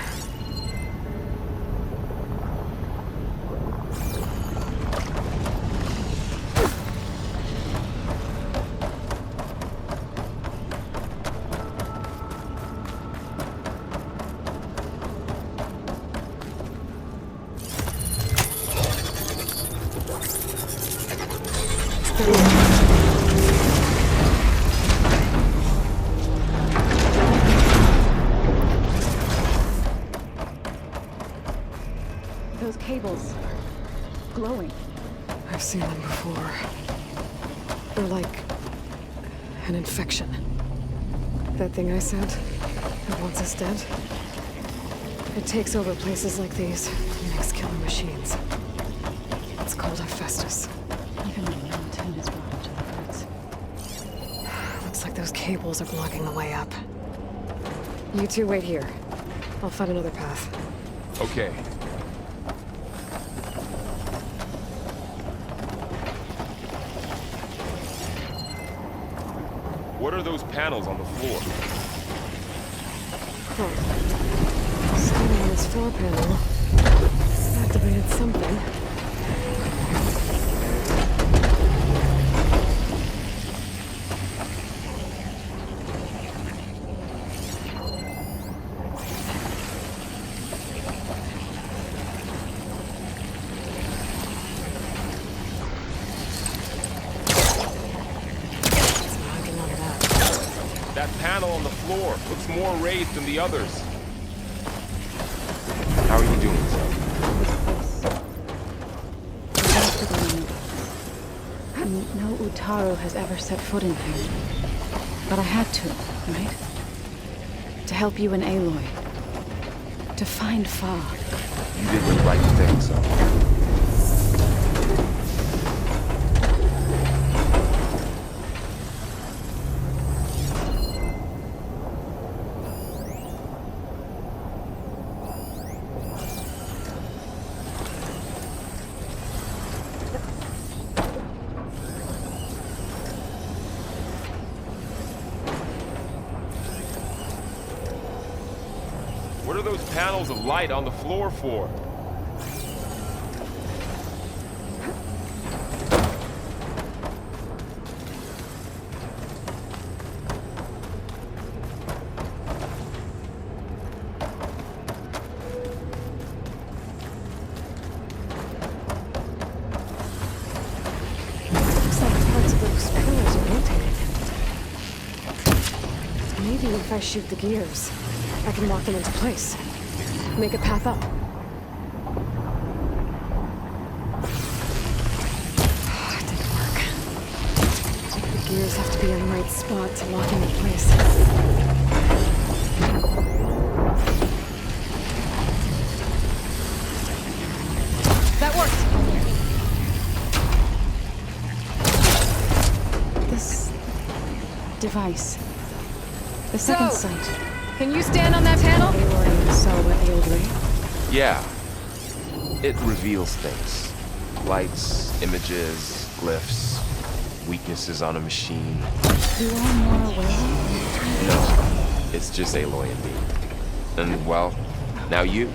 Those cables... glowing. I've seen them before. They're like... an infection. That thing I said, that wants us dead? It takes over places like these and makes killer machines. It's called Hephaestus. Even the mountain is brought to the roots. Looks like those cables are blocking the way up. You two wait here. I'll find another path. Okay. What are those panels on the floor? Huh. Standing on this floor panel activated something. That panel on the floor looks more raised than the others. How are you doing, son? No Utaru has ever set foot in here. But I had to, right? To help you and Aloy. To find Fa. You did the right thing, son. What are those panels of light on the floor for? Maybe if I shoot the gears, I can lock them into place. Make a path up. It didn't work. The gears have to be in the right spot to lock them in place. That worked! This device. The second sight. Can you stand on that panel? Aloy saw what ailed Ray. Yeah. It reveals things. Lights, images, glyphs, weaknesses on a machine. You are more aware? No, it's just Aloy and me. And, well, now you.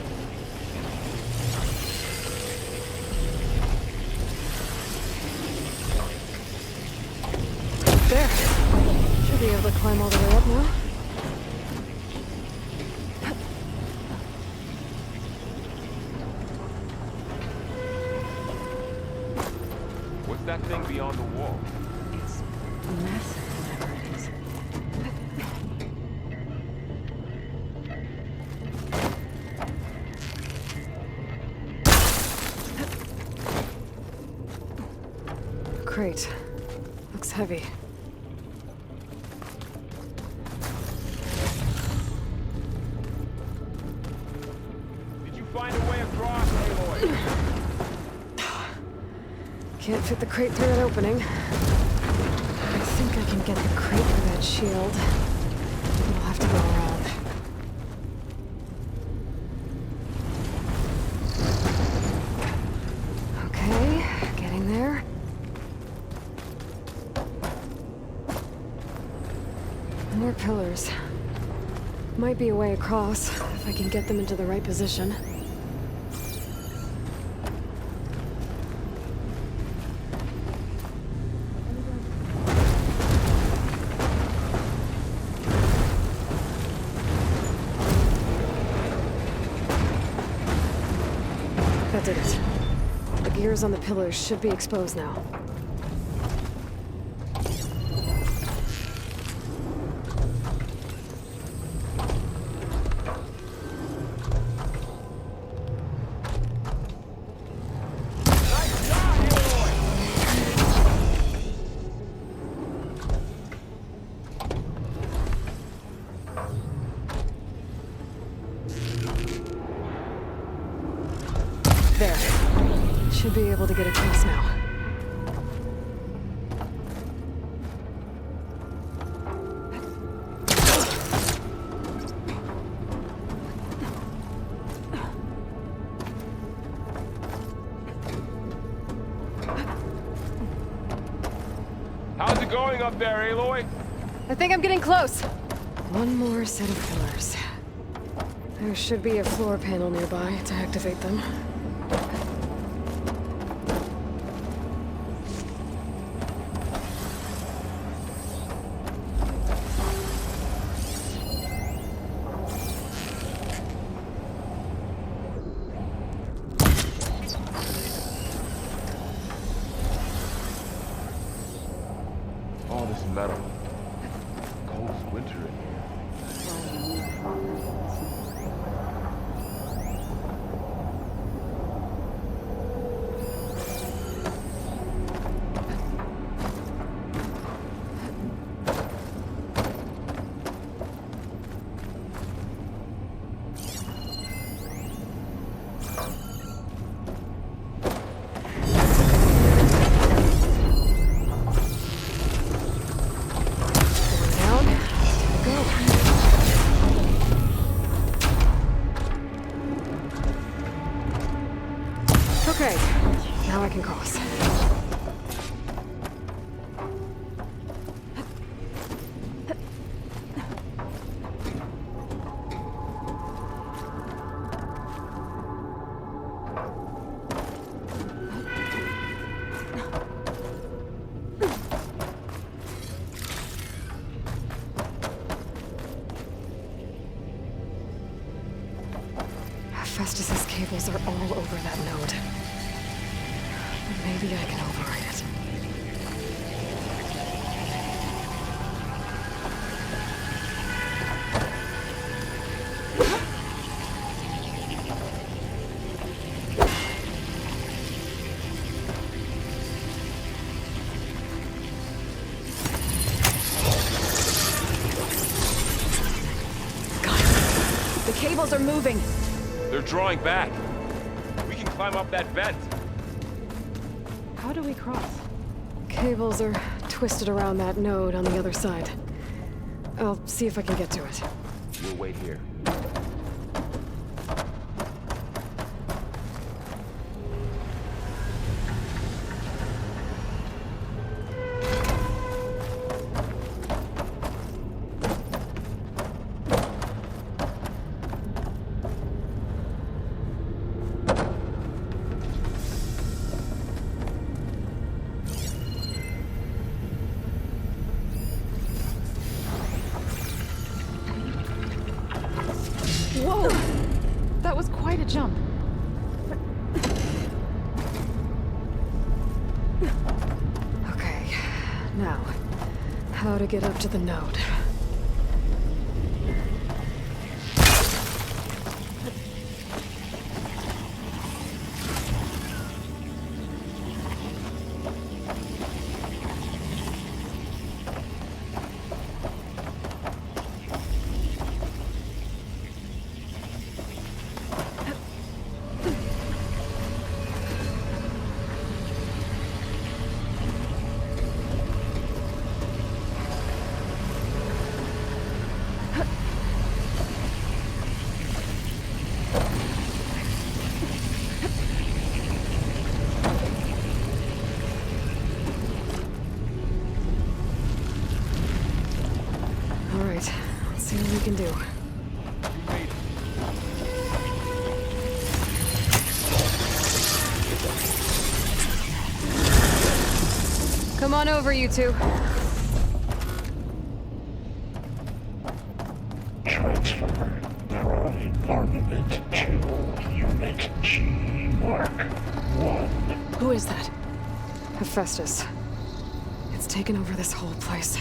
There. Should be able to climb all the way up now. What's that thing beyond the wall? It's massive, whatever it is. Crate. Looks heavy. Did you find a way across, Aloy? Can't fit the crate through that opening. I think I can get the crate through that shield. We'll have to go around. Okay, getting there. More pillars. Might be a way across, if I can get them into the right position. That did it. The gears on the pillars should be exposed now. There. Should be able to get across now. How's it going up there, Aloy? I think I'm getting close. One more set of pillars. There should be a floor panel nearby to activate them. All this metal. Cold as winter in here. Okay, now I can cross. Festus's cables are all over that node. Maybe I can override it. cables are moving. They're drawing back. We can climb up that vent. How do we cross? Cables are twisted around that node on the other side. I'll see if I can get to it. We'll wait here. Whoa! That was quite a jump. Okay, now, how to get up to the node. Alright, let's see what we can do. Come on over, you two. Transfer from armament to Unit G Mark 1. Who is that? Hephaestus. It's taken over this whole place.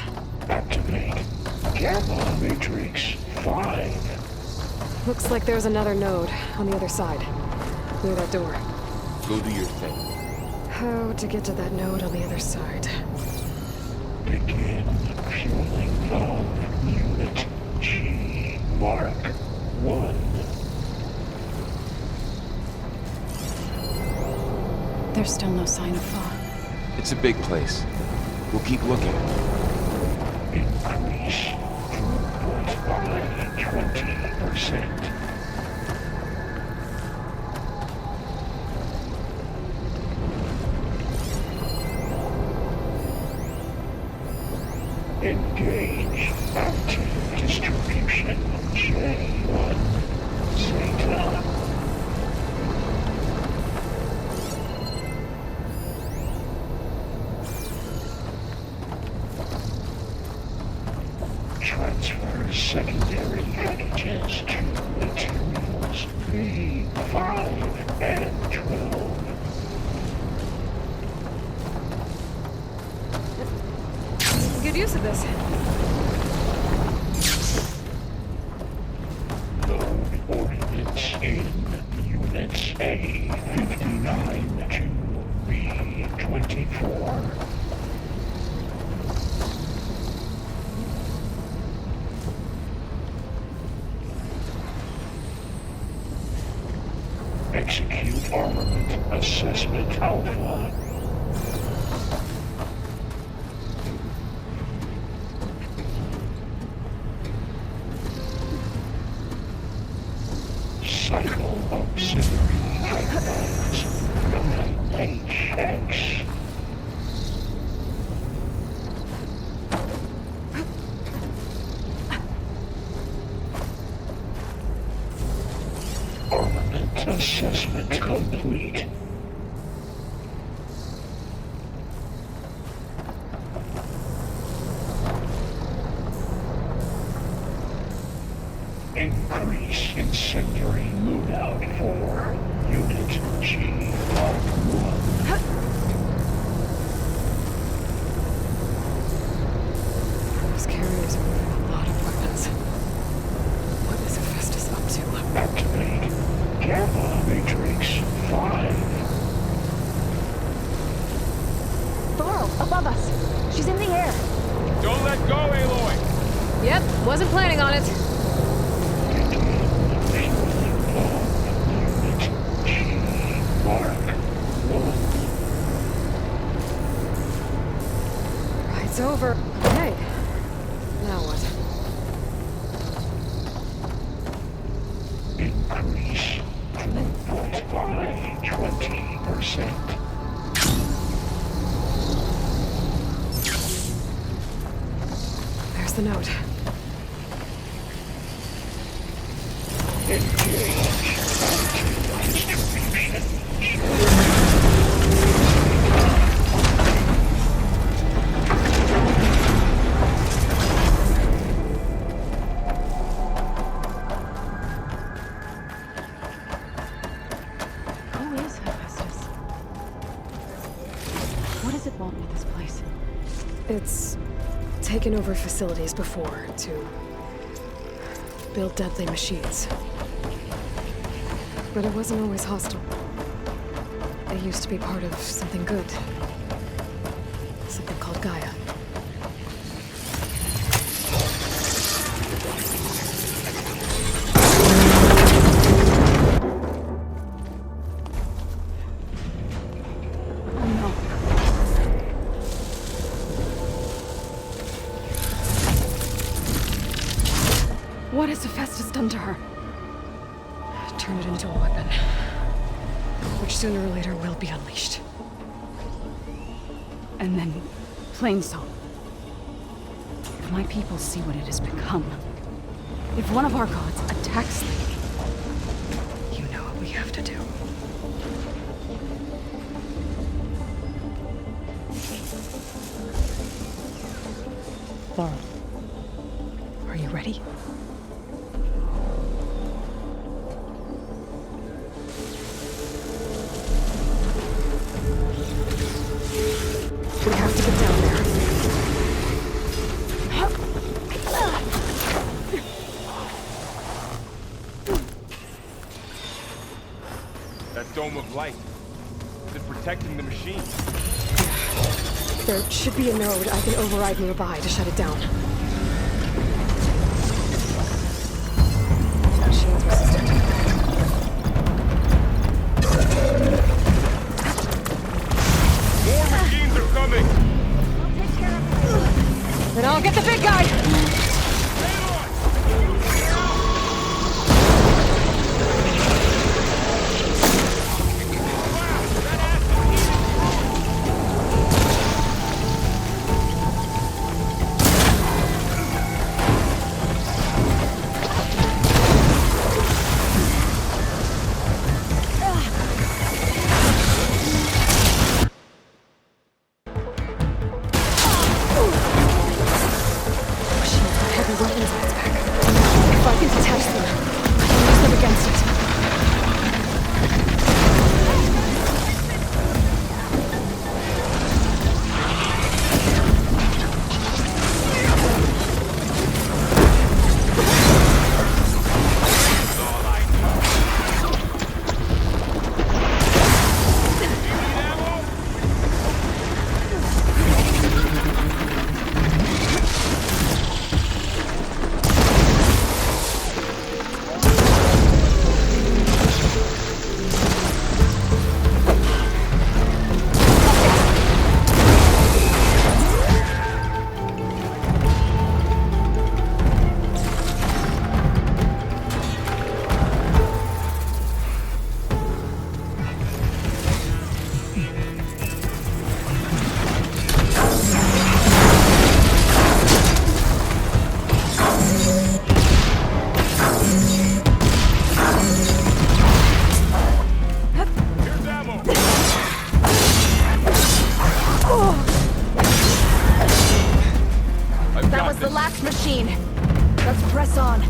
Activate Gamma Matrix 5. Looks like there's another node on the other side. Near that door. Go do your thing. How to get to that node on the other side? Begin fueling valve Unit G Mark 1. There's still no sign of fog. It's a big place. We'll keep looking. Increase throughput by 20%. Engage active distribution J1 Zeta. Transfer secondary packages to materials V5 and 12. Good use of this. Load ordnance in Units A59 to B24. Execute armament assessment alpha. Cycle auxiliary pipelines 9HX. Armament assessment complete. Increase incendiary loadout for Unit G Mark 1. Those carriers are moving a lot of weapons. What is Hephaestus up to? Activate Gamma Matrix 5. Below, above us. She's in the air. Don't let go, Aloy! Yep, wasn't planning on it. increase 20%. There's the note. Who is Hephaestus? What does it want with this place? It's taken over facilities before to build deadly machines. But it wasn't always hostile. They used to be part of something good. Something called Gaia. What has Hephaestus done to her? Turn it into a weapon. Which sooner or later will be unleashed. And then, Plainsong. If my people see what it has become, if one of our gods attacks them, you know what we have to do. Laurel, are you ready? We have to get down there. That dome of light. Is it protecting the machine? There should be a node I can override nearby to shut it down. Machine's resistant. More machines are coming! Then I'll get the big guy! That was the last machine. Let's press on.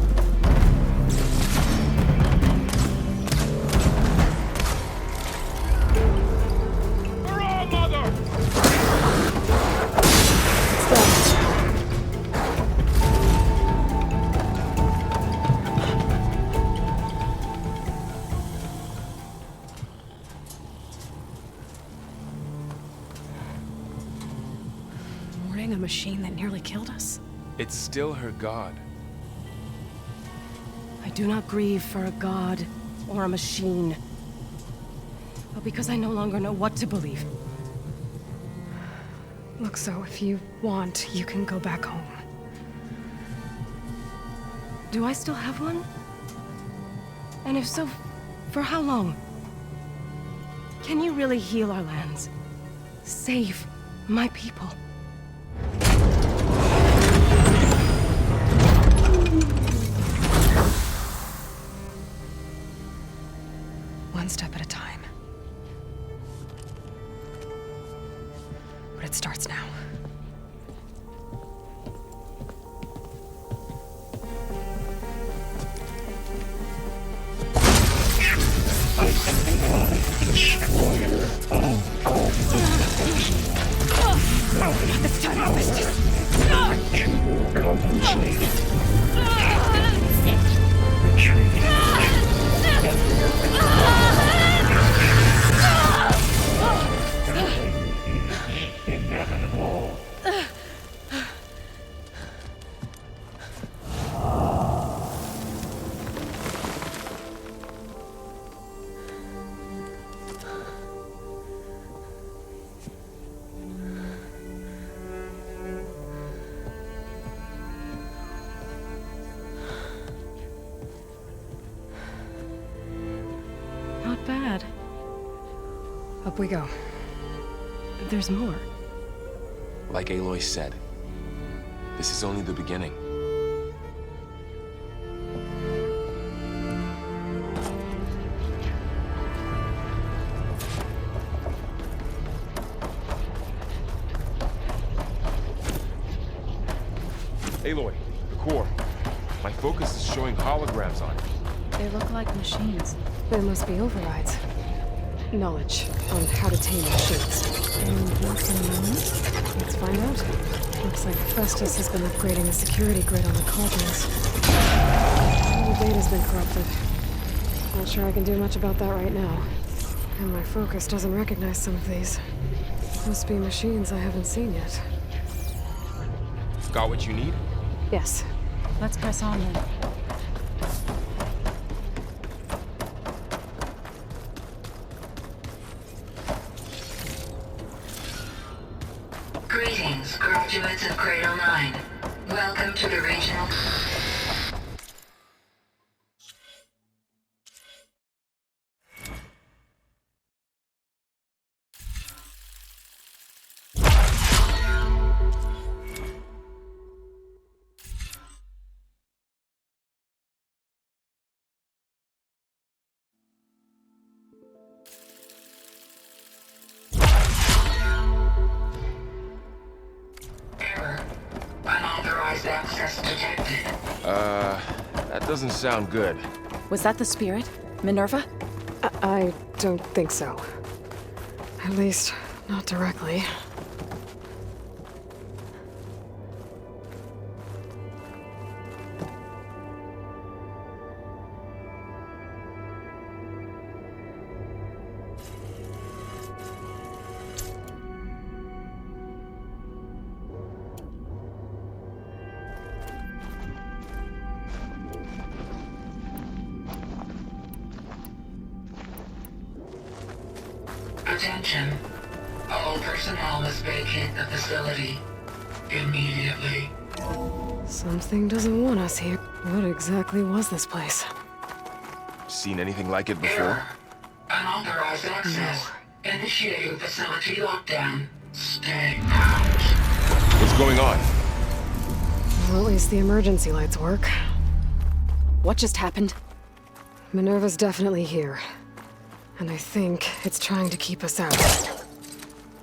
Hurrah, mother! Mourning a machine that nearly killed us? It's still her god. I do not grieve for a god or a machine, but because I no longer know what to believe. Look, so if you want, you can go back home. Do I still have one? And if so, for how long? Can you really heal our lands? Save my people? One step at a time. But it starts now. This time I'll miss this. Not bad. Up we go. There's more. Like Aloy said, this is only the beginning. Aloy, the core. My focus is showing holograms on it. They look like machines. There must be overrides. Knowledge on how to tame machines. Let's find out. Looks like Festus has been upgrading the security grid on the cauldrons. All the data's been corrupted. Not sure I can do much about that right now. And my focus doesn't recognize some of these. Must be machines I haven't seen yet. Got what you need? Yes. Let's press on then. Greetings, graduates of Cradle 9. Welcome to the regional... Unauthorized access detected. That doesn't sound good. Was that the spirit? Minerva? I don't think so. At least, not directly. Attention. All personnel must vacate the facility immediately. Something doesn't want us here. What exactly was this place? Seen anything like it before? Unauthorized access. Initiating facility lockdown. Stay out. What's going on? Well, at least the emergency lights work. What just happened? Minerva's definitely here. And I think it's trying to keep us out.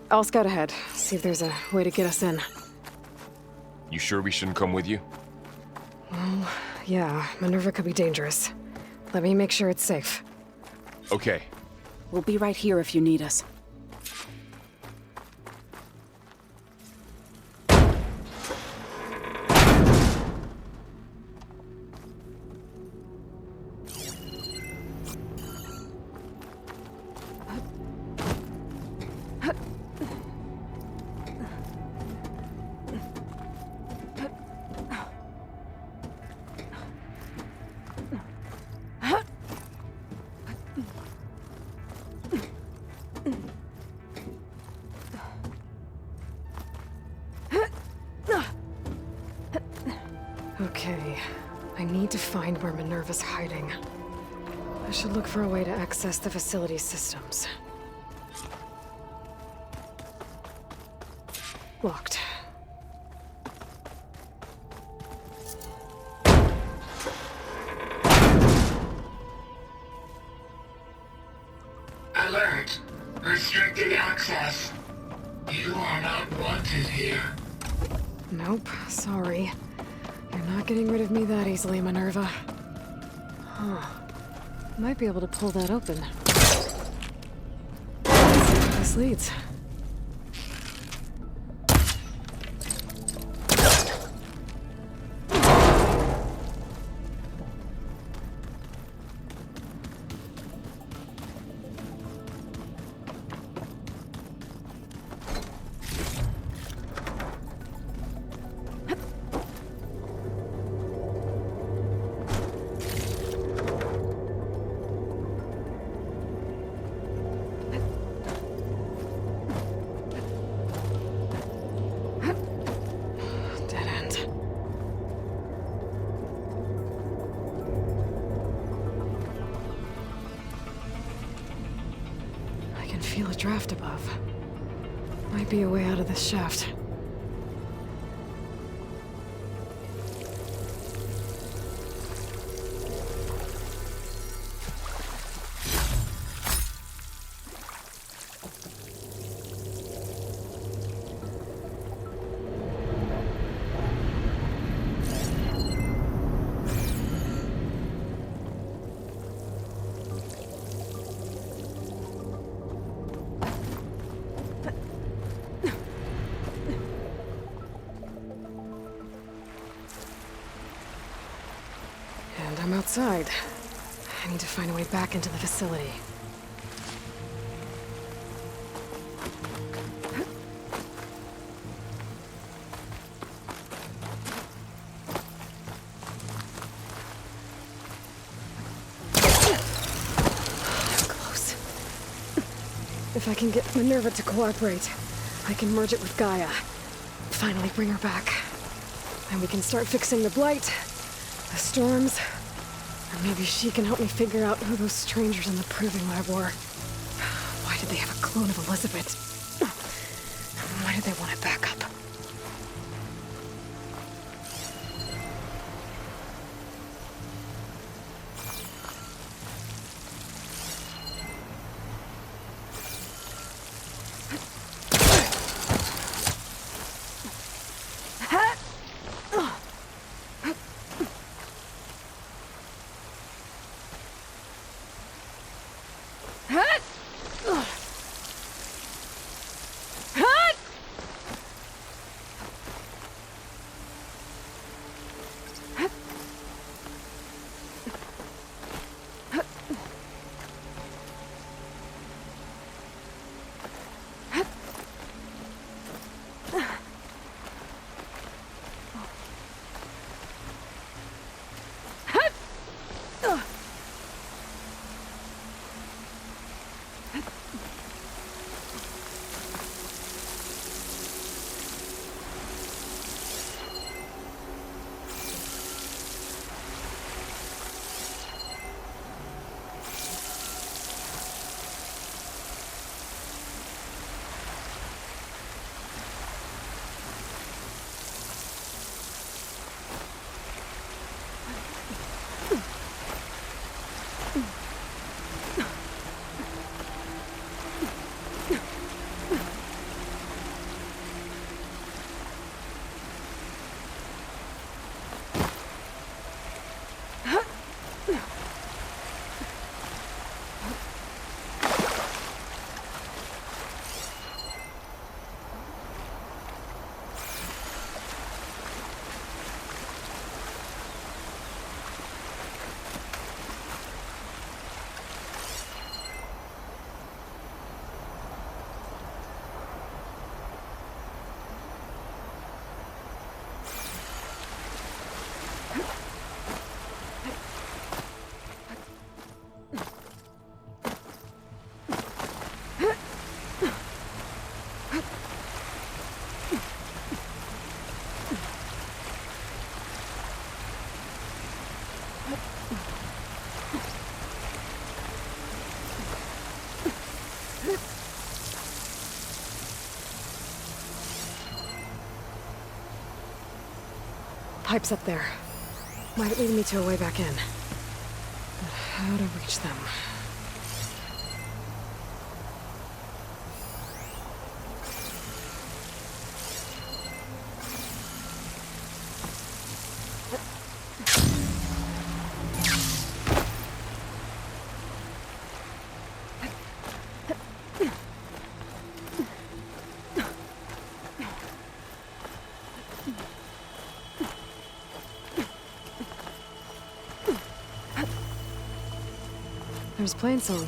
I'll scout ahead, see if there's a way to get us in. You sure we shouldn't come with you? Well, yeah, Minerva could be dangerous. Let me make sure it's safe. Okay. We'll be right here if you need us. Okay, I need to find where Minerva's hiding. I should look for a way to access the facility's systems. Locked. Alert! Restricted access. You are not wanted here. Nope, sorry. You're not getting rid of me that easily, Minerva. Huh. Might be able to pull that open. Let's see where this leads. Feel a draft above. Might be a way out of this shaft. I'm outside. I need to find a way back into the facility. Close. If I can get Minerva to cooperate, I can merge it with Gaia. Finally bring her back. And we can start fixing the blight, the storms. Or maybe she can help me figure out who those strangers in the proving lab were. Why did they have a clone of Elizabeth? Why did they want it back up? pipes up there. Might lead me to a way back in. But how to reach them? There's Plainsong.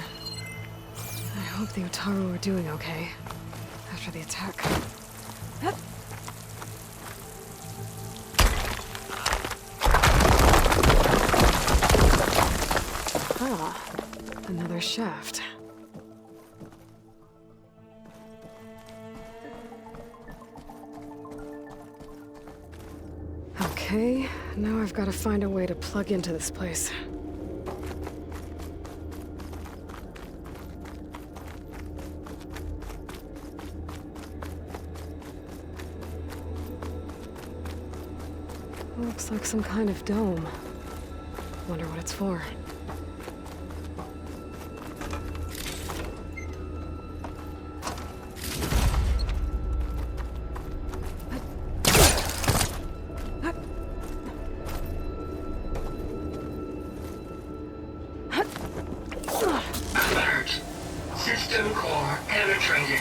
I hope the Utaru are doing okay after the attack. Ah, another shaft. Okay, now I've got to find a way to plug into this place. Looks like some kind of dome. Wonder what it's for. Alert. System core penetrated.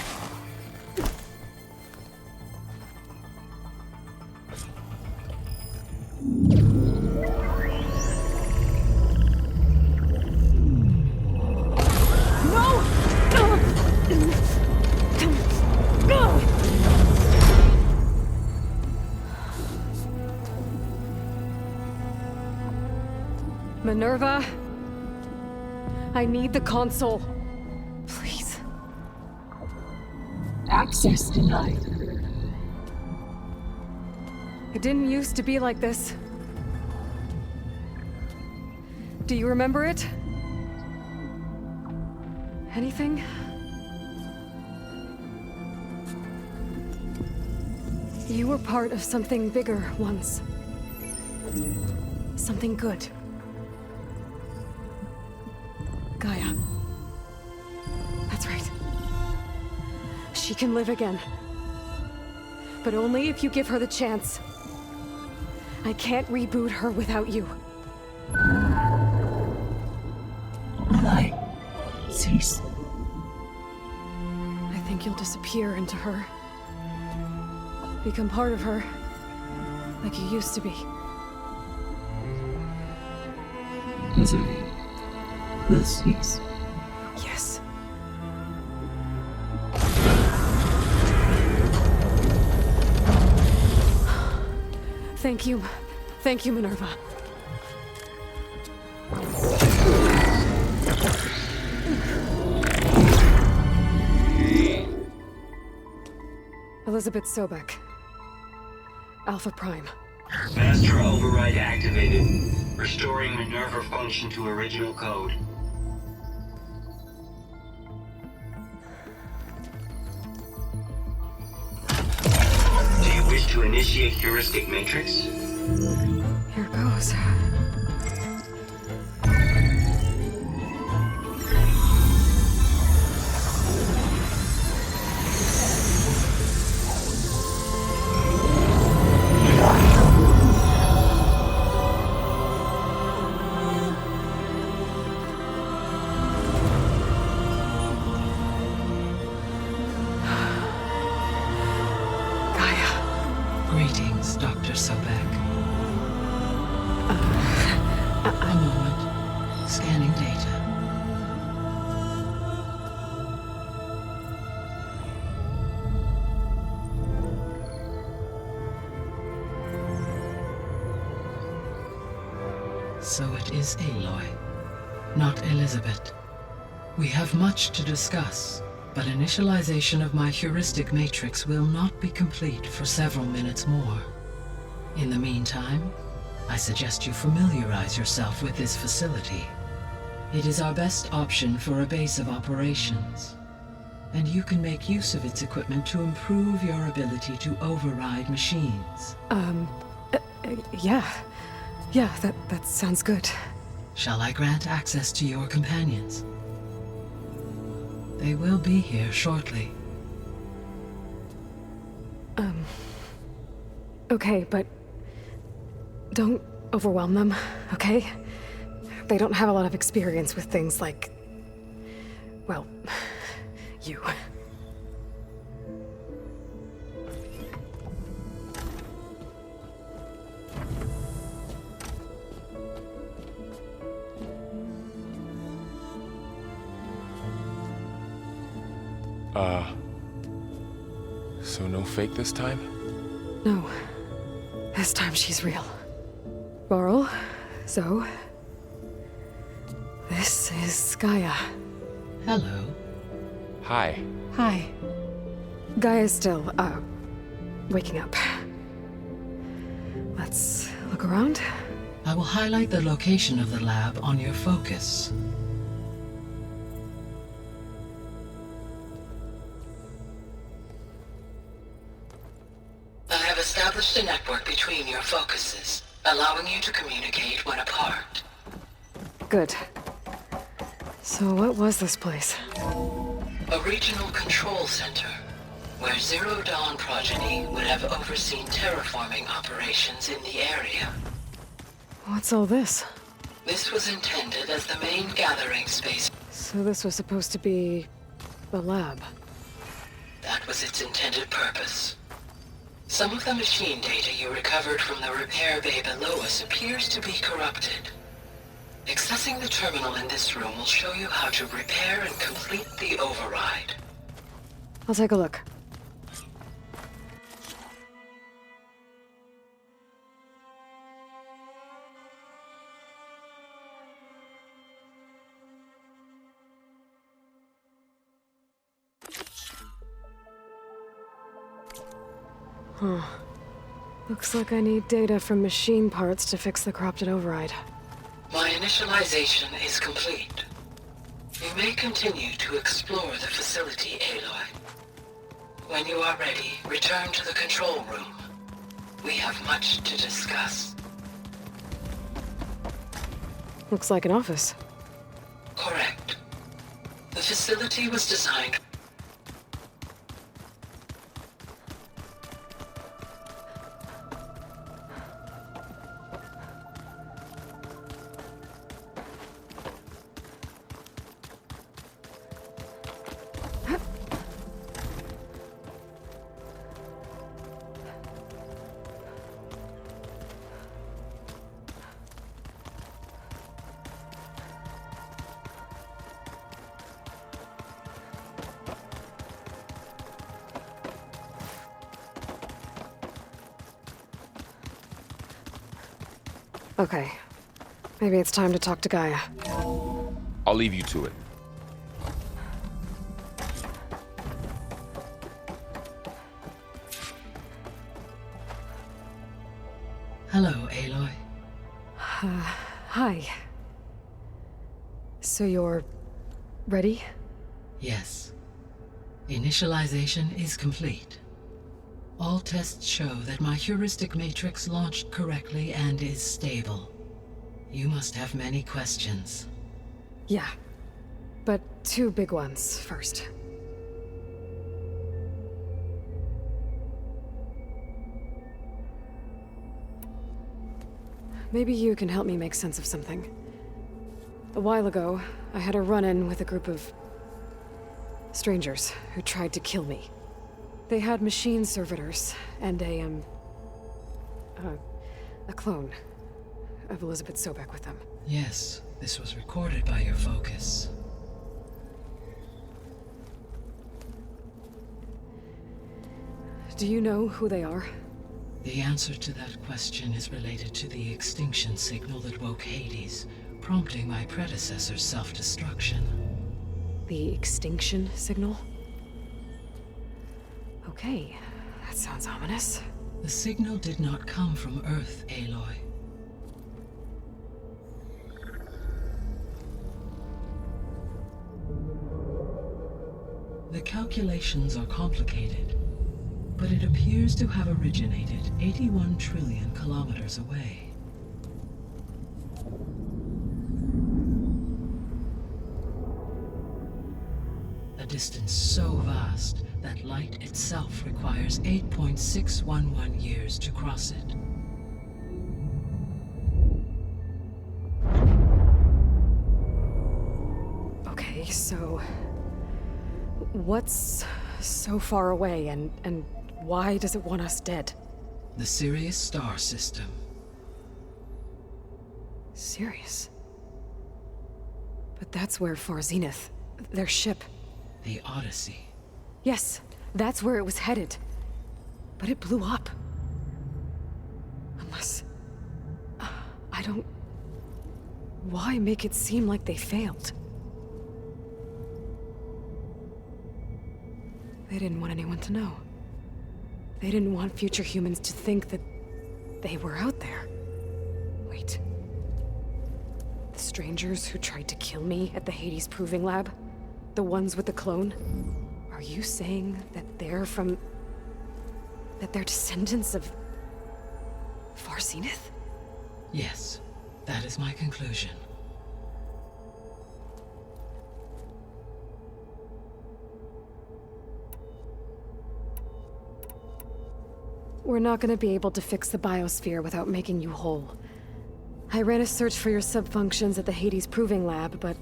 Minerva, I need the console. Please. Access denied. It didn't used to be like this. Do you remember it? Anything? You were part of something bigger once. Something good. Gaia. That's right. She can live again. But only if you give her the chance. I can't reboot her without you. Aloy, cease. I think you'll disappear into her. Become part of her. Like you used to be. Misery will cease. Yes. Thank you. Thank you, Minerva. Elizabeth Sobek. Alpha Prime. Master override activated. Restoring Minerva function to original code. Do you wish to initiate heuristic matrix? Here goes. Greetings, Dr. Sobek. A moment. Scanning data. So it is Aloy, not Elizabeth. We have much to discuss, but initialization of my heuristic matrix will not be complete for several minutes more. In the meantime, I suggest you familiarize yourself with this facility. It is our best option for a base of operations, and you can make use of its equipment to improve your ability to override machines. Yeah. Yeah, that sounds good. Shall I grant access to your companions? They will be here shortly. Okay, but don't overwhelm them, okay? They don't have a lot of experience with things like, well, you. So no fake this time? No. This time she's real. Varl, Zoe. This is Gaia. Hello. Hi. Hi. Gaia's still, waking up. Let's look around. I will highlight the location of the lab on your focus. I have established a network between your focuses, allowing you to communicate when apart. Good. So what was this place? A regional control center, where Zero Dawn progeny would have overseen terraforming operations in the area. What's all this? This was intended as the main gathering space. So this was supposed to be a lab. That was its intended purpose. Some of the machine data you recovered from the repair bay below us appears to be corrupted. Accessing the terminal in this room will show you how to repair and complete the override. I'll take a look. Huh. Looks like I need data from machine parts to fix the corrupted override. My initialization is complete. You may continue to explore the facility, Aloy. When you are ready, return to the control room. We have much to discuss. Looks like an office. Correct. The facility was designed. Okay. Maybe it's time to talk to Gaia. I'll leave you to it. Hello, Aloy. Hi. So you're ready? Yes. Initialization is complete. All tests show that my heuristic matrix launched correctly and is stable. You must have many questions. Yeah. But two big ones first. Maybe you can help me make sense of something. A while ago, I had a run-in with a group of strangers who tried to kill me. They had machine servitors and a clone of Elizabeth Sobek with them. Yes, this was recorded by your focus. Do you know who they are? The answer to that question is related to the extinction signal that woke Hades, prompting my predecessor's self-destruction. The extinction signal? Okay, that sounds ominous. The signal did not come from Earth, Aloy. The calculations are complicated, but it appears to have originated 81 trillion kilometers away. A distance so vast that light itself requires 8.611 years to cross it. Okay, so what's so far away and why does it want us dead? The Sirius star system. Sirius? But that's where Far Zenith, their ship. The Odyssey. Yes, that's where it was headed. But it blew up. Unless... I don't... Why make it seem like they failed? They didn't want anyone to know. They didn't want future humans to think that they were out there. Wait. The strangers who tried to kill me at the Hades Proving Lab? The ones with the clone? Are you saying that they're from... that they're descendants of... Far Zenith? Yes, that is my conclusion. We're not gonna be able to fix the biosphere without making you whole. I ran a search for your subfunctions at the Hades Proving Lab, but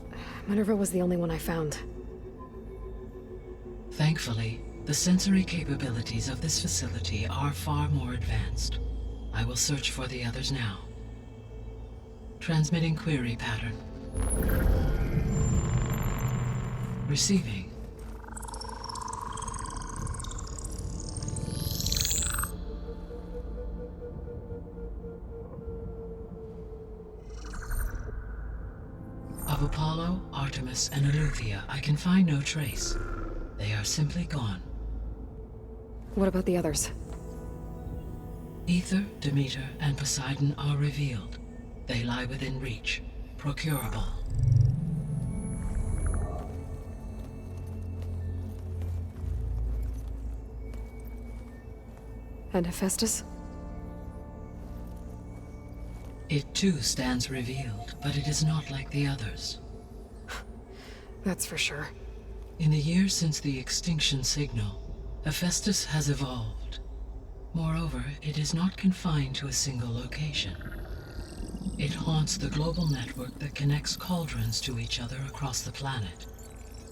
Minerva was the only one I found. Thankfully, the sensory capabilities of this facility are far more advanced. I will search for the others now. Transmitting query pattern. Receiving. Of Apollo, Artemis, and Eleuthia, I can find no trace. They are simply gone. What about the others? Ether, Demeter, and Poseidon are revealed. They lie within reach, procurable. And Hephaestus? It too stands revealed, but it is not like the others. That's for sure. In the years since the extinction signal, Hephaestus has evolved. Moreover, it is not confined to a single location. It haunts the global network that connects cauldrons to each other across the planet,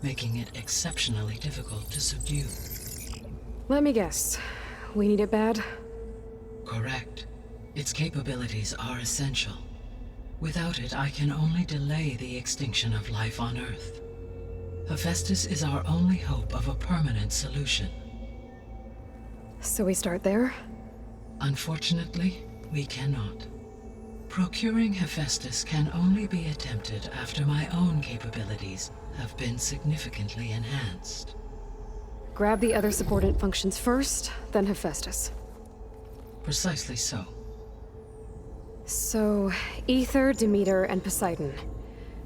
making it exceptionally difficult to subdue. Let me guess. We need it bad? Correct. Its capabilities are essential. Without it, I can only delay the extinction of life on Earth. Hephaestus is our only hope of a permanent solution. So we start there? Unfortunately, we cannot. Procuring Hephaestus can only be attempted after my own capabilities have been significantly enhanced. Grab the other subordinate functions first, then Hephaestus. Precisely so. So, Ether, Demeter, and Poseidon.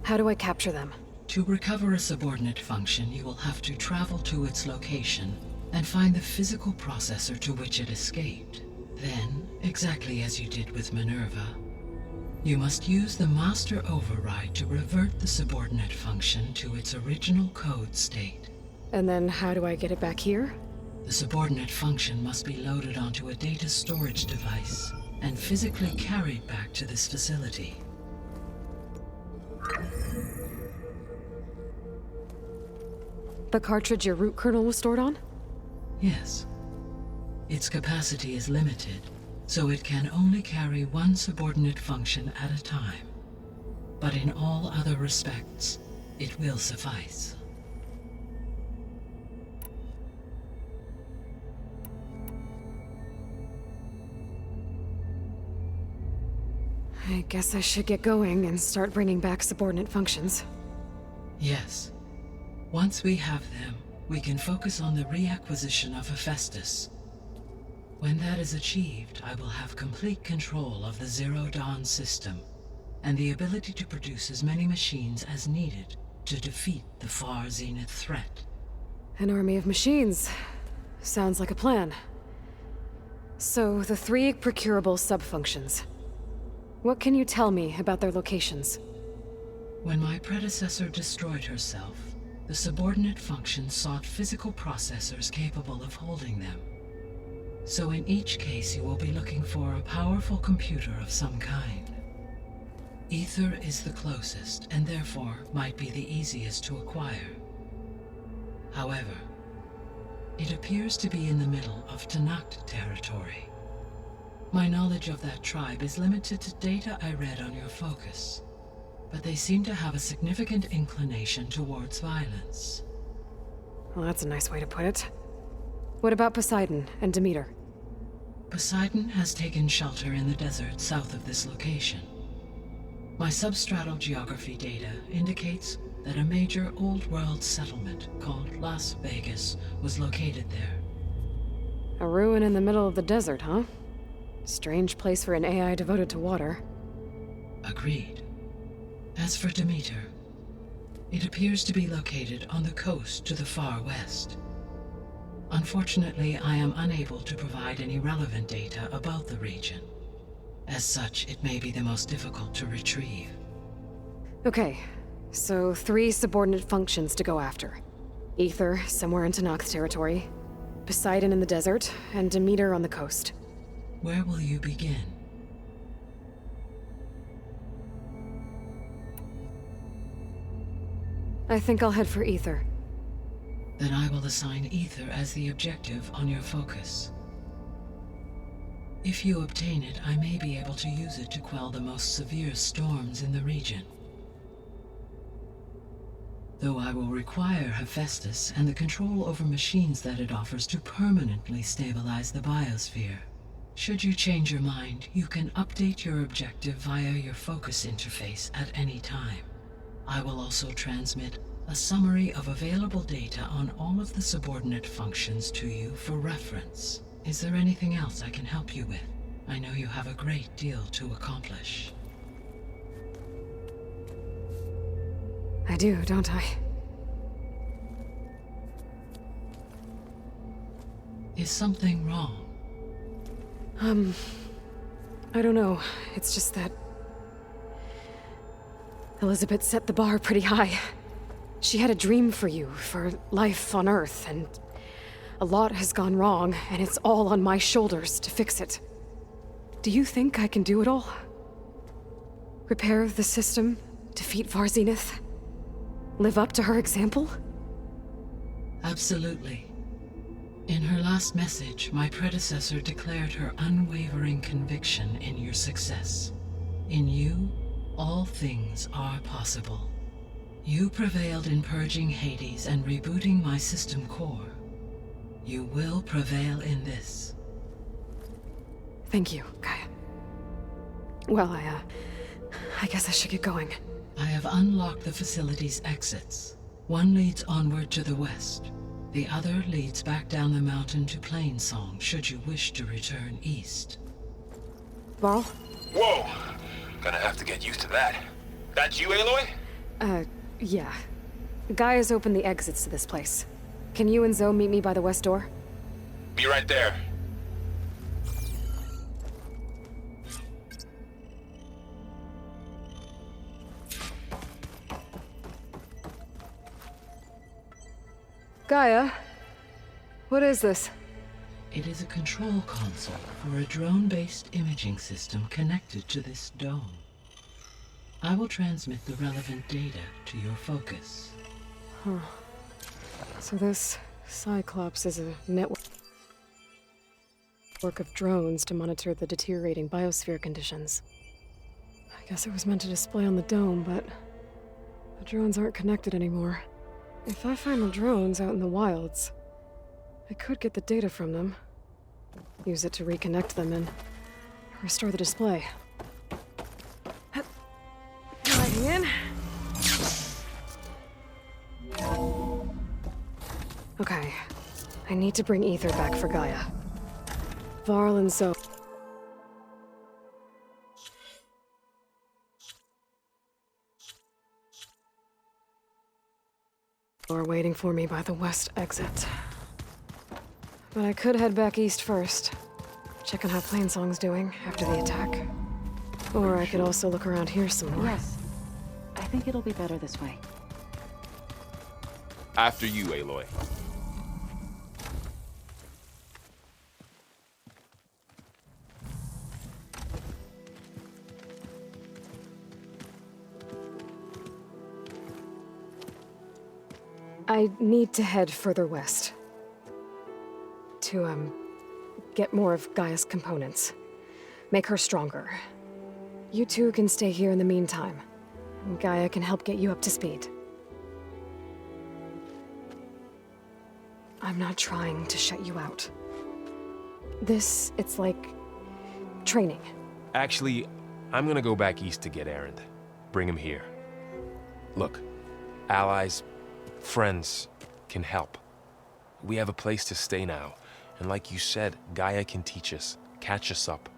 How do I capture them? To recover a subordinate function, you will have to travel to its location and find the physical processor to which it escaped. Then, exactly as you did with Minerva, you must use the master override to revert the subordinate function to its original code state. And then how do I get it back here? The subordinate function must be loaded onto a data storage device and physically carried back to this facility. The cartridge your root kernel was stored on? Yes. Its capacity is limited, so it can only carry one subordinate function at a time. But in all other respects, it will suffice. I guess I should get going and start bringing back subordinate functions. Yes. Once we have them, we can focus on the reacquisition of Hephaestus. When that is achieved, I will have complete control of the Zero Dawn system, and the ability to produce as many machines as needed to defeat the Far Zenith threat. An army of machines. Sounds like a plan. So, the 3 procurable subfunctions. What can you tell me about their locations? When my predecessor destroyed herself, the subordinate functions sought physical processors capable of holding them. So in each case, you will be looking for a powerful computer of some kind. Ether is the closest, and therefore might be the easiest to acquire. However, it appears to be in the middle of Tanakh territory. My knowledge of that tribe is limited to data I read on your focus, but they seem to have a significant inclination towards violence. Well, that's a nice way to put it. What about Poseidon and Demeter? Poseidon has taken shelter in the desert south of this location. My substratal geography data indicates that a major old-world settlement called Las Vegas was located there. A ruin in the middle of the desert, huh? Strange place for an AI devoted to water. Agreed. As for Demeter, it appears to be located on the coast to the far west. Unfortunately, I am unable to provide any relevant data about the region. As such, it may be the most difficult to retrieve. Okay, so 3 subordinate functions to go after. Ether, somewhere in Tanakh territory, Poseidon in the desert, and Demeter on the coast. Where will you begin? I think I'll head for Ether. Then I will assign Ether as the objective on your focus. If you obtain it, I may be able to use it to quell the most severe storms in the region. Though I will require Hephaestus and the control over machines that it offers to permanently stabilize the biosphere. Should you change your mind, you can update your objective via your focus interface at any time. I will also transmit a summary of available data on all of the subordinate functions to you for reference. Is there anything else I can help you with? I know you have a great deal to accomplish. I do, don't I? Is something wrong? I don't know. It's just that Elizabeth set the bar pretty high. She had a dream for you, for life on Earth, and a lot has gone wrong, and it's all on my shoulders to fix it. Do you think I can do it all? Repair the system, defeat Varzinith, live up to her example? Absolutely. In her last message, my predecessor declared her unwavering conviction in your success. In you, all things are possible. You prevailed in purging Hades and rebooting my system core. You will prevail in this. Thank you, Gaia. Well, I guess I should get going. I have unlocked the facility's exits. One leads onward to the west. The other leads back down the mountain to Plainsong, should you wish to return east. Varl? Whoa! Gonna have to get used to that. That's you, Aloy? Yeah. Gaia's opened the exits to this place. Can you and Zoe meet me by the west door? Be right there. Gaia? What is this? It is a control console for a drone-based imaging system connected to this dome. I will transmit the relevant data to your focus. Huh. So this Cyclops is a network of drones to monitor the deteriorating biosphere conditions. I guess it was meant to display on the dome, but the drones aren't connected anymore. If I find the drones out in the wilds, I could get the data from them, use it to reconnect them and restore the display. Plugging in. Okay, I need to bring Ether back for Gaia. Varl and Zoe are waiting for me by the west exit. But I could head back east first. check on how Plainsong's doing after the attack. Or I could also look around here some more. Yes. I think it'll be better this way. After you, Aloy. I need to head further west. To, get more of Gaia's components. Make her stronger. You two can stay here in the meantime. And Gaia can help get you up to speed. I'm not trying to shut you out. It's like training. Actually, I'm gonna go back east to get Erend. Bring him here. Look, allies, friends can help. We have a place to stay now. And like you said, Gaia can teach us, catch us up.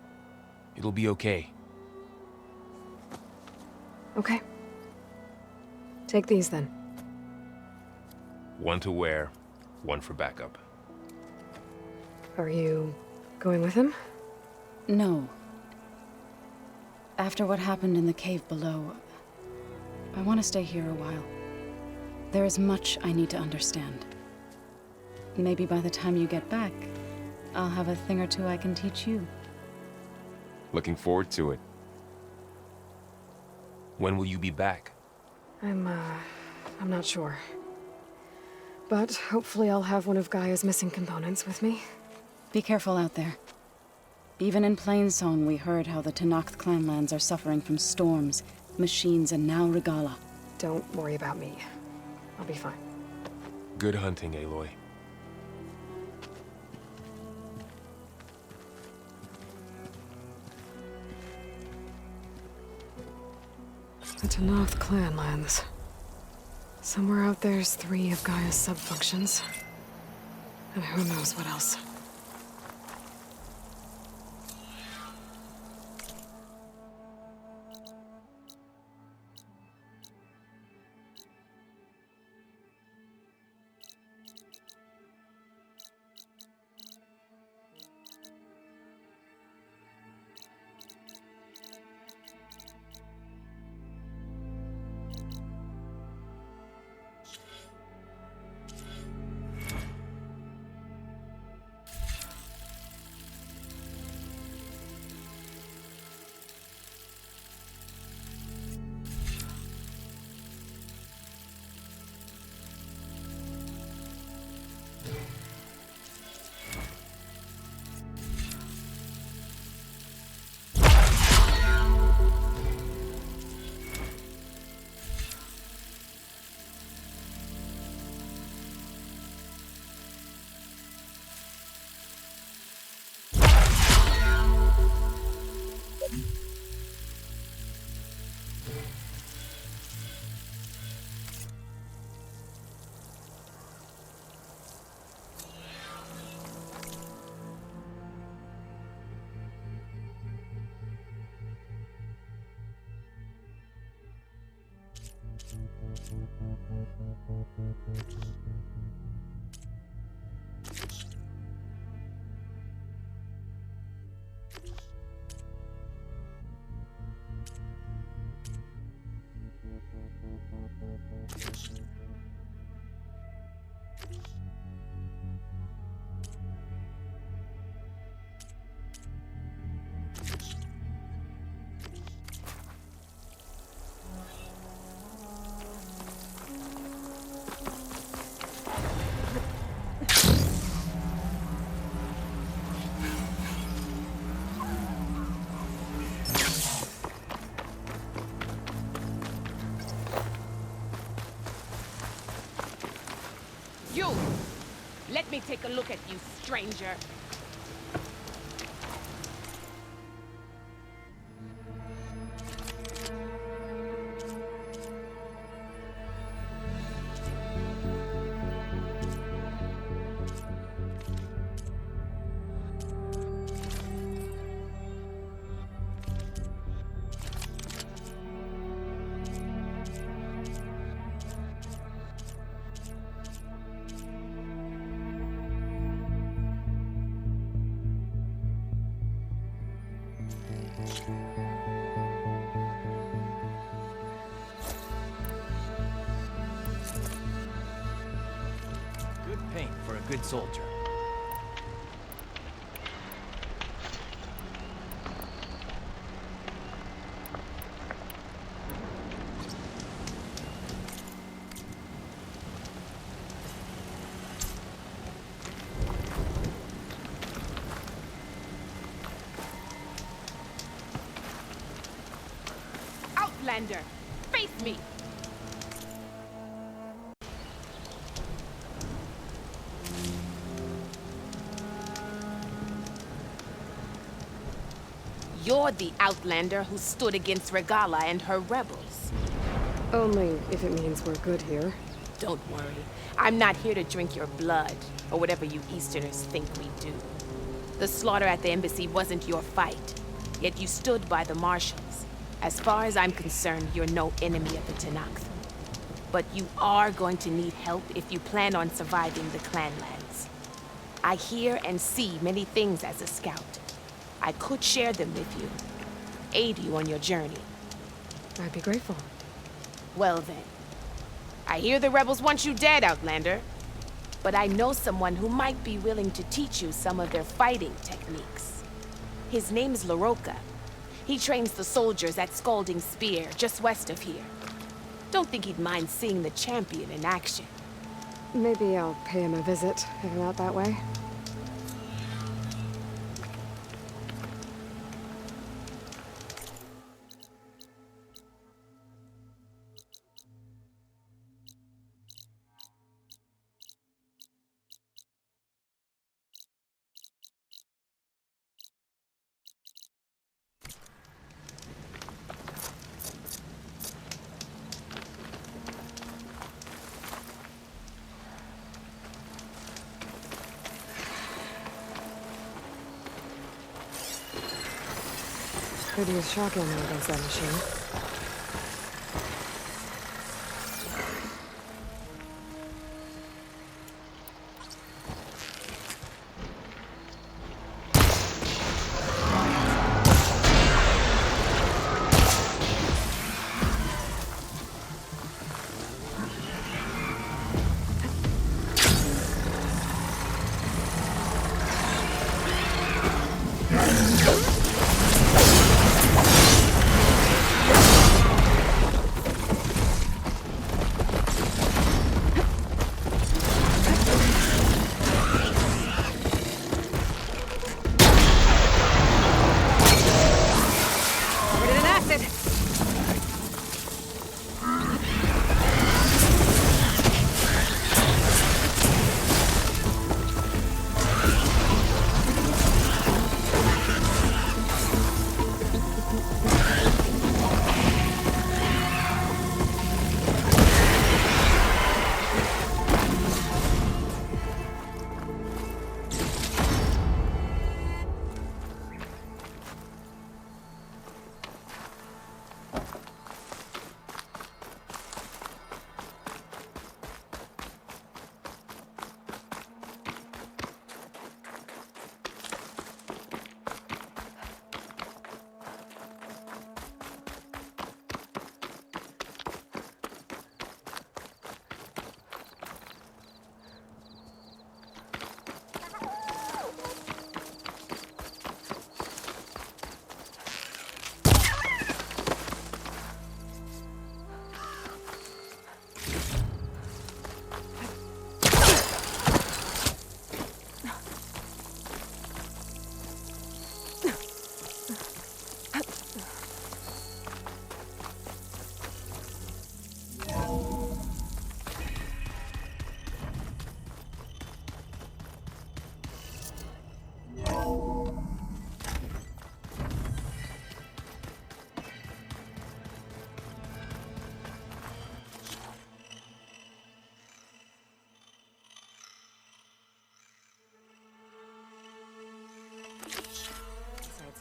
It'll be okay. Okay. Take these then. One to wear, one for backup. Are you going with him? No. After what happened in the cave below, I want to stay here a while. There is much I need to understand. Maybe by the time you get back, I'll have a thing or two I can teach you. Looking forward to it. When will you be back? I'm not sure. But hopefully I'll have one of Gaia's missing components with me. Be careful out there. Even in Plainsong, we heard how the Tenakth clanlands are suffering from storms, machines, and now Regala. Don't worry about me. I'll be fine. Good hunting, Aloy. The Tenakth clanlands. Somewhere out there's 3 of Gaia's subfunctions. And who knows what else. You! Let me take a look at you, stranger. paint for a good soldier. Outlander, face me! You're the Outlander who stood against Regala and her rebels. Only if it means we're good here. Don't worry. I'm not here to drink your blood, or whatever you Easterners think we do. The slaughter at the embassy wasn't your fight, yet you stood by the marshals. As far as I'm concerned, you're no enemy of the Tenakth. But you are going to need help if you plan on surviving the Clanlands. I hear and see many things as a scout. I could share them with you, aid you on your journey. I'd be grateful. Well then, I hear the rebels want you dead, Outlander. But I know someone who might be willing to teach you some of their fighting techniques. His name is LaRocca. He trains the soldiers at Scalding Spear, just west of here. Don't think he'd mind seeing the champion in action. Maybe I'll pay him a visit, if I'm out that way. Could use shock ammo against that machine.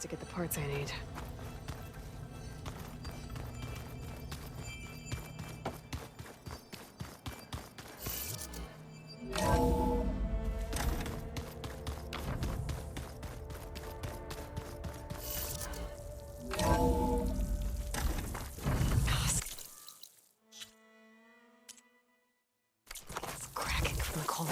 To get the parts I need. It's cracking from the cold.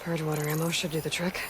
Purge water ammo should do the trick.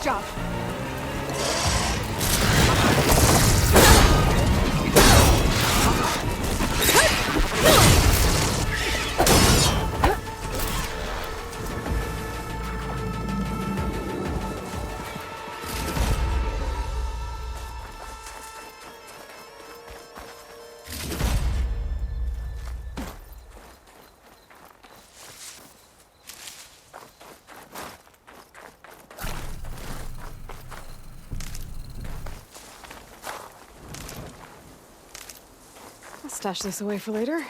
job. I'll stash this away for later.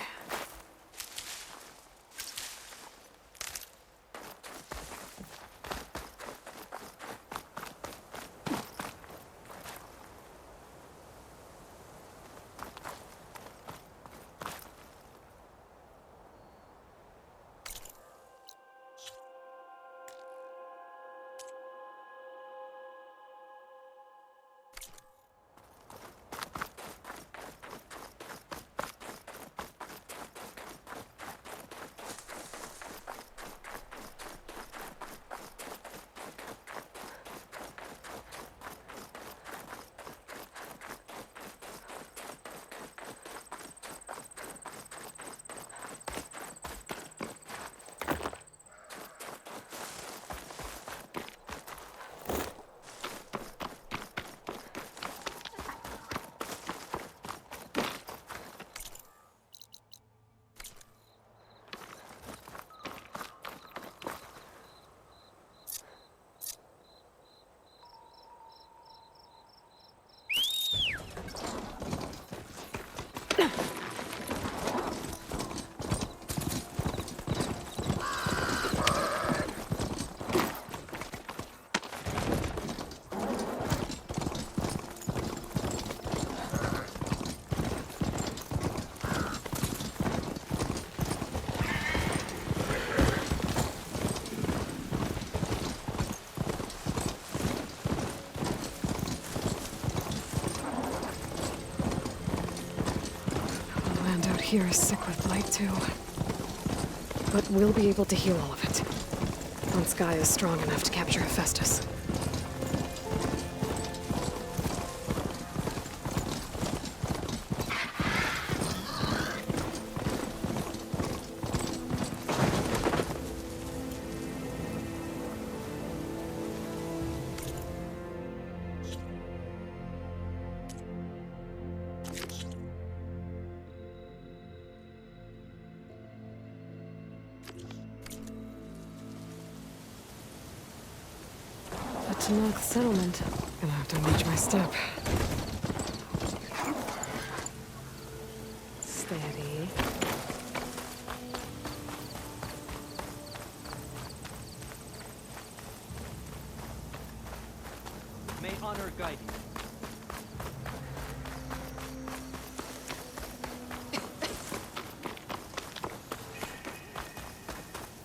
here is sick with blight too. But we'll be able to heal all of it. Once Gaia is strong enough to capture Hephaestus. To knock the settlement. Gonna have to watch my step. Steady. May honor guide you.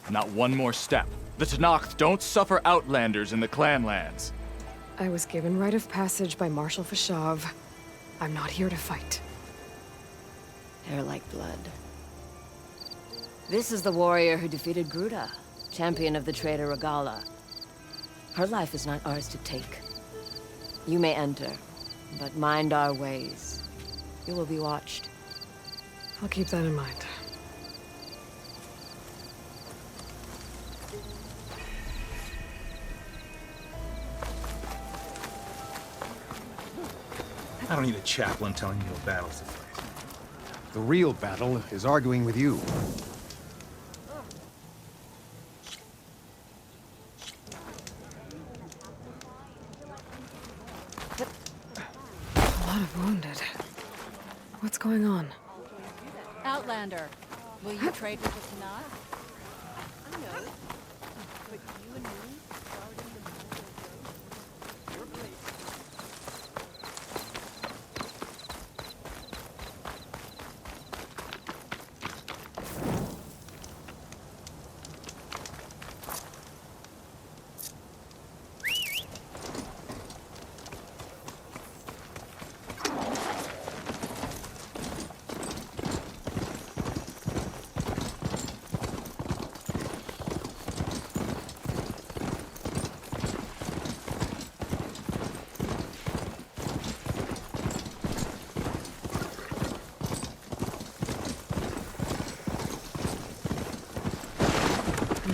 Not one more step. The Tenakth don't suffer outlanders in the Clanlands. I was given rite of passage by Marshal Fashav. I'm not here to fight. Hair like blood. This is the warrior who defeated Gruda, champion of the traitor Regala. Her life is not ours to take. You may enter, but mind our ways. You will be watched. I'll keep that in mind. I don't need a chaplain telling me what battles to fight. The real battle is arguing with you. A lot of wounded. What's going on? Outlander, will you trade with the Tenakth? I know. But you and me starting the your place.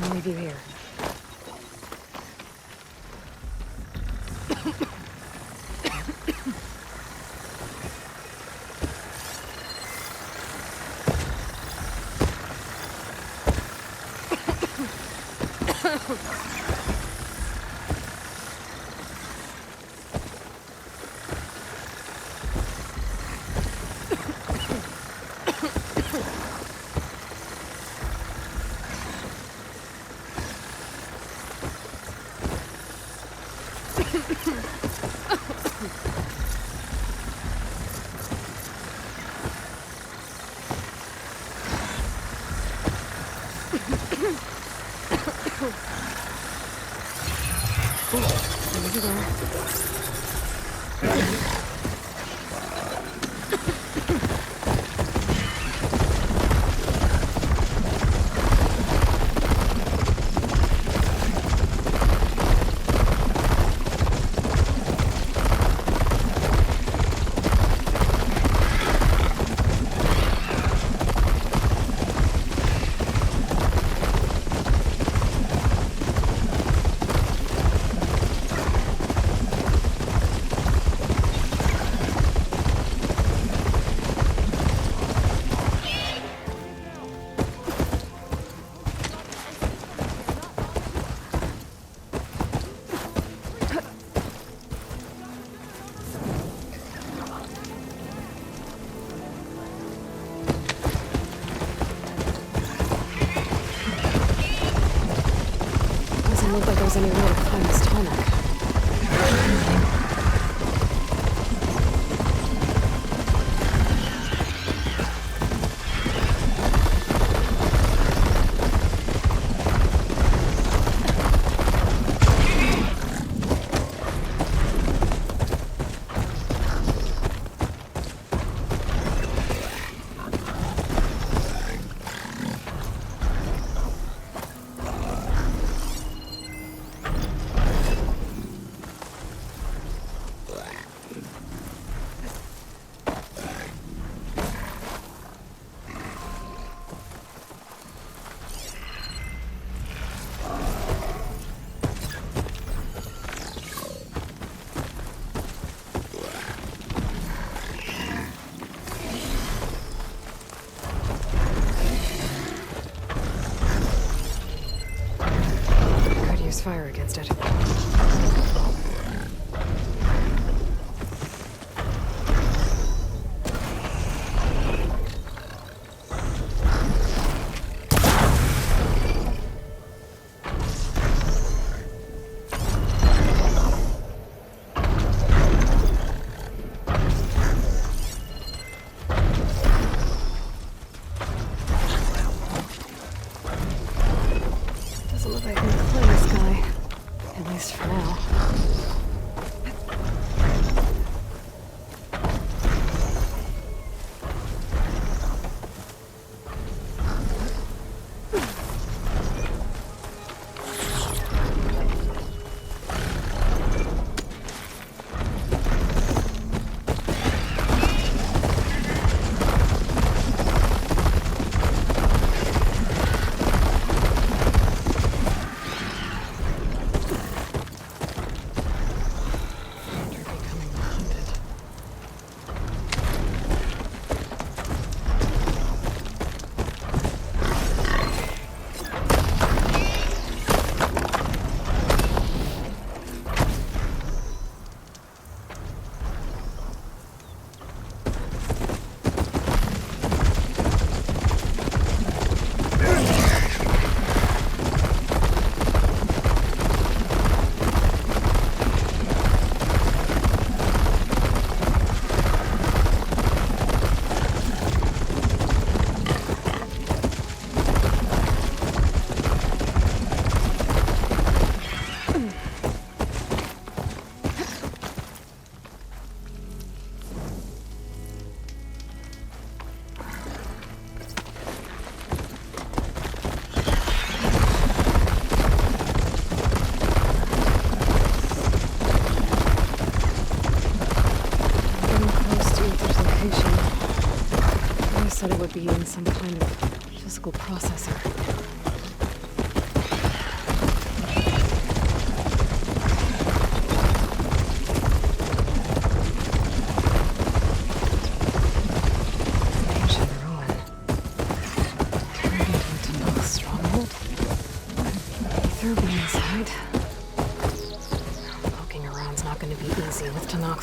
I'll leave you here. Doesn't look like there's any way to climb this tunnel. said it would be in some kind of physical processor.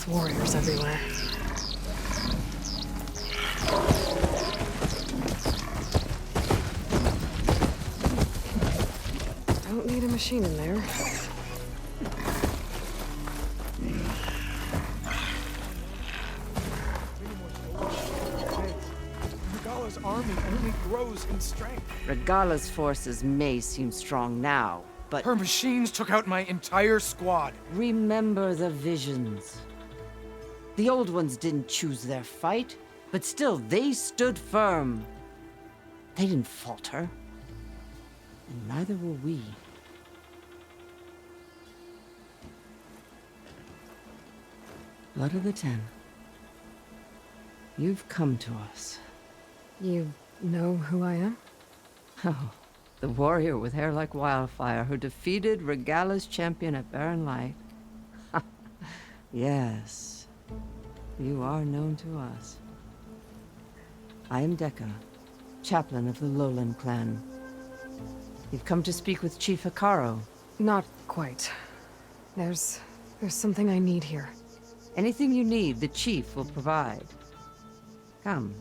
Warriors everywhere. Don't need a machine in there. Regala's army only grows in strength. Regala's forces may seem strong now, but... Her machines took out my entire squad. Remember the visions. The old ones didn't choose their fight, but still, they stood firm. They didn't falter. And neither will we. Blood of the Ten. You've come to us. You know who I am? Oh, the warrior with hair like wildfire who defeated Regala's champion at Barren Light. Yes. You are known to us. I am Dekka, chaplain of the Lowland clan. You've come to speak with Chief Hikaru. Not quite. There's something I need here. Anything you need, the Chief will provide. Come.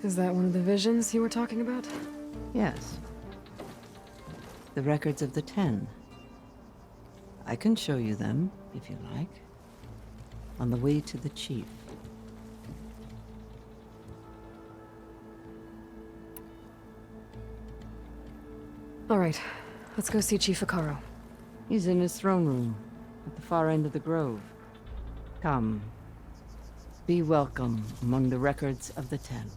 Is that one of the visions you were talking about? Yes. The records of the Ten. I can show you them, if you like. On the way to the Chief. All right, let's go see Chief Hikaru. He's in his throne room, at the far end of the grove. Come. Be welcome among the records of the Ten.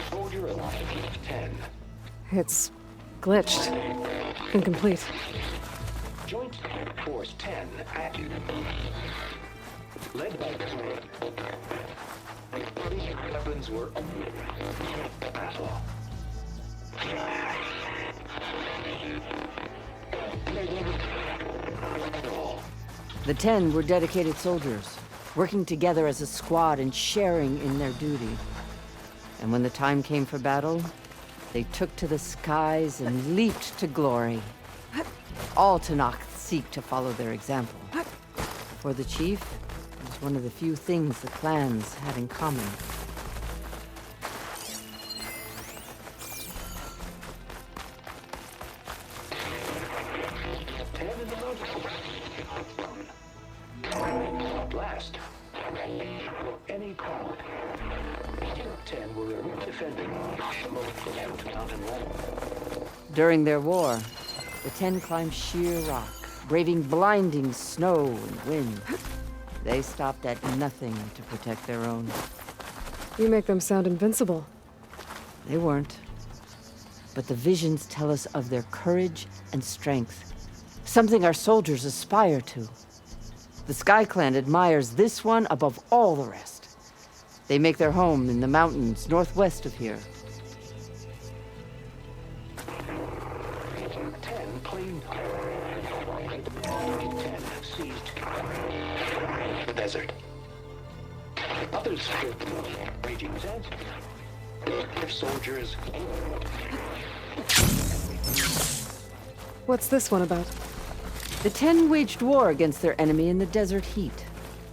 Soldier alive, 10. It's glitched. Incomplete. Joint Force 10 active. Led by weapons were battle. The Ten were dedicated soldiers, working together as a squad and sharing in their duty. And when the time came for battle, they took to the skies and leaped to glory. All Tenakth seek to follow their example. For the Chief, it was one of the few things the clans had in common. Blast. Any call. 10 were defending the mountain wall. During their war, the Ten climbed sheer rock, braving blinding snow and wind. They stopped at nothing to protect their own. You make them sound invincible. They weren't. But the visions tell us of their courage and strength, something our soldiers aspire to. The Sky Clan admires this one above all the rest. They make their home in the mountains northwest of here. 10 claimed. 10 seized the desert. Others feared the raging sands. Their soldiers. What's this one about? The Ten waged war against their enemy in the desert heat,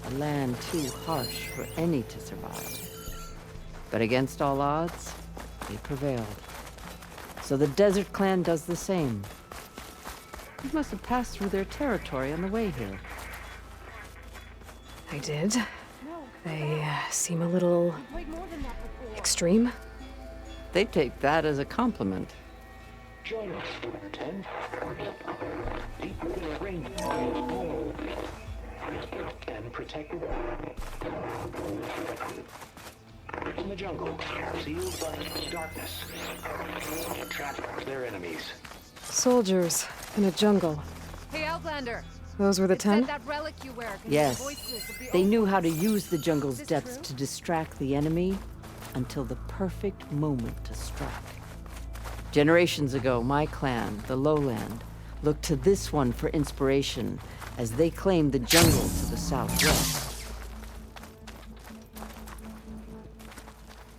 a land too harsh for any to survive. But against all odds, they prevailed. So the Desert Clan does the same. You must have passed through their territory on the way here. I did. They seem a little extreme. They take that as a compliment. Join us, 10. Deep within a ring. And protected. In the jungle, sealed by darkness. Trap their enemies. Soldiers in a jungle. Hey, Outlander. Those were the 10? That relic you wear can Yes. hear voices of the They old knew ones. how to use the jungle's depths to distract the enemy until the perfect moment to strike. Generations ago, my clan, the Lowland, looked to this one for inspiration as they claimed the jungle to the southwest.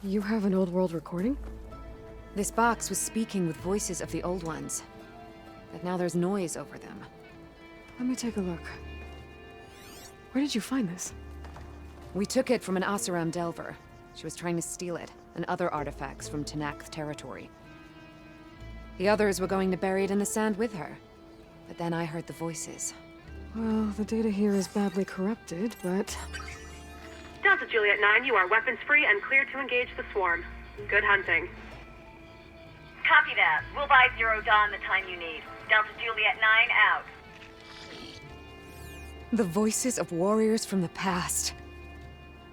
You have an old world recording? This box was speaking with voices of the old ones. But now there's noise over them. Let me take a look. Where did you find this? We took it from an Oseram Delver. She was trying to steal it, and other artifacts from Tenakth territory. The others were going to bury it in the sand with her. But then I heard the voices. Well, the data here is badly corrupted, but... Delta Juliet 9, you are weapons-free and clear to engage the swarm. Good hunting. Copy that. We'll buy Zero Dawn the time you need. Delta Juliet 9 out. The voices of warriors from the past.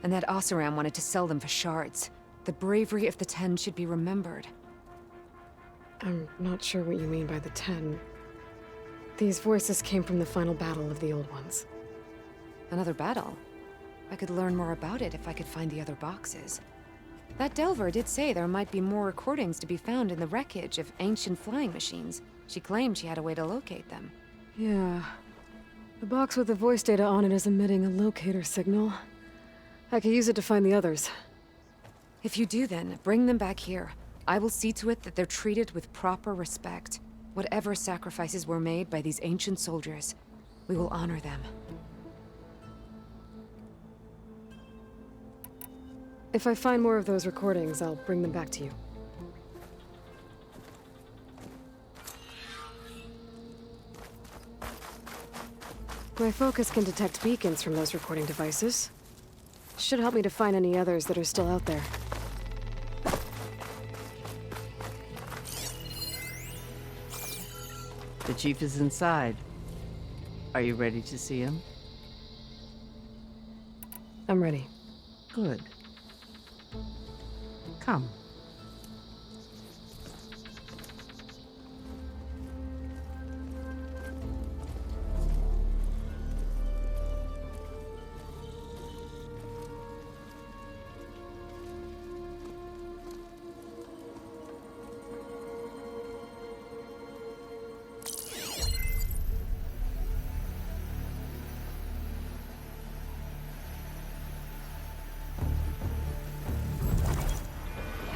And that Oseram wanted to sell them for shards. The bravery of the 10 should be remembered. I'm not sure what you mean by the 10. These voices came from the final battle of the Old Ones. Another battle? I could learn more about it if I could find the other boxes. That Delver did say there might be more recordings to be found in the wreckage of ancient flying machines. She claimed she had a way to locate them. Yeah. The box with the voice data on it is emitting a locator signal. I could use it to find the others. If you do then, bring them back here. I will see to it that they're treated with proper respect. Whatever sacrifices were made by these ancient soldiers, we will honor them. If I find more of those recordings, I'll bring them back to you. My focus can detect beacons from those recording devices. Should help me to find any others that are still out there. The chief is inside. Are you ready to see him? I'm ready. Good. Come.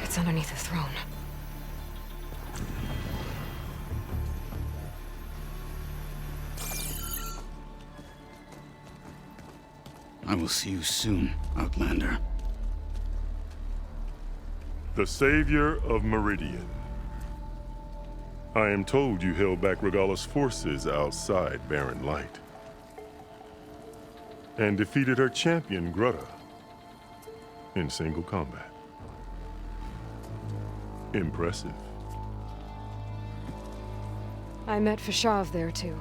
It's underneath the throne. I will see you soon, Outlander. The Savior of Meridian. I am told you held back Regalla's forces outside Barren Light. And defeated her champion, Grutta, in single combat. Impressive. I met Fashav there, too.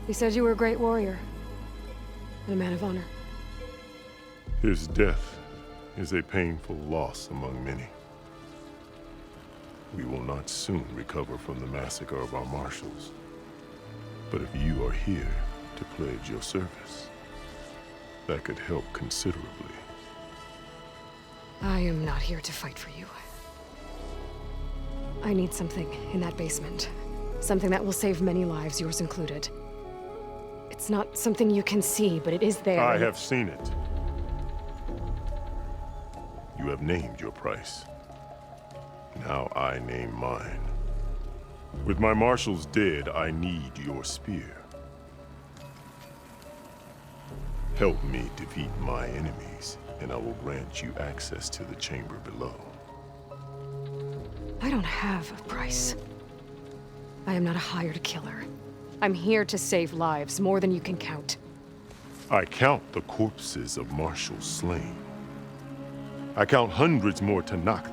He said you were a great warrior. And a man of honor. His death is a painful loss among many. We will not soon recover from the massacre of our marshals. But if you are here to pledge your service, that could help considerably. I am not here to fight for you. I need something in that basement. Something that will save many lives, yours included. It's not something you can see, but it is there. I have seen it. You have named your price. Now I name mine. With my marshals dead, I need your spear. Help me defeat my enemies, and I will grant you access to the chamber below. I don't have a price. I am not a hired killer. I'm here to save lives, more than you can count. I count the corpses of marshals slain. I count hundreds more Tenakth,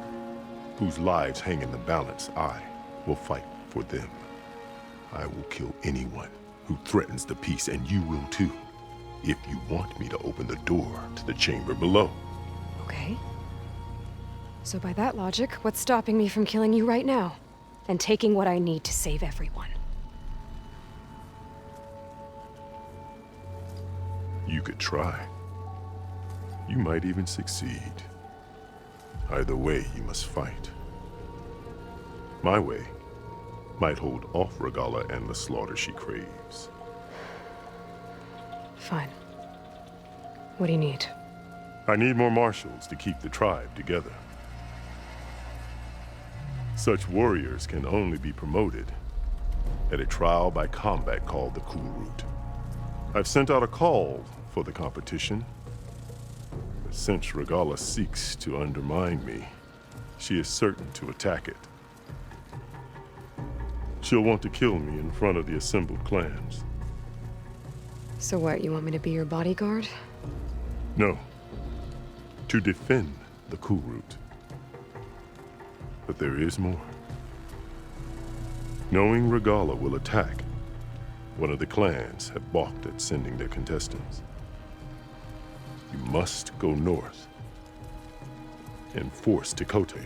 whose lives hang in the balance. I will fight for them. I will kill anyone who threatens the peace, and you will too, if you want me to open the door to the chamber below. Okay. So by that logic, what's stopping me from killing you right now? And taking what I need to save everyone? You could try. You might even succeed. Either way, you must fight. My way might hold off Regalla and the slaughter she craves. Fine. What do you need? I need more marshals to keep the tribe together. Such warriors can only be promoted at a trial by combat called the Cool Route. I've sent out a call for the competition. But since Regalla seeks to undermine me, she is certain to attack it. She'll want to kill me in front of the assembled clans. So what, you want me to be your bodyguard? No. To defend the Cool Route. But there is more. Knowing Regalla will attack, one of the clans have balked at sending their contestants. You must go north and force Tekote,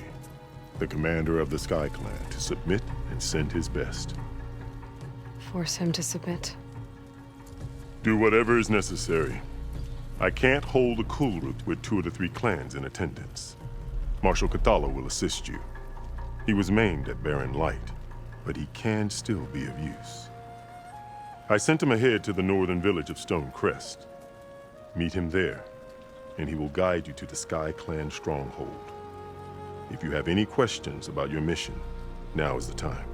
the commander of the Sky Clan, to submit and send his best. Force him to submit. Do whatever is necessary. I can't hold the Cool Route with 2 of the 3 clans in attendance. Marshal Cathala will assist you. He was maimed at Barren Light, but he can still be of use. I sent him ahead to the northern village of Stone Crest. Meet him there, and he will guide you to the Sky Clan stronghold. If you have any questions about your mission, now is the time.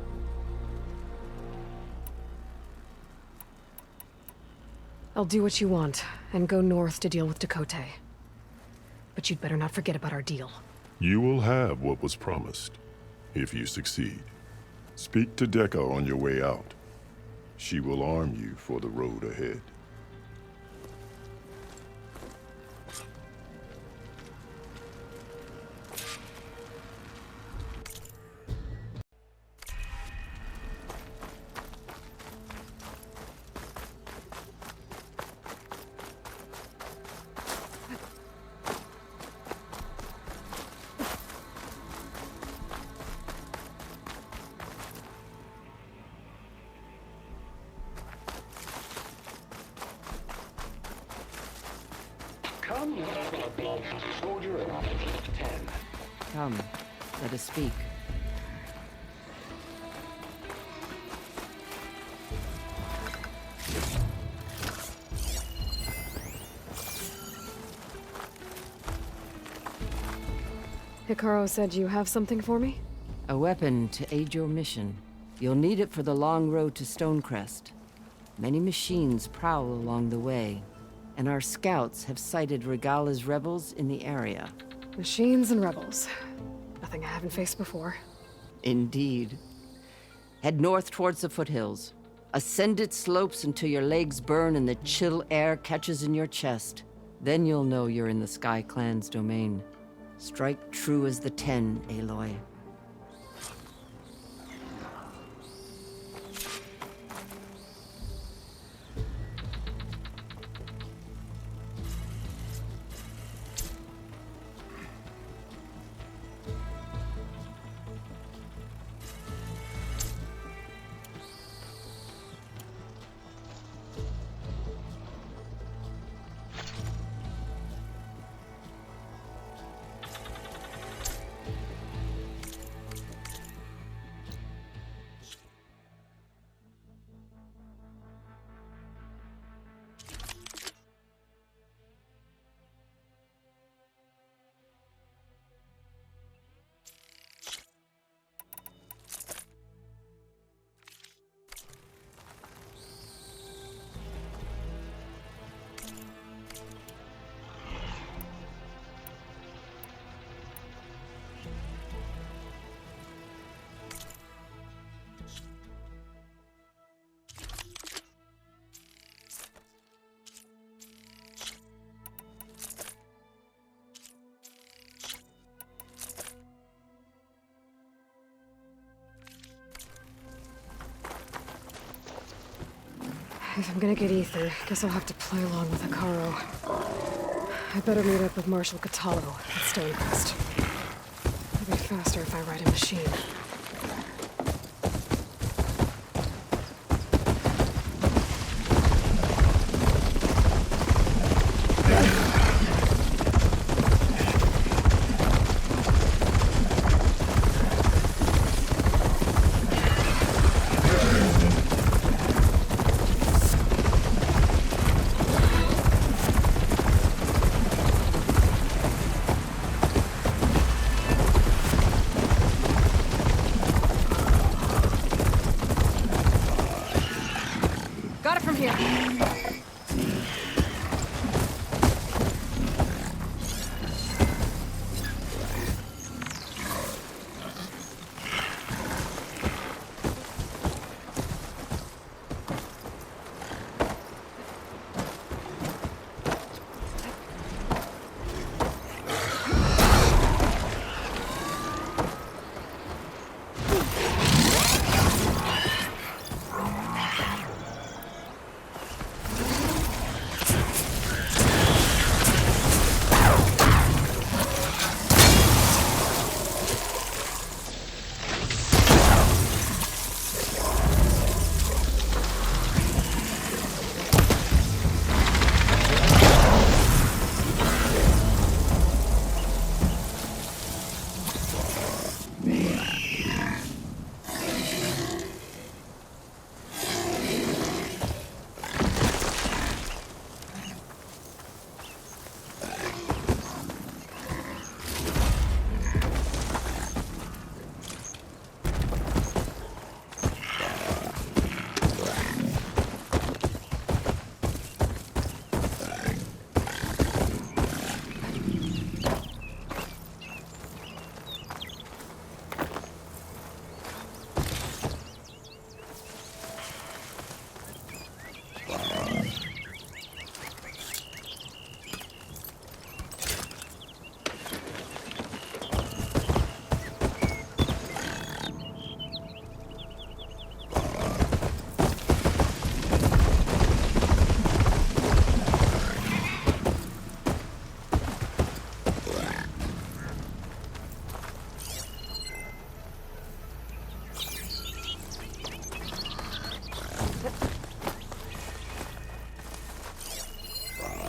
I'll do what you want, and go north to deal with Tekote. But you'd better not forget about our deal. You will have what was promised, if you succeed. Speak to Deca on your way out. She will arm you for the road ahead. Come, let us speak. Hikaru said you have something for me? A weapon to aid your mission. You'll need it for the long road to Stonecrest. Many machines prowl along the way, and our scouts have sighted Regalla's rebels in the area. Machines and rebels. Nothing I haven't faced before. Indeed. Head north towards the foothills. Ascend its slopes until your legs burn and the chill air catches in your chest. Then you'll know you're in the Sky Clan's domain. Strike true as the 10, Aloy. If I'm gonna get ether, guess I'll have to play along with Hikaru. I better meet up with Marshal Catallo at Stonecrest. It'll be faster if I ride a machine. Got it from here.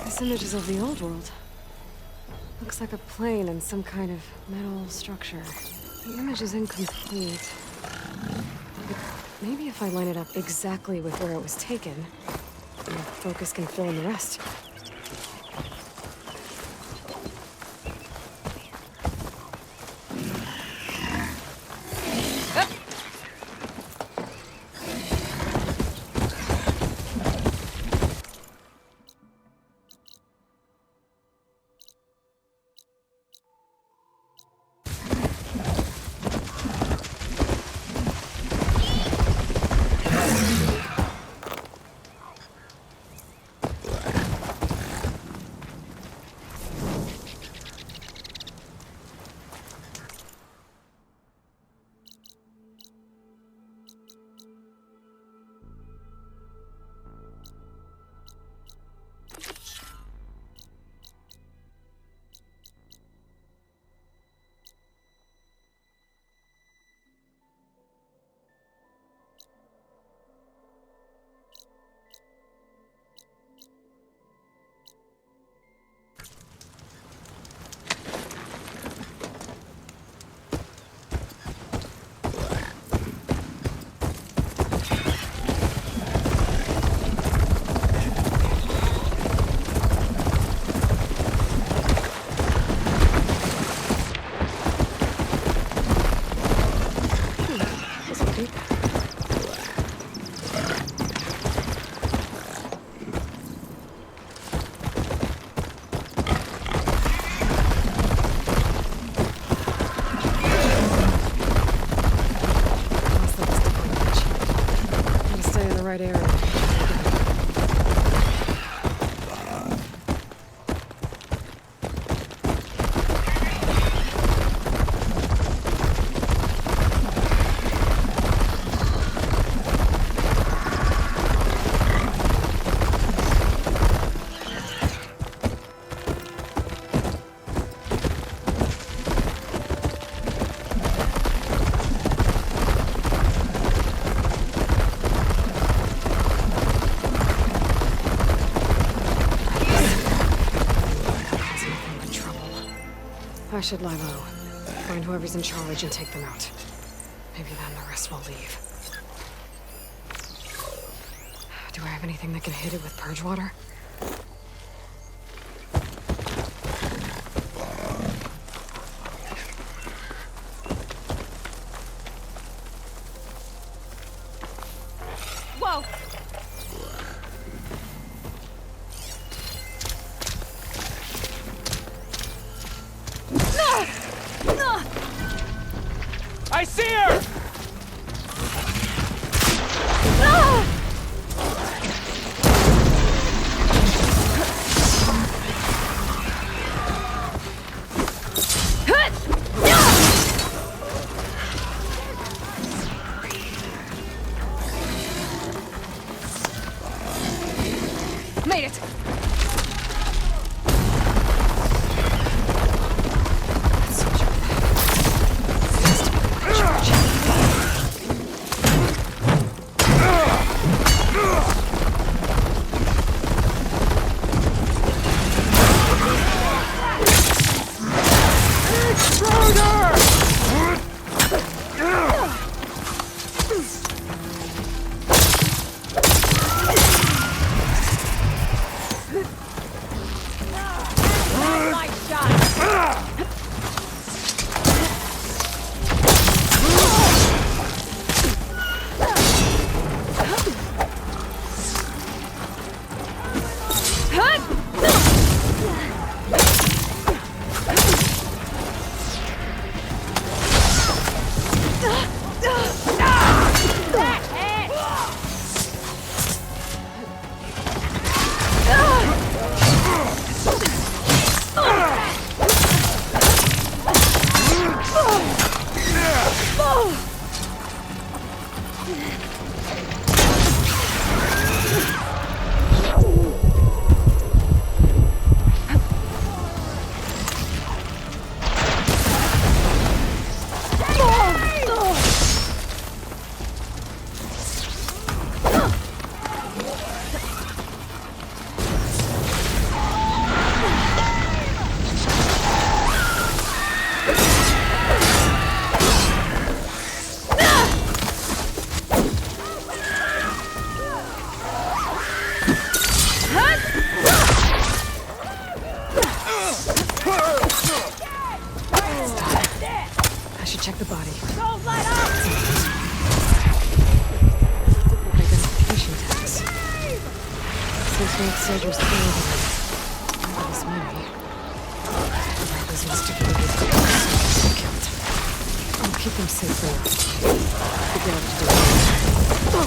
This image is of the old world. Looks like a plane and some kind of metal structure. The image is incomplete. But maybe if I line it up exactly with where it was taken, the focus can fill in the rest. Right area. should lie low. Find whoever's in charge and take them out. Maybe then the rest will leave. Do I have anything that can hit it with purge water? Whoa! I see her! Made it! I should check the body. Don't let up! Identification tags. Since both soldiers killed that was many. The rebels must have been killed. I'll keep them safe for now. Figure out what to do.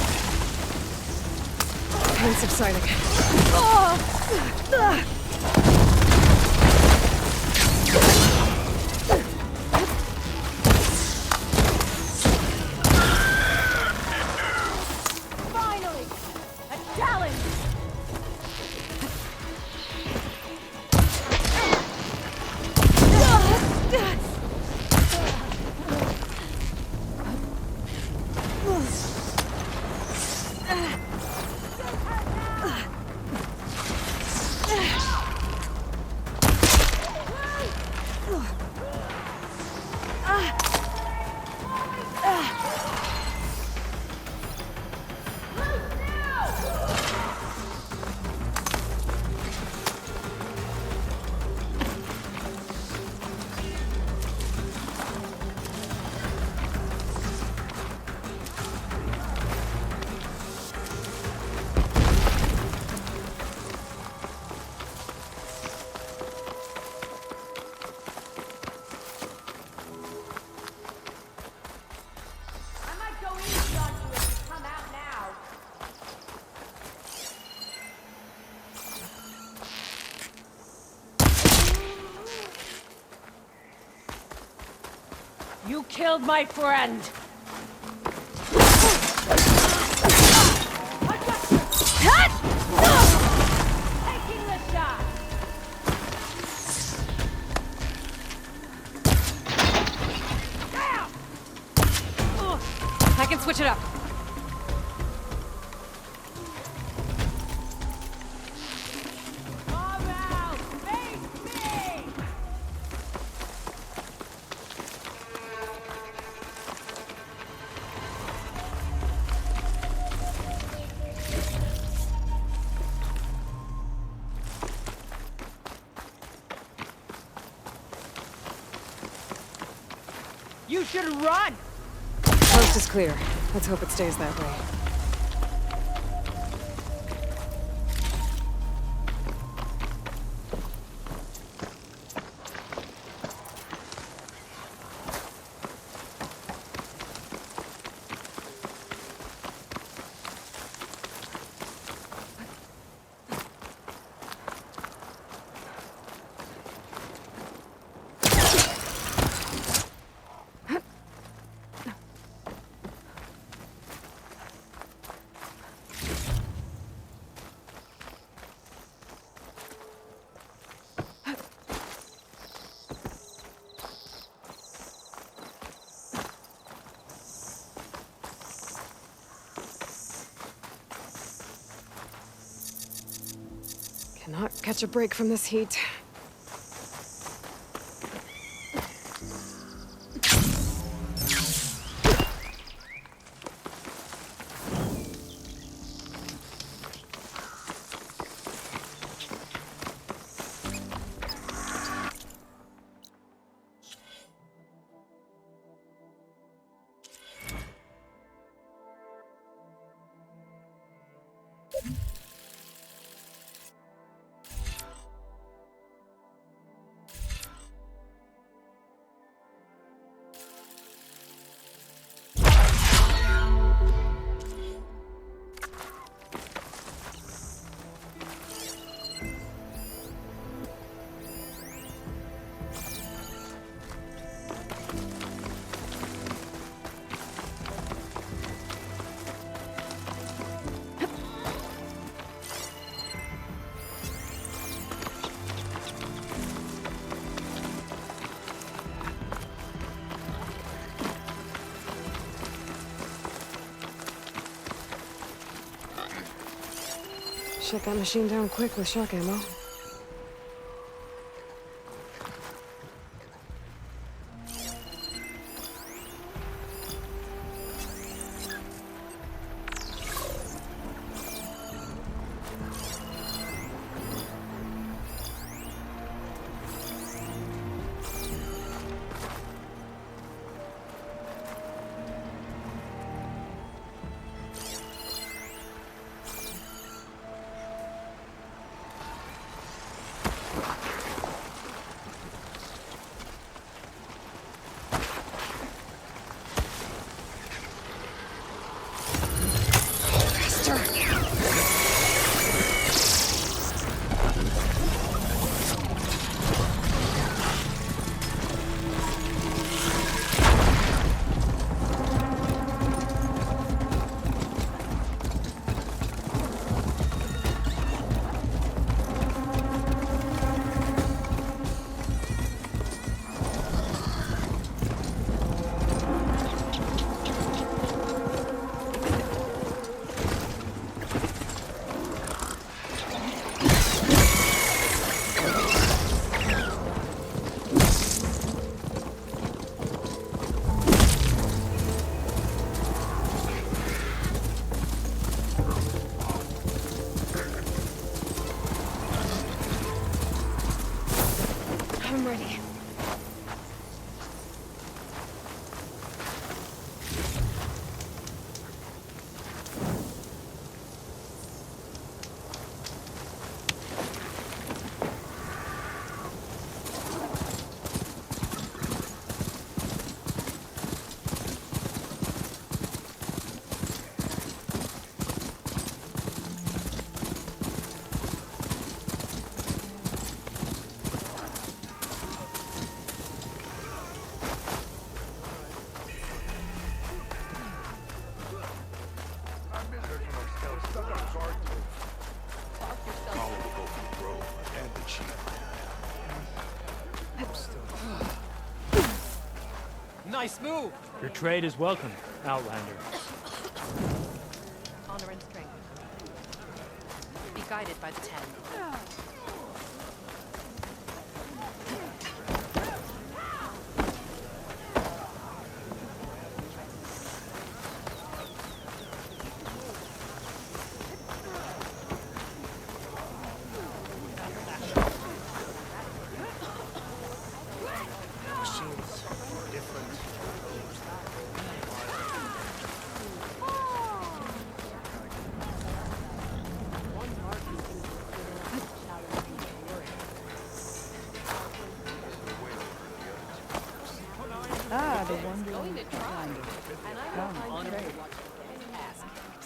Pain subsiding. Finally! A challenge! You killed my friend! Taking the shot! I can switch it up. You should run! Coast is clear. Let's hope it stays that way. Cannot catch a break from this heat. Shut that machine down quick with shock ammo. I'm ready. Nice move! Your trade is welcome, Outlander. Honor and strength. Be guided by the 10. Machines, different. the wandering going to try. Outlander. And I Come, don't mind trade. Trey watching his ass kicked.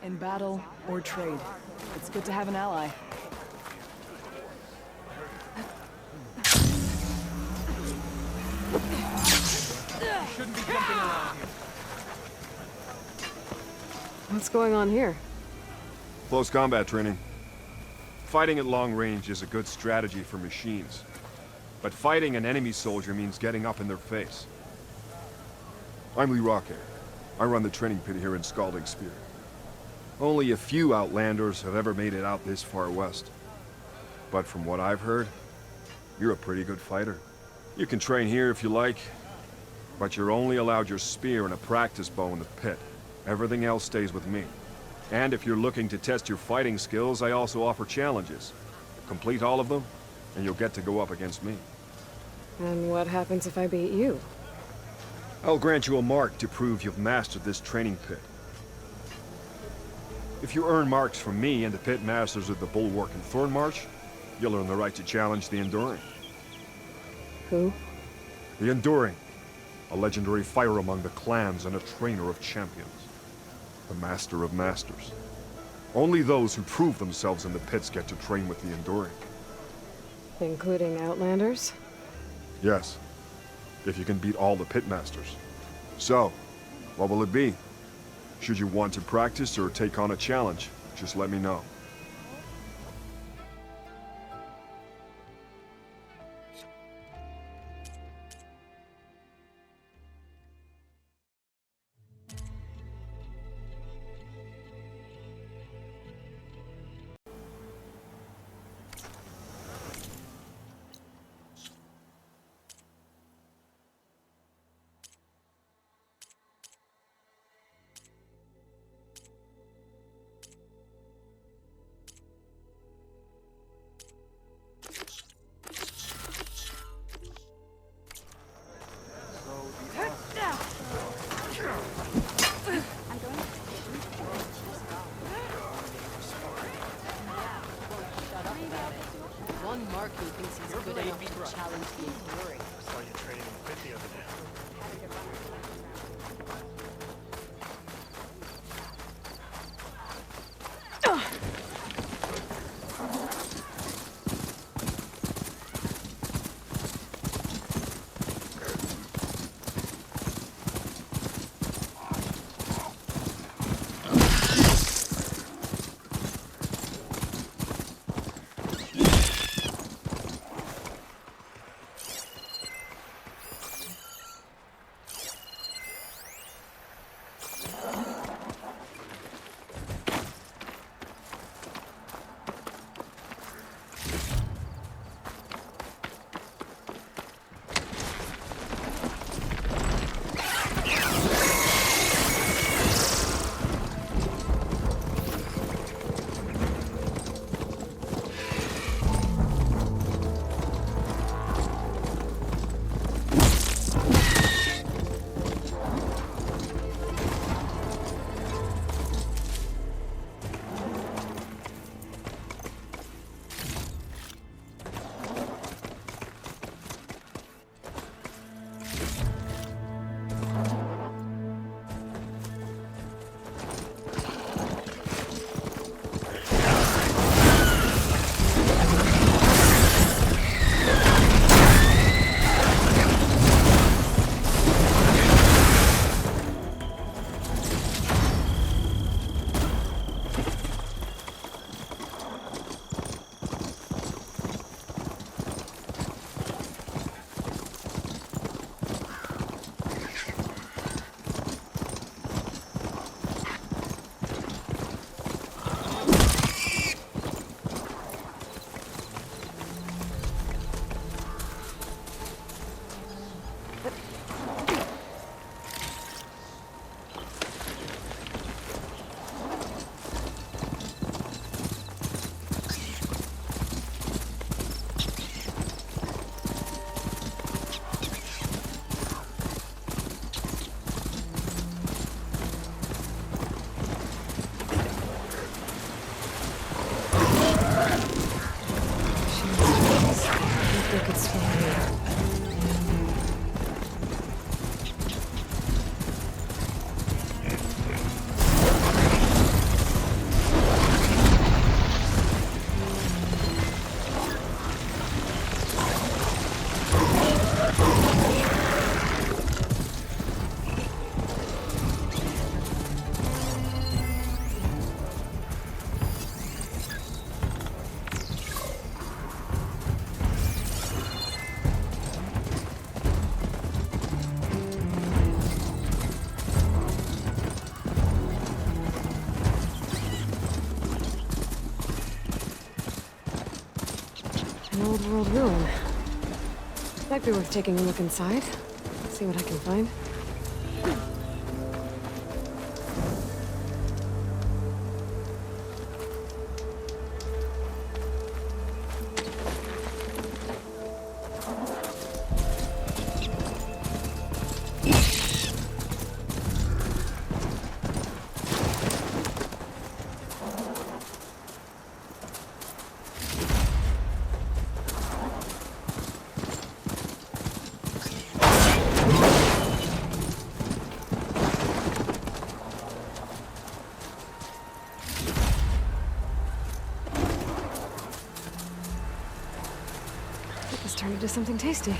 In battle or trade, it's good to have an ally. Shouldn't be jumping around here. What's going on here? Close combat training. Fighting at long range is a good strategy for machines. But fighting an enemy soldier means getting up in their face. I'm Lee Rockhair. I run the training pit here in Scalding Spear. Only a few Outlanders have ever made it out this far west. But from what I've heard, you're a pretty good fighter. You can train here if you like, but you're only allowed your spear and a practice bow in the pit. Everything else stays with me. And if you're looking to test your fighting skills, I also offer challenges. Complete all of them, and you'll get to go up against me. And what happens if I beat you? I'll grant you a mark to prove you've mastered this training pit. If you earn marks from me and the pit masters of the Bulwark and Thornmarsh, you'll earn the right to challenge the Enduring. Who? The Enduring, a legendary fighter among the clans and a trainer of champions. The Master of Masters. Only those who prove themselves in the pits get to train with the Enduring. Including Outlanders? Yes, if you can beat all the pit masters. So, what will it be? Should you want to practice or take on a challenge, just let me know. One marquee thinks he's good enough to challenge the Enduring. Saw you training in the pit the other day. old world ruin. Might be worth taking a look inside. See what I can find. Turn into something tasty.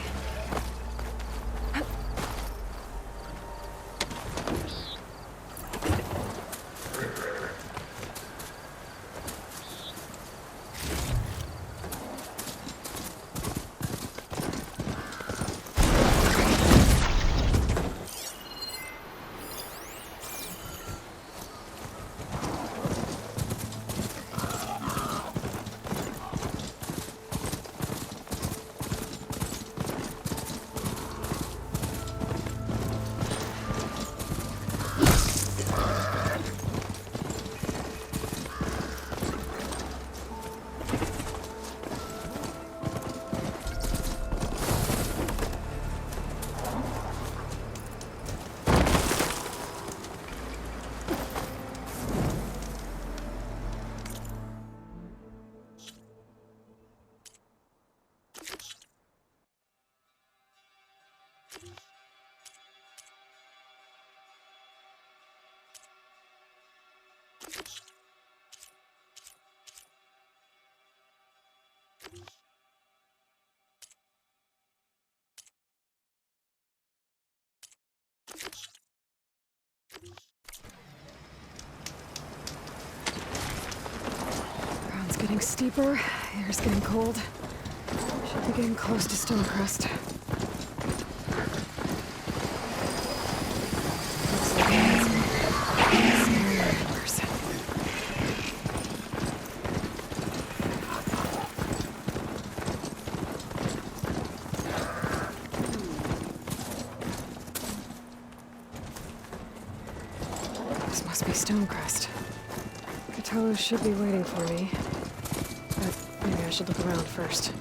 Ground's getting steeper, air's getting cold. Should be getting close to Stonecrest. Looks like it's scary person. This must be Stonecrest. Cthulhu should be waiting for me. But maybe I should look around first.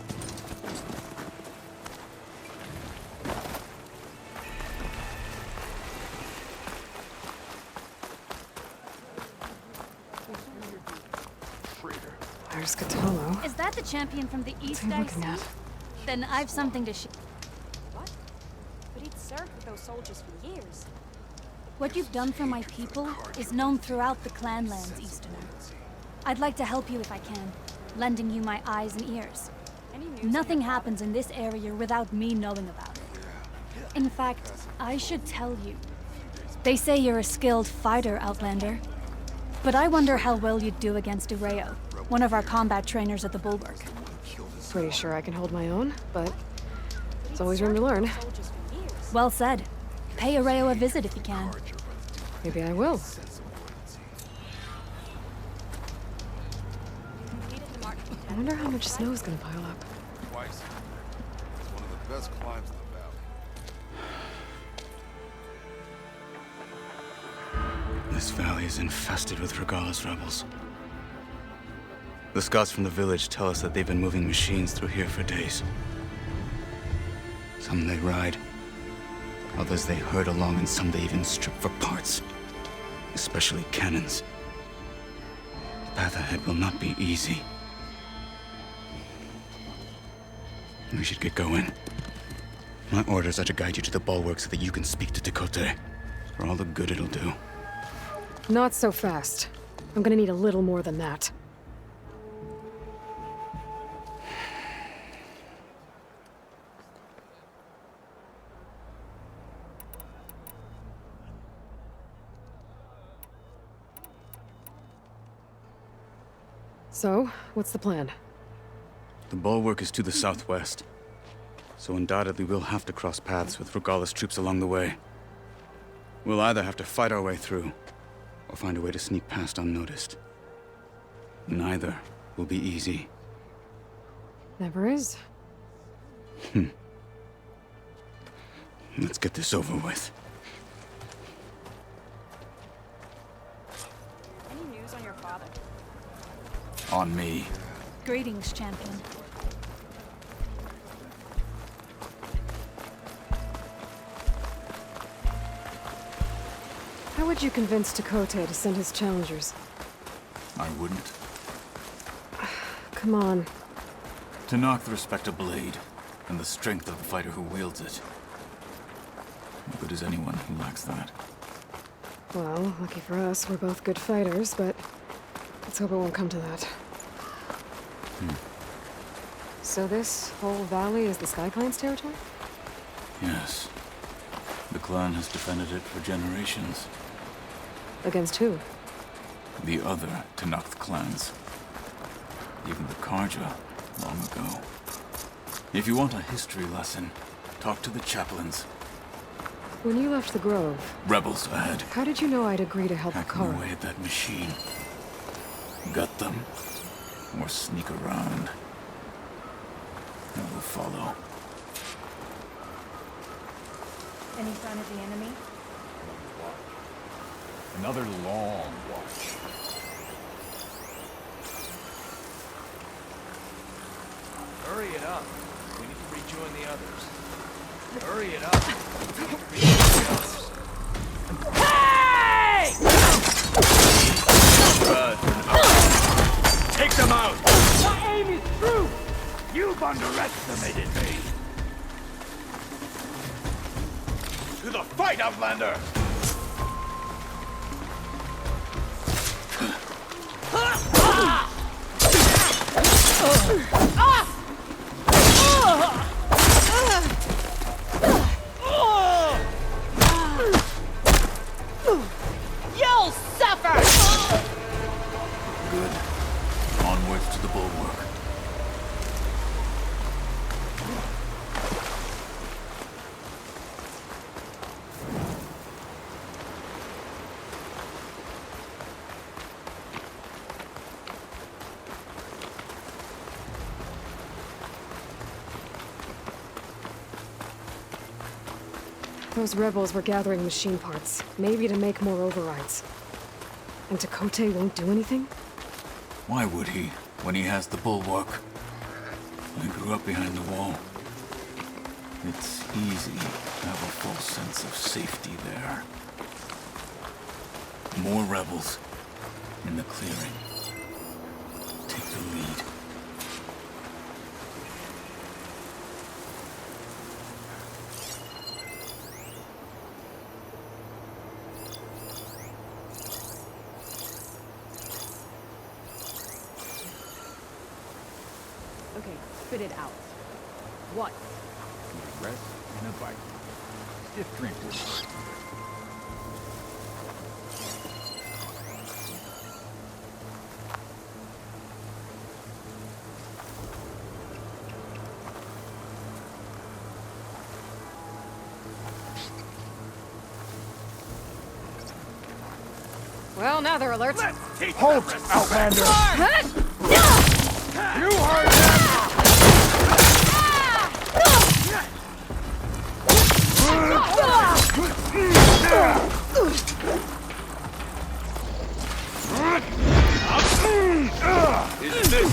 There's Cthulhu. Is that the champion from the east What's he I looking see? at? Then I've something to share. What? But he'd served with those soldiers for years. What you've done for my people is known throughout the Clanlands, Easterner. I'd like to help you if I can, lending you my eyes and ears. Nothing happens in this area without me knowing about it. In fact, I should tell you. They say you're a skilled fighter, Outlander. But I wonder how well you'd do against Areo, one of our combat trainers at the Bulwark. Pretty sure I can hold my own, but there's always room to learn. Well said. Pay Areo a visit if you can. Maybe I will. I wonder how much snow is gonna pile up. Twice. It's one of the best climbs in the valley. This valley is infested with Regalla's rebels. The scouts from the village tell us that they've been moving machines through here for days. Some they ride, others they herd along, and some they even strip for parts, especially cannons. The path ahead will not be easy. We should get going. My orders are to guide you to the bulwark so that you can speak to Tekote, for all the good it'll do. Not so fast. I'm gonna need a little more than that. So, what's the plan? The bulwark is to the southwest, so undoubtedly we'll have to cross paths with Regalla's troops along the way. We'll either have to fight our way through, or find a way to sneak past unnoticed. Neither will be easy. Never is. Let's get this over with. Any news on your father? On me. Greetings, champion. How would you convince Tekote to send his challengers? I wouldn't. Come on. Tenakth respect a blade, and the strength of the fighter who wields it. How good is anyone who lacks that? Well, lucky for us, we're both good fighters, but let's hope it won't come to that. So this whole valley is the Sky Clan's territory? Yes. The clan has defended it for generations. Against who? The other Tenakth clans. Even the Karja, long ago. If you want a history lesson, talk to the chaplains. When you left the Grove... Rebels ahead. How did you know I'd agree to help Hacking Kara? away at that machine. Gut them. Or sneak around. I will follow. Any sign of the enemy? Another long watch. Hurry it up. We need to rejoin the others. Hurry it up. We need to rejoin the others. Hey! Take them out! My aim is true! You've underestimated me! To the fight, Outlander! You'll suffer! Good. Onwards to the bulwark. Those rebels were gathering machine parts, maybe to make more overrides. And Tekote won't do anything? Why would he, when he has the bulwark? I grew up behind the wall. It's easy to have a false sense of safety there. More rebels in the clearing. Take the lead. Okay, spit it out. What? Rest and a bite. Stiff drink will work. Well, now they're alert. Halt, Outlander! You heard them! Is this?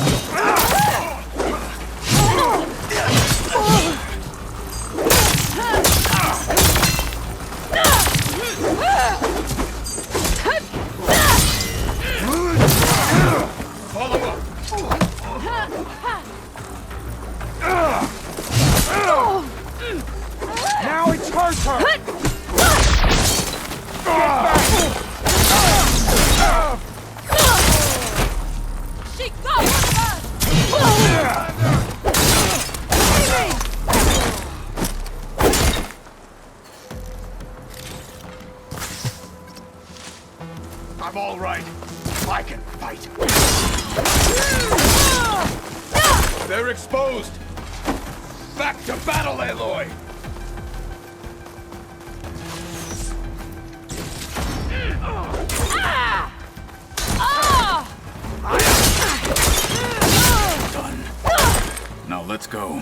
Follow up! Now it's her turn! She got us! I'm all right. I can fight. They're exposed. Back to battle, Aloy. Done. Now go.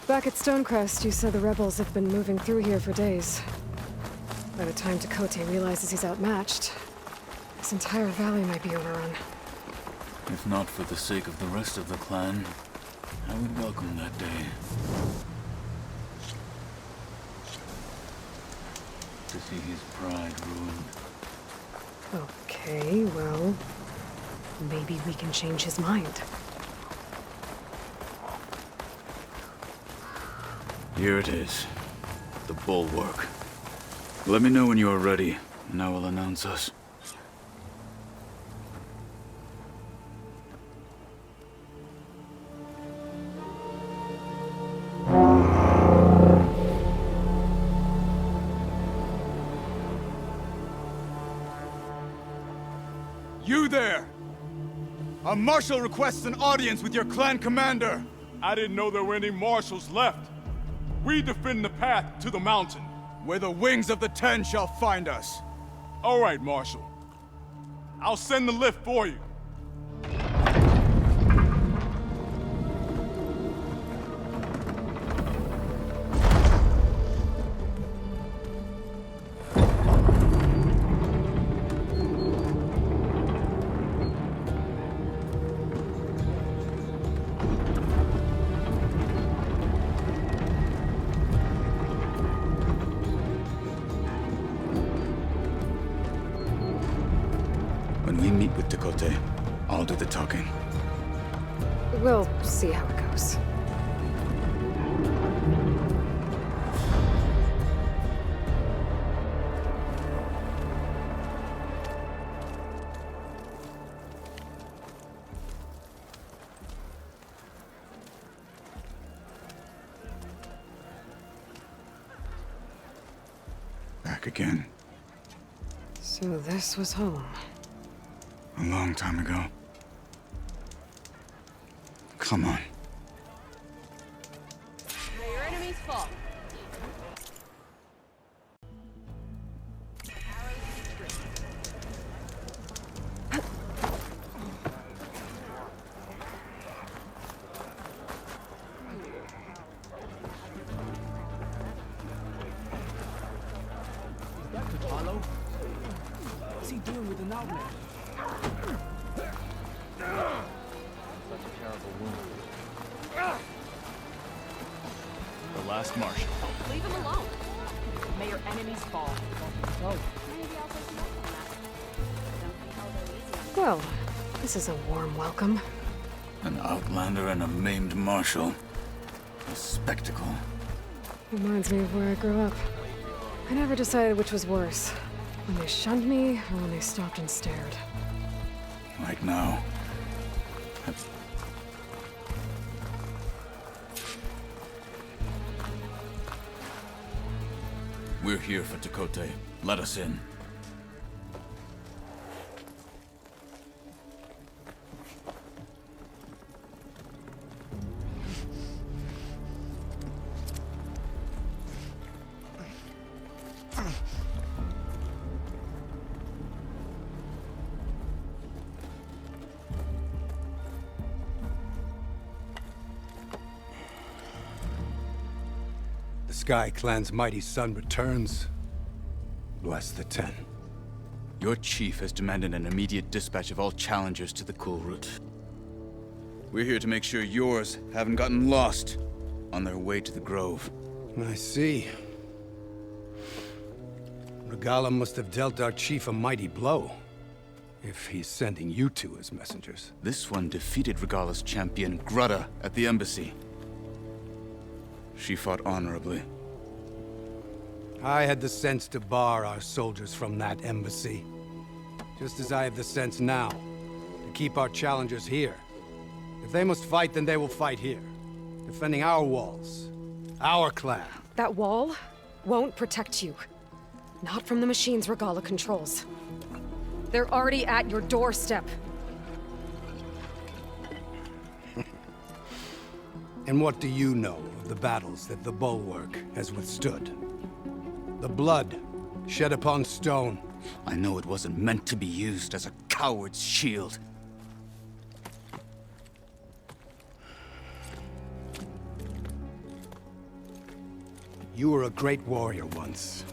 Back at Stonecrest, you said the rebels have been moving through here for days. By the time Tekote realizes he's outmatched, this entire valley might be overrun. If not for the sake of the rest of the clan, I would welcome that day. To see his pride ruined. Okay, well, maybe we can change his mind. Here it is. The bulwark. Let me know when you are ready, and I will announce us. You there! A marshal requests an audience with your clan commander. I didn't know there were any marshals left. We defend the path to the mountain. Where the wings of the Ten shall find us. All right, Marshal. I'll send the lift for you. When we meet with Tekote, I'll do the talking. We'll see how it goes. Back again. So this was home. A long time ago. Come on. May your enemies fall. Aloy? What's he doing with an outlet? Such a terrible wound. The last marshal. Leave him alone. May your enemies fall. So, Maybe I'll take you up on that. Don't think I'll go easy. Well, this is a warm welcome. An outlander and a maimed marshal. A spectacle. Reminds me of where I grew up. I never decided which was worse. When they shunned me, or when they stopped and stared. Right now. We're here for Tekote. Let us in. The Sky Clan's mighty son returns. Bless the Ten. Your chief has demanded an immediate dispatch of all challengers to the cool route. We're here to make sure yours haven't gotten lost on their way to the Grove. I see. Regala must have dealt our chief a mighty blow, if he's sending you two as messengers. This one defeated Regala's champion, Grutta, at the embassy. She fought honorably. I had the sense to bar our soldiers from that embassy. Just as I have the sense now to keep our challengers here. If they must fight, then they will fight here. Defending our walls. Our clan. That wall won't protect you. Not from the machines Regalla controls. They're already at your doorstep. And what do you know of the battles that the Bulwark has withstood? The blood shed upon stone. I know it wasn't meant to be used as a coward's shield. You were a great warrior once.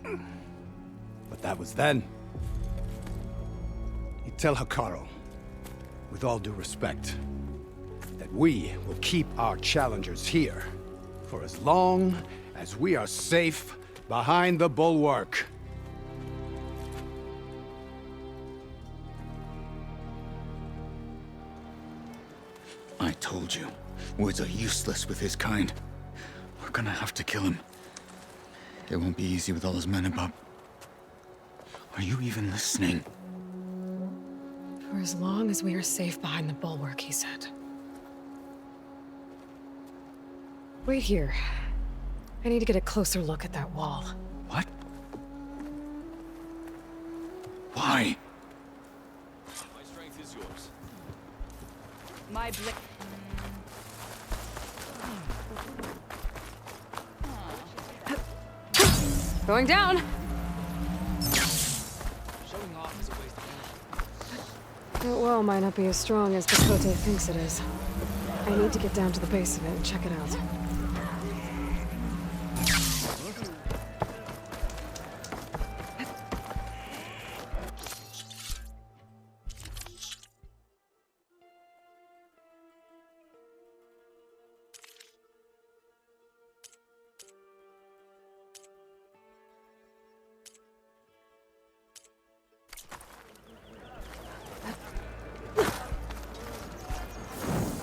But that was then. You tell Hikaru, with all due respect, that we will keep our challengers here for as long as we are safe behind the Bulwark. I told you, words are useless with his kind. We're gonna have to kill him. It won't be easy with all his men about. Are you even listening? For as long as we are safe behind the Bulwark, he said. Wait here. I need to get a closer look at that wall. What? Why? My strength is yours. My blade. Going down! Showing off is a waste of That wall might not be as strong as Bakote thinks it is. I need to get down to the base of it and check it out.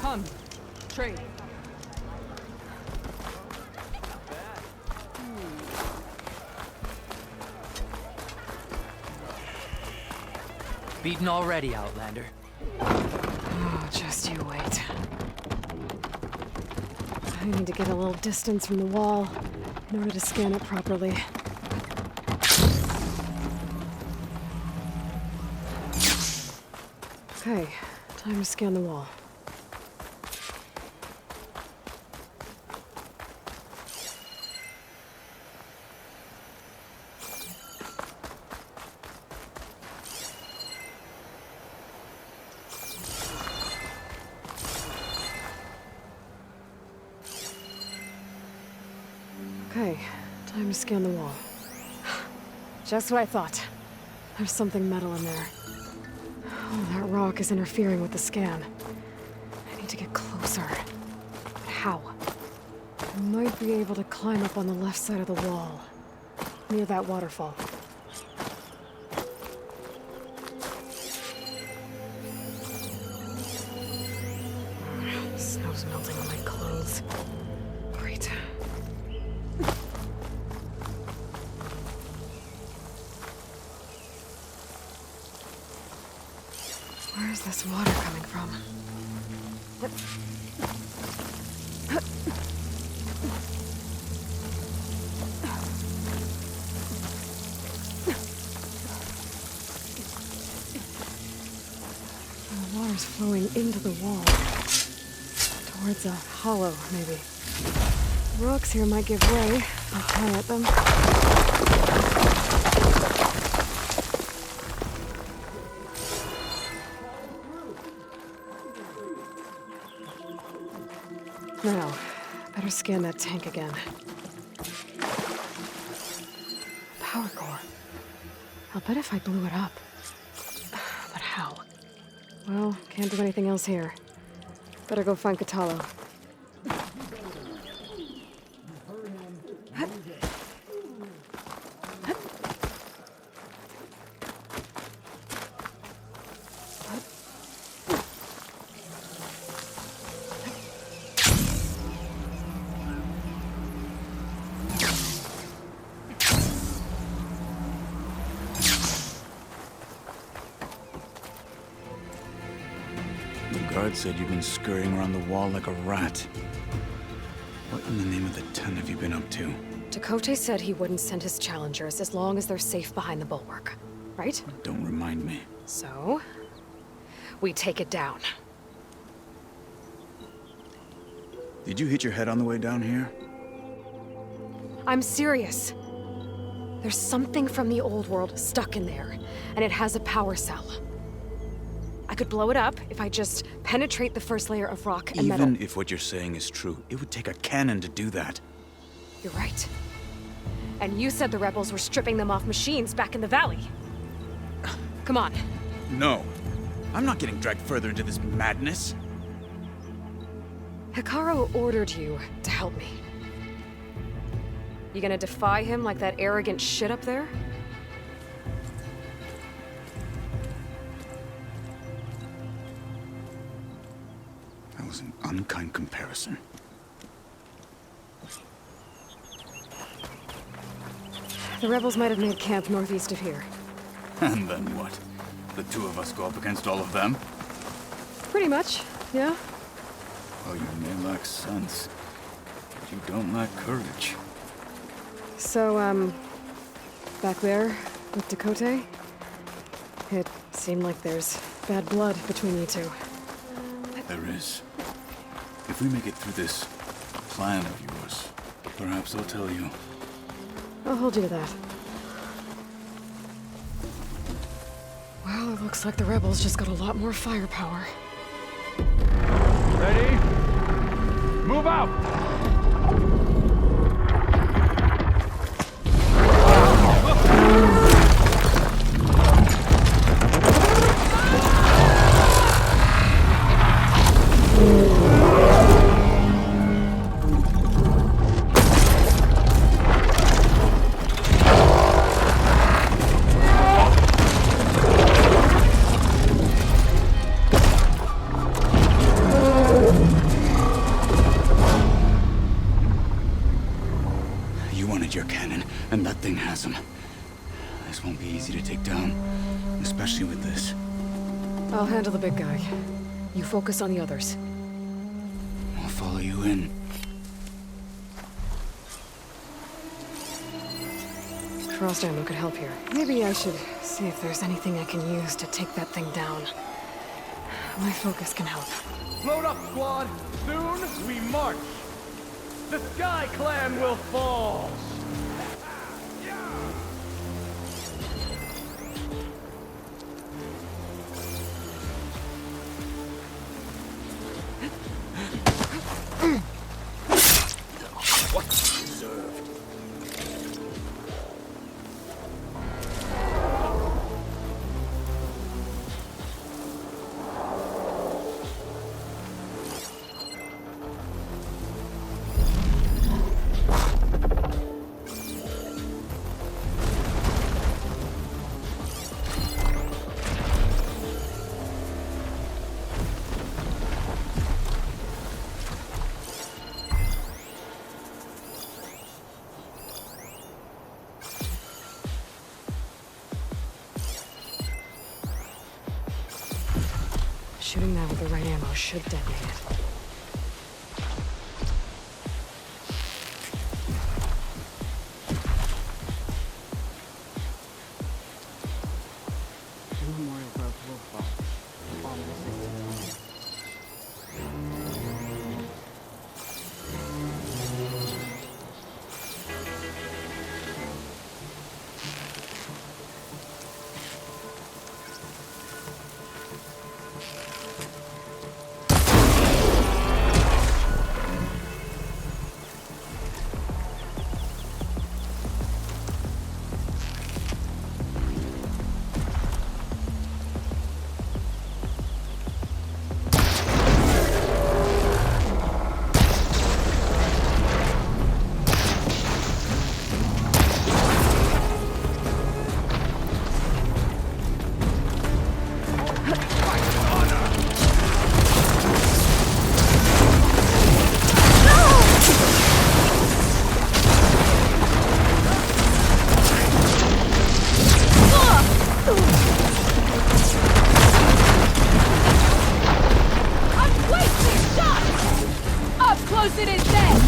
Come, trade. Beaten already, Outlander. Oh, just you wait. I need to get a little distance from the wall in order to scan it properly. Okay, time to scan the wall. Okay, time to scan the wall. Just what I thought. There's something metal in there. Oh, that rock is interfering with the scan. I need to get closer. But how? I might be able to climb up on the left side of the wall, near that waterfall. Snow's melting on my clothes. Great. Where's this water coming from? The water's flowing into the wall. Towards a hollow, maybe. The rocks here might give way if I pry at them. Now, better scan that tank again. Power core. I'll bet if I blew it up. But how? Well, can't do anything else here. Better go find Katalo. The guard said you've been scurrying around the wall like a rat. What in the name of the 10 have you been up to? Tekote said he wouldn't send his challengers as long as they're safe behind the bulwark, right? Don't remind me. So, we take it down. Did you hit your head on the way down here? I'm serious. There's something from the old world stuck in there, and it has a power cell. I could blow it up if I just penetrate the first layer of rock and metal. Even if what you're saying is true, it would take a cannon to do that. You're right. And you said the rebels were stripping them off machines back in the valley. Come on. No. I'm not getting dragged further into this madness. Hikaru ordered you to help me. You gonna defy him like that arrogant shit up there? That was an unkind comparison. The rebels might have made camp northeast of here. And then what? The two of us go up against all of them? Pretty much, yeah. Oh, you may lack sense, but you don't lack courage. So, back there with Tekote, it seemed like there's bad blood between you two. There is. If we make it through this plan of yours, perhaps I'll tell you. I'll hold you to that. Well, it looks like the rebels just got a lot more firepower. Ready? Move out! Your cannon, and that thing has him. This won't be easy to take down, especially with this. I'll handle the big guy. You focus on the others. I'll follow you in. Crossed ammo could help here. Maybe I should see if there's anything I can use to take that thing down. My focus can help. Load up, squad! Soon we march! The Sky Clan will fall! What's deserved? Shooting that with the right ammo should detonate it. The Memorial Grove will fall. All resistance. knows it is dead!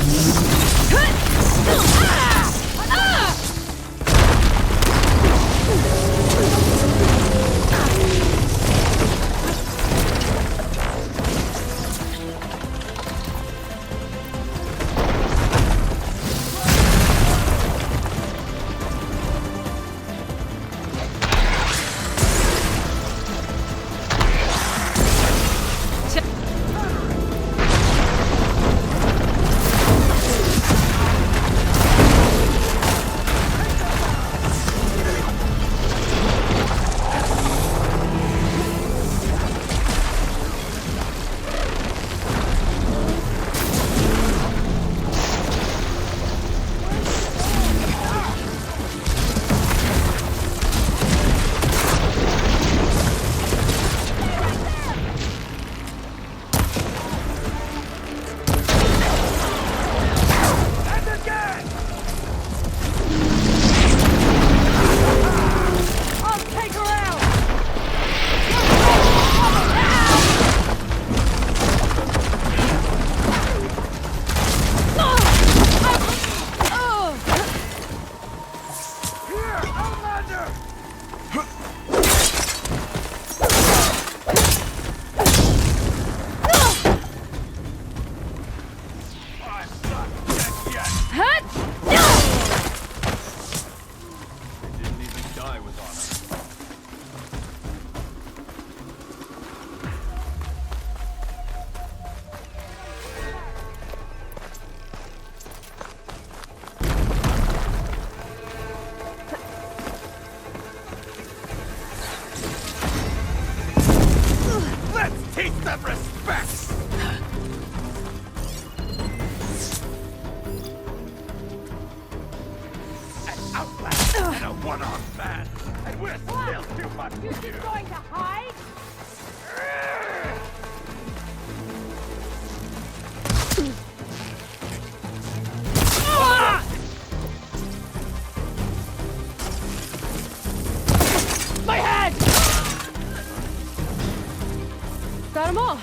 Got them all.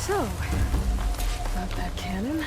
So, got that cannon.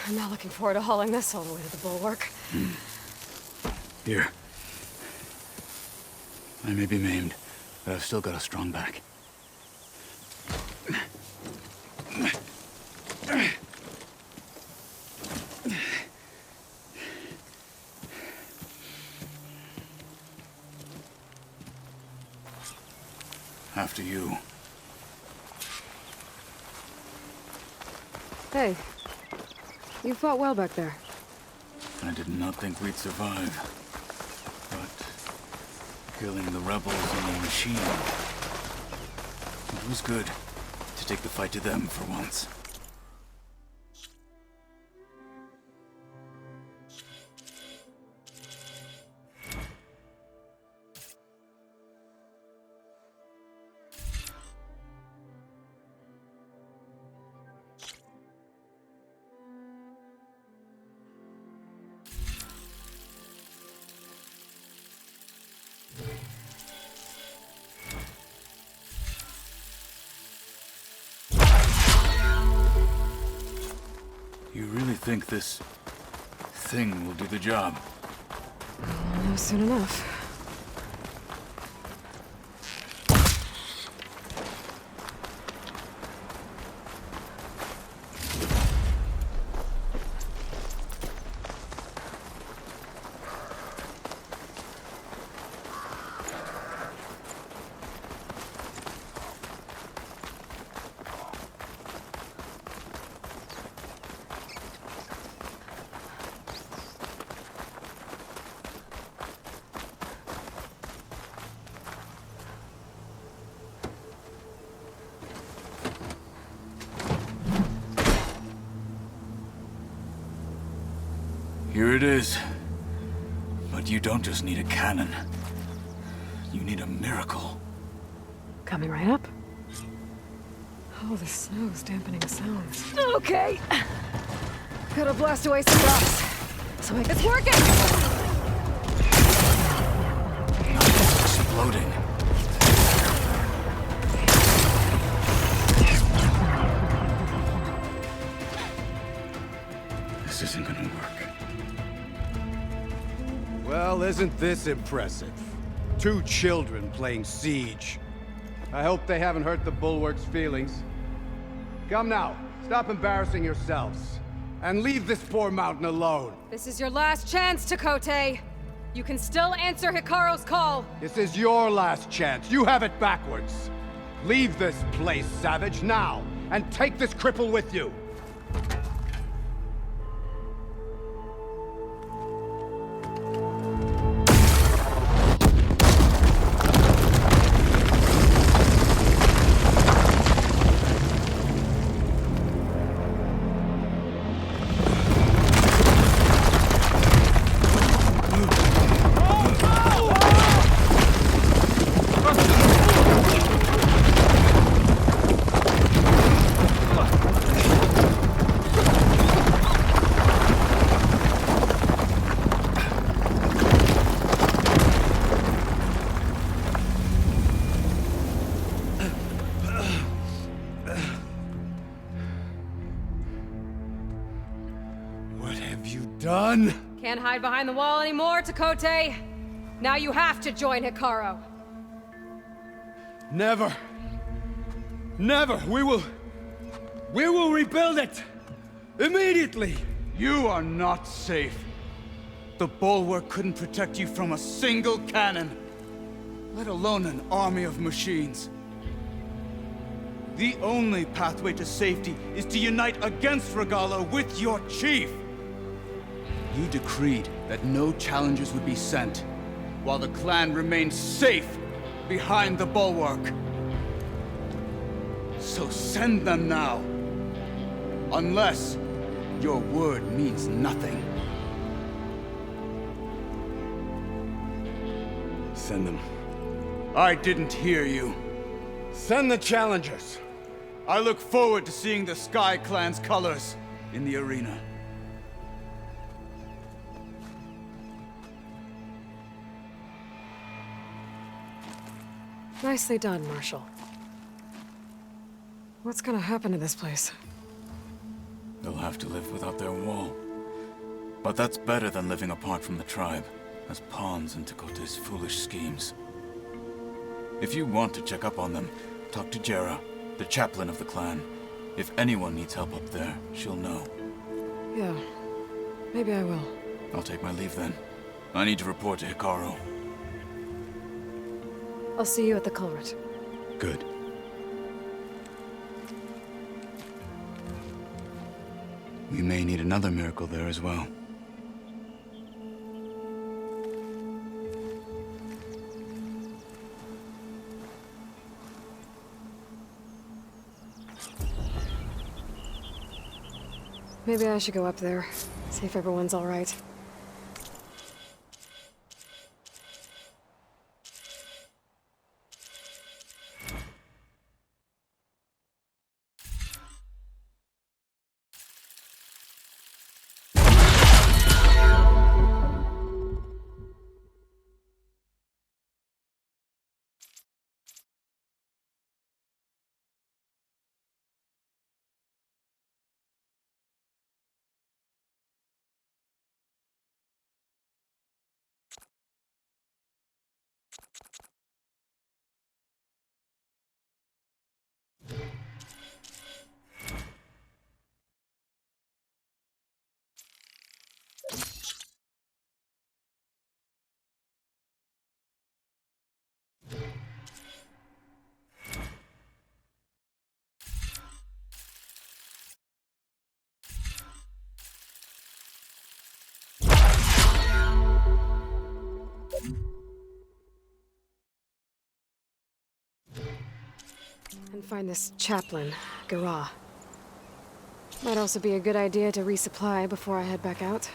I'm not looking forward to hauling this all the way to the bulwark. Here. I may be maimed, but I've still got a strong back. After you. Hey. You fought well back there. I did not think we'd survive. But killing the rebels and the machine, it was good to take the fight to them for once. You really think this thing will do the job? I'll know soon enough. Here it is. But you don't just need a cannon. You need a miracle. Coming right up. Oh, the snow's dampening sounds. Okay. Gotta blast away some rocks. So it's working! Nothing's exploding. This isn't gonna work. Well, isn't this impressive? 2 children playing siege. I hope they haven't hurt the Bulwark's feelings. Come now, stop embarrassing yourselves. And leave this poor mountain alone. This is your last chance, Takote. You can still answer Hikaru's call. This is your last chance. You have it backwards. Leave this place, Savage, now, and take this cripple with you. Done? Can't hide behind the wall anymore, Takote. Now you have to join Hikaru. Never. Never. We will rebuild it. Immediately. You are not safe. The Bulwark couldn't protect you from a single cannon, let alone an army of machines. The only pathway to safety is to unite against Regalla with your chief. You decreed that no challengers would be sent, while the clan remained safe behind the Bulwark. So send them now. Unless your word means nothing. Send them. I didn't hear you. Send the challengers. I look forward to seeing the Sky Clan's colors in the arena. Nicely done, Marshal. What's gonna happen to this place? They'll have to live without their wall. But that's better than living apart from the tribe, as pawns in Takote's foolish schemes. If you want to check up on them, talk to Jera, the chaplain of the clan. If anyone needs help up there, she'll know. Yeah, maybe I will. I'll take my leave then. I need to report to Hikaru. I'll see you at the culvert. Good. We may need another miracle there as well. Maybe I should go up there, see if everyone's all right. And find this chaplain, Guerrilla. Might also be a good idea to resupply before I head back out.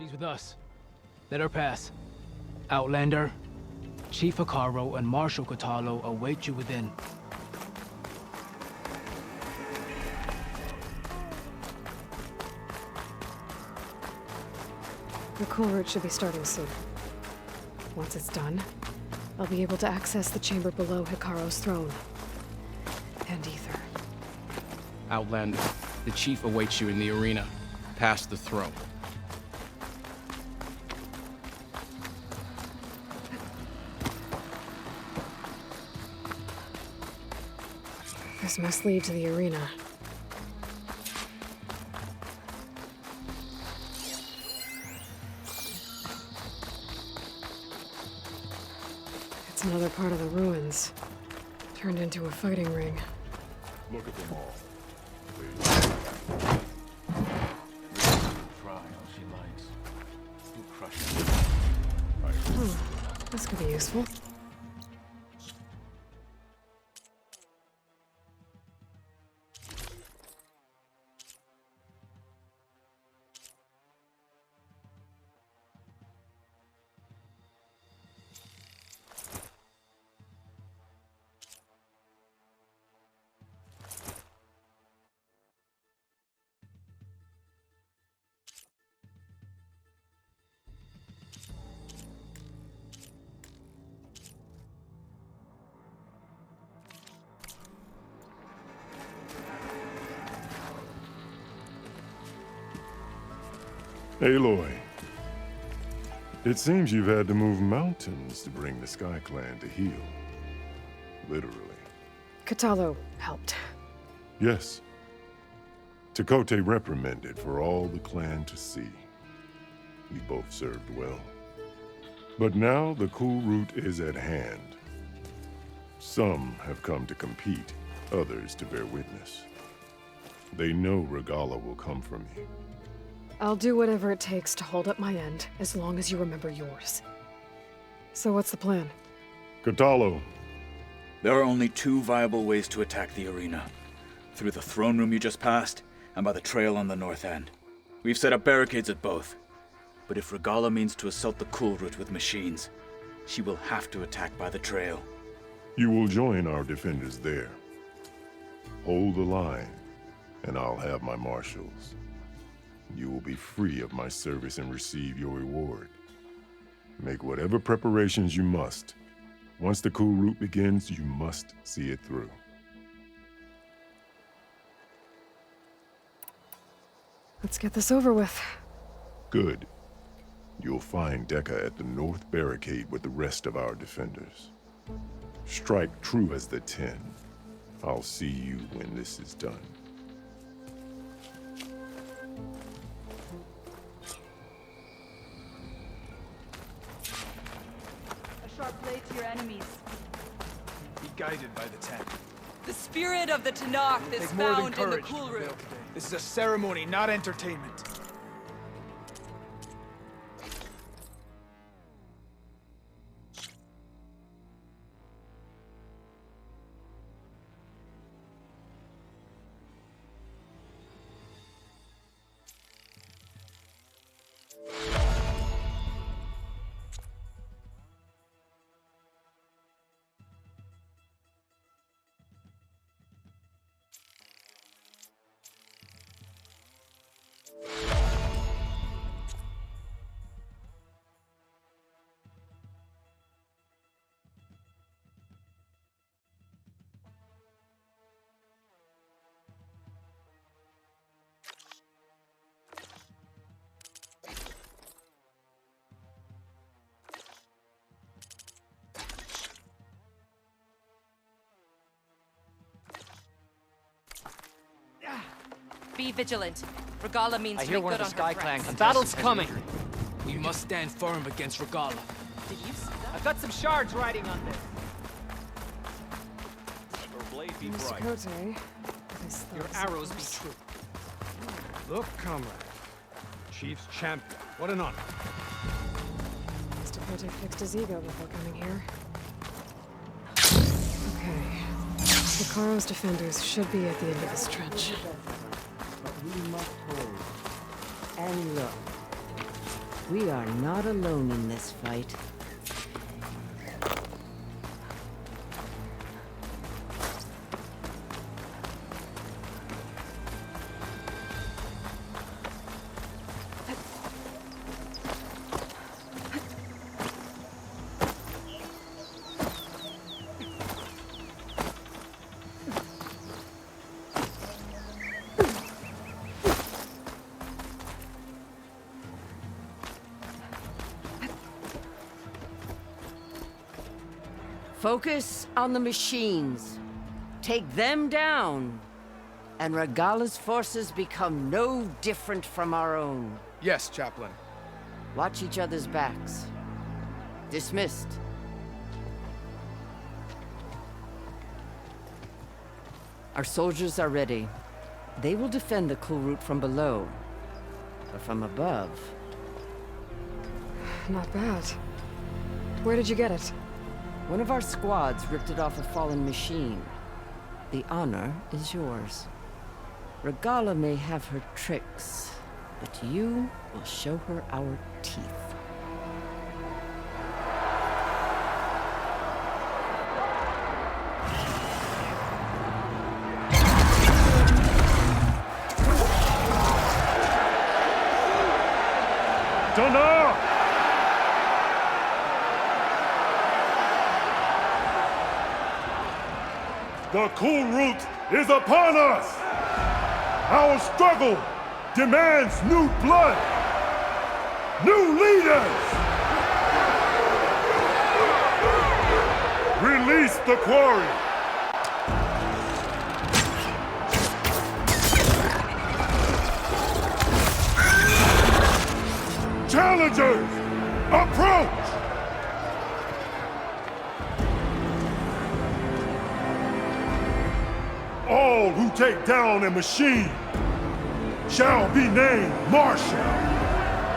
She's with us. Let her pass. Outlander, Chief Hikaru and Marshal Kotallo await you within. The cool route should be starting soon. Once it's done, I'll be able to access the chamber below Hikaru's throne. And Ether. Outlander, the Chief awaits you in the arena, past the throne. This must lead to the arena. It's another part of the ruins, turned into a fighting ring. Look at them all. Try all she likes. You'll crush This could be useful. Aloy, it seems you've had to move mountains to bring the Sky Clan to heel. Literally. Kotallo helped. Yes. Tekote reprimanded for all the clan to see. We both served well. But now the cool route is at hand. Some have come to compete, others to bear witness. They know Regalla will come for me. I'll do whatever it takes to hold up my end, as long as you remember yours. So what's the plan? Kotallo. There are only two viable ways to attack the arena. Through the throne room you just passed, and by the trail on the north end. We've set up barricades at both. But if Regalla means to assault the cool route with machines, she will have to attack by the trail. You will join our defenders there. Hold the line, and I'll have my marshals. You will be free of my service and receive your reward. Make whatever preparations you must. Once the cool route begins, you must see it through. Let's get this over with. Good. You'll find Dekka at the north barricade with the rest of our defenders. Strike true as the 10. I'll see you when this is done. Sharp blade to your enemies. Be guided by the ten. The spirit of the Tanakh is Take more than found in the courage to cool prevail room. today. This is a ceremony, not entertainment. Be vigilant. Regalla means I to hear make one of good the on Sky her Clan. threats. The battle's coming. We must stand firm against Regalla. Did you see that? I've got some shards riding on this. Her blade be Miss bright. Kote, Your arrows be true. Look, comrade. Chief's champion. What an honor. Mr. Kote fixed his ego before coming here. Okay. Hikaru's defenders should be at the end of this trench. But we must hold and look. We are not alone in this fight. Focus on the machines. Take them down, and Regala's forces become no different from our own. Yes, Chaplain. Watch each other's backs. Dismissed. Our soldiers are ready. They will defend the cool route from below. But from above... Not bad. Where did you get it? One of our squads ripped it off a fallen machine. The honor is yours. Regala may have her tricks, but you will show her our teeth. Donna! The cool route is upon us! Our struggle demands new blood! New leaders! Release the quarry! Challengers, approach! All who take down a machine shall be named Marshal.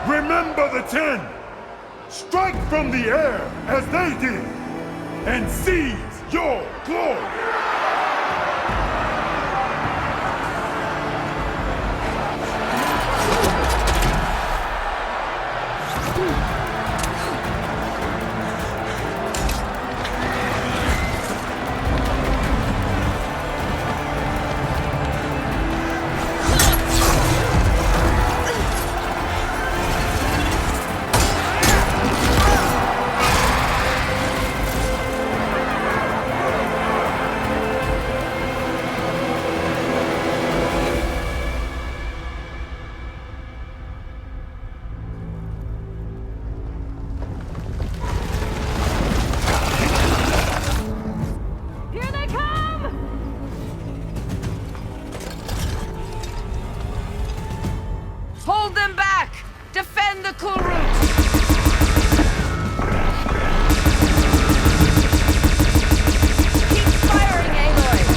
Remember the 10. Strike from the air as they did, and seize your glory. Hold them back! Defend the cool route! Keep firing, Aloy!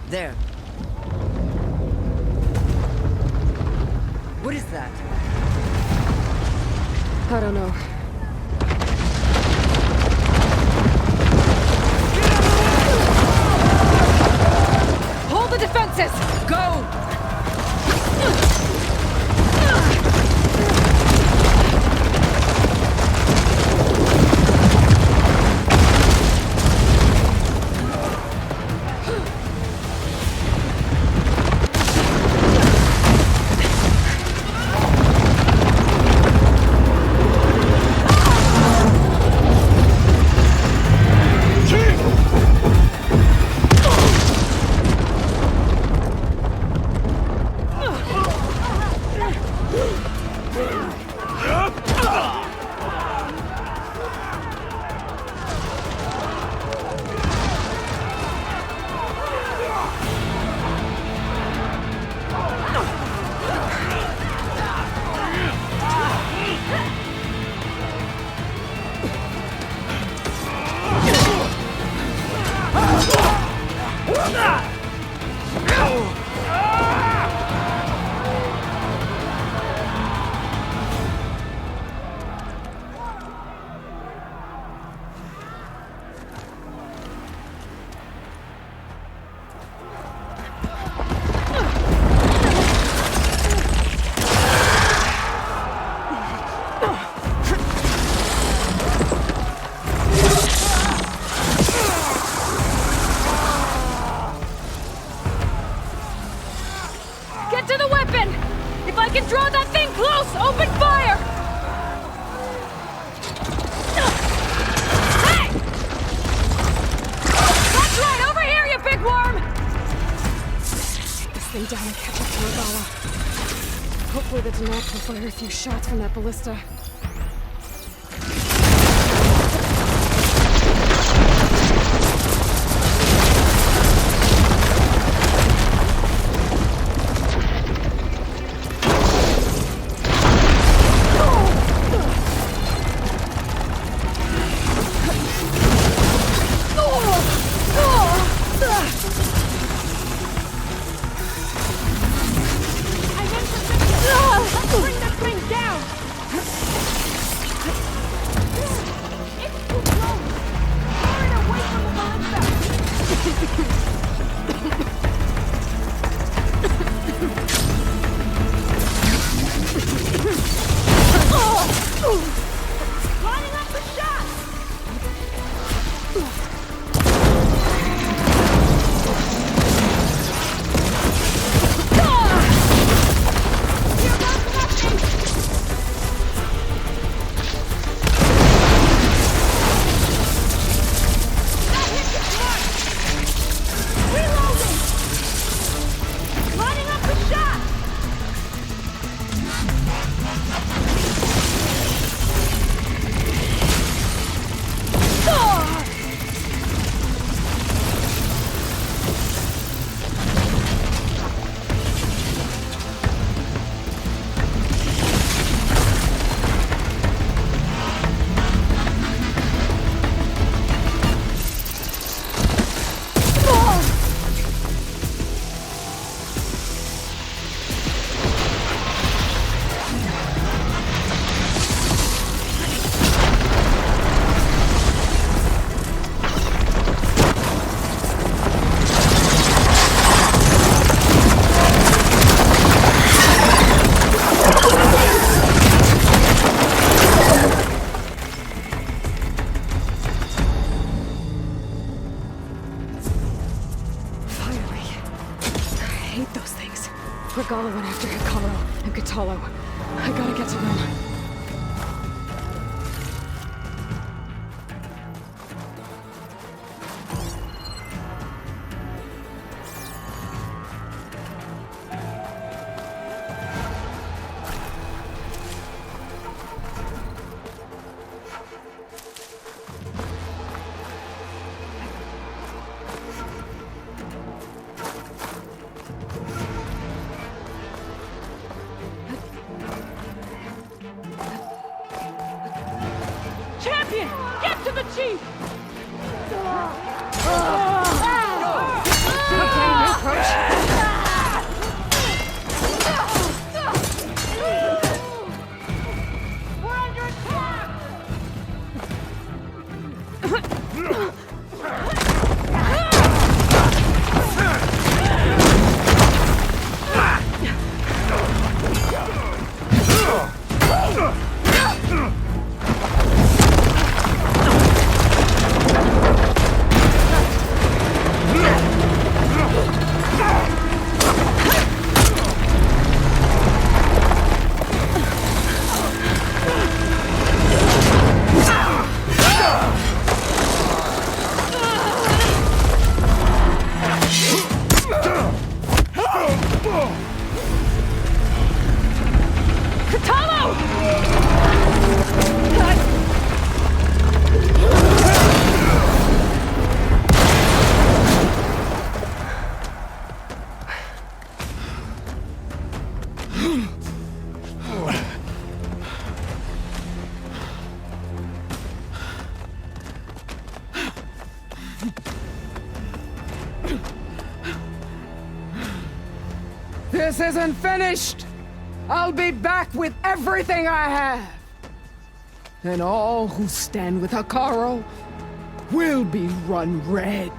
There. What is that? I don't know. Hold the defenses! Go! Get to the weapon! If I can draw that thing close, open fire! Hey! That's right, over here, you big worm! Take this thing down and catch up to Regala. Hopefully the Danak will fire a few shots from that ballista. Bring that thing down! It's too close! Fire it away from the ballista! Lining up the shot! Regala went after Hikaru and Katalo. I gotta get to them. Champion! Get to the chief! We're under attack! This isn't finished! I'll be back with everything I have! And all who stand with Hikaru will be run red.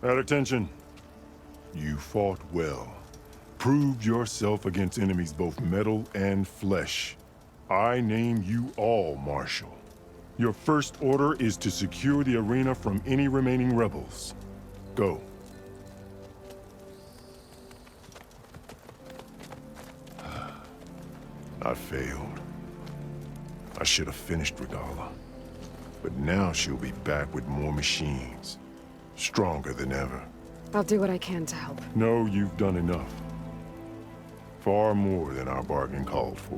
At attention. You fought well. Proved yourself against enemies both metal and flesh. I name you all Marshal. Your first order is to secure the arena from any remaining rebels. Go. I failed. I should have finished Regala. But now she'll be back with more machines. Stronger than ever. I'll do what I can to help. No, you've done enough. Far more than our bargain called for.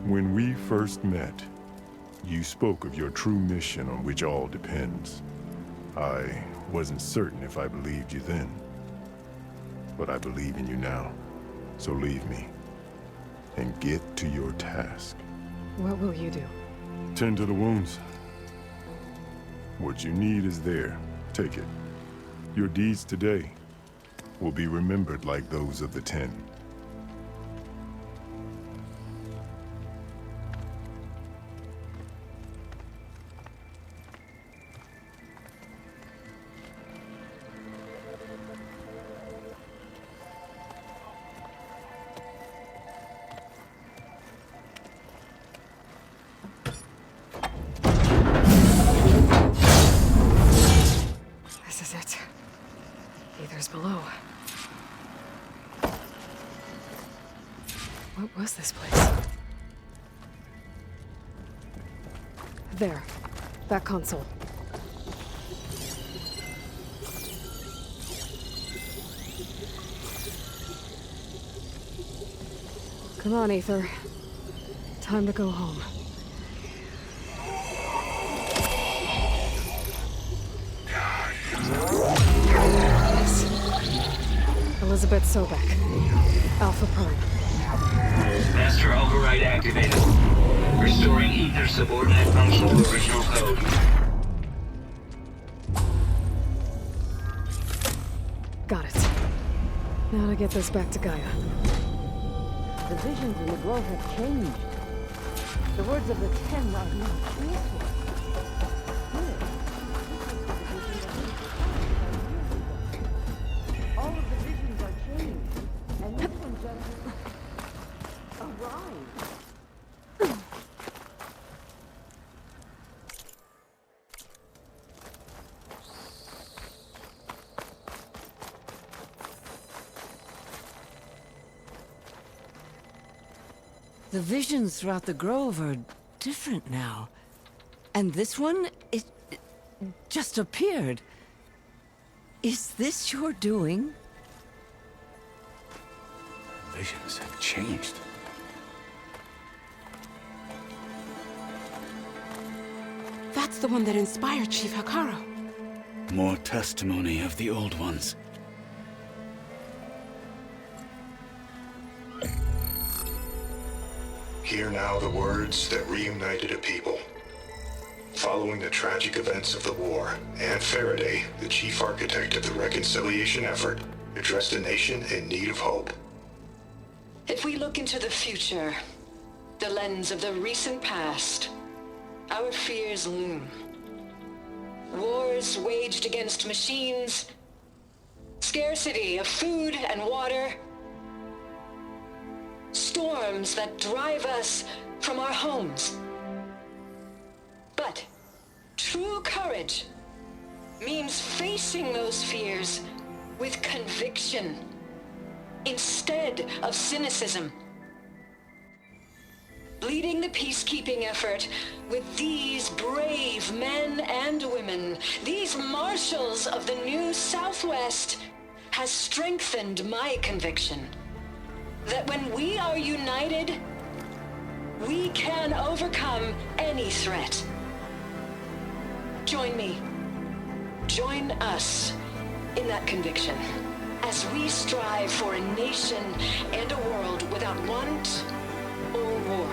When we first met, you spoke of your true mission on which all depends. I wasn't certain if I believed you then. But I believe in you now. So leave me. And get to your task. What will you do? Tend to the wounds. What you need is there. Take it. Your deeds today will be remembered like those of the 10. This is it. Ether's below. What was this place? There. That console. Come on, Ether. Time to go home. Elizabeth Sobek. Alpha Prime. Master override activated. Restoring Ether subordinate function to original code. Got it. Now to get this back to Gaia. The visions in the grove have changed. The words of the 10 are now truthful. All of the visions are changed, and this one just arrived. The visions throughout the grove are different now. And this one, it just appeared. Is this your doing? Visions have changed. That's the one that inspired Chief Hakaro. More testimony of the old ones. Hear now the words that reunited a people. Following the tragic events of the war, Anne Faraday, the chief architect of the reconciliation effort, addressed a nation in need of hope. If we look into the future, the lens of the recent past, our fears loom. Wars waged against machines, scarcity of food and water, storms that drive us from our homes. But true courage means facing those fears with conviction instead of cynicism. Leading the peacekeeping effort with these brave men and women, these marshals of the new Southwest, has strengthened my conviction that when we are united, we can overcome any threat. Join me. Join us in that conviction as we strive for a nation and a world without want or war.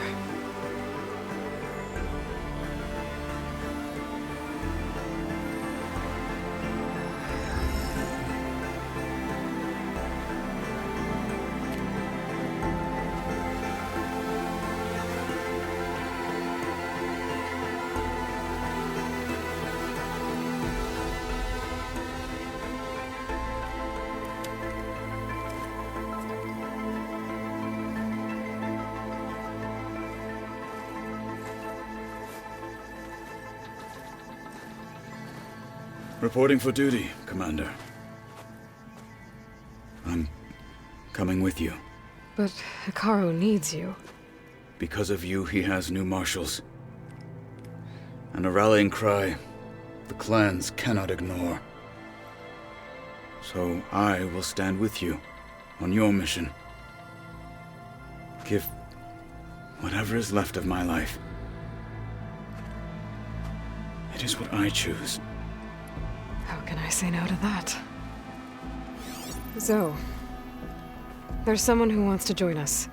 Reporting for duty, Commander. I'm coming with you. But Hikaru needs you. Because of you, he has new marshals. And a rallying cry the clans cannot ignore. So I will stand with you on your mission. Give whatever is left of my life. It is what I choose. How can I say no to that? Zoe, there's someone who wants to join us.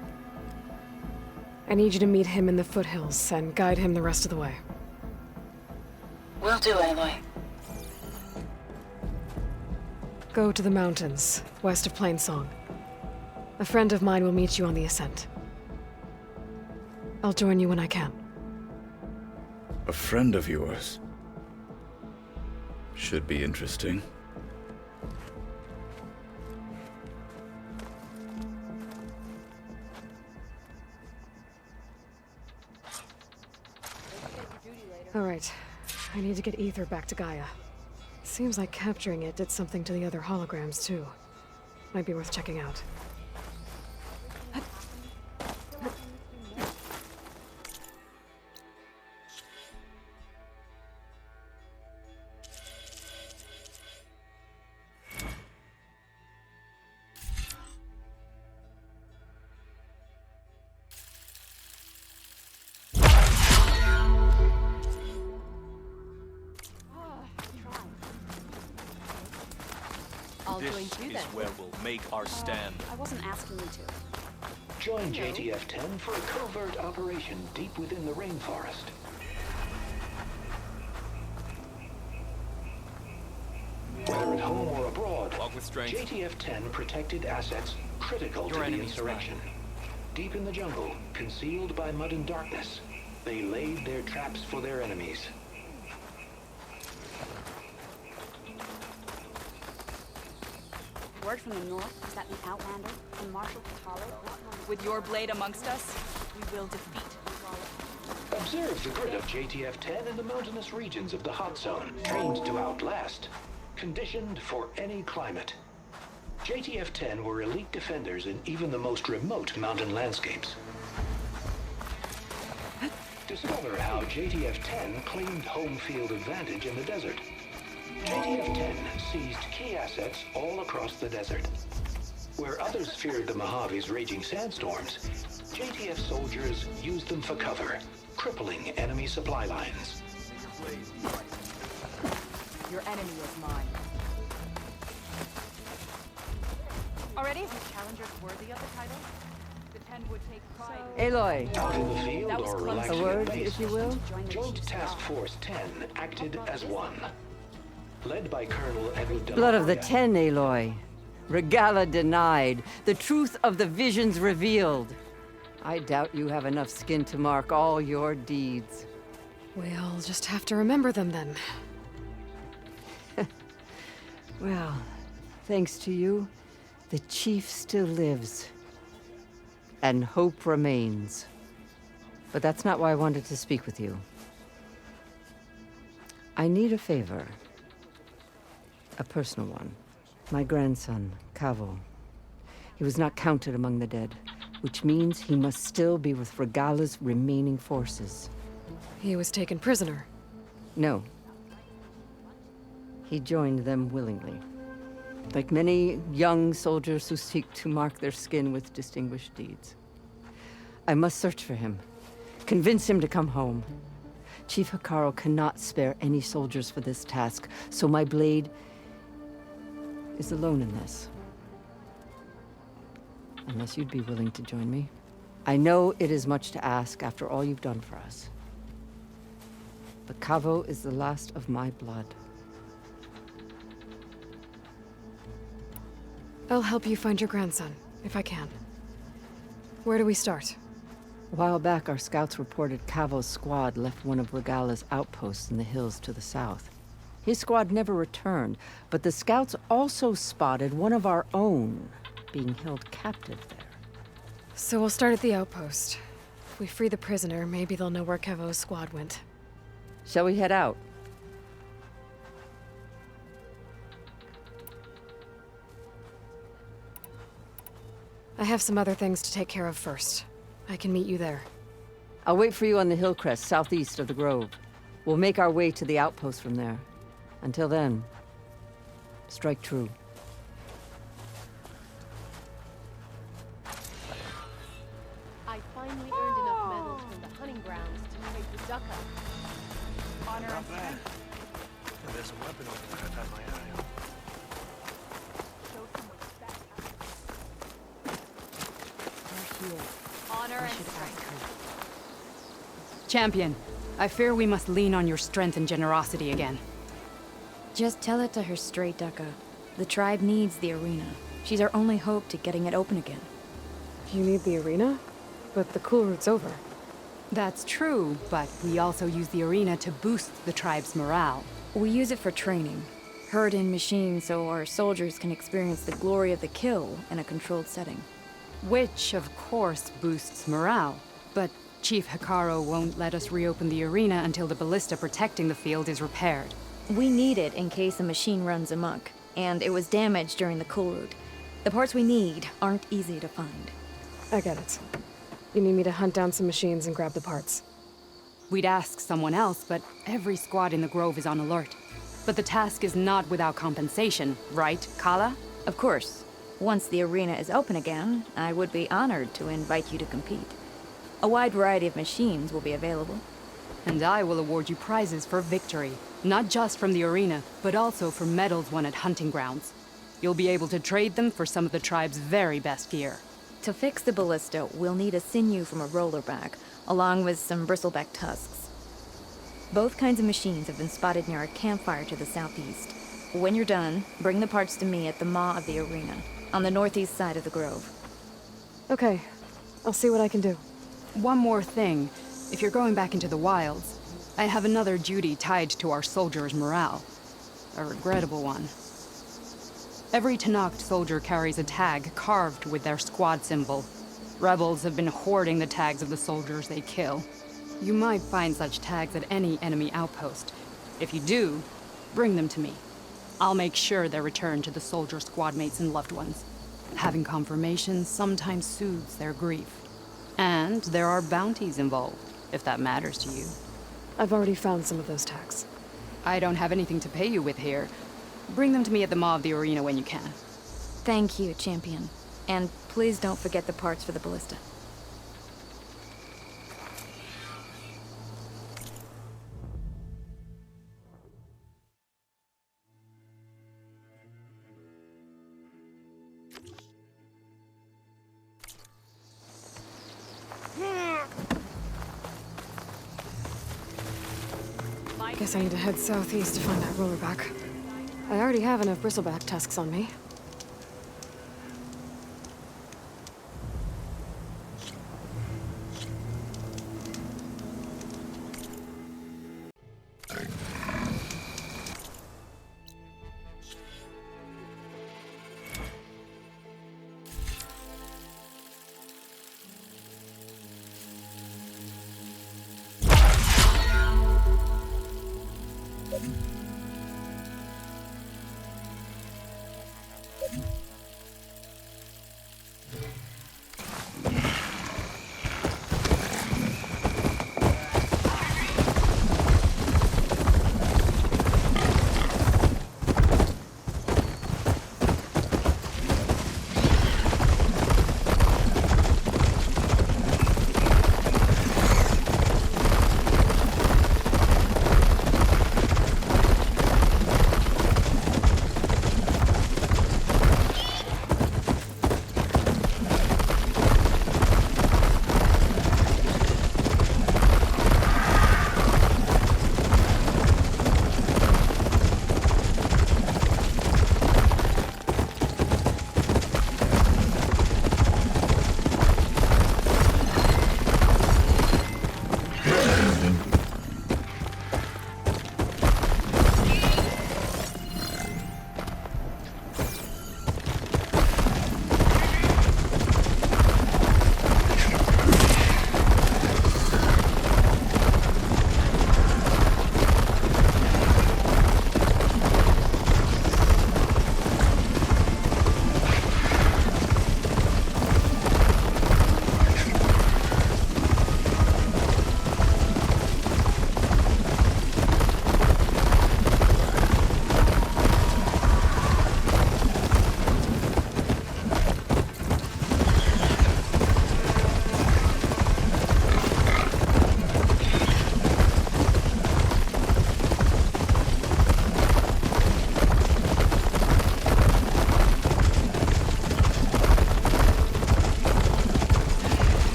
I need you to meet him in the foothills and guide him the rest of the way. Will do, Aloy. Go to the mountains, west of Plainsong. A friend of mine will meet you on the ascent. I'll join you when I can. A friend of yours? Should be interesting. All right. I need to get Ether back to Gaia. Seems like capturing it did something to the other holograms, too. Might be worth checking out. This is where we'll make our stand. I wasn't asking you to. Join JTF-10 for a covert operation deep within the rainforest. Whether at home or abroad, JTF-10 protected assets critical to the insurrection. Deep in the jungle, concealed by mud and darkness, they laid their traps for their enemies. Word from the north is that the Outlander and Marshal Katalo, with your blade amongst us, we will defeat. Observe the grid of JTF-10 in the mountainous regions of the hot zone, trained to outlast, conditioned for any climate. JTF-10 were elite defenders in even the most remote mountain landscapes. Discover how JTF-10 claimed home field advantage in the desert. JTF-10 seized key assets all across the desert. Where others feared the Mojave's raging sandstorms, JTF soldiers used them for cover, crippling enemy supply lines. Your enemy is mine. Already? These challengers worthy of the title? The 10 would take pride. Aloy. Out in the field or relaxing a word, at base, if you will. Joint Task Force 10 acted as one. Led by Colonel Edward Blood of the 10, Aloy. Regala denied. The truth of the visions revealed. I doubt you have enough skin to mark all your deeds. We'll just have to remember them then. Well, thanks to you, the Chief still lives. And hope remains. But that's not why I wanted to speak with you. I need a favor. A personal one. My grandson, Cavo. He was not counted among the dead, which means he must still be with Regala's remaining forces. He was taken prisoner. No. He joined them willingly. Like many young soldiers who seek to mark their skin with distinguished deeds. I must search for him. Convince him to come home. Chief Hikaru cannot spare any soldiers for this task, so my blade is alone in this. Unless you'd be willing to join me. I know it is much to ask after all you've done for us. But Cavo is the last of my blood. I'll help you find your grandson, if I can. Where do we start? A while back, our scouts reported Cavo's squad left one of Regala's outposts in the hills to the south. His squad never returned, but the scouts also spotted one of our own being held captive there. So we'll start at the outpost. If we free the prisoner, maybe they'll know where Cavo's squad went. Shall we head out? I have some other things to take care of first. I can meet you there. I'll wait for you on the hill crest southeast of the grove. We'll make our way to the outpost from there. Until then, strike true. I finally earned enough medals from the hunting grounds to trade the duck up. Honor and strength. There's a weapon over there I've had my eye on. Honor and strength. Champion, I fear we must lean on your strength and generosity again. Just tell it to her straight, Ducka. The tribe needs the arena. She's our only hope to getting it open again. You need the arena? But the cool route's over. That's true, but we also use the arena to boost the tribe's morale. We use it for training. Herd in machines so our soldiers can experience the glory of the kill in a controlled setting. Which, of course, boosts morale. But Chief Hikaru won't let us reopen the arena until the ballista protecting the field is repaired. We need it in case a machine runs amok, and it was damaged during the cool route. The parts we need aren't easy to find. I get it. You need me to hunt down some machines and grab the parts. We'd ask someone else, but every squad in the Grove is on alert. But the task is not without compensation, right, Kala? Of course. Once the arena is open again, I would be honored to invite you to compete. A wide variety of machines will be available. And I will award you prizes for victory. Not just from the arena, but also for medals won at hunting grounds. You'll be able to trade them for some of the tribe's very best gear. To fix the ballista, we'll need a sinew from a rollerback, along with some bristleback tusks. Both kinds of machines have been spotted near a campfire to the southeast. When you're done, bring the parts to me at the maw of the arena, on the northeast side of the grove. Okay. I'll see what I can do. One more thing. If you're going back into the wilds, I have another duty tied to our soldiers' morale. A regrettable one. Every Tenakth soldier carries a tag carved with their squad symbol. Rebels have been hoarding the tags of the soldiers they kill. You might find such tags at any enemy outpost. If you do, bring them to me. I'll make sure they're returned to the soldier squad mates and loved ones. Having confirmation sometimes soothes their grief. And there are bounties involved, if that matters to you. I've already found some of those tags. I don't have anything to pay you with here. Bring them to me at the maw of the arena when you can. Thank you, Champion. And please don't forget the parts for the ballista. Guess I need to head southeast to find that rollerback. I already have enough bristleback tusks on me.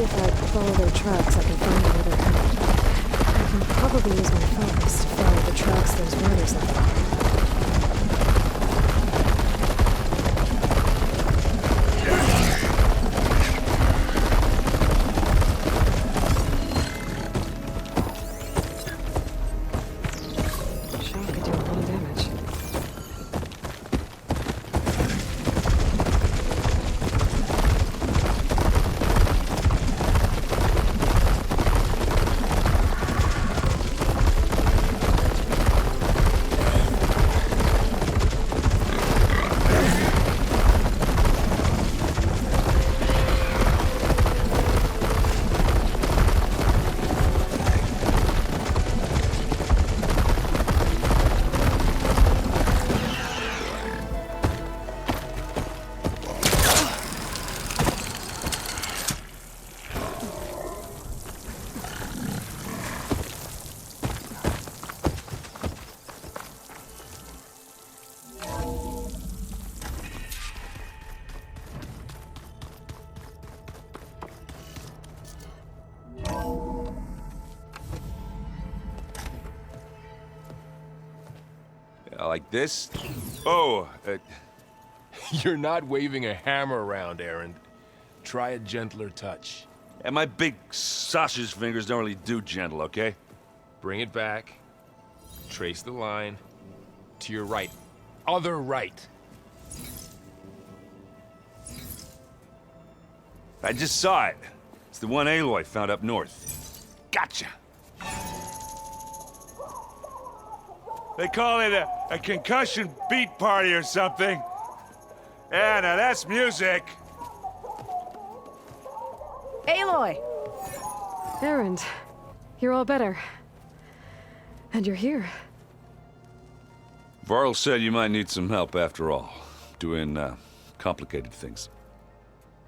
if I follow their tracks, I can find where they're headed. I can probably use my focus to follow the tracks those runners left. Like this? Oh, you're not waving a hammer around, Aaron. Try a gentler touch. And my big sausage fingers don't really do gentle, okay? Bring it back. Trace the line. To your right. Other right. I just saw it. It's the one Aloy found up north. Gotcha! They call it a concussion beat party or something. Yeah, now that's music. Aloy! Aaron, you're all better. And you're here. Varl said you might need some help after all. Doing, complicated things.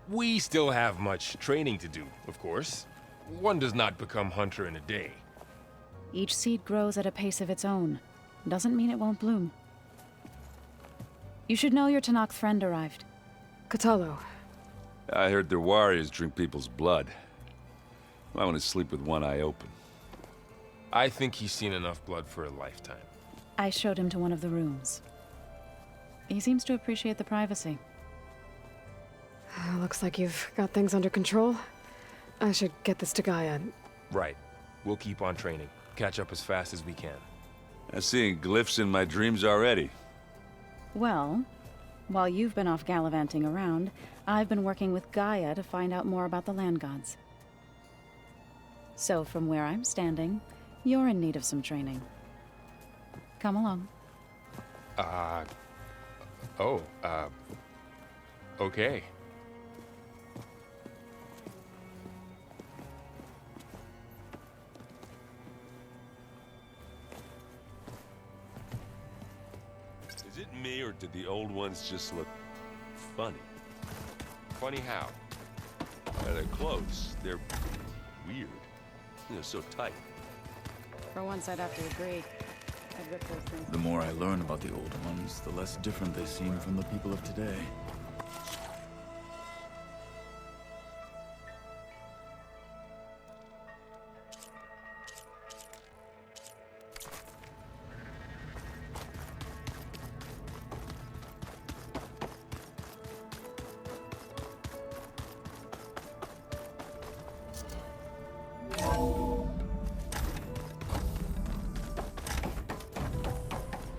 We still have much training to do, of course. One does not become hunter in a day. Each seed grows at a pace of its own. Doesn't mean it won't bloom. You should know your Tanakh friend arrived. Katalo. I heard their warriors drink people's blood. I want to sleep with one eye open. I think he's seen enough blood for a lifetime. I showed him to one of the rooms. He seems to appreciate the privacy. Looks like you've got things under control. I should get this to Gaia. Right. We'll keep on training. Catch up as fast as we can. I'm seeing glyphs in my dreams already. Well, while you've been off gallivanting around, I've been working with Gaia to find out more about the land gods. So from where I'm standing, you're in need of some training. Come along. Okay. Is it me, or did the old ones just look funny? Funny how? Their clothes, they're weird. They're so tight. For once, I'd have to agree. I'd rip those things. The more I learn about the old ones, the less different they seem from the people of today.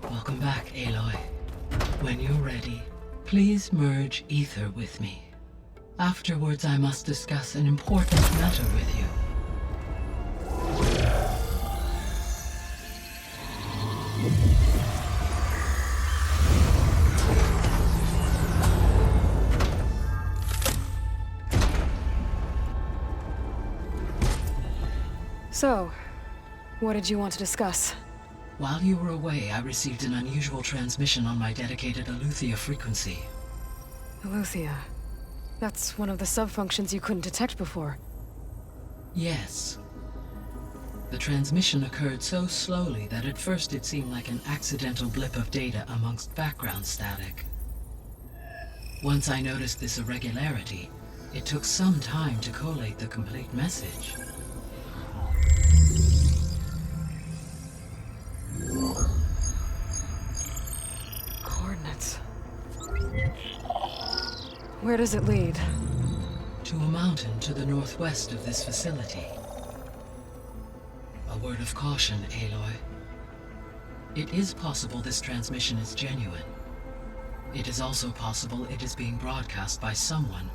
Welcome back, Aloy. When you're ready, please merge ether with me. Afterwards, I must discuss an important matter with you. So, what did you want to discuss? While you were away, I received an unusual transmission on my dedicated Aletheia frequency. Aletheia. That's one of the sub-functions you couldn't detect before. Yes. The transmission occurred so slowly that at first it seemed like an accidental blip of data amongst background static. Once I noticed this irregularity, It took some time to collate the complete message. Coordinates. Where does it lead? To a mountain to the northwest of this facility. A word of caution, Aloy. It is possible this transmission is genuine. It is also possible it is being broadcast by someone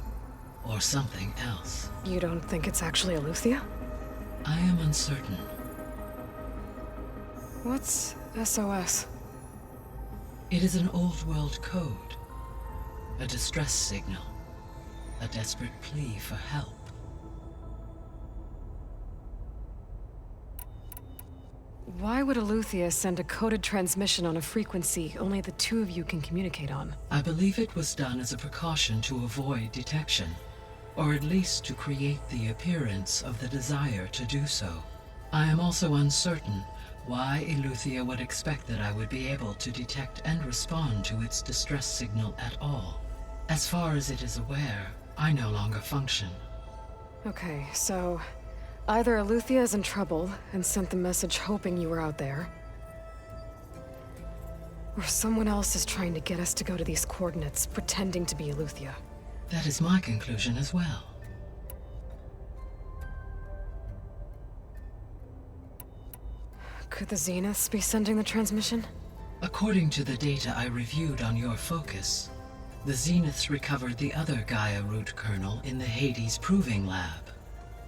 or something else. You don't think it's actually Aletheia? I am uncertain. What's SOS? It is an old world code. A distress signal. A desperate plea for help. Why would Aletheia send a coded transmission on a frequency only the two of you can communicate on? I believe it was done as a precaution to avoid detection, or at least to create the appearance of the desire to do so. I am also uncertain why Aletheia would expect that I would be able to detect and respond to its distress signal at all. As far as it is aware, I no longer function. Okay, so either Aletheia is in trouble and sent the message hoping you were out there, or someone else is trying to get us to go to these coordinates, pretending to be Aletheia. That is my conclusion as well. Could the Zeniths be sending the transmission? According to the data I reviewed on your focus, the Zeniths recovered the other Gaia root kernel in the Hades Proving Lab.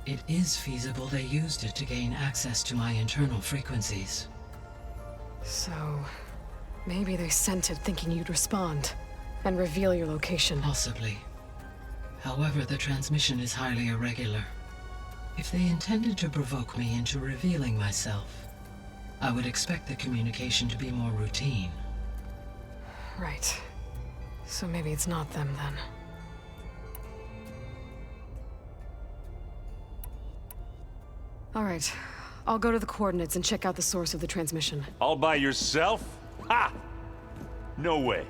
It is feasible they used it to gain access to my internal frequencies. So, maybe they sent it thinking you'd respond and reveal your location. Possibly. However, the transmission is highly irregular. If they intended to provoke me into revealing myself, I would expect the communication to be more routine. Right. So maybe it's not them then. All right. I'll go to the coordinates and check out the source of the transmission. All by yourself? Ha! No way.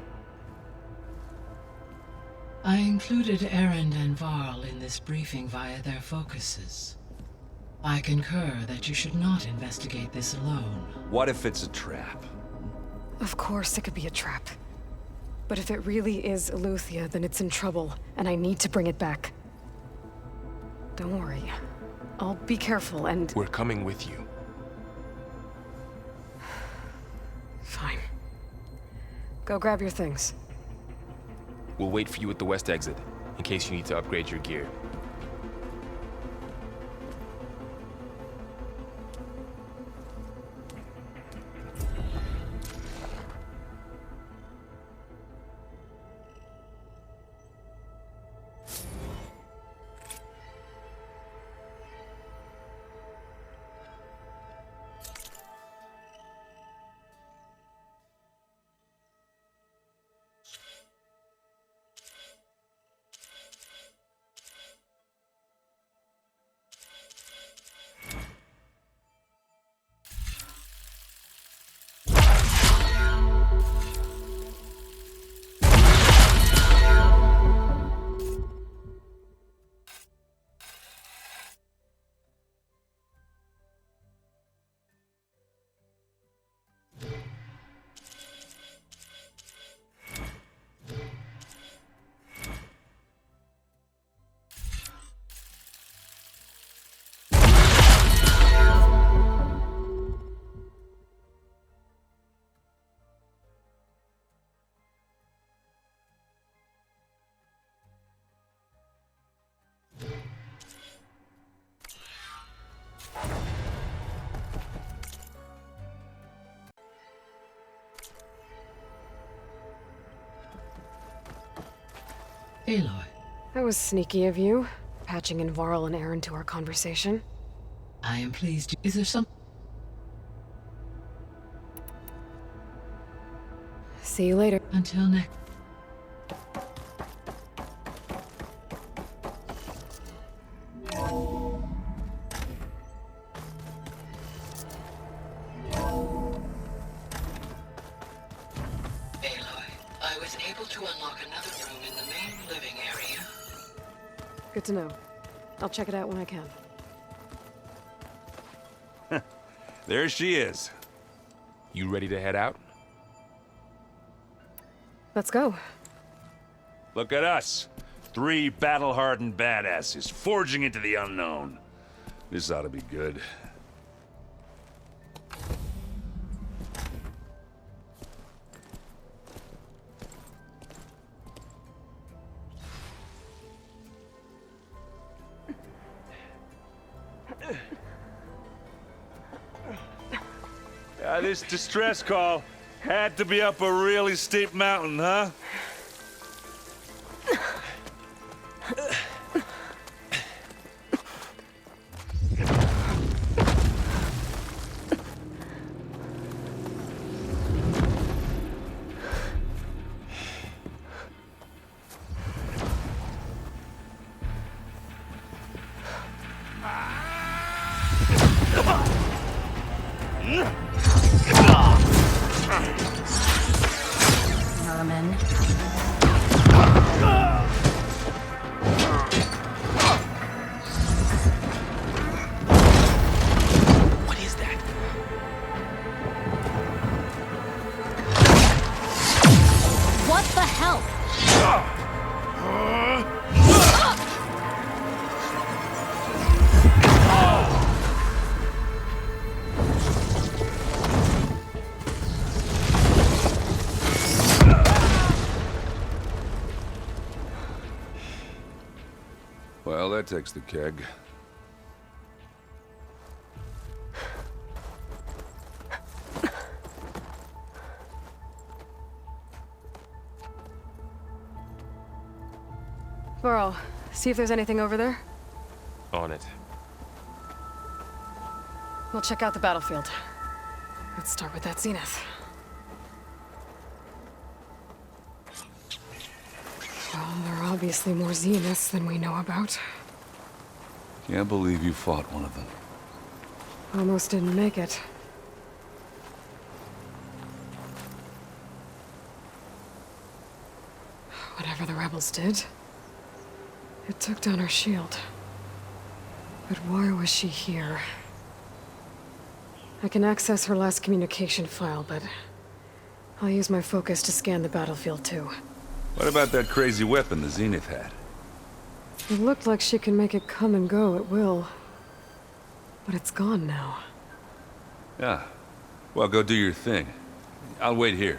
I included Erend and Varl in this briefing via their focuses. I concur that you should not investigate this alone. What if it's a trap? Of course it could be a trap. But if it really is Aletheia, then it's in trouble, and I need to bring it back. Don't worry. I'll be careful and... We're coming with you. Fine. Go grab your things. We'll wait for you at the west exit, in case you need to upgrade your gear. Aloy. That was sneaky of you, patching in Varl and Erend to our conversation. I am pleased. Is there some... See you later. Until next... Good to know. I'll check it out when I can. There she is. You ready to head out? Let's go. Look at us. 3 battle-hardened badasses forging into the unknown. This ought to be good. This distress call had to be up a really steep mountain, huh? Merman. What is that? What the hell? Well, that takes the keg. Burrow, see if there's anything over there. On it. We'll check out the battlefield. Let's start with that zenith. Well, there are obviously more zeniths than we know about. Can't believe you fought one of them. Almost didn't make it. Whatever the rebels did, it took down her shield. But why was she here? I can access her last communication file, but I'll use my focus to scan the battlefield too. What about that crazy weapon the Zenith had? It looked like she can make it come and go at will. But it's gone now. Yeah. Well, go do your thing. I'll wait here.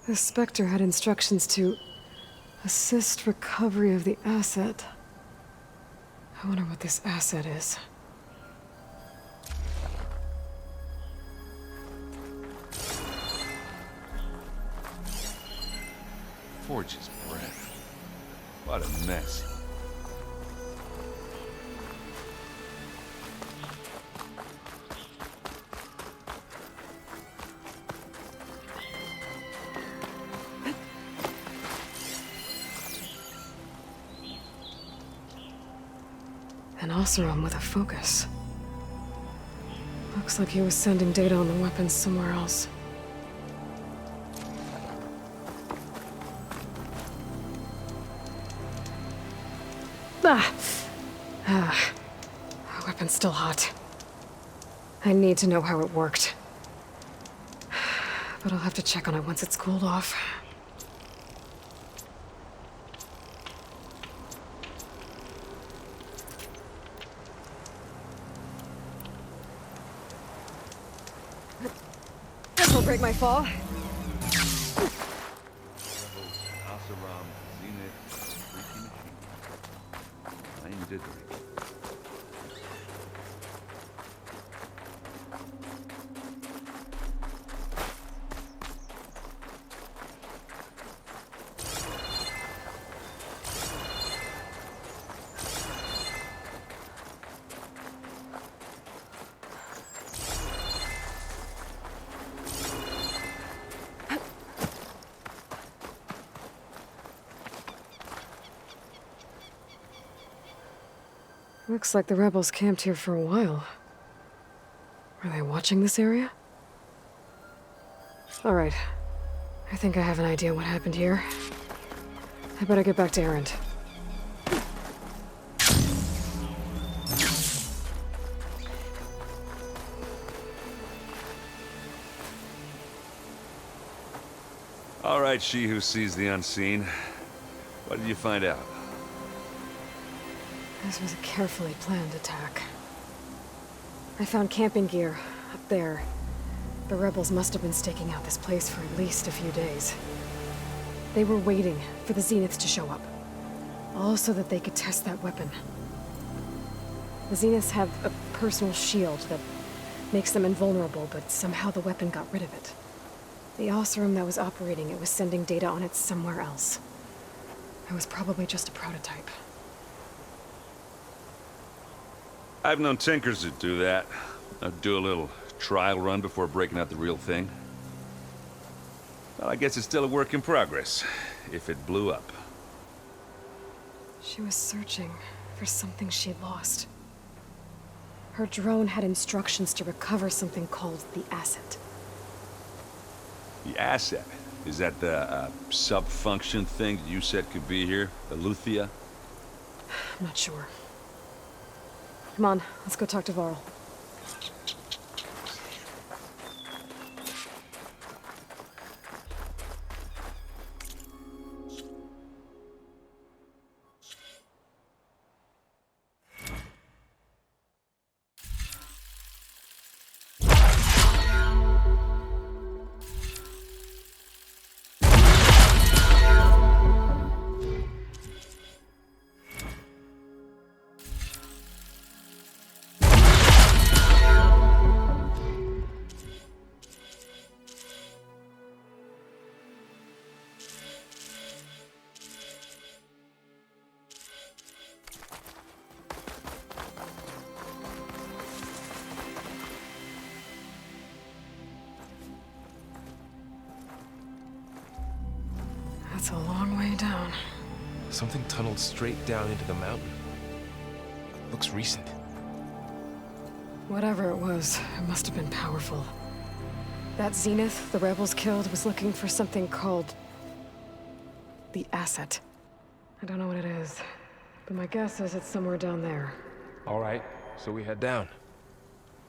The Spectre had instructions to assist recovery of the asset. I wonder what this asset is. Forge's breath. What a mess. An Oseram with a focus. Looks like he was sending data on the weapons somewhere else. The weapon's still hot. I need to know how it worked. But I'll have to check on it once it's cooled off. This'll break my fall. Looks like the rebels camped here for a while. Are they watching this area? All right. I think I have an idea what happened here. I better get back to Erend. All right, she who sees the unseen. What did you find out? This was a carefully planned attack. I found camping gear up there. The rebels must have been staking out this place for at least a few days. They were waiting for the Zeniths to show up. All so that they could test that weapon. The Zeniths have a personal shield that makes them invulnerable, but somehow the weapon got rid of it. The Oseram that was operating it was sending data on it somewhere else. It was probably just a prototype. I've known tinkers that do that. I'd do a little trial run before breaking out the real thing. Well, I guess it's still a work in progress, if it blew up. She was searching for something she lost. Her drone had instructions to recover something called the asset. The asset? Is that the sub-function thing you said could be here? The Luthia? I'm not sure. Come on, let's go talk to Varl. That's a long way down. Something tunneled straight down into the mountain. Looks recent. Whatever it was, it must have been powerful. That Zenith the rebels killed was looking for something called the asset. I don't know what it is, but my guess is it's somewhere down there. All right, so we head down.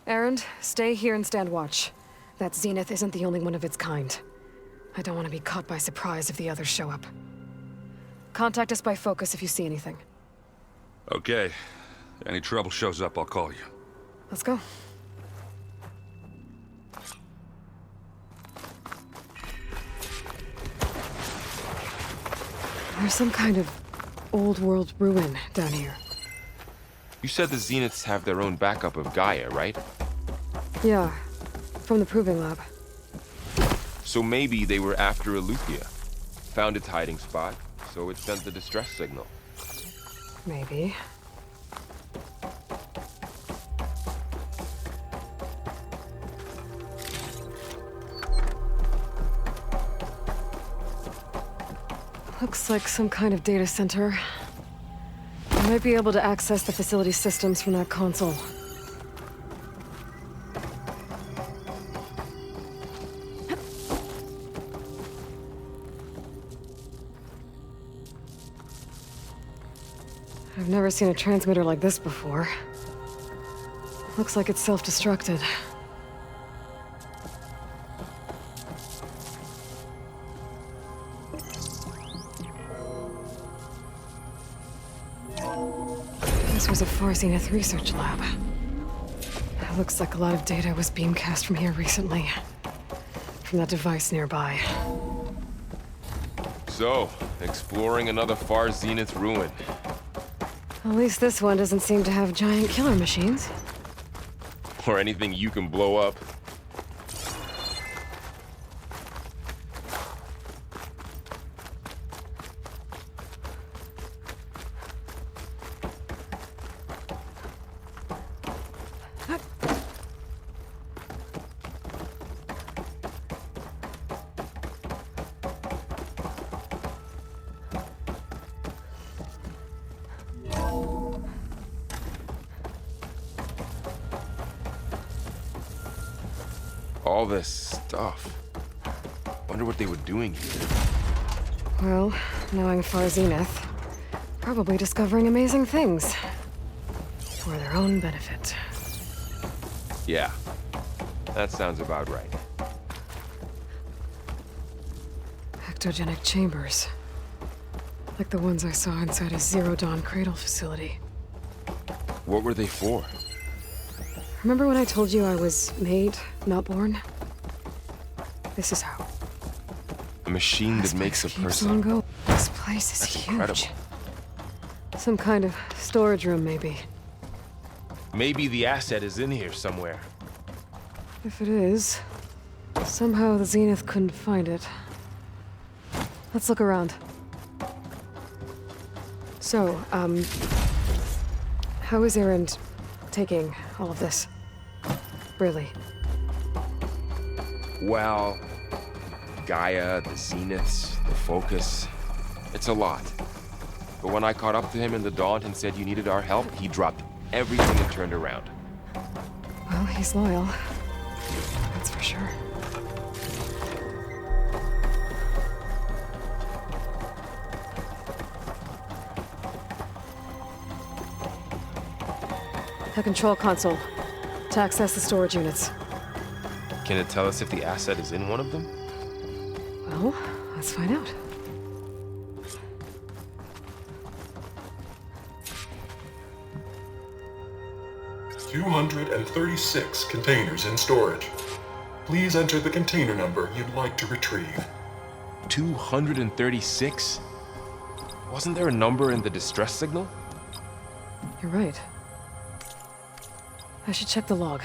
Erend, stay here and stand watch. That Zenith isn't the only one of its kind. I don't want to be caught by surprise if the others show up. Contact us by focus if you see anything. Okay. Any trouble shows up, I'll call you. Let's go. There's some kind of old world ruin down here. You said the Zeniths have their own backup of Gaia, right? Yeah, from the proving lab. So maybe they were after Aletheia. Found its hiding spot, so it sent the distress signal. Maybe. Looks like some kind of data center. I might be able to access the facility systems from that console. I've never seen a transmitter like this before. Looks like it's self-destructed. This was a Far Zenith research lab. It looks like a lot of data was beamcast from here recently. From that device nearby. So, exploring another Far Zenith ruin. At least this one doesn't seem to have giant killer machines. Or anything you can blow up. All this stuff. Wonder what they were doing here. Well, knowing Far Zenith, probably discovering amazing things. For their own benefit. Yeah, that sounds about right. Ectogenic chambers. Like the ones I saw inside a Zero Dawn cradle facility. What were they for? Remember when I told you I was made, not born? This is how. A machine that makes a Keeps on person. going. This place is That's huge. incredible. Some kind of storage room, maybe. Maybe the asset is in here somewhere. If it is, somehow the Zenith couldn't find it. Let's look around. So, how is Erend taking all of this? Really? Well, Gaia, the Zeniths, the Focus. It's a lot. But when I caught up to him in the Daunt and said you needed our help, he dropped everything and turned around. Well, he's loyal. That's for sure. The control console. To access the storage units. Can it tell us if the asset is in one of them? Well, let's find out. $236 containers in storage. Please enter the container number you'd like to retrieve. 236? Wasn't there a number in the distress signal? You're right. I should check the log.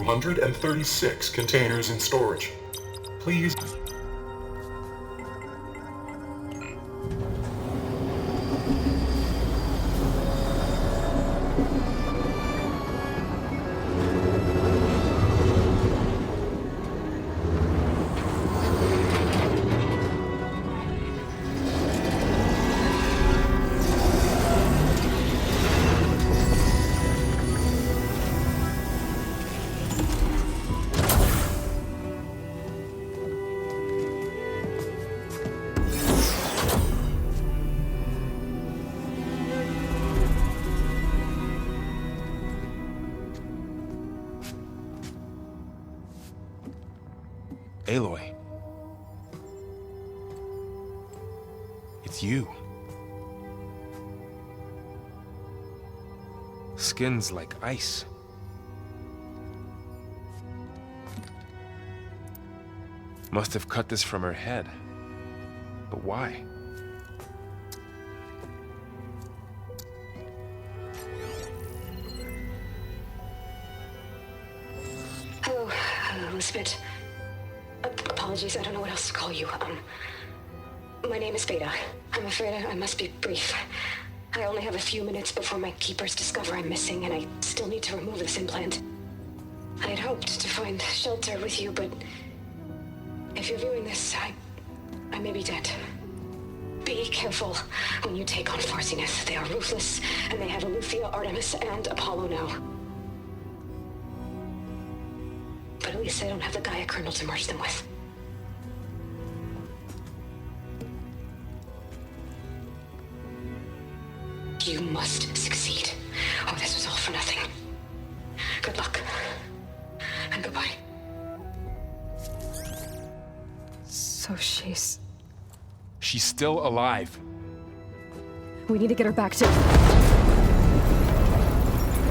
$236 containers in storage. Please. Aloy. It's you. Skin's like ice. Must have cut this from her head. But why? Hello, Elizabeth. Apologies, I don't know what else to call you. My name is Veda. I'm afraid I must be brief. I only have a few minutes before my keepers discover I'm missing, and I still need to remove this implant. I had hoped to find shelter with you, but if you're viewing this, I may be dead. Be careful when you take on Farsineth. They are ruthless, and they have Eleuthia, Artemis, and Apollo now. But at least I don't have the Gaia kernel to merge them with. You must succeed, or this was all for nothing. Good luck, and goodbye. So she's still alive. We need to get her back to...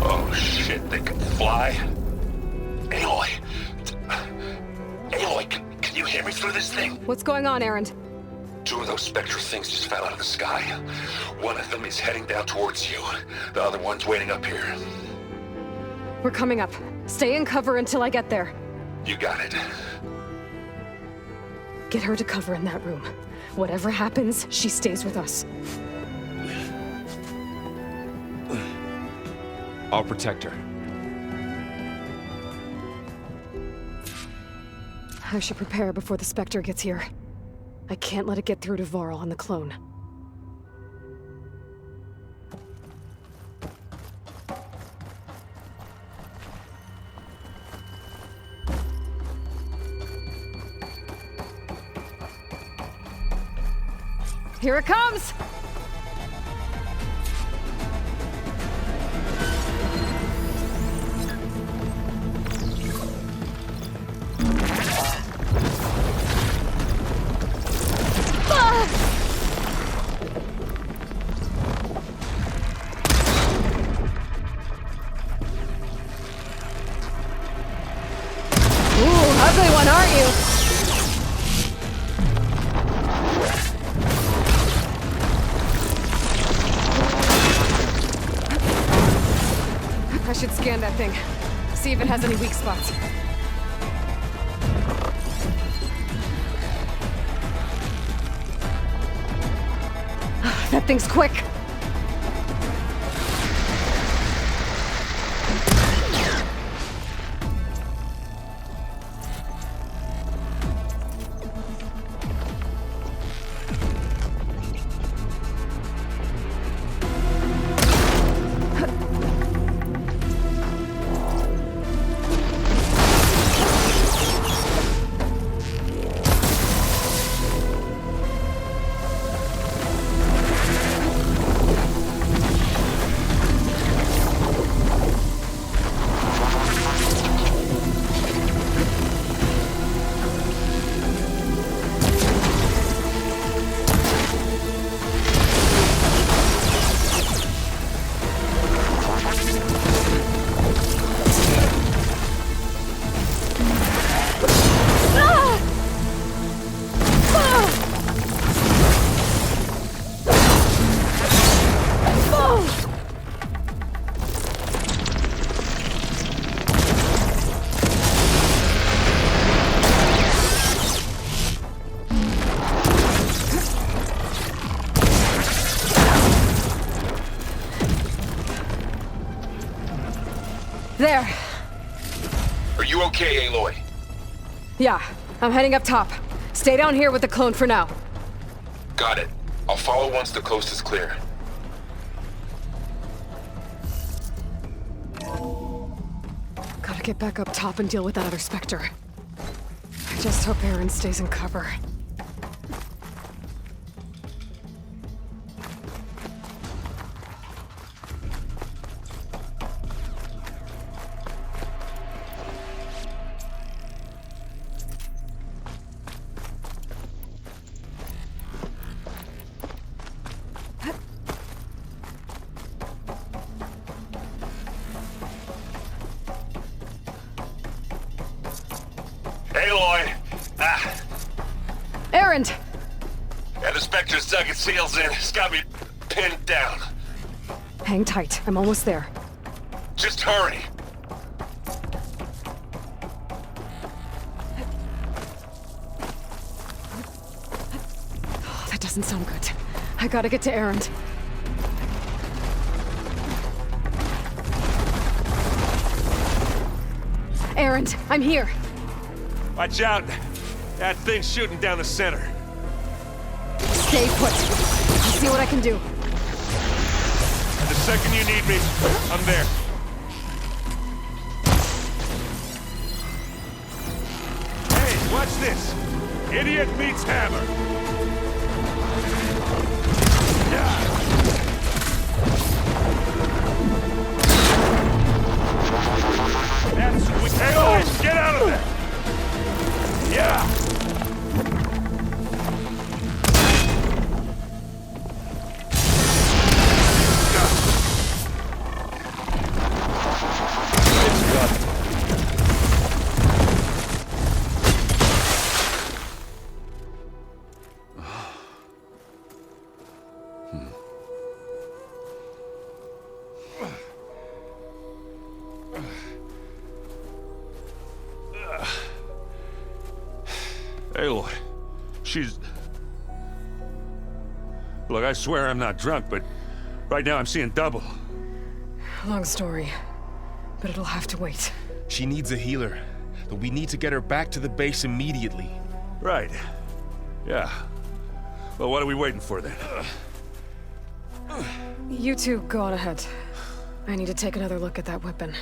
Oh shit, they can fly? Aloy! Aloy, can you hear me through this thing? What's going on, Erend? 2 of those spectral things just fell out of the sky. One of them is heading down towards you. The other one's waiting up here. We're coming up. Stay in cover until I get there. You got it. Get her to cover in that room. Whatever happens, she stays with us. I'll protect her. I should prepare before the Spectre gets here. I can't let it get through to Varl on the clone. Here it comes! Ugly one, aren't you? I should scan that thing. See if it has any weak spots. That thing's quick. There. Are you okay, Aloy? Yeah, I'm heading up top. Stay down here with the clone for now. Got it. I'll follow once the coast is clear. Gotta get back up top and deal with that other Spectre. I just hope Aaron stays in cover. Aloy! Ah! Erend! Yeah, the Spectre's dug its heels in. It's got me pinned down. Hang tight. I'm almost there. Just hurry. Oh, that doesn't sound good. I gotta get to Erend. Erend, I'm here. Watch out. That thing's shooting down the center. Stay put. I'll see what I can do. The second you need me, I'm there. Hey, watch this. Idiot meets hammer. Yeah. That's sweet. Hey, Aloy, get out of there! Yeah! Aloy, she's... Look, I swear I'm not drunk, but right now I'm seeing double. Long story, but it'll have to wait. She needs a healer, but we need to get her back to the base immediately. Right. Yeah. Well, what are we waiting for then? You two go on ahead. I need to take another look at that weapon.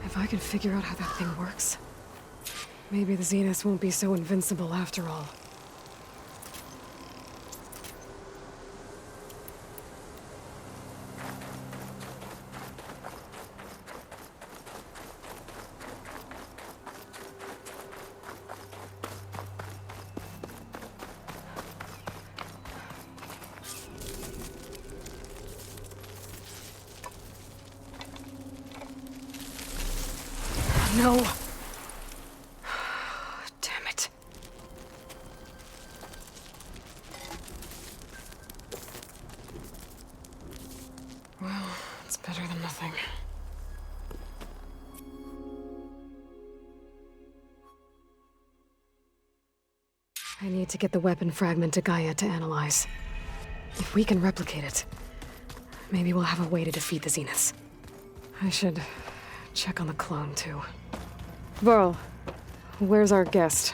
If I can figure out how that thing works, maybe the Zeniths won't be so invincible after all. No. Damn it. Well, it's better than nothing. I need to get the weapon fragment to Gaia to analyze. If we can replicate it, maybe we'll have a way to defeat the Zeniths. I should check on the clone, too. Varl, where's our guest?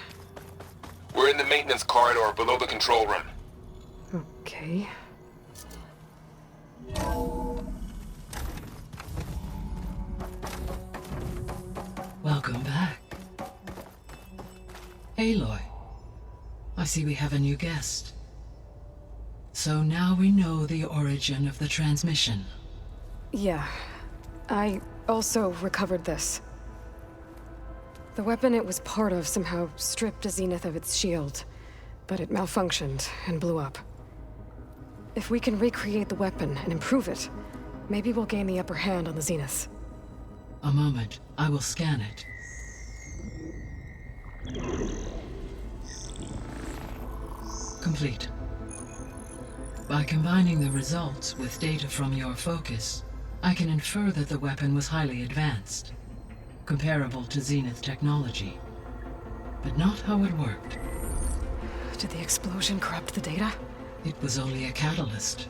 We're in the maintenance corridor below the control room. Okay. Welcome back. Aloy, I see we have a new guest. So now we know the origin of the transmission. Yeah. I also recovered this. The weapon it was part of somehow stripped a Zenith of its shield, but it malfunctioned and blew up. If we can recreate the weapon and improve it, maybe we'll gain the upper hand on the Zeniths. A moment, I will scan it. Complete. By combining the results with data from your focus, I can infer that the weapon was highly advanced, comparable to Zenith technology, but not how it worked. Did the explosion corrupt the data? It was only a catalyst.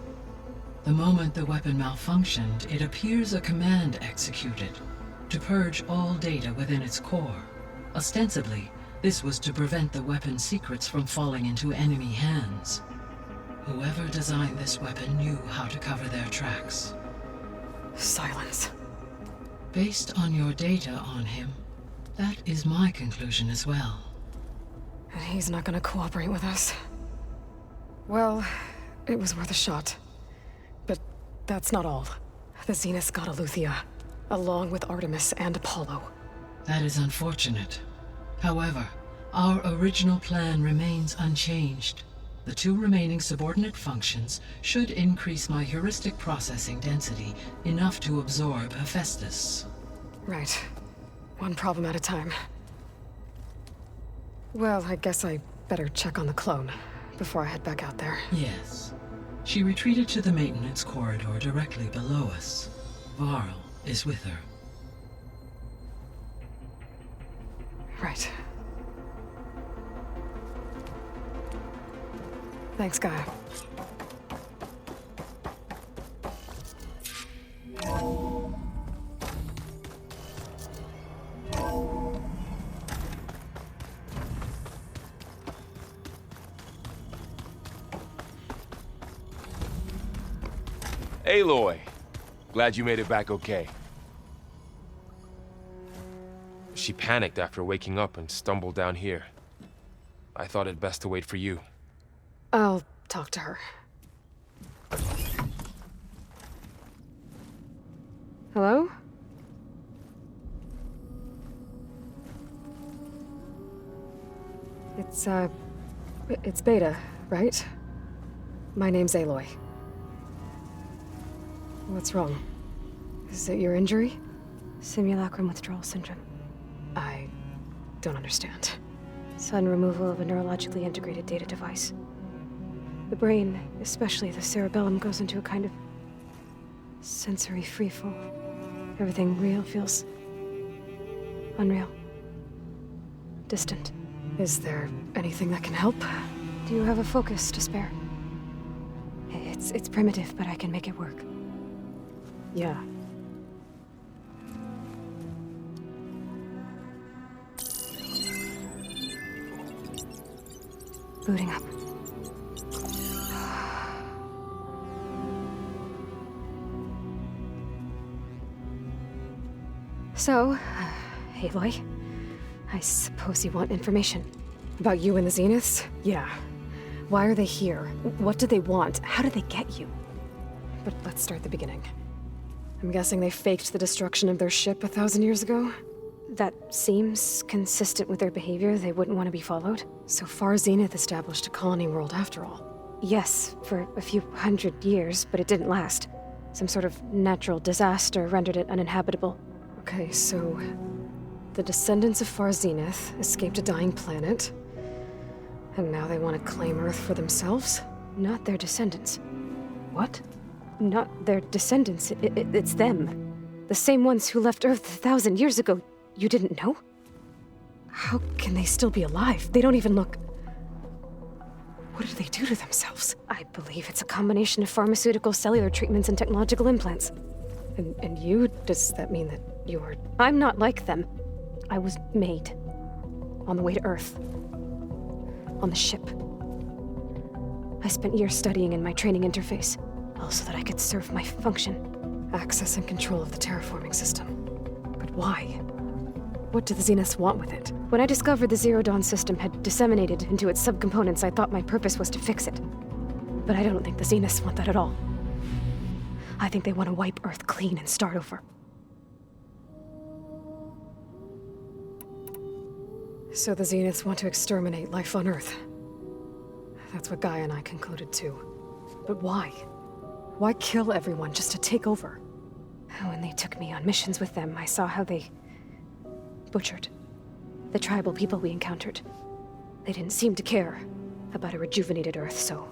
The moment the weapon malfunctioned, it appears a command executed to purge all data within its core. Ostensibly, this was to prevent the weapon's secrets from falling into enemy hands. Whoever designed this weapon knew how to cover their tracks. Silence. Based on your data on him, that is my conclusion as well. And he's not gonna cooperate with us. Well, it was worth a shot. But that's not all. The Zeniths got Aletheia, along with Artemis and Apollo. That is unfortunate. However, our original plan remains unchanged. The 2 remaining subordinate functions should increase my heuristic processing density enough to absorb Hephaestus. Right. One problem at a time. Well, I guess I better check on the clone before I head back out there. Yes. She retreated to the maintenance corridor directly below us. Varl is with her. Right. Thanks, Gaia. Aloy, glad you made it back okay. She panicked after waking up and stumbled down here. I thought it best to wait for you. I'll talk to her. Hello? It's Beta, right? My name's Aloy. What's wrong? Is it your injury? Simulacrum withdrawal syndrome. I don't understand. Sudden removal of a neurologically integrated data device. The brain, especially the cerebellum, goes into a kind of sensory freefall. Everything real feels unreal. Distant. Is there anything that can help? Do you have a focus to spare? It's primitive, but I can make it work. Yeah. Booting up. So, Aloy, I suppose you want information. About you and the Zeniths? Yeah. Why are they here? What do they want? How did they get you? But let's start at the beginning. I'm guessing they faked the destruction of their ship 1,000 years ago? That seems consistent with their behavior. They wouldn't want to be followed. So far, Zenith established a colony world after all. Yes, for a few hundred years, but it didn't last. Some sort of natural disaster rendered it uninhabitable. Okay, so the descendants of Far Zenith escaped a dying planet, and now they want to claim Earth for themselves? Not their descendants. What? Not their descendants. It's them. The same ones who left Earth 1,000 years ago. You didn't know? How can they still be alive? They don't even look... What do they do to themselves? I believe it's a combination of pharmaceutical, cellular treatments, and technological implants. And you? Does that mean that you're... I'm not like them. I was made. On the way to Earth. On the ship. I spent years studying in my training interface, all so that I could serve my function. Access and control of the terraforming system. But why? What do the Zeniths want with it? When I discovered the Zero Dawn system had disseminated into its subcomponents, I thought my purpose was to fix it. But I don't think the Zeniths want that at all. I think they want to wipe Earth clean and start over. So the Zeniths want to exterminate life on Earth. That's what Gaia and I concluded too. But why? Why kill everyone just to take over? When they took me on missions with them, I saw how they butchered the tribal people we encountered. They didn't seem to care about a rejuvenated Earth, so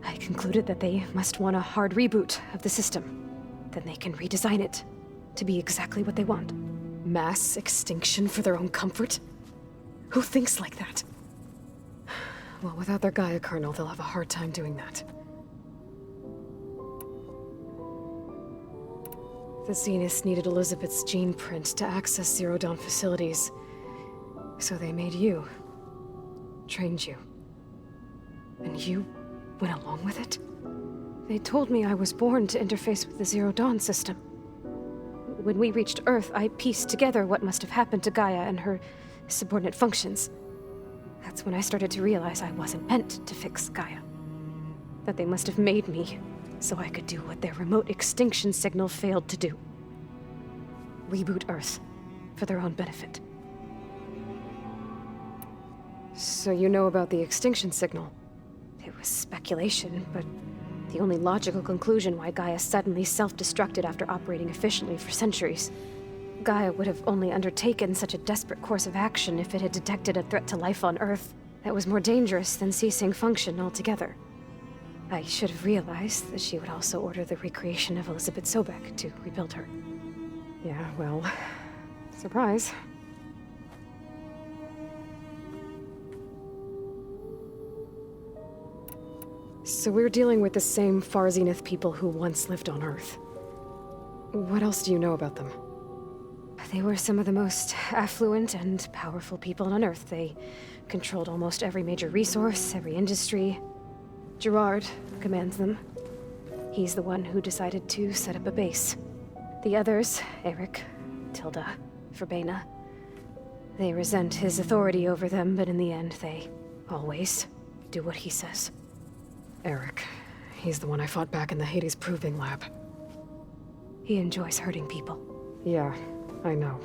I concluded that they must want a hard reboot of the system. Then they can redesign it to be exactly what they want. Mass extinction for their own comfort? Who thinks like that? Well, without their Gaia kernel, they'll have a hard time doing that. The Zeniths needed Elizabeth's gene print to access Zero Dawn facilities. So they made you. Trained you. And you went along with it? They told me I was born to interface with the Zero Dawn system. When we reached Earth, I pieced together what must have happened to Gaia and her subordinate functions. That's when I started to realize I wasn't meant to fix Gaia. That they must have made me so I could do what their remote extinction signal failed to do. Reboot Earth, for their own benefit. So you know about the extinction signal? was speculation, but the only logical conclusion why Gaia suddenly self-destructed after operating efficiently for centuries. Gaia would have only undertaken such a desperate course of action if it had detected a threat to life on Earth that was more dangerous than ceasing function altogether. I should have realized that she would also order the recreation of Elizabeth Sobek to rebuild her. Yeah, well, surprise. So we're dealing with the same Far Zenith people who once lived on Earth. What else do you know about them? They were some of the most affluent and powerful people on Earth. They controlled almost every major resource, every industry. Gerard commands them. He's the one who decided to set up a base. The others, Eric, Tilda, Verbena, they resent his authority over them, but in the end, they always do what he says. Eric. He's the one I fought back in the Hades Proving Lab. He enjoys hurting people. Yeah, I know.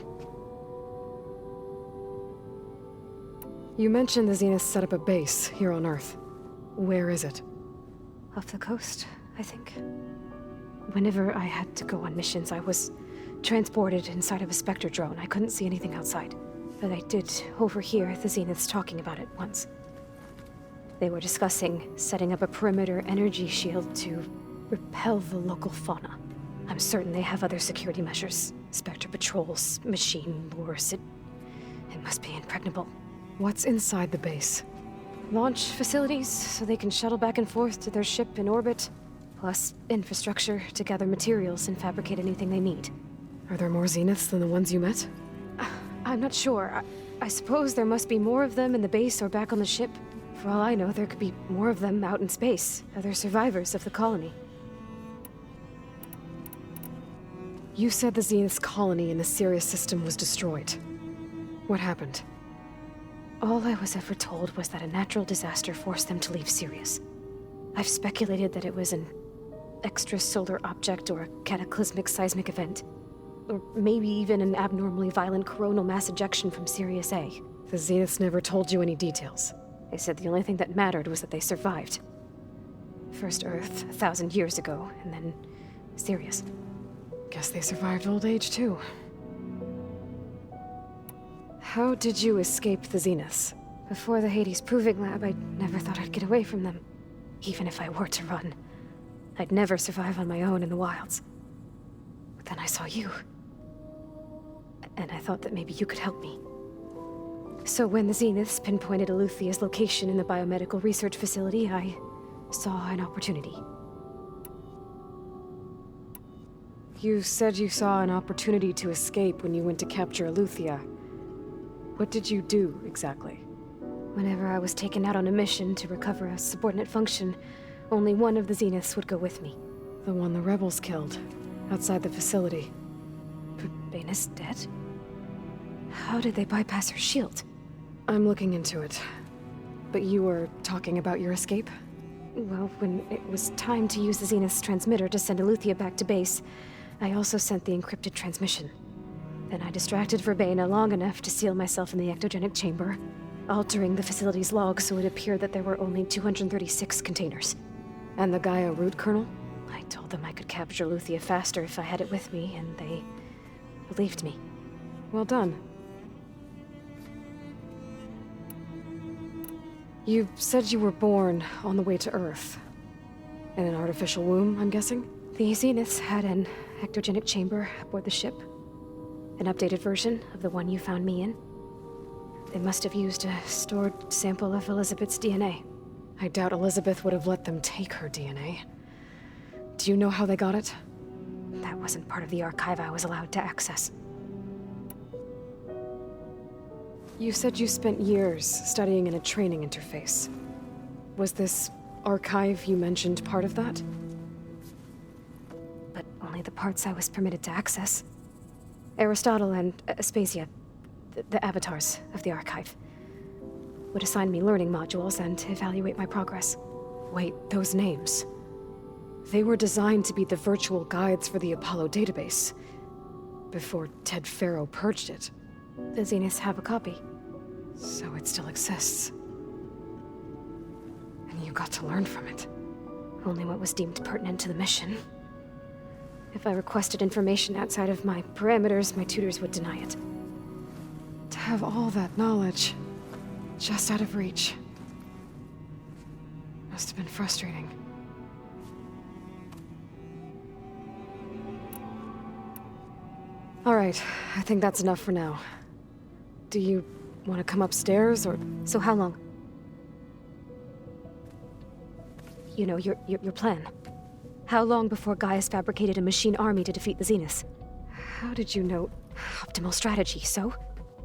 You mentioned the Zenith set up a base here on Earth. Where is it? Off the coast, I think. Whenever I had to go on missions, I was transported inside of a Spectre drone. I couldn't see anything outside. But I did overhear the Zeniths talking about it once. They were discussing setting up a perimeter energy shield to repel the local fauna. I'm certain they have other security measures. Spectre patrols, machine lures. It must be impregnable. What's inside the base? Launch facilities, so they can shuttle back and forth to their ship in orbit. Plus, infrastructure to gather materials and fabricate anything they need. Are there more Zeniths than the ones you met? I'm not sure. I suppose there must be more of them in the base or back on the ship. For all I know, there could be more of them out in space, other survivors of the colony. You said the Zenith's colony in the Sirius system was destroyed. What happened? All I was ever told was that a natural disaster forced them to leave Sirius. I've speculated that it was an extrasolar object or a cataclysmic seismic event. Or maybe even an abnormally violent coronal mass ejection from Sirius A. The Zeniths never told you any details. They said the only thing that mattered was that they survived. First Earth, 1,000 years ago, and then Sirius. Guess they survived old age, too. How did you escape the Zeniths? Before the Hades Proving Lab, I never thought I'd get away from them. Even if I were to run. I'd never survive on my own in the wilds. But then I saw you. And I thought that maybe you could help me. So when the Zeniths pinpointed Eluthia's location in the biomedical research facility, I saw an opportunity. You said you saw an opportunity to escape when you went to capture Eluthia. What did you do, exactly? Whenever I was taken out on a mission to recover a subordinate function, only one of the Zeniths would go with me. The one the rebels killed, outside the facility. Baina's dead? How did they bypass her shield? I'm looking into it. But you were talking about your escape? Well, when it was time to use the Zenith's transmitter to send Eluthia back to base, I also sent the encrypted transmission. Then I distracted Verbena long enough to seal myself in the ectogenic chamber, altering the facility's log so it appeared that there were only 236 containers. And the Gaia root kernel? I told them I could capture Eluthia faster if I had it with me, and they believed me. Well done. You said you were born on the way to Earth. In an artificial womb, I'm guessing? The Zeniths had an ectogenic chamber aboard the ship. An updated version of the one you found me in. They must have used a stored sample of Elizabeth's DNA. I doubt Elizabeth would have let them take her DNA. Do you know how they got it? That wasn't part of the archive I was allowed to access. You said you spent years studying in a training interface. Was this archive you mentioned part of that? But only the parts I was permitted to access. Aristotle and Aspasia, the avatars of the archive, would assign me learning modules and evaluate my progress. Wait, those names. They were designed to be the virtual guides for the Apollo database, before Ted Faro purged it. The Zeniths have a copy. So it still exists. And you got to learn from it. Only what was deemed pertinent to the mission. If I requested information outside of my parameters, my tutors would deny it. To have all that knowledge, just out of reach. Must have been frustrating. Alright, I think that's enough for now. Do you want to come upstairs, or...? So how long? You know, your plan. How long before Gaia's fabricated a machine army to defeat the Zeniths? How did you know? Optimal strategy, so?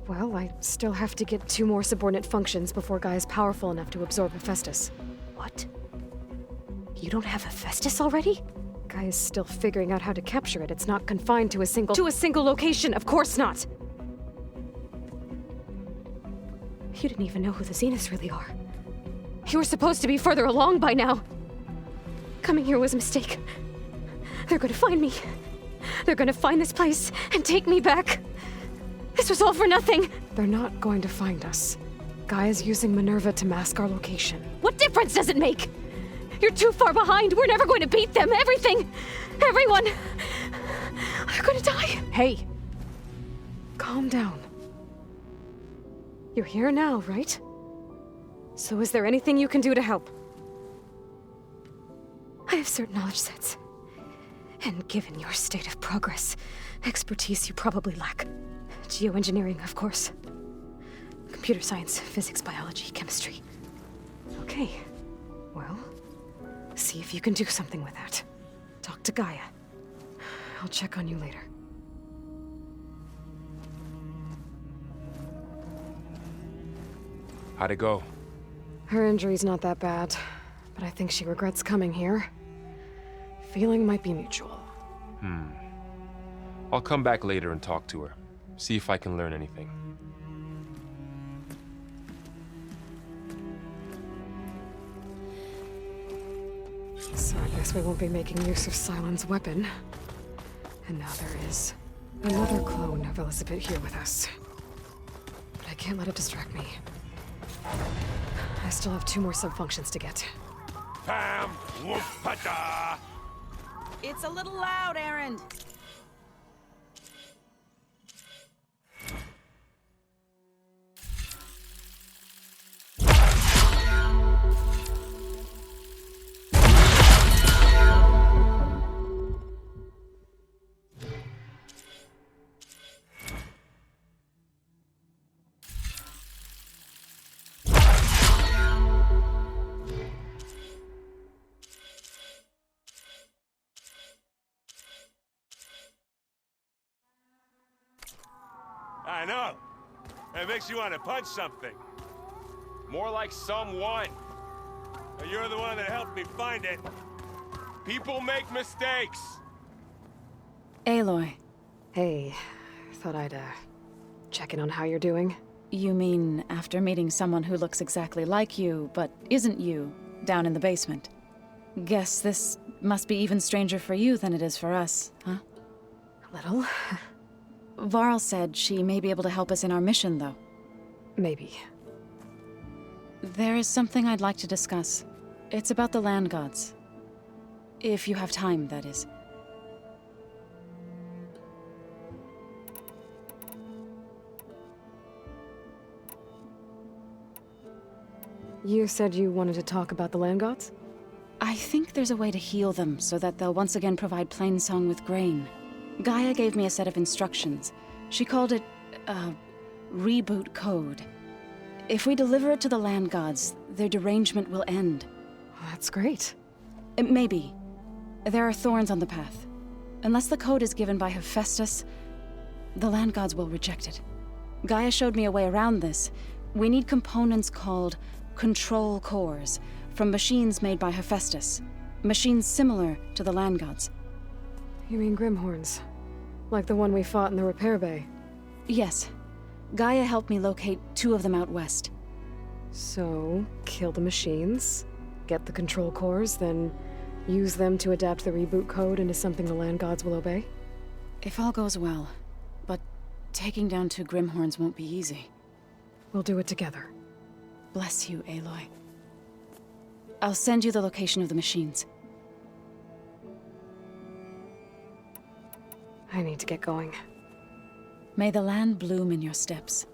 Well, I still have to get 2 more subordinate functions before Gaia's powerful enough to absorb Hephaestus. What? You don't have Hephaestus already? Gaia's still figuring out how to capture it. It's not confined to a single... To a single location, of course not! You didn't even know who the Zeniths really are. You were supposed to be further along by now! Coming here was a mistake. They're gonna find me. They're gonna find this place and take me back. This was all for nothing! They're not going to find us. Gaia's using Minerva to mask our location. What difference does it make? You're too far behind. We're never going to beat them. Everything, everyone, are going to die. Hey, calm down. You're here now, right? So is there anything you can do to help? I have certain knowledge sets. And given your state of progress, expertise you probably lack. Geoengineering, of course. Computer science, physics, biology, chemistry. Okay, well, see if you can do something with that. Talk to Gaia. I'll check on you later. How'd it go? Her injury's not that bad, but I think she regrets coming here. Feeling might be mutual. I'll come back later and talk to her. See if I can learn anything. So I guess we won't be making use of Sylens' weapon. And now there is another clone of Elizabeth here with us. But I can't let it distract me. I still have 2 more subfunctions to get. Pam! Whoop-a-da! It's a little loud, Erend. I know. It makes you want to punch something. More like someone. You're the one that helped me find it. People make mistakes. Aloy. Hey, thought I'd, check in on how you're doing. You mean after meeting someone who looks exactly like you, but isn't you, down in the basement? Guess this must be even stranger for you than it is for us, huh? A little. Varl said she may be able to help us in our mission, though. Maybe. There is something I'd like to discuss. It's about the land gods. If you have time, that is. You said you wanted to talk about the land gods? I think there's a way to heal them so that they'll once again provide Plainsong with grain. Gaia gave me a set of instructions. She called it, reboot code. If we deliver it to the land gods, their derangement will end. That's great. Maybe. There are thorns on the path. Unless the code is given by Hephaestus, the land gods will reject it. Gaia showed me a way around this. We need components called control cores from machines made by Hephaestus. Machines similar to the land gods. You mean Grimhorns? Like the one we fought in the repair bay? Yes. Gaia helped me locate 2 of them out west. So, kill the machines, get the control cores, then use them to adapt the reboot code into something the land gods will obey? If all goes well. But taking down 2 Grimhorns won't be easy. We'll do it together. Bless you, Aloy. I'll send you the location of the machines. I need to get going. May the land bloom in your steps.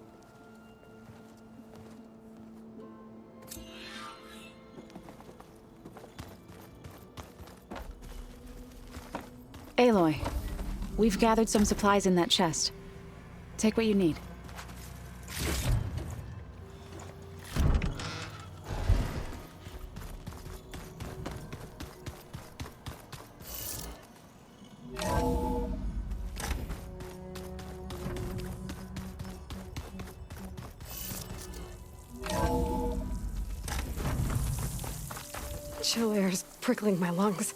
Aloy, we've gathered some supplies in that chest. Take what you need. Chill air is prickling my lungs.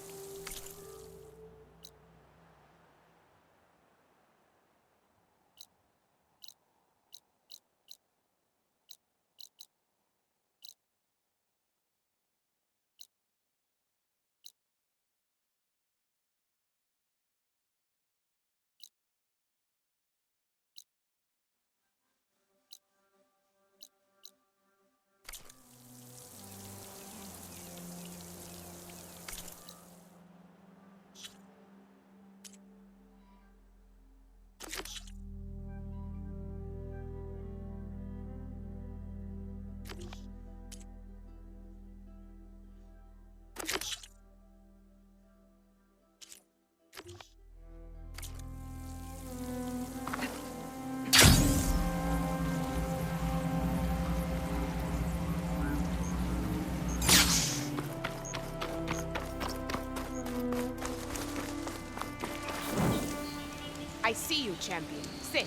I see you, champion. Sit,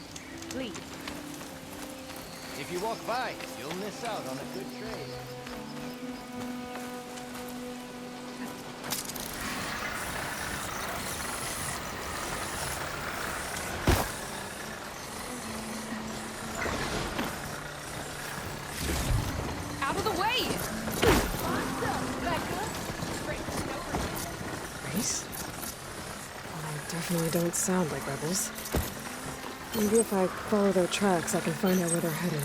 please. If you walk by, you'll miss out on a good trade. Out of the way! Race? I definitely don't sound like rebels. Maybe if I follow their tracks, I can find out where they're headed.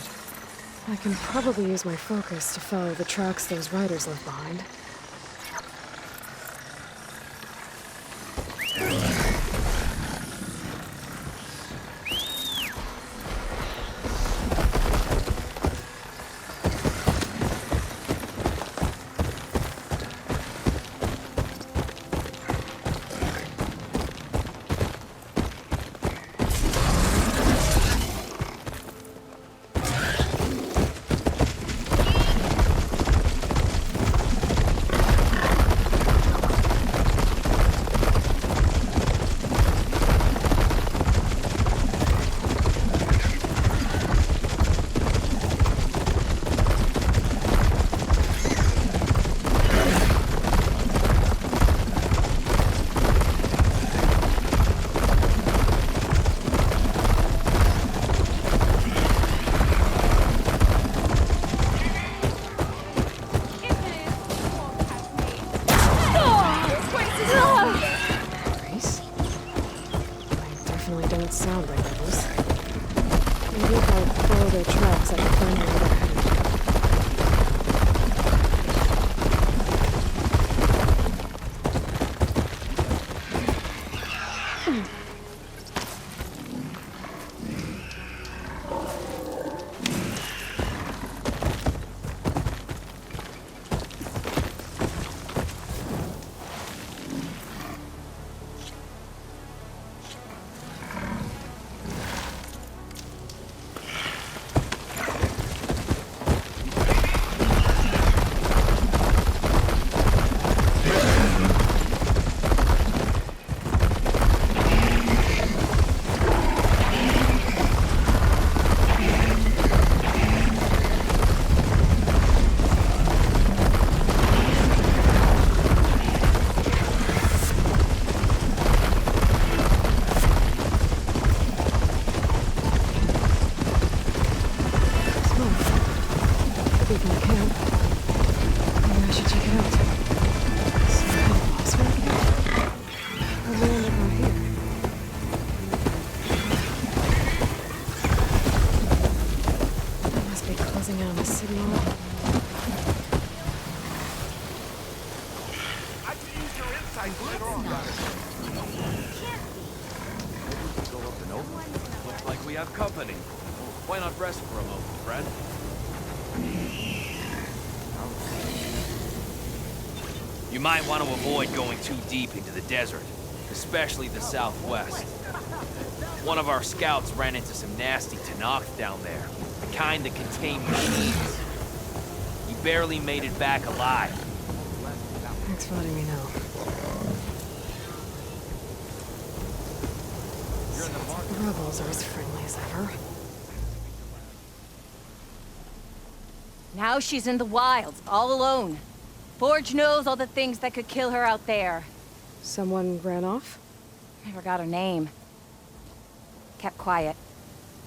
I can probably use my focus to follow the tracks those riders left behind. Sound like rebels. Maybe if I follow their tracks, I can find out where they're headed. Go up and over. Looks like we have company. Why not rest for a moment, friend? You might want to avoid going too deep into the desert, especially the southwest. One of our scouts ran into some nasty Tenakth down there, the kind that contain machines. He barely made it back alive. Thanks for letting me know. The rebels are as friendly as ever. Now she's in the wilds, all alone. Forge knows all the things that could kill her out there. Someone ran off? I forgot her name. Kept quiet.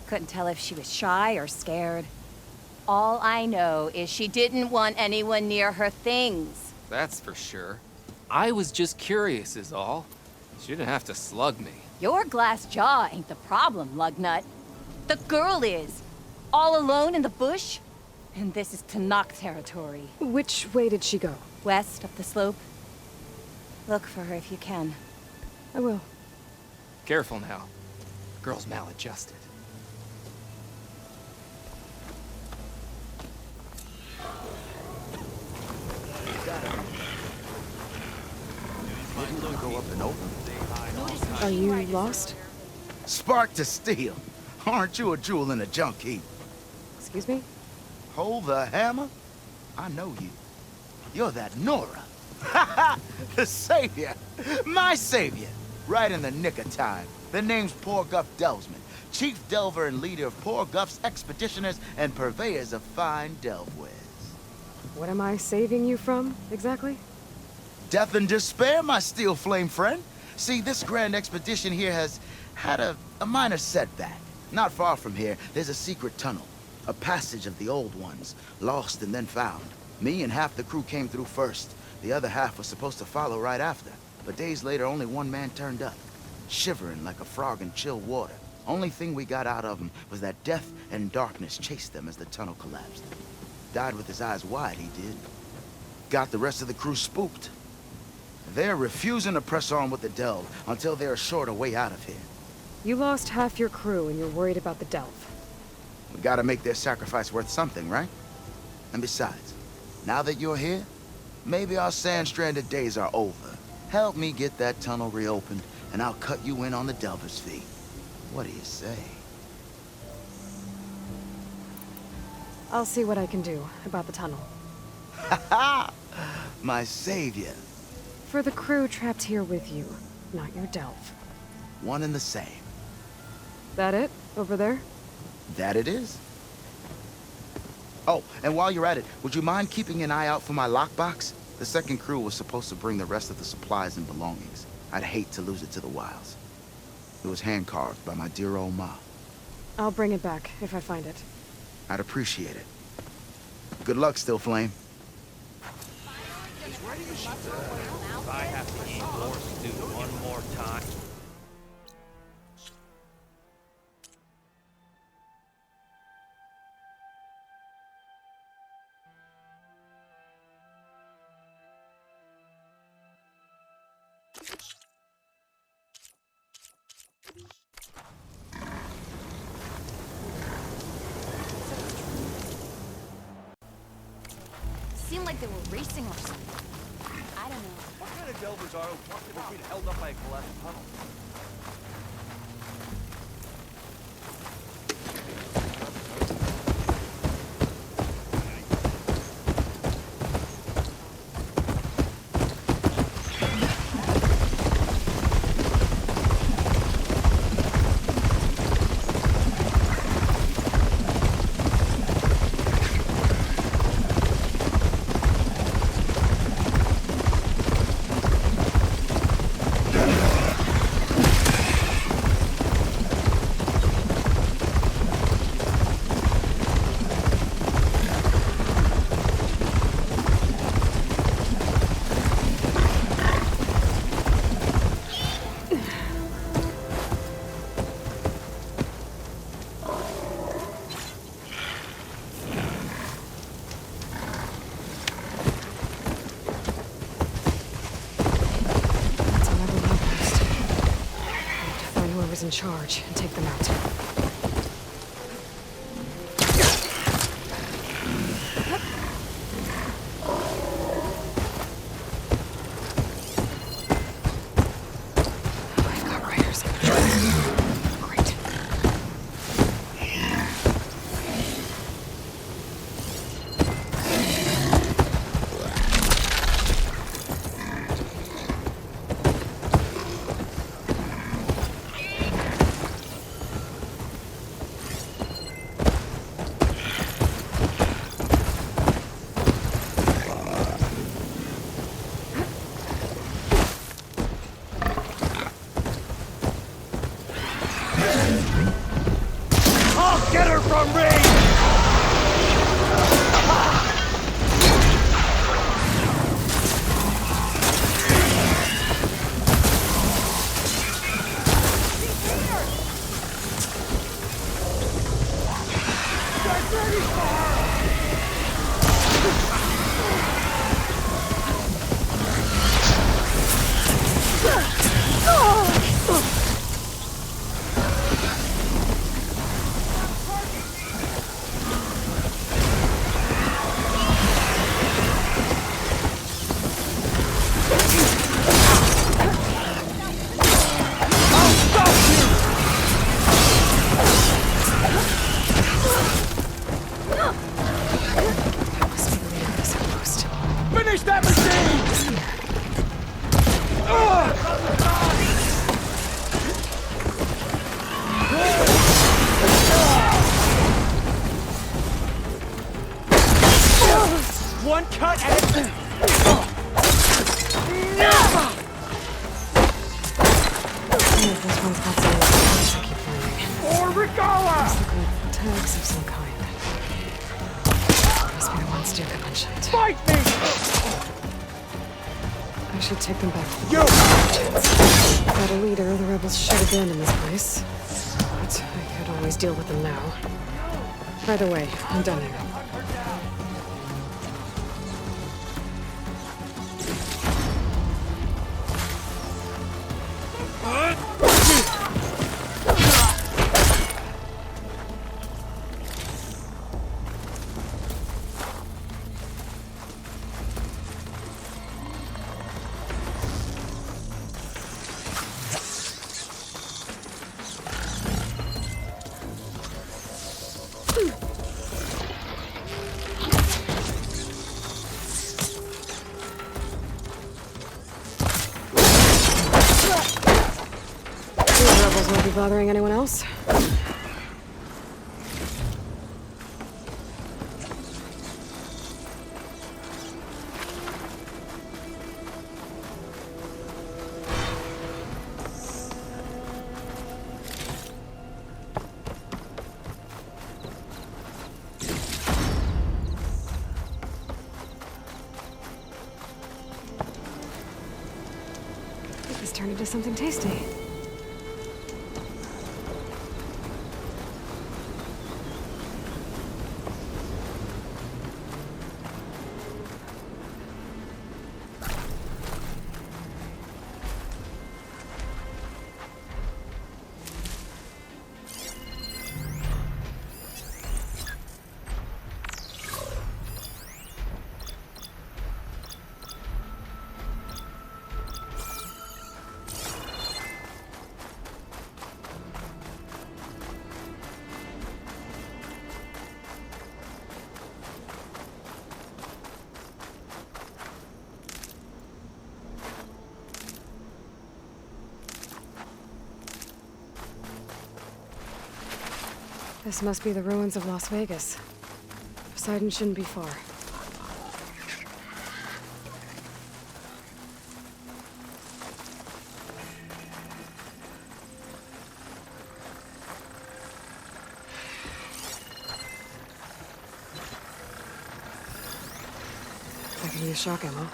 Couldn't tell if she was shy or scared. All I know is she didn't want anyone near her things. That's for sure. I was just curious is all. She didn't have to slug me. Your glass jaw ain't the problem, Lugnut. The girl is. All alone in the bush. And this is Tenakth territory. Which way did she go? West, up the slope. Look for her if you can. I will. Careful now. Girl's maladjusted. Maybe we go up and over. Are you lost? Spark to steel. Aren't you a jewel in a junk heap? Excuse me? Hold the hammer? I know you. You're that Nora. Ha ha! The savior! My savior! Right in the nick of time. The name's Poor Guff Delvesman, chief delver and leader of Poor Guff's expeditioners and purveyors of fine delvewares. What am I saving you from, exactly? Death and despair, my steel flame friend. See, this grand expedition here has had a minor setback. Not far from here, there's a secret tunnel. A passage of the old ones, lost and then found. Me and half the crew came through first. The other half was supposed to follow right after. But days later, only one man turned up, shivering like a frog in chill water. Only thing we got out of him was that death and darkness chased them as the tunnel collapsed. Died with his eyes wide, he did. Got the rest of the crew spooked. They're refusing to press on with the delve until they're assured a way out of here. You lost half your crew and you're worried about the delve. We gotta make their sacrifice worth something, right? And besides, now that you're here, maybe our sand-stranded days are over. Help me get that tunnel reopened, and I'll cut you in on the delver's fee. What do you say? I'll see what I can do about the tunnel. Ha ha! My savior. For the crew trapped here with you, not your delve. One and the same. That it? Over there? That it is. Oh, and while you're at it, would you mind keeping an eye out for my lockbox? The second crew was supposed to bring the rest of the supplies and belongings. I'd hate to lose it to the wilds. It was hand-carved by my dear old ma. I'll bring it back if I find it. I'd appreciate it. Good luck, Still Flame. If I have to eat more stew one more time. Seemed like they were racing or something. I don't know. What kind of delvers are being held up by a collapsed tunnel? in charge and take them out. One cut and it's... This one's got some I keep finding. Or Regala! Looks like tags of some kind. Must be the ones Duke had mentioned. Fight me! I should take them back. You! Got a leader, the rebels should abandon this place. But I could always deal with them now. Either way, I'm done here. Won't be bothering anyone else? I think this turned into something tasty. This must be the ruins of Las Vegas. Poseidon shouldn't be far. I can use shock ammo.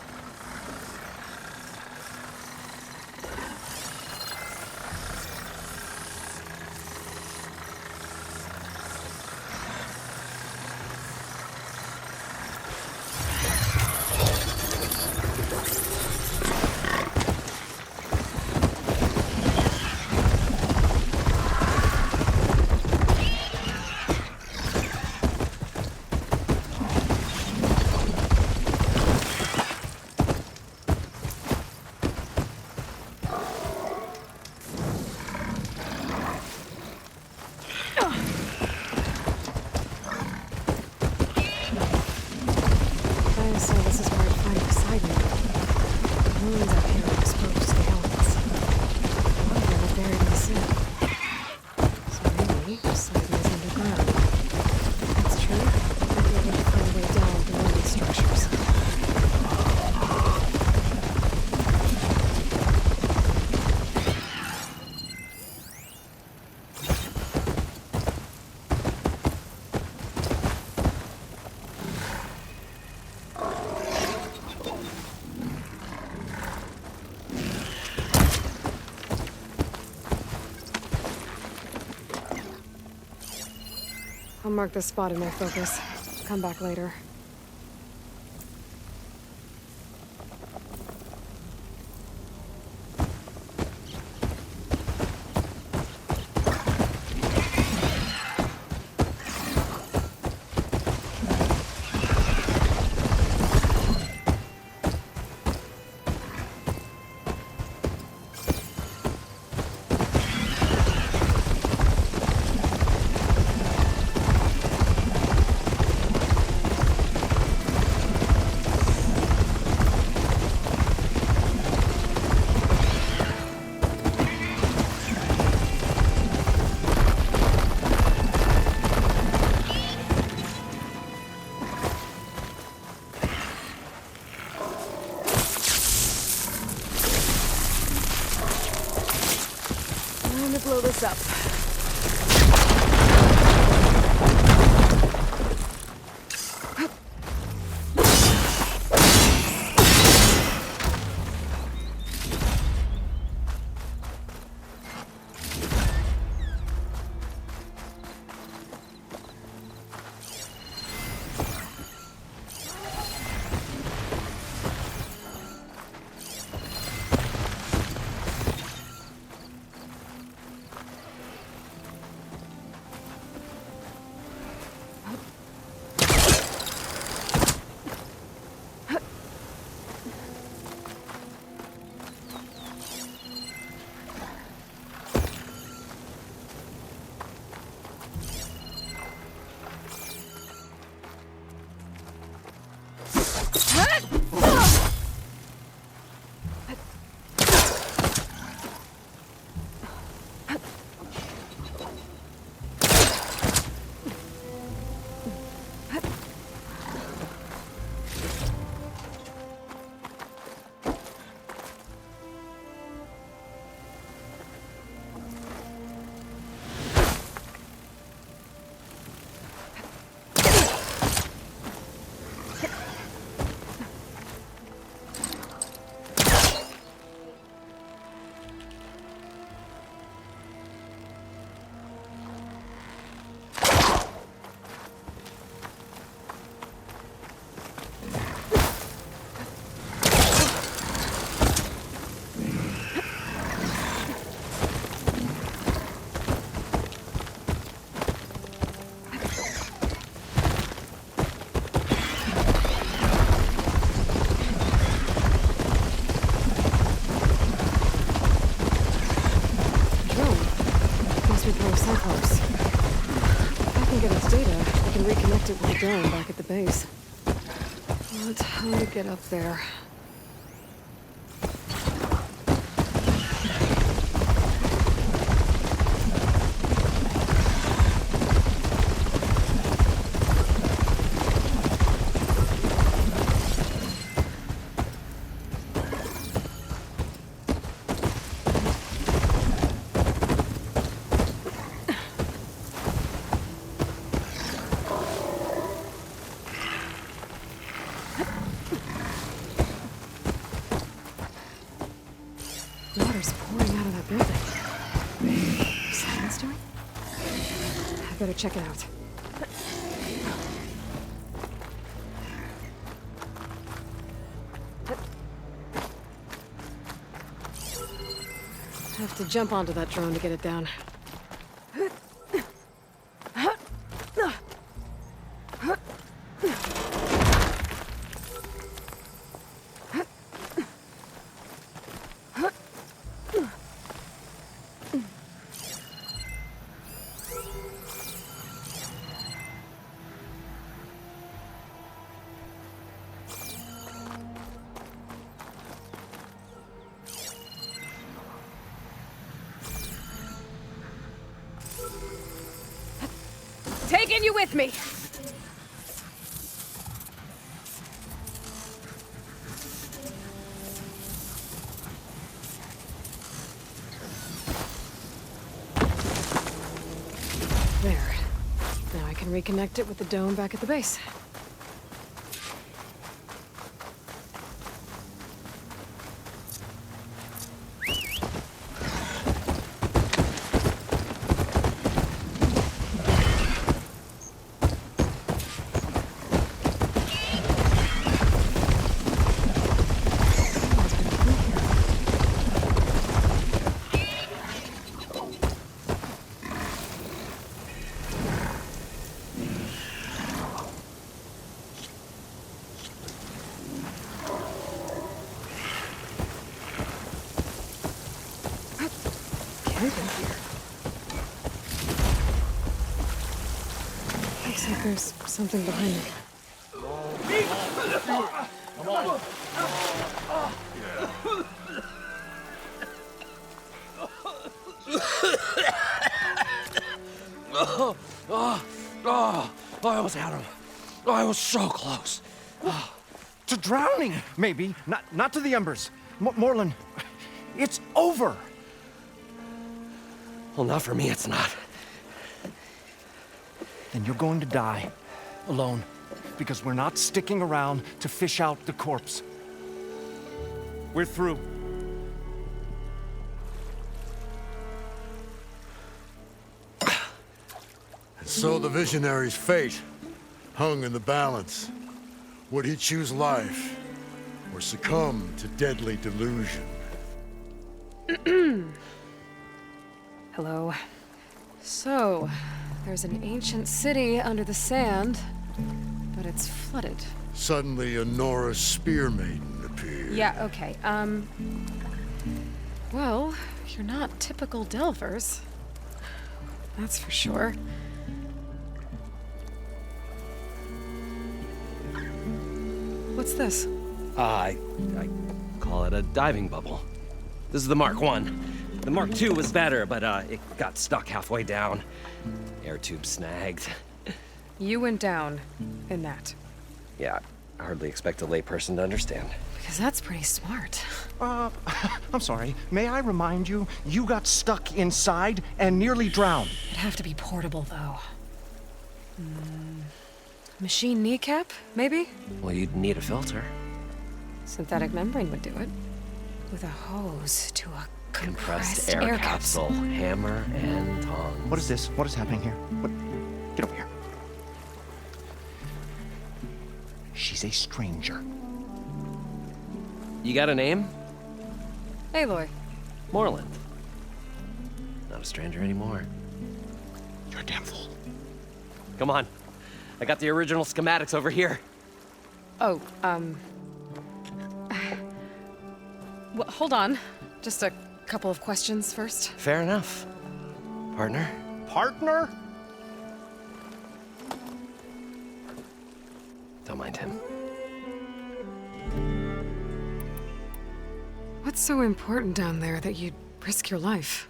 So this is where I'd find Poseidon. The ruins out here are exposed skeletons. A lot of them are buried in the sea. So maybe Poseidon is underground. If that's true, I'd be able to find a way down below these structures. I'll mark this spot in my focus. Come back later. Time to blow this up. With the drone back at the base. But how to get up there? Water's pouring out of that building. Someone's doing? I better check it out. I have to jump onto that drone to get it down. you with me. There. Now I can reconnect it with the dome back at the base. Looks like there's something behind it. I almost had him. I was so close. To drowning, maybe. Not to the embers. Morlund, it's over. Well, not for me, it's not. Then you're going to die. Alone. Because we're not sticking around to fish out the corpse. We're through. And so the visionary's fate hung in the balance. Would he choose life or succumb to deadly delusion? Hello. So, there's an ancient city under the sand, but it's flooded. Suddenly, a Nora spear maiden appeared. Yeah, okay, well, you're not typical Delvers. That's for sure. What's this? I call it a diving bubble. This is the Mark I. The Mark II was better, but it got stuck halfway down. Air tube snagged. You went down in that. Yeah, I hardly expect a layperson to understand. Because that's pretty smart. I'm sorry. May I remind you, you got stuck inside and nearly drowned. It'd have to be portable, though. Machine kneecap, maybe? Well, you'd need a filter. Synthetic membrane would do it. With a hose to a compressed air capsule. Hammer and tongs. What is this? What is happening here? What? Get over here. She's a stranger. You got a name? Aloy. Morlund. Not a stranger anymore. You're a damn fool. Come on. I got the original schematics over here. Oh, well, hold on. Just a couple of questions first. Fair enough. Partner? Partner? Don't mind him. What's so important down there that you'd risk your life?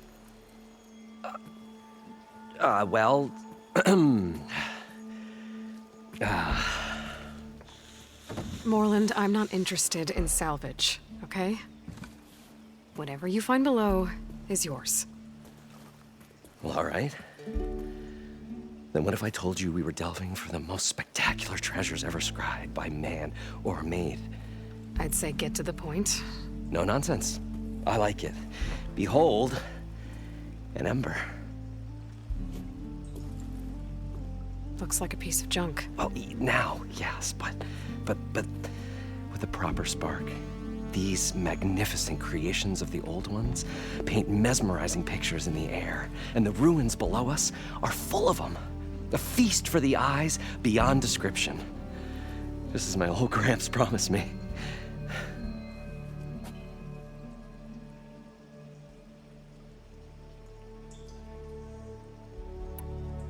Well... Morlund, I'm not interested in salvage, okay? Whatever you find below is yours. Well, all right. Then what if I told you we were delving for the most spectacular treasures ever scribed by man or maid? I'd say get to the point. No nonsense. I like it. Behold, an ember. Looks like a piece of junk. Well, now, yes, but with a proper spark. These magnificent creations of the old ones paint mesmerizing pictures in the air, and the ruins below us are full of them. A feast for the eyes beyond description. Just as my old Gramps promised me.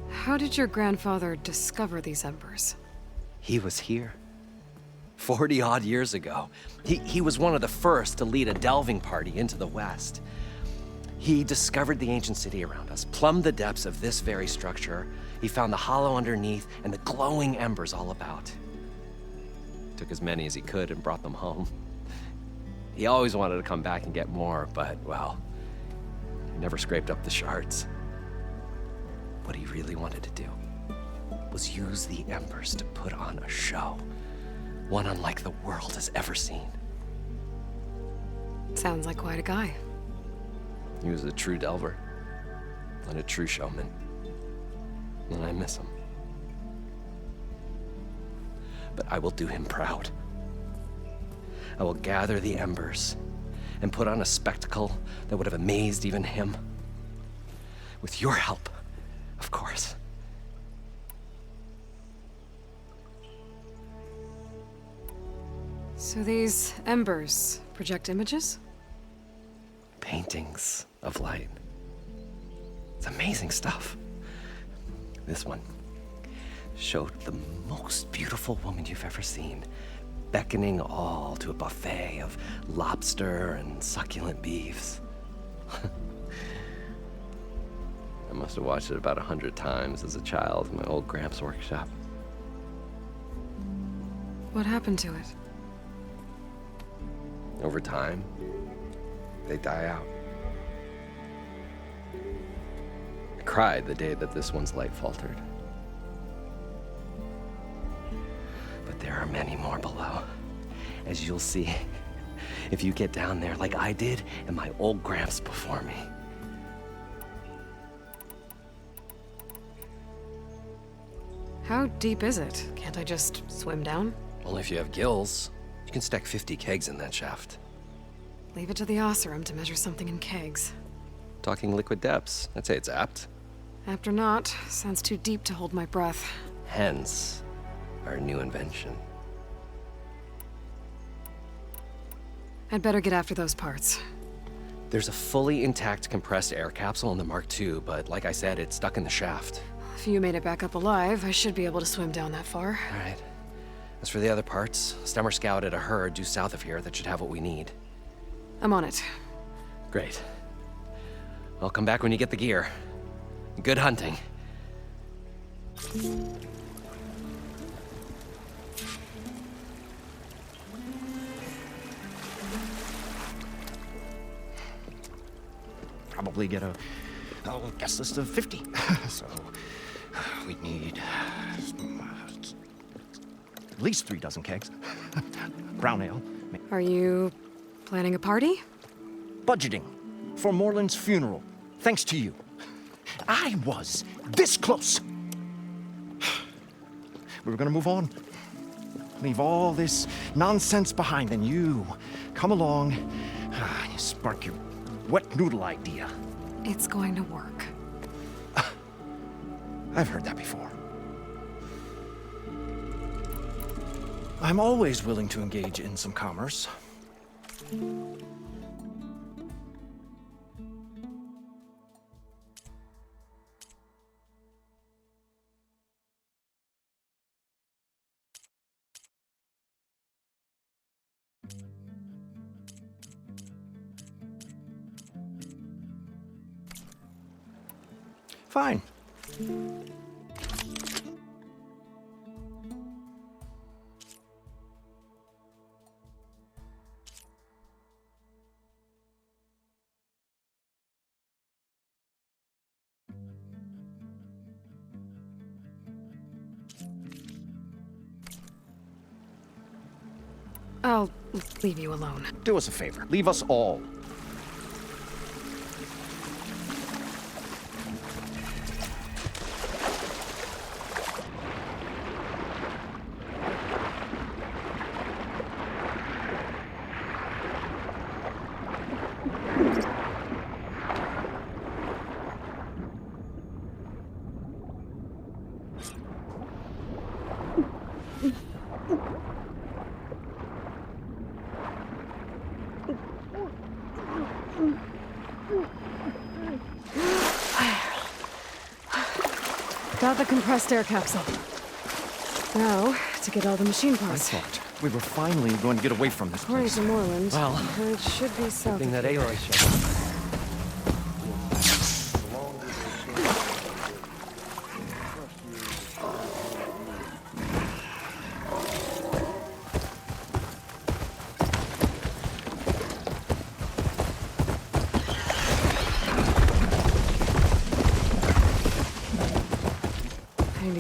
How did your grandfather discover these embers? He was here. 40-odd years ago. He was one of the first to lead a delving party into the West. He discovered the ancient city around us, plumbed the depths of this very structure, he found the hollow underneath and the glowing embers all about. Took as many as he could and brought them home. He always wanted to come back and get more, but, well, he never scraped up the shards. What he really wanted to do was use the embers to put on a show, one unlike the world has ever seen. Sounds like quite a guy. He was a true delver and a true showman, and I miss him. But I will do him proud. I will gather the embers and put on a spectacle that would have amazed even him. With your help, of course. So these embers project images? Paintings of light. It's amazing stuff. This one showed the most beautiful woman you've ever seen, beckoning all to a buffet of lobster and succulent beefs. I must have watched it about 100 times as a child in my old Gramps' workshop. What happened to it? Over time, they die out. I cried the day that this one's light faltered. But there are many more below, as you'll see if you get down there like I did and my old Gramps before me. How deep is it? Can't I just swim down? Only if you have gills. You can stack 50 kegs in that shaft. Leave it to the Oseram to measure something in kegs. Talking liquid depths, I'd say it's apt. Apt or not, sounds too deep to hold my breath. Hence, our new invention. I'd better get after those parts. There's a fully intact compressed air capsule in the Mark II, but like I said, it's stuck in the shaft. If you made it back up alive, I should be able to swim down that far. All right. As for the other parts, Stemmer scouted a herd due south of here that should have what we need. I'm on it. Great. I'll come back when you get the gear. Good hunting. Probably get a guest list of 50. So we'd need at least 3 dozen kegs. Brown ale. Are you planning a party? Budgeting for Moreland's funeral. Thanks to you. I was this close. We were gonna move on. Leave all this nonsense behind, and you come along, you spark your wet noodle idea. It's going to work. I've heard that before. I'm always willing to engage in some commerce. Fine. I'll leave you alone. Do us a favor. Leave us all. Got the compressed air capsule. Now, to get all the machine parts. I thought we were finally going to get away from this According place. to Moreland, Well, it should be south. Thing that Aloy showed.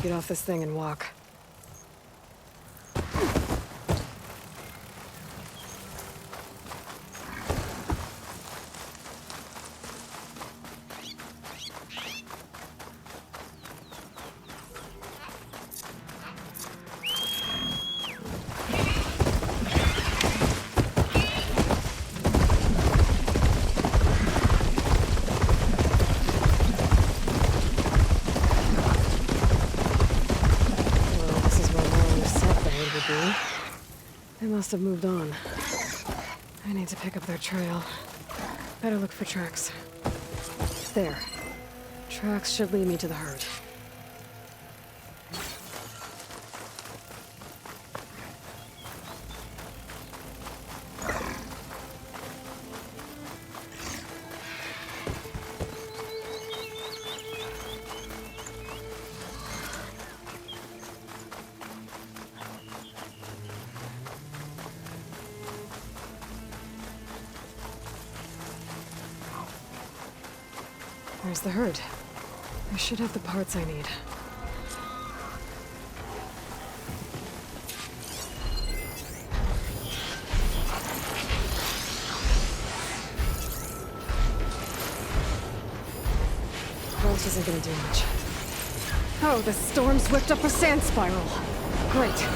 get off this thing and walk. They must have moved on. I need to pick up their trail. Better look for tracks. There. Tracks should lead me to the herd. There's the herd. I should have the parts I need. Bolt isn't gonna do much. Oh, the storm's whipped up a sand spiral. Great.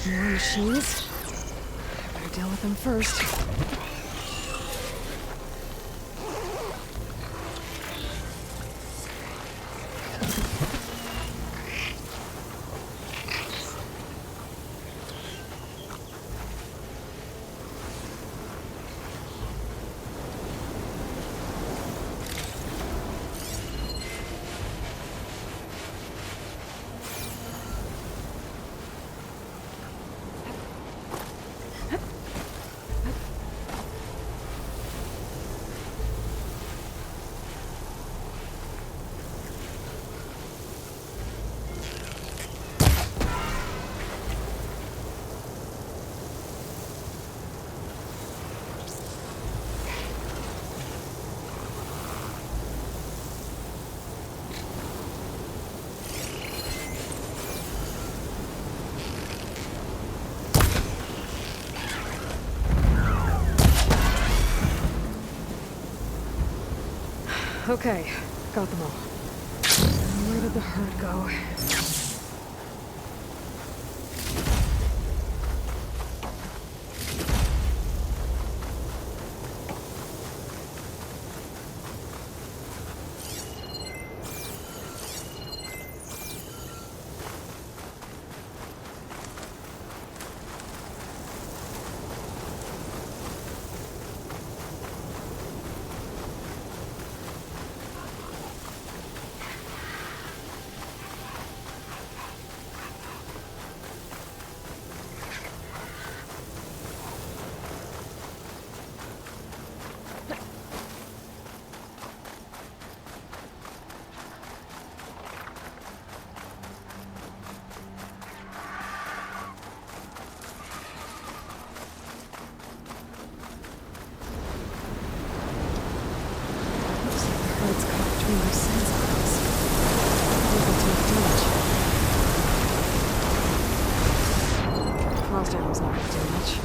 More machines? Better deal with them first. Okay, got them all. Where did the herd go? Frost animal's not gonna do much.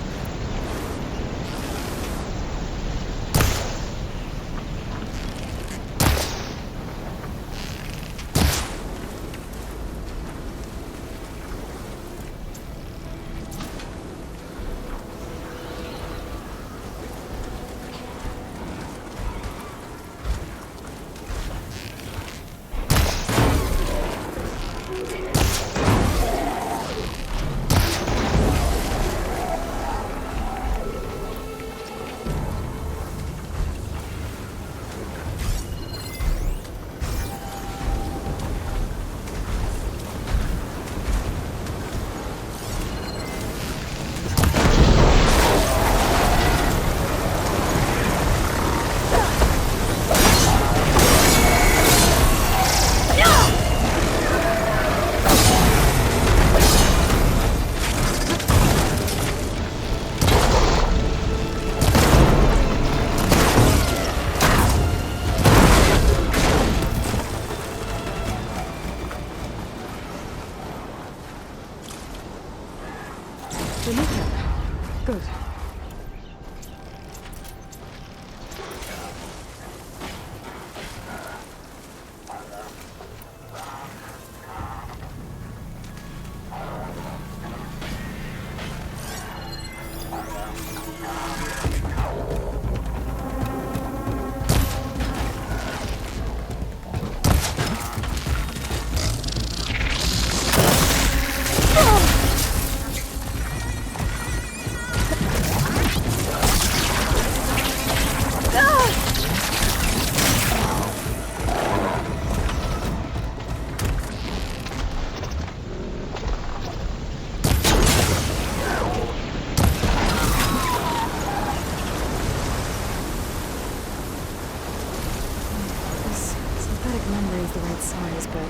membrane's the right size, but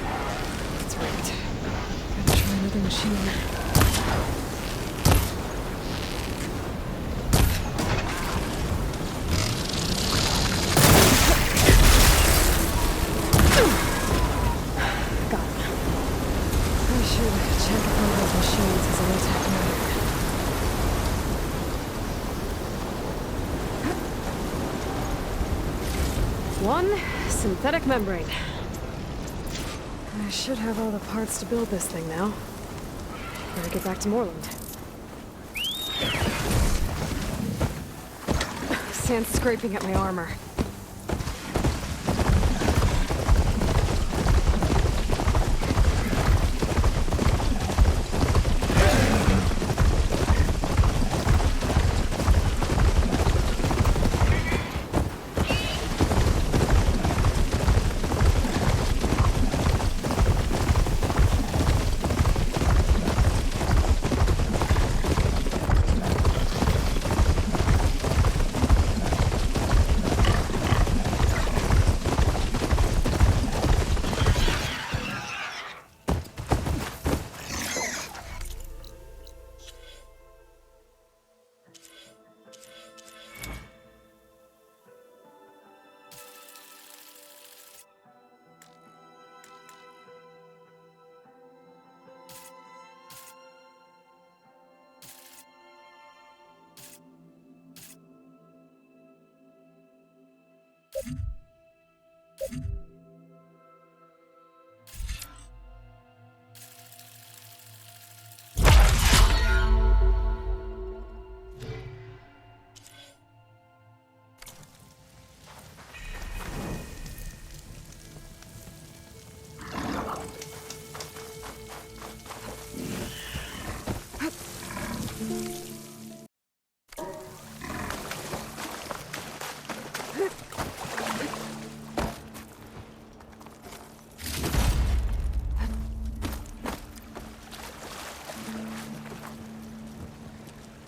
it's rigged. Gotta try another machine. Got him. I should check if one of those machines is an intact membrane. One synthetic membrane. I should have all the parts to build this thing now. Better get back to Moreland. Sand's scraping at my armor.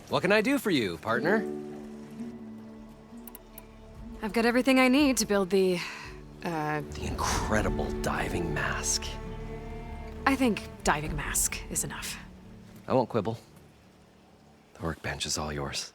What can I do for you, partner? I've got everything I need to build the incredible diving mask. I think diving mask is enough. I won't quibble. The workbench is all yours.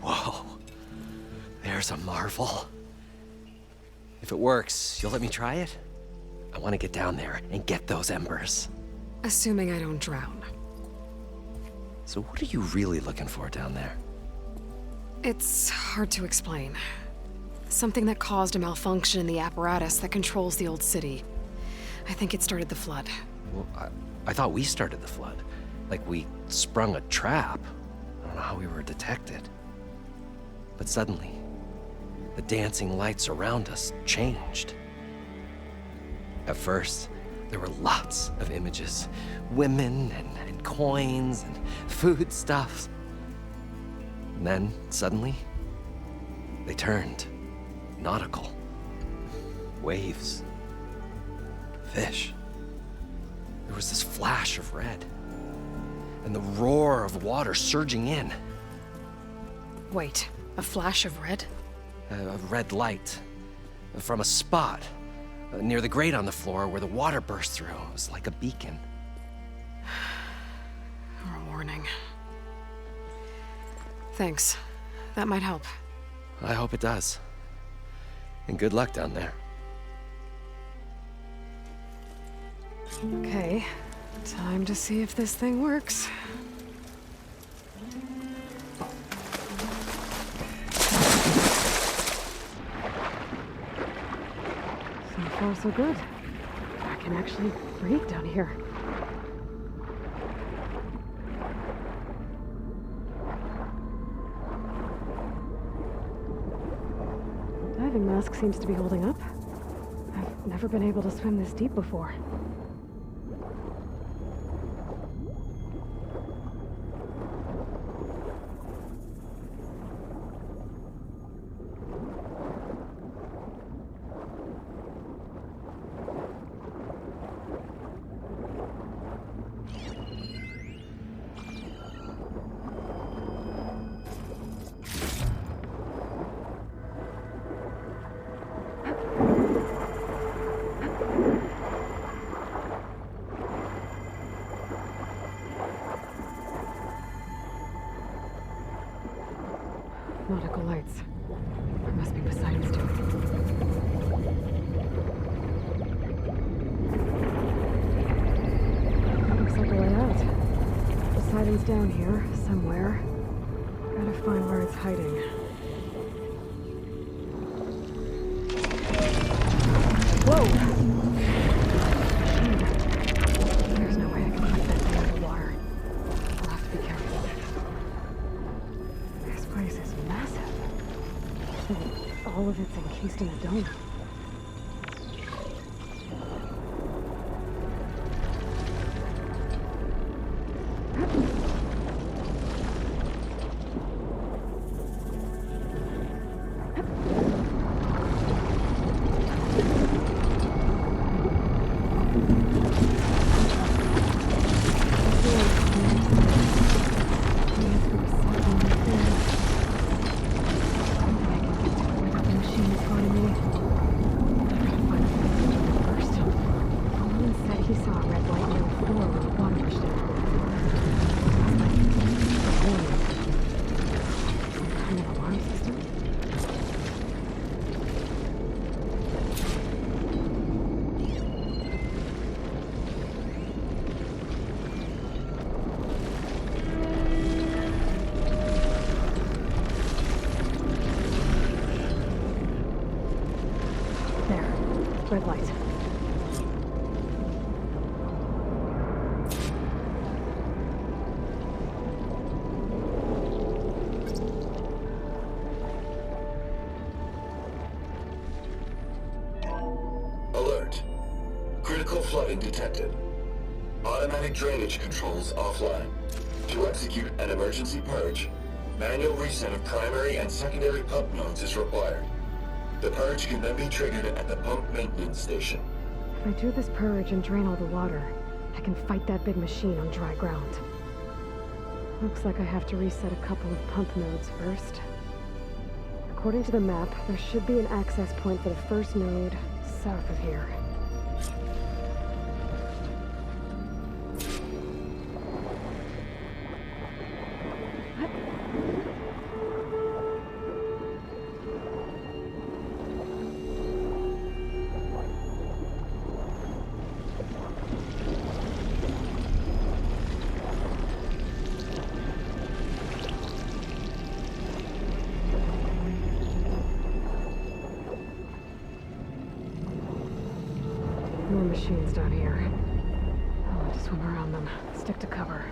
Whoa. There's a marvel. If it works, you'll let me try it? I want to get down there and get those embers. Assuming I don't drown. So what are you really looking for down there? It's hard to explain. Something that caused a malfunction in the apparatus that controls the old city. I think it started the flood. Well, I thought we started the flood. Like we sprung a trap. I don't know how we were detected. But suddenly, the dancing lights around us changed. At first, there were lots of images. Women and coins and foodstuffs. And then, suddenly, they turned nautical. Waves. Fish. There was this flash of red. And the roar of water surging in. Wait, a flash of red? A red light. From a spot. Near the grate on the floor where the water burst through. It was like a beacon. Or a warning. Thanks. That might help. I hope it does. And good luck down there. Okay. Time to see if this thing works. So far, so good. I can actually breathe down here. Diving mask seems to be holding up. I've never been able to swim this deep before. nautical lights. There must be Poseidon's doing. Looks like a way out. Poseidon's down here, somewhere. Gotta find where it's hiding. Whoa! There's no way I can fight that thing underwater. I'll have to be careful. This place is massive. All of it's encased in a dome. Red light. Alert. Critical flooding detected. Automatic drainage controls offline. To execute an emergency purge, manual reset of primary and secondary pump nodes is required. The purge can then be triggered at the pump maintenance station. If I do this purge and drain all the water, I can fight that big machine on dry ground. Looks like I have to reset a couple of pump nodes first. According to the map, there should be an access point for the first node south of here. More machines down here. I'll have to swim around them. Stick to cover.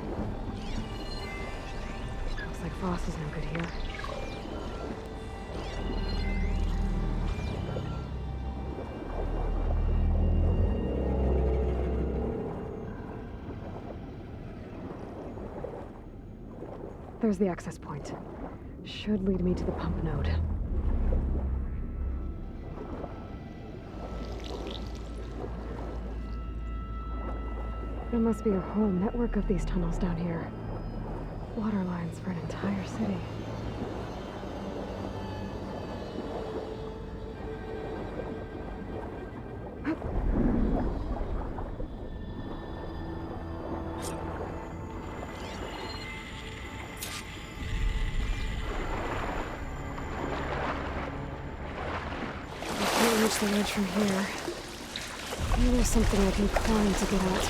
Looks like Frost is no good here. There's the access point. Should lead me to the pump node. There must be a whole network of these tunnels down here. Water lines for an entire city. I can't reach the ledge from here. Maybe there's something I can climb to get at.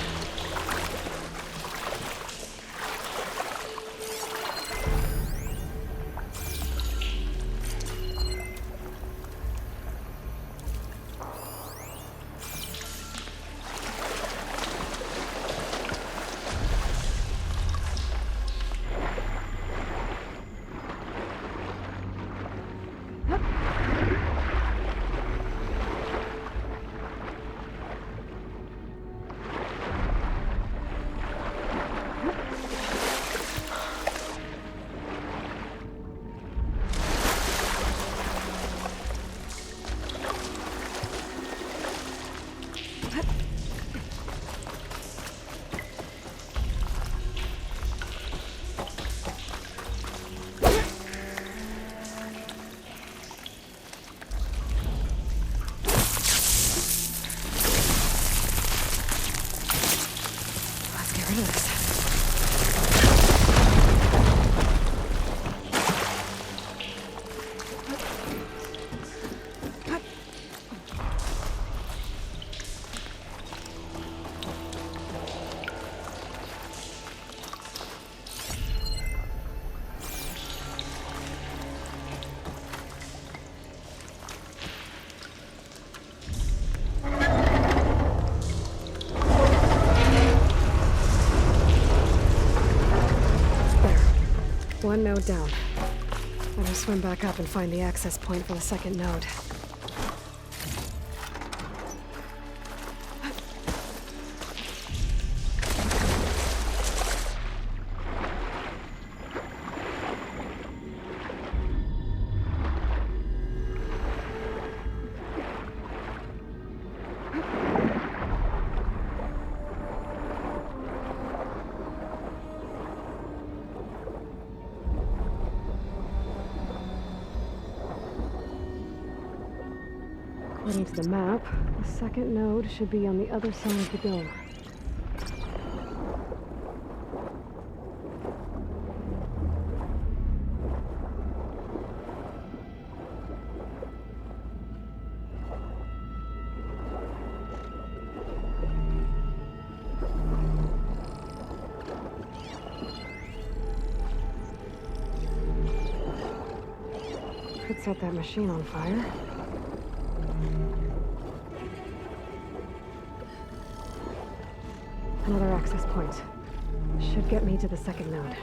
one node down. Better swim back up and find the access point for the second node. According to the map, the second node should be on the other side of the dome. Could set that machine on fire. Another access point. Should get me to the second node.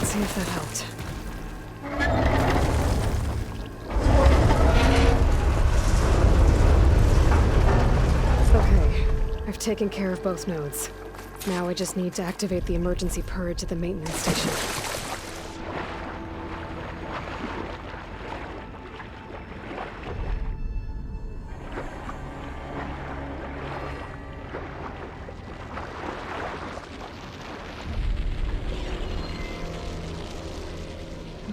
See if that helped. Okay, I've taken care of both nodes. Now I just need to activate the emergency purge at the maintenance station.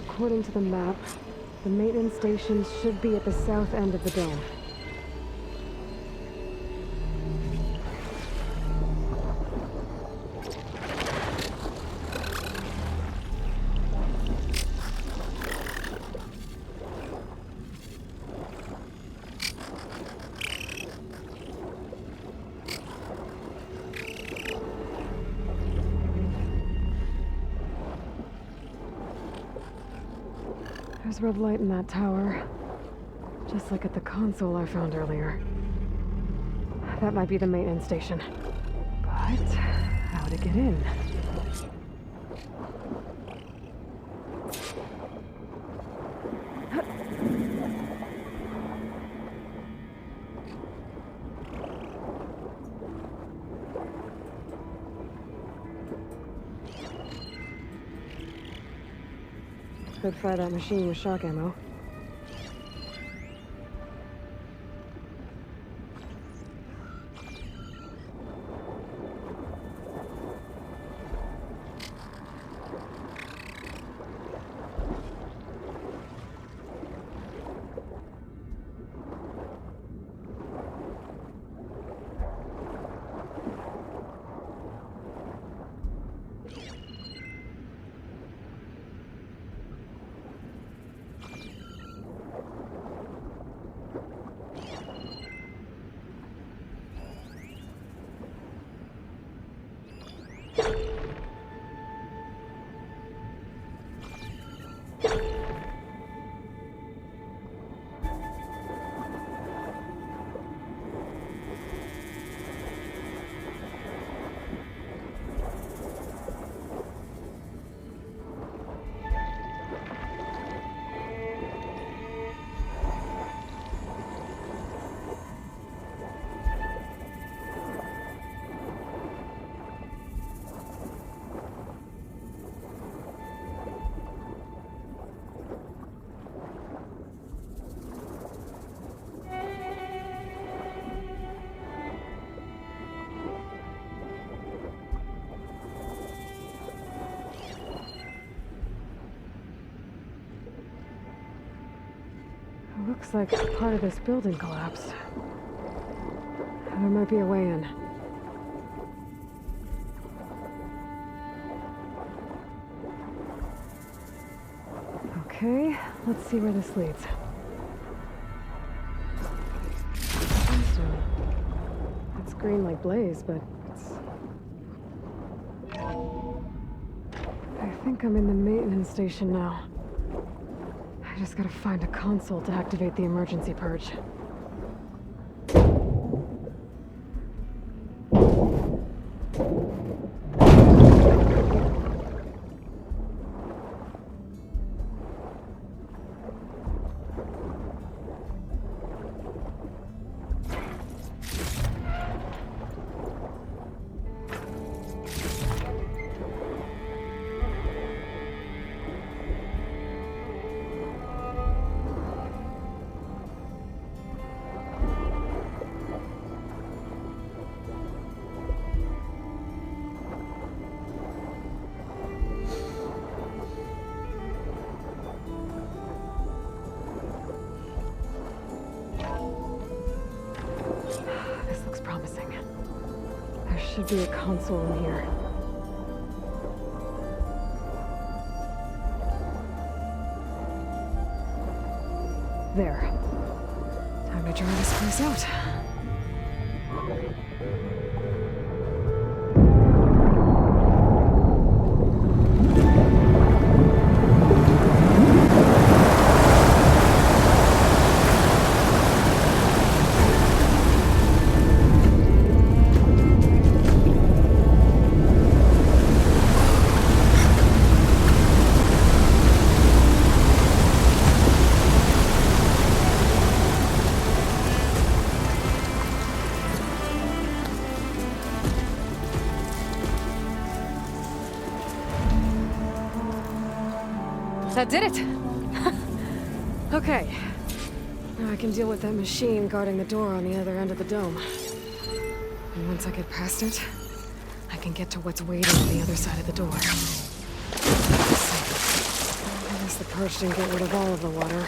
According to the map, the maintenance station should be at the south end of the dome. There's red light in that tower, just like at the console I found earlier. That might be the maintenance station. But how to get in? Could fire that machine with shock ammo. Looks like part of this building collapsed. There might be a way in. Okay, let's see where this leads. It's green like Blaze, but it's... I think I'm in the maintenance station now. I just gotta find a console to activate the emergency purge. Should be a console in here. There. Time to dry this place out. That did it! Okay. Now I can deal with that machine guarding the door on the other end of the dome. And once I get past it, I can get to what's waiting on the other side of the door. I guess the purge didn't get rid of all of the water.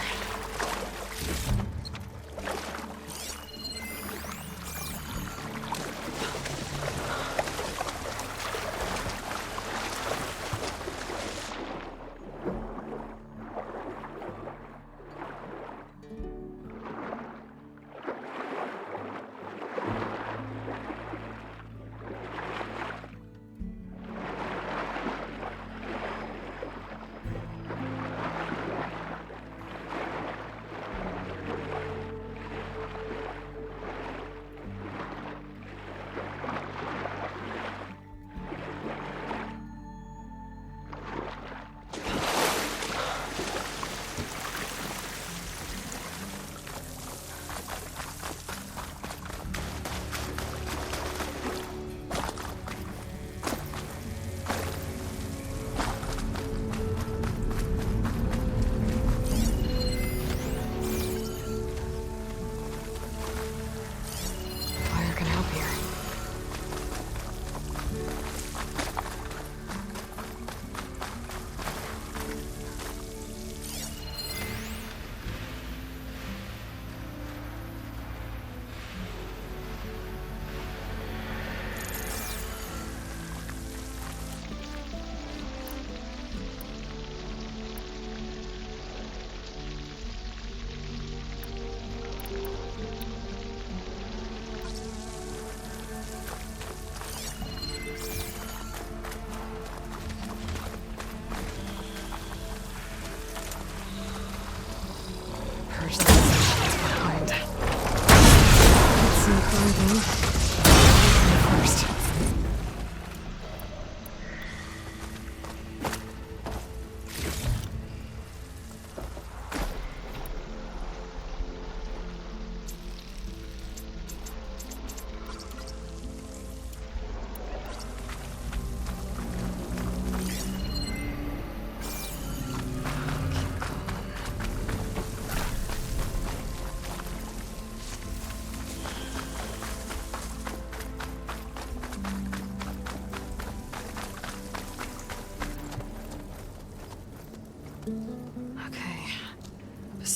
First.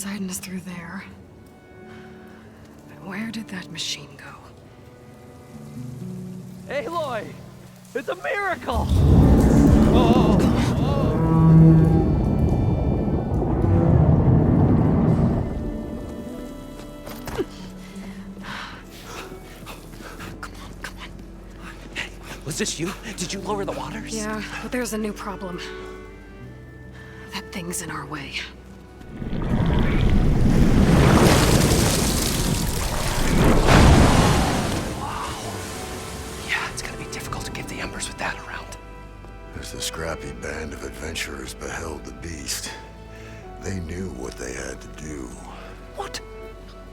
Poseidon is through there. But where did that machine go? Aloy! It's a miracle! Was this you? Did you lower the waters? Yeah, but there's a new problem. That thing's in our way. Yeah, it's gonna be difficult to get the embers with that around. As the scrappy band of adventurers beheld the beast, they knew what they had to do. What?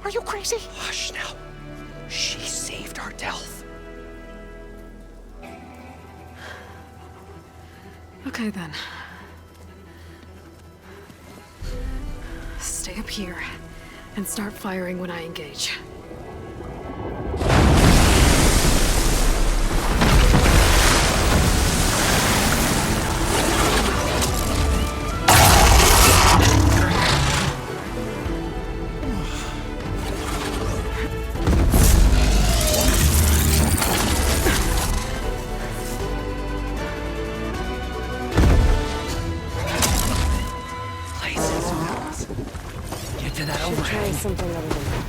Are you crazy? Hush now. She saved our Delph. Okay then. Stay up here and start firing when I engage. Try something other than that.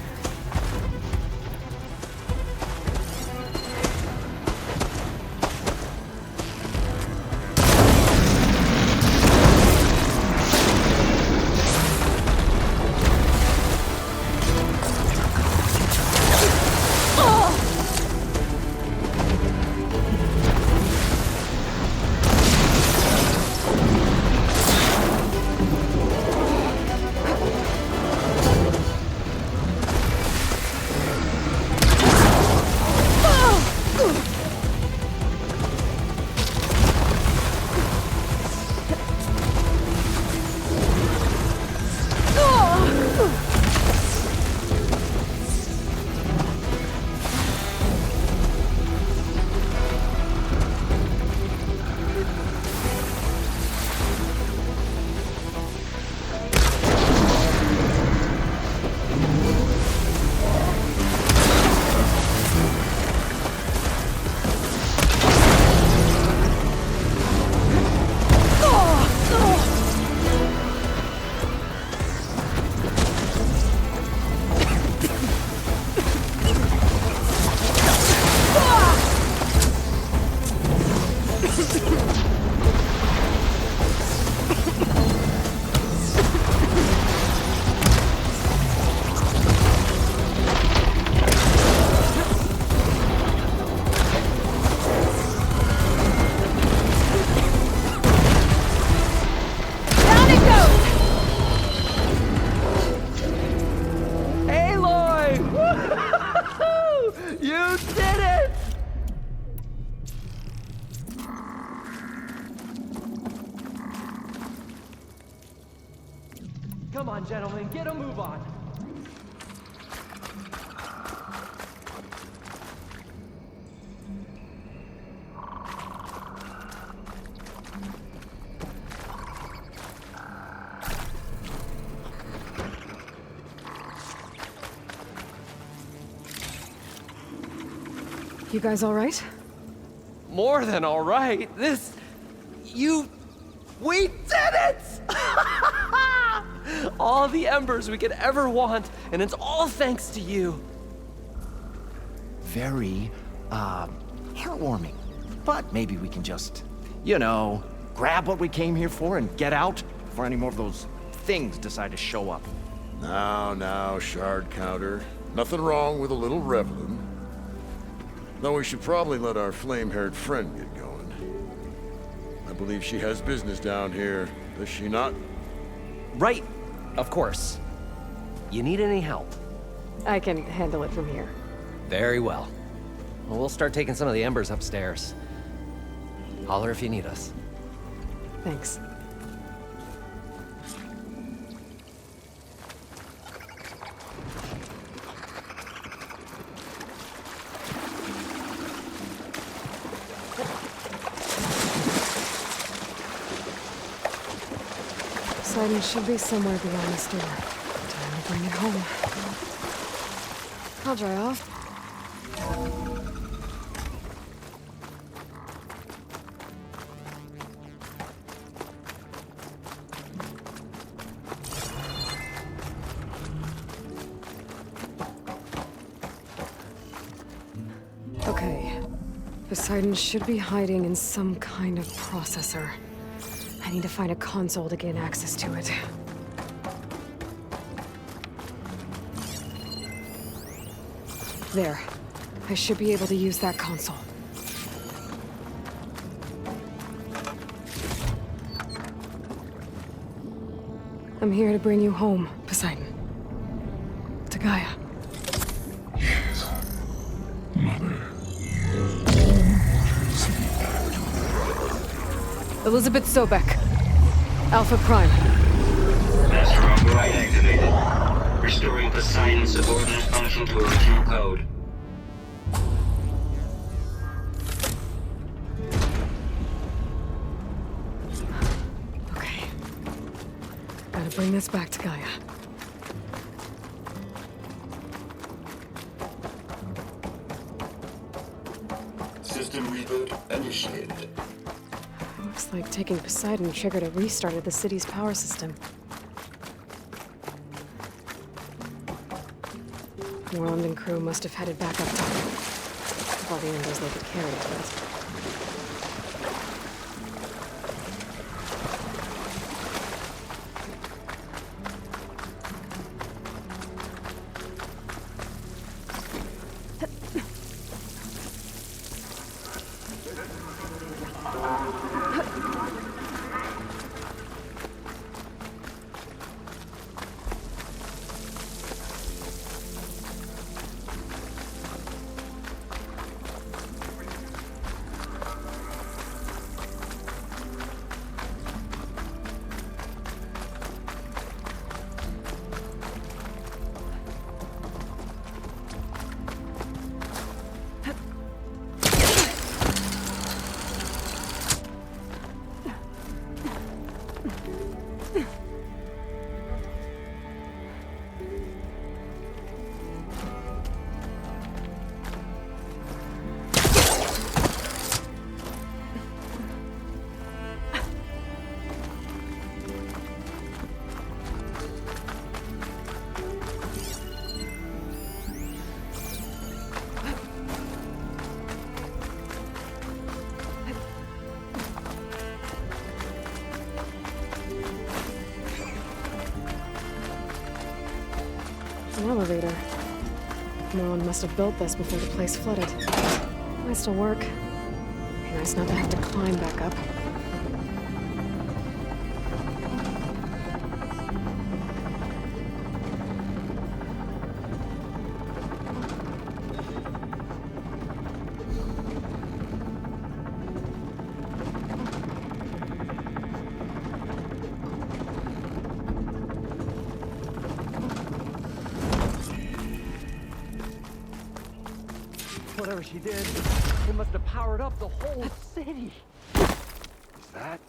Come on, gentlemen, get a move on. You guys all right? More than all right. We did it! All the embers we could ever want, and it's all thanks to you. Very, heartwarming. But maybe we can just, grab what we came here for and get out before any more of those things decide to show up. Now, shard counter. Nothing wrong with a little reveling. Though we should probably let our flame-haired friend get going. I believe she has business down here, does she not? Right, of course. You need any help? I can handle it from here. Very well. Well, we'll start taking some of the embers upstairs. Holler if you need us. Thanks. Poseidon should be somewhere beyond this door. home. I'll dry off. Okay. Poseidon should be hiding in some kind of processor. I need to find a console to gain access to it. There. I should be able to use that console. I'm here to bring you home, Poseidon. To Gaia. Elizabeth Sobek. Alpha Prime. Master override activated. Restoring Poseidon's subordinate function to original code. Okay. Gotta bring this back to Gaia. System reboot initiated. Looks like taking Poseidon triggered a restart of the city's power system. Moreland and crew must have headed back up top. With all the embers they could carry to it. An elevator. Moreland must have built this before the place flooded. Might still work. Be nice not to have to climb back up. Whatever she did, it must have powered up the whole city. Is that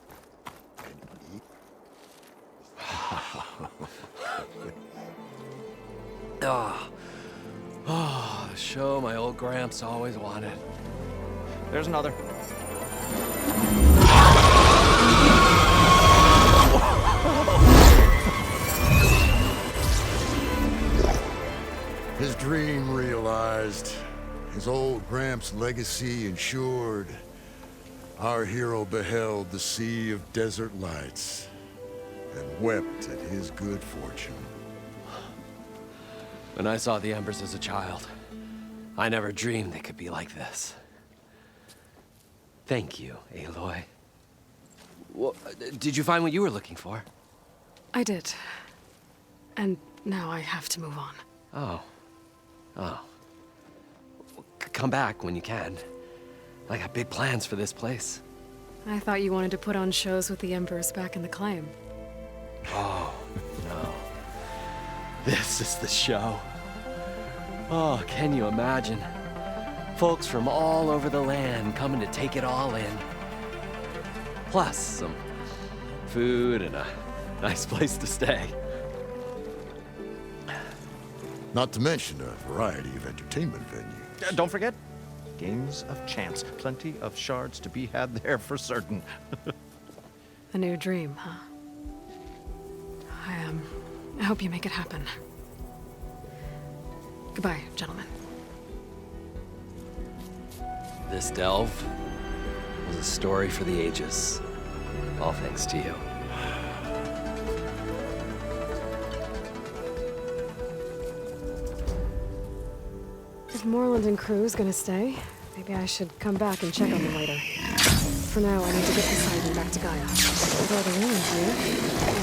Oh, the show my old Gramps always wanted. There's another. His dream realized. His old Gramps' legacy ensured. Our hero beheld the sea of desert lights and wept at his good fortune. When I saw the embers as a child, I never dreamed they could be like this. Thank you, Aloy. Well, did you find what you were looking for? I did. And now I have to move on. Oh. Oh. Come back when you can. I got big plans for this place. I thought you wanted to put on shows with the Embers back in the claim. Oh, no. This is the show. Oh, can you imagine? Folks from all over the land coming to take it all in. Plus some food and a nice place to stay. Not to mention a variety of entertainment venues. Don't forget, games of chance. Plenty of shards to be had there for certain. A new dream, huh? I hope you make it happen. Goodbye, gentlemen. This delve was a story for the ages. All thanks to you. If Moreland and crew's gonna stay, maybe I should come back and check on them later. For now, I need to get this island back to Gaia. With all the ruins here,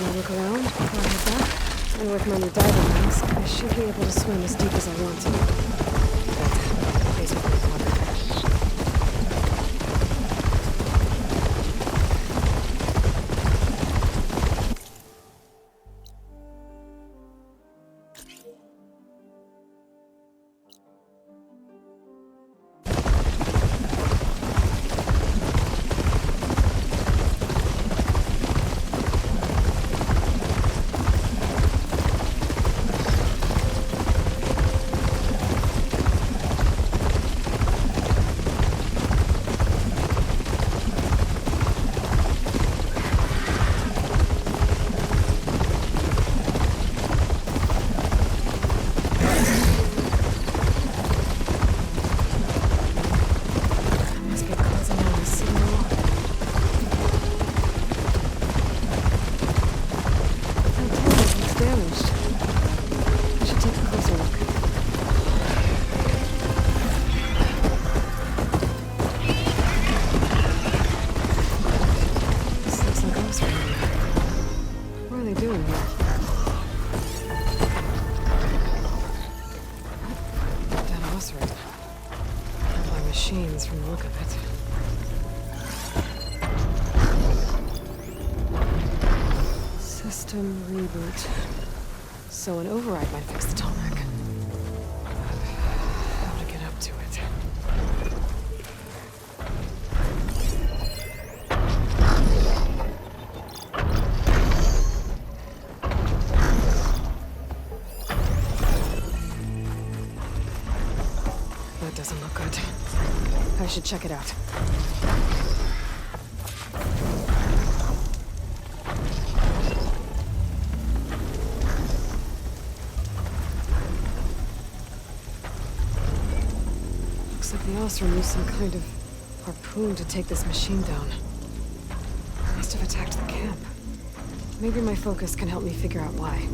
I'll look around before I head back. And with my new diving mask, I should be able to swim as deep as I want to. But, basically, water. From the look of it. System reboot. So an override might fix the tallneck. How to get up to it? That doesn't look good. I should check it out. Looks like the Osram used some kind of harpoon to take this machine down. Must have attacked the camp. Maybe my focus can help me figure out why.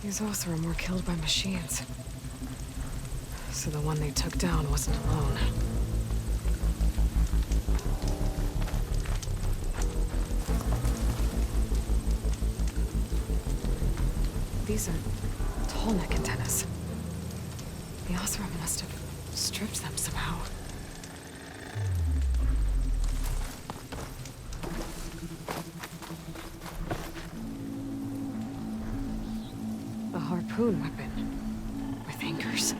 These Othram were killed by machines. So the one they took down wasn't alone. These are tallneck antennas. The Othram must have stripped them somehow. A harpoon weapon with anchors.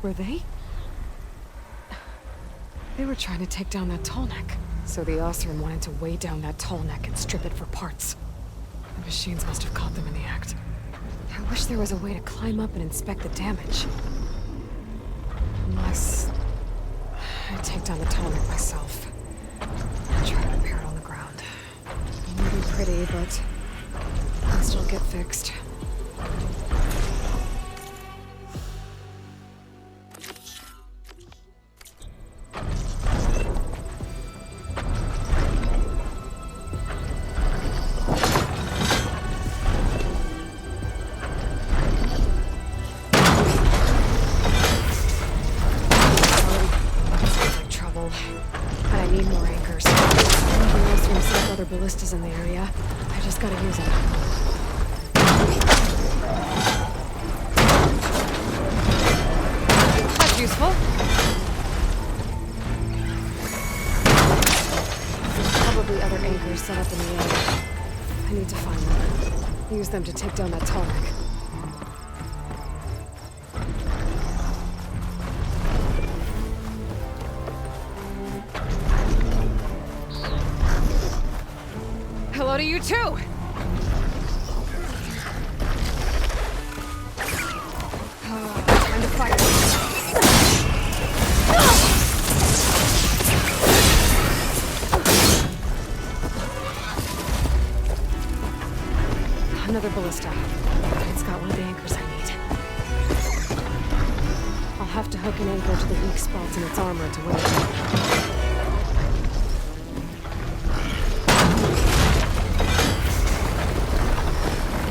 Were they? They were trying to take down that tallneck. So the Othram wanted to weigh down that tallneck and strip it for parts. The machines must have caught them in the act. I wish there was a way to climb up and inspect the damage. Unless I take down the tallneck myself and try to repair it on the ground. It won't be pretty, but it'll still get fixed. Ballistas in the area. I just gotta use them. That's useful. There's probably other anchors set up in the area. I need to find them. Use them to take down that Tallneck. Hello to you too! Time to fight. Another ballista. It's got one of the anchors I need. I'll have to hook an anchor to the weak spots in its armor to win.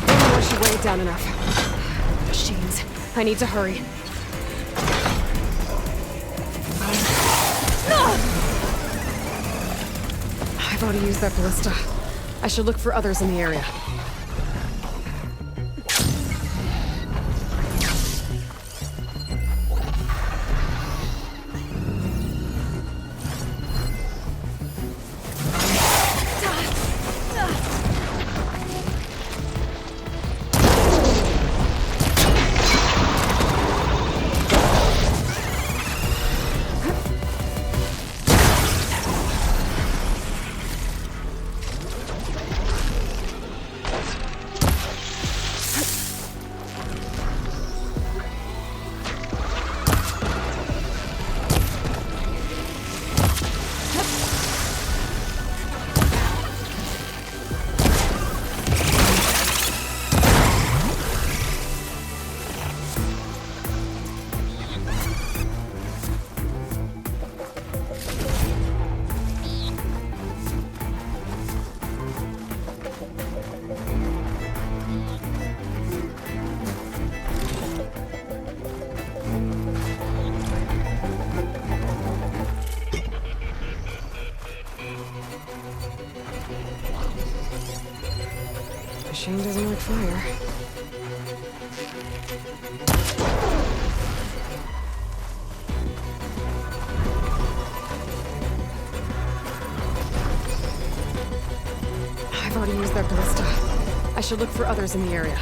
Don't push your weight down enough. Machines. I need to hurry. I've already used that ballista. I should look for others in the area. Machine doesn't like fire. I've already used that ballista. I should look for others in the area.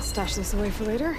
Stash this away for later.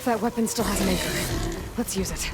That weapon still has an anchor. Let's use it.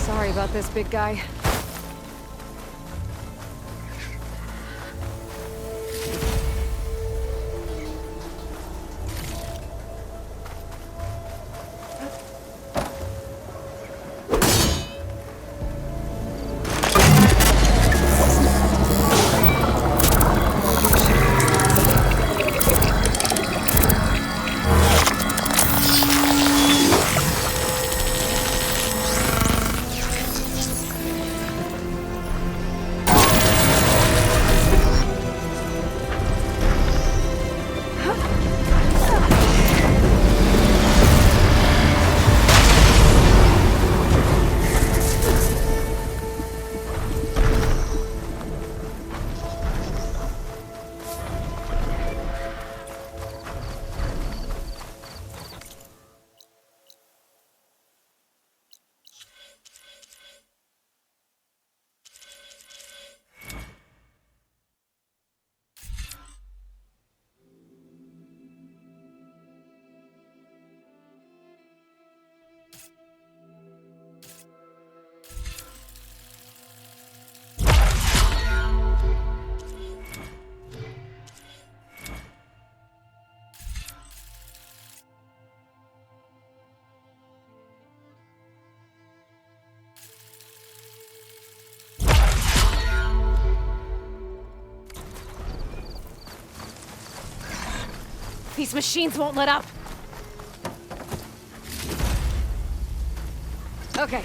Sorry about this, big guy. These machines won't let up. Okay.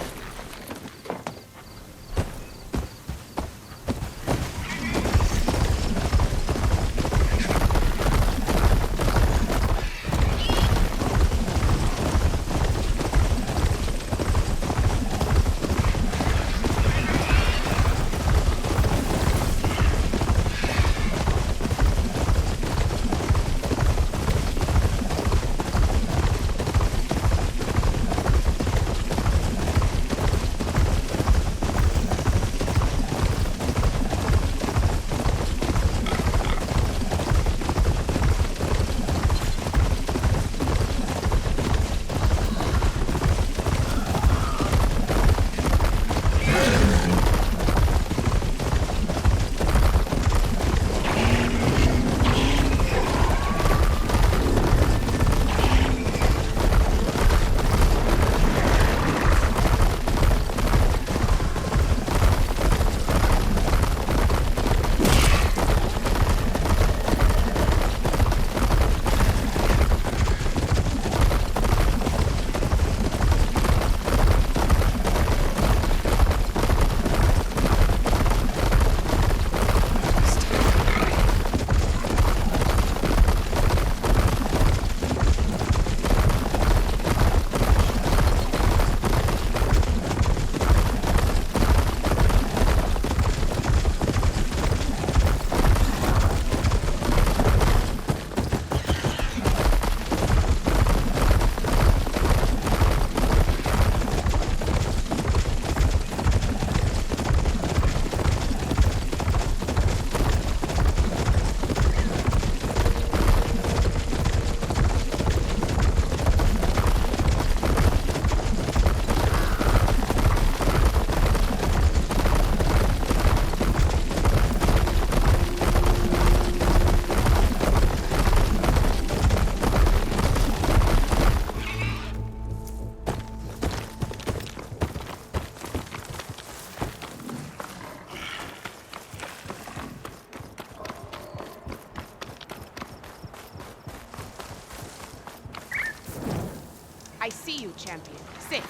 I see you, champion. Sit,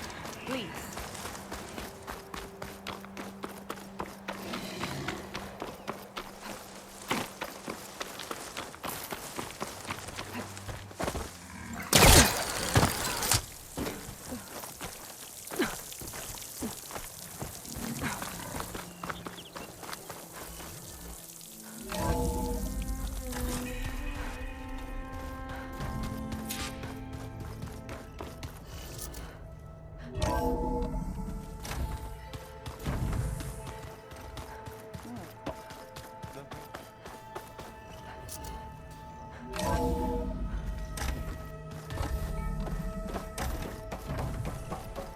please.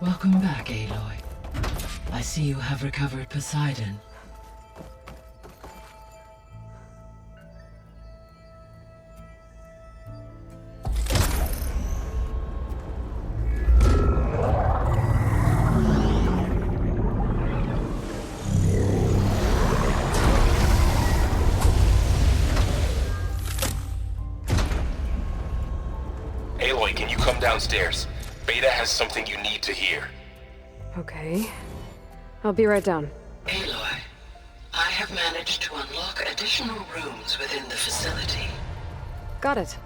Welcome back, Aloy. I see you have recovered Poseidon. Aloy, can you come downstairs? Beta has something you need to hear. Okay. I'll be right down. Aloy, I have managed to unlock additional rooms within the facility. Got it.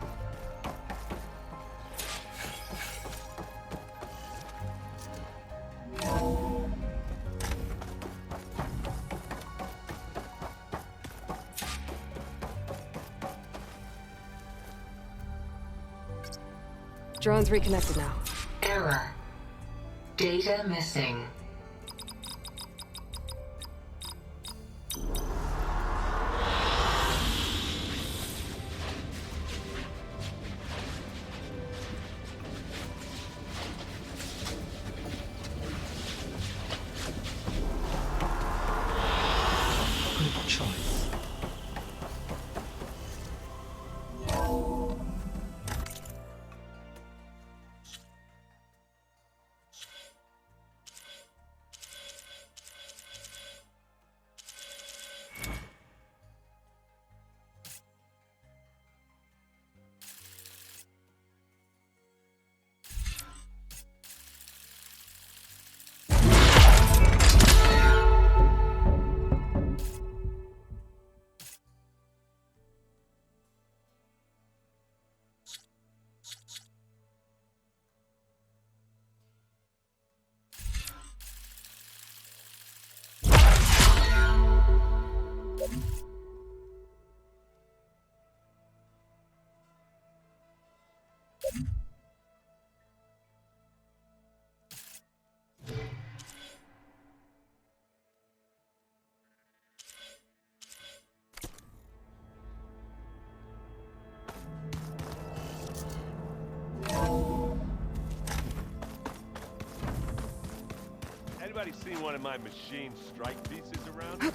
Drone's reconnected now. Error. Data missing. Good choice. Anybody seen one of my machine strike pieces around?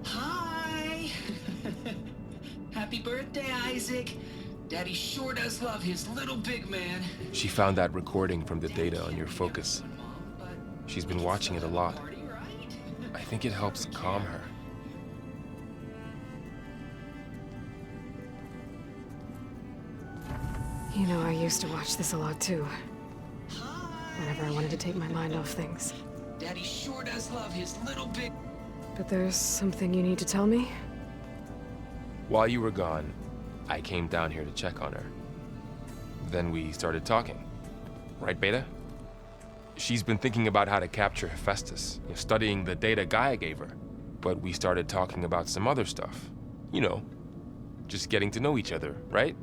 Hi! Happy birthday, Isaac. Daddy sure does love his little big man. She found that recording from the data on your focus. She's been watching it a lot. I think it helps calm her. You know, I used to watch this a lot too. Whenever I wanted to take my mind off things. Daddy sure does love his little big... But there's something you need to tell me? While you were gone, I came down here to check on her. Then we started talking. Right, Beta? She's been thinking about how to capture Hephaestus, studying the data Gaia gave her. But we started talking about some other stuff. You know, just getting to know each other, right?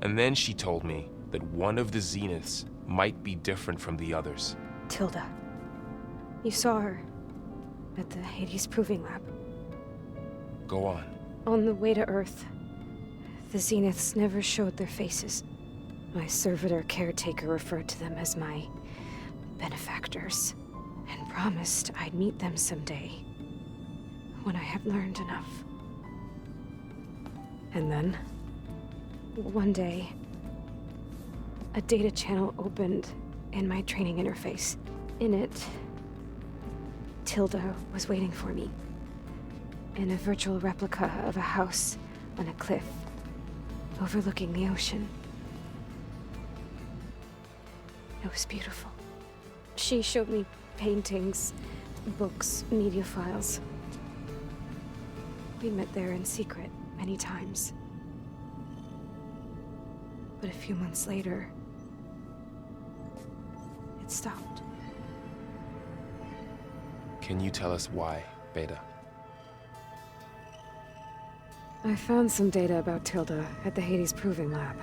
And then she told me that one of the Zeniths might be different from the others. Tilda. You saw her at the Hades Proving Lab. Go on. On the way to Earth, the Zeniths never showed their faces. My servitor caretaker referred to them as my benefactors, and promised I'd meet them someday, when I had learned enough. And then, one day, a data channel opened in my training interface. In it, Tilda was waiting for me. In a virtual replica of a house on a cliff, overlooking the ocean. It was beautiful. She showed me paintings, books, media files. We met there in secret many times. But a few months later, it stopped. Can you tell us why, Beta? I found some data about Tilda at the Hades Proving Lab.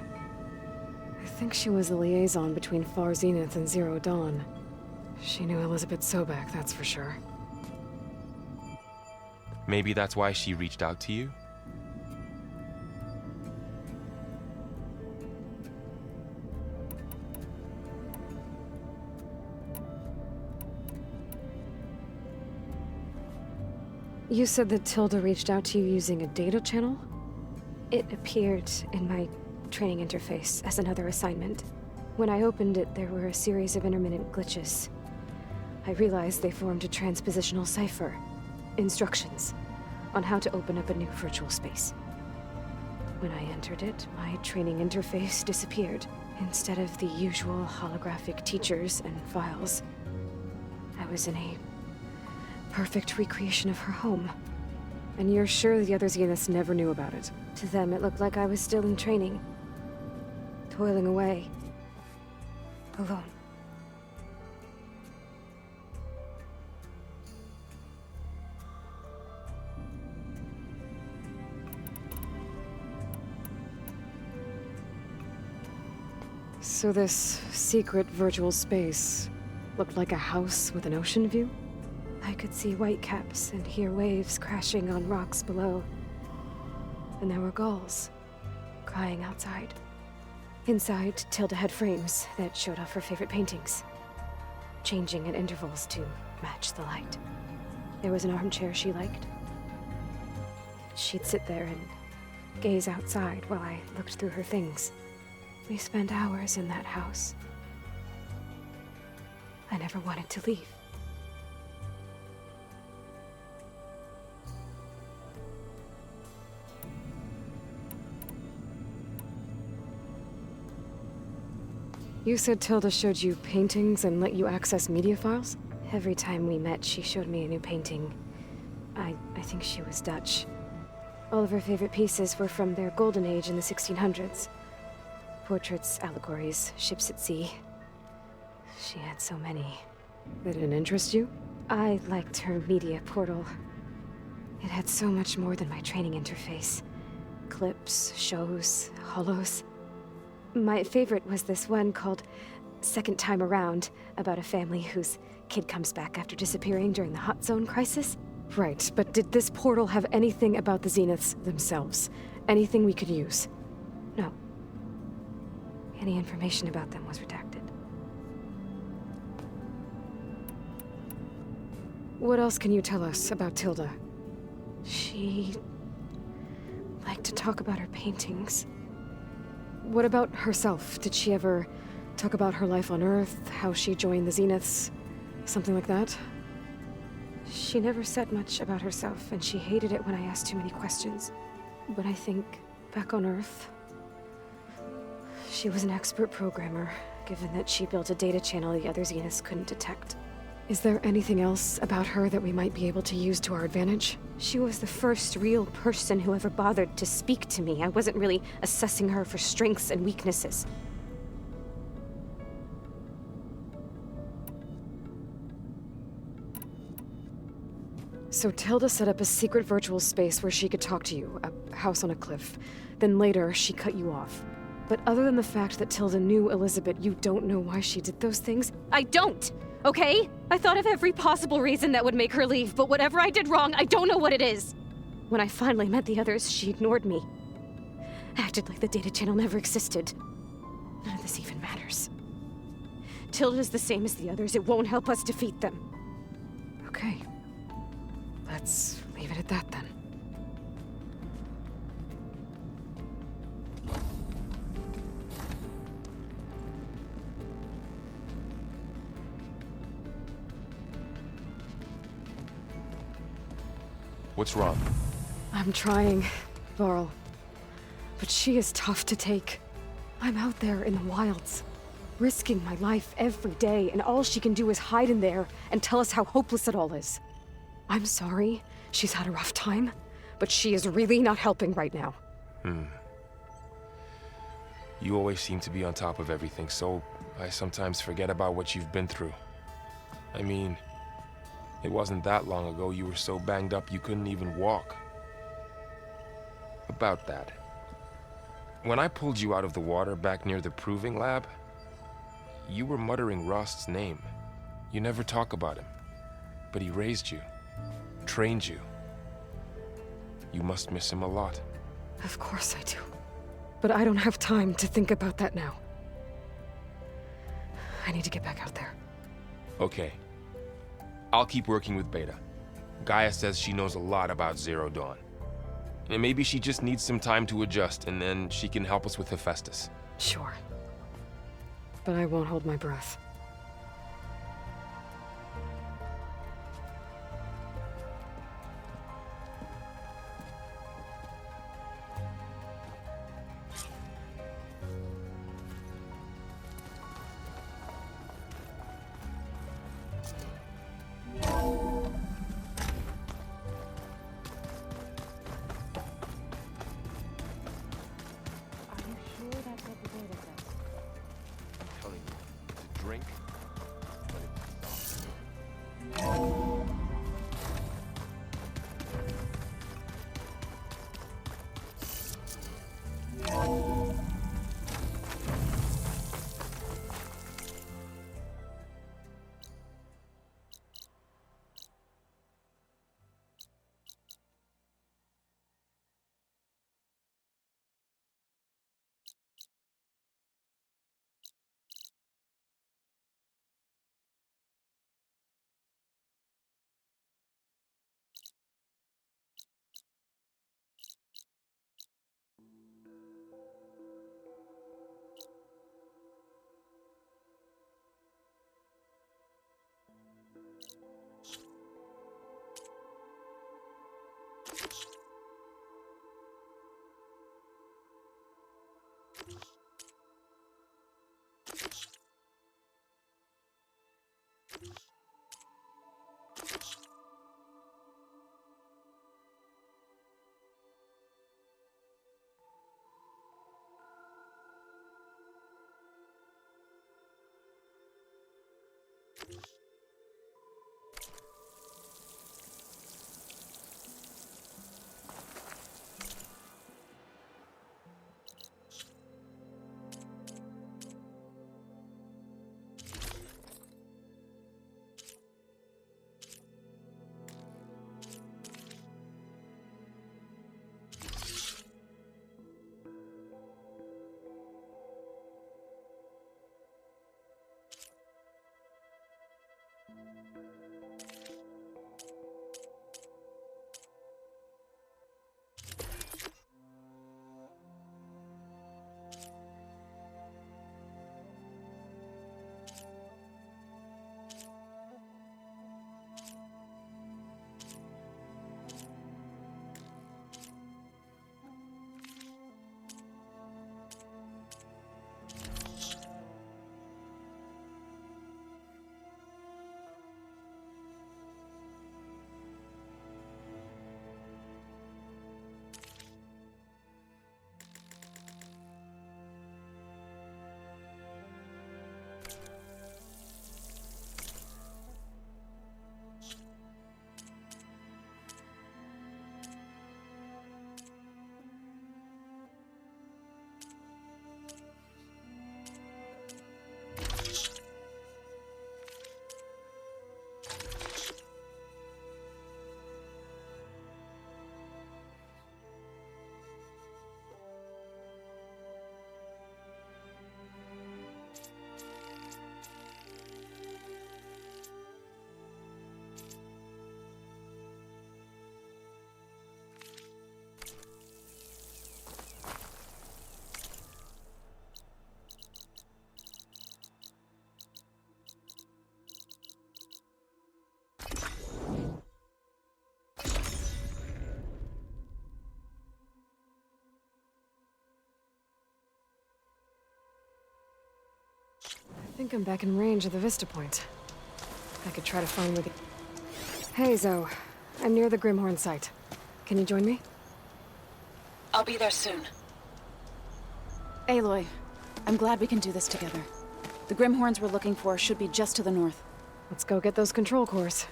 I think she was the liaison between Far Zenith and Zero Dawn. She knew Elizabeth Sobek, that's for sure. Maybe that's why she reached out to you? You said that Tilda reached out to you using a data channel? It appeared in my training interface as another assignment. When I opened it, there were a series of intermittent glitches. I realized they formed a transpositional cipher. Instructions on how to open up a new virtual space. When I entered it, my training interface disappeared. Instead of the usual holographic teachers and files, I was in a perfect recreation of her home. And you're sure the other Zeniths never knew about it? To them, it looked like I was still in training. Toiling away. Alone. So this secret virtual space looked like a house with an ocean view? I could see whitecaps and hear waves crashing on rocks below. And there were gulls crying outside. Inside, Tilda had frames that showed off her favorite paintings, changing at intervals to match the light. There was an armchair she liked. She'd sit there and gaze outside while I looked through her things. We spent hours in that house. I never wanted to leave. You said Tilda showed you paintings and let you access media files? Every time we met, she showed me a new painting. I think she was Dutch. All of her favorite pieces were from their golden age in the 1600s. Portraits, allegories, ships at sea. She had so many. That didn't interest you? I liked her media portal. It had so much more than my training interface. Clips, shows, holos. My favorite was this one called Second Time Around, about a family whose kid comes back after disappearing during the Hot Zone crisis. Right, but did this portal have anything about the Zeniths themselves? Anything we could use? No. Any information about them was redacted. What else can you tell us about Tilda? She liked to talk about her paintings. What about herself? Did she ever talk about her life on Earth, how she joined the Zeniths, something like that? She never said much about herself, and she hated it when I asked too many questions. But I think, back on Earth, she was an expert programmer, given that she built a data channel the other Zeniths couldn't detect. Is there anything else about her that we might be able to use to our advantage? She was the first real person who ever bothered to speak to me. I wasn't really assessing her for strengths and weaknesses. So Tilda set up a secret virtual space where she could talk to you, a house on a cliff. Then later, she cut you off. But other than the fact that Tilda knew Elizabeth, you don't know why she did those things? I don't! Okay? I thought of every possible reason that would make her leave, but whatever I did wrong, I don't know what it is. When I finally met the others, she ignored me. Acted like the data channel never existed. None of this even matters. Tilda's the same as the others. It won't help us defeat them. Okay. Let's leave it at that then. What's wrong? I'm trying, Varl. But she is tough to take. I'm out there in the wilds, risking my life every day, and all she can do is hide in there and tell us how hopeless it all is. I'm sorry she's had a rough time, but she is really not helping right now. You always seem to be on top of everything, so I sometimes forget about what you've been through. I mean, it wasn't that long ago you were so banged up you couldn't even walk. About that. When I pulled you out of the water back near the proving lab, you were muttering Rost's name. You never talk about him, but he raised you, trained you. You must miss him a lot. Of course I do. But I don't have time to think about that now. I need to get back out there. Okay. I'll keep working with Beta. Gaia says she knows a lot about Zero Dawn. And maybe she just needs some time to adjust, and then she can help us with Hephaestus. Sure. But I won't hold my breath. Drink. think I'm back in range of the Vista Point. I could try to find where the... Hey, Zoe. I'm near the Grimhorn site. Can you join me? I'll be there soon. Aloy, I'm glad we can do this together. The Grimhorns we're looking for should be just to the north. Let's go get those control cores.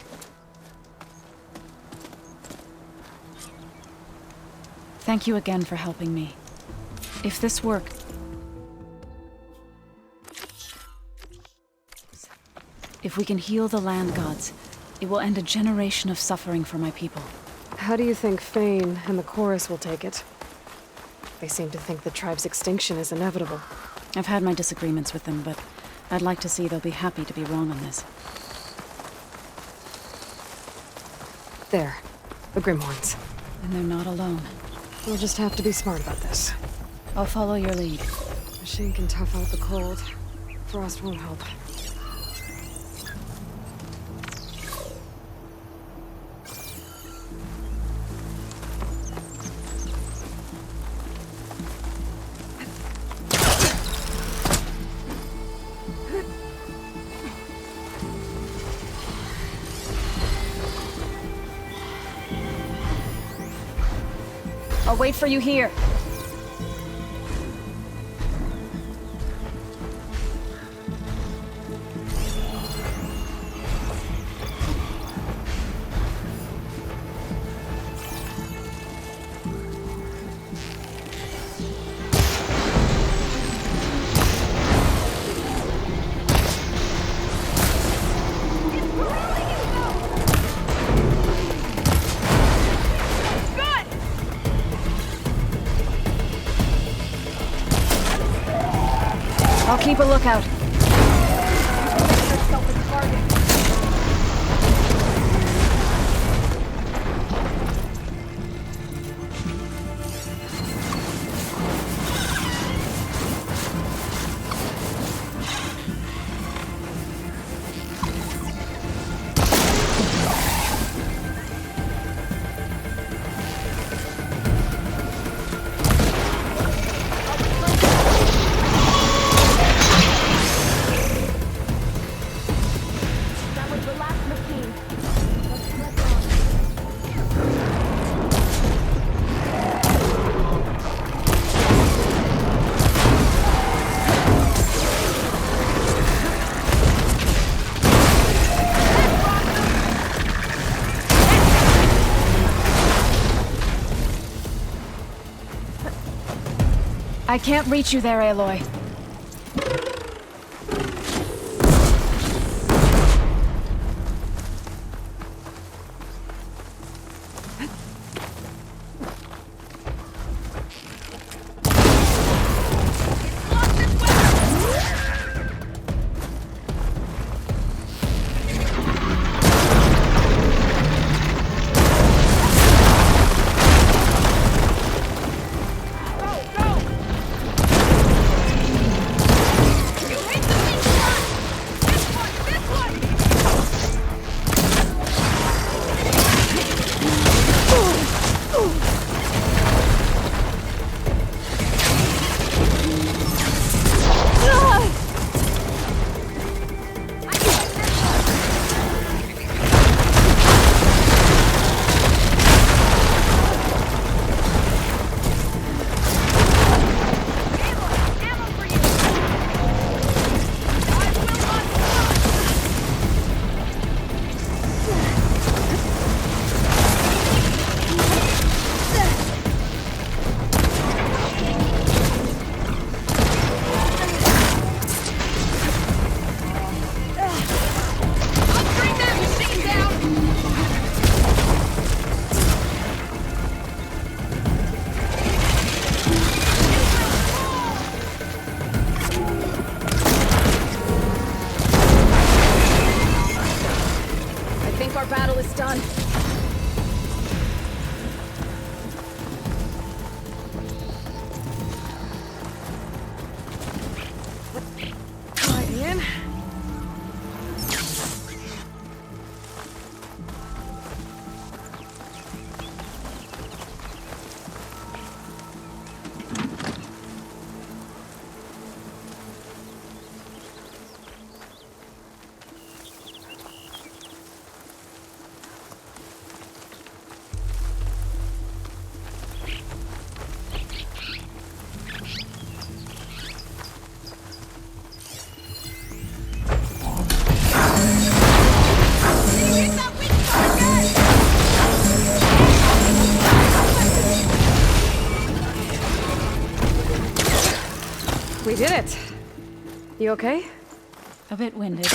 Thank you again for helping me. If this works... If we can heal the land gods, it will end a generation of suffering for my people. How do you think Fane and the chorus will take it? They seem to think the tribe's extinction is inevitable. I've had my disagreements with them, but I'd like to see they'll be happy to be wrong on this. There. The Grimhorns. And they're not alone. We'll just have to be smart about this. I'll follow your lead. Machine can tough out the cold. Frost won't help. I'll wait for you here. I'll keep a lookout. I can't reach you there, Aloy. did it. You okay? A bit winded,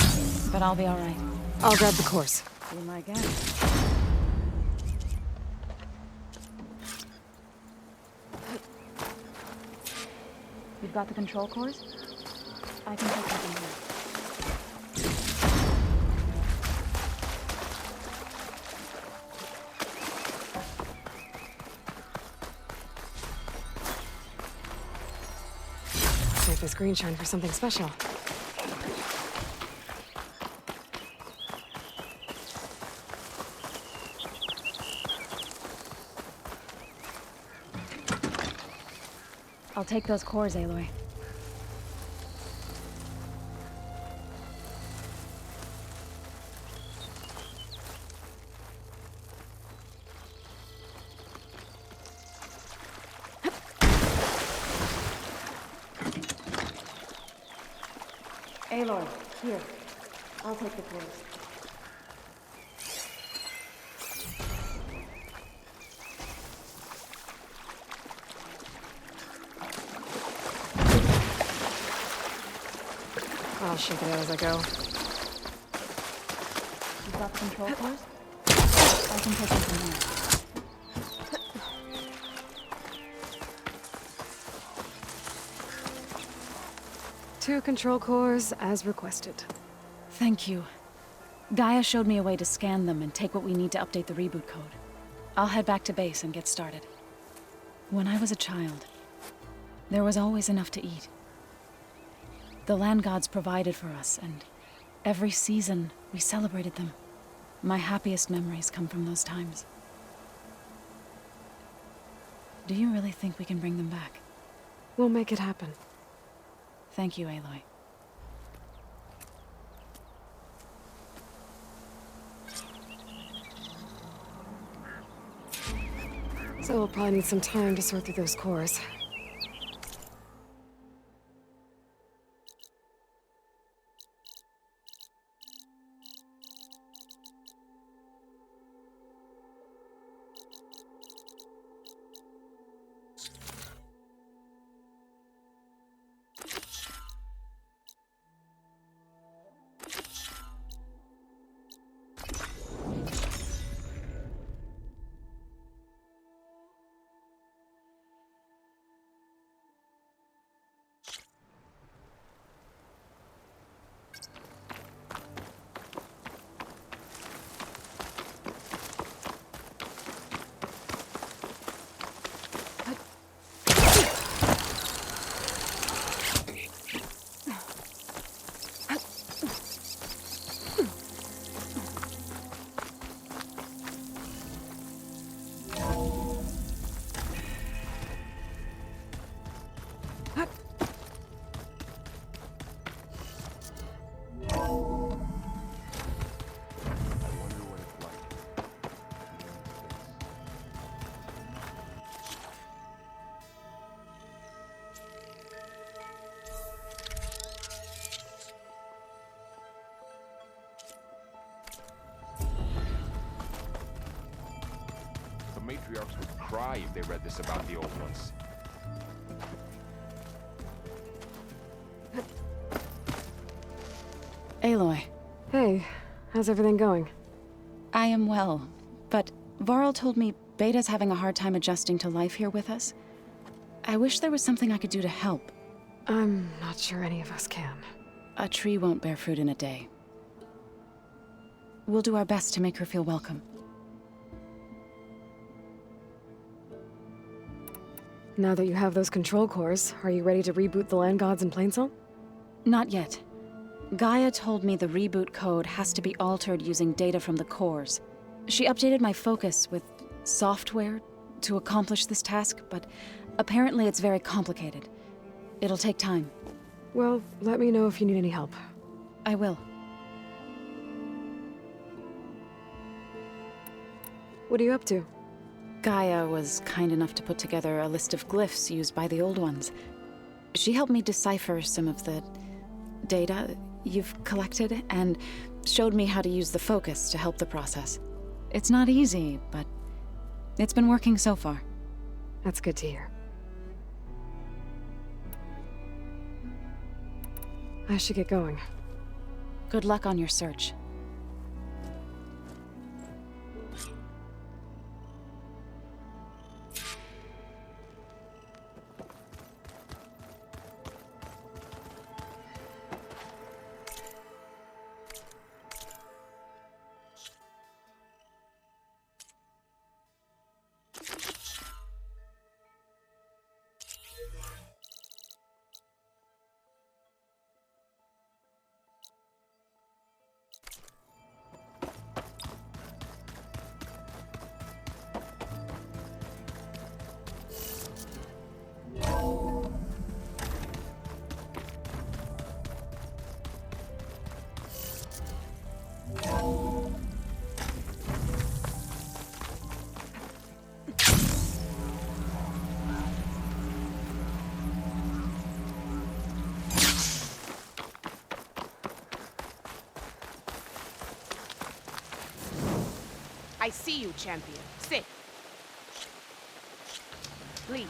but I'll be all right. I'll grab the cores. Be my guest. You've got the control cores? I can take them here. Make this green shine for something special. I'll take those cores, Aloy. Aloy, here. I'll take the cores. I'll shake it out as I go. You've got the control cores? I can take them from here. Two control cores, as requested. Thank you. Gaia showed me a way to scan them and take what we need to update the reboot code. I'll head back to base and get started. When I was a child, there was always enough to eat. The land gods provided for us, and every season we celebrated them. My happiest memories come from those times. Do you really think we can bring them back? We'll make it happen. Thank you, Aloy. So we'll probably need some time to sort through those cores. Matriarchs would cry if they read this about the old ones. Aloy. Hey, how's everything going? I am well, but Varl told me Beta's having a hard time adjusting to life here with us. I wish there was something I could do to help. I'm not sure any of us can. A tree won't bear fruit in a day. We'll do our best to make her feel welcome. Now that you have those control cores, are you ready to reboot the land gods in Plainsong? Not yet. Gaia told me the reboot code has to be altered using data from the cores. She updated my focus with software to accomplish this task, but apparently it's very complicated. It'll take time. Well, let me know if you need any help. I will. What are you up to? Gaia was kind enough to put together a list of glyphs used by the old ones. She helped me decipher some of the data you've collected and showed me how to use the focus to help the process. It's not easy, but it's been working so far. That's good to hear. I should get going. Good luck on your search. I see you, champion. Sit. Please.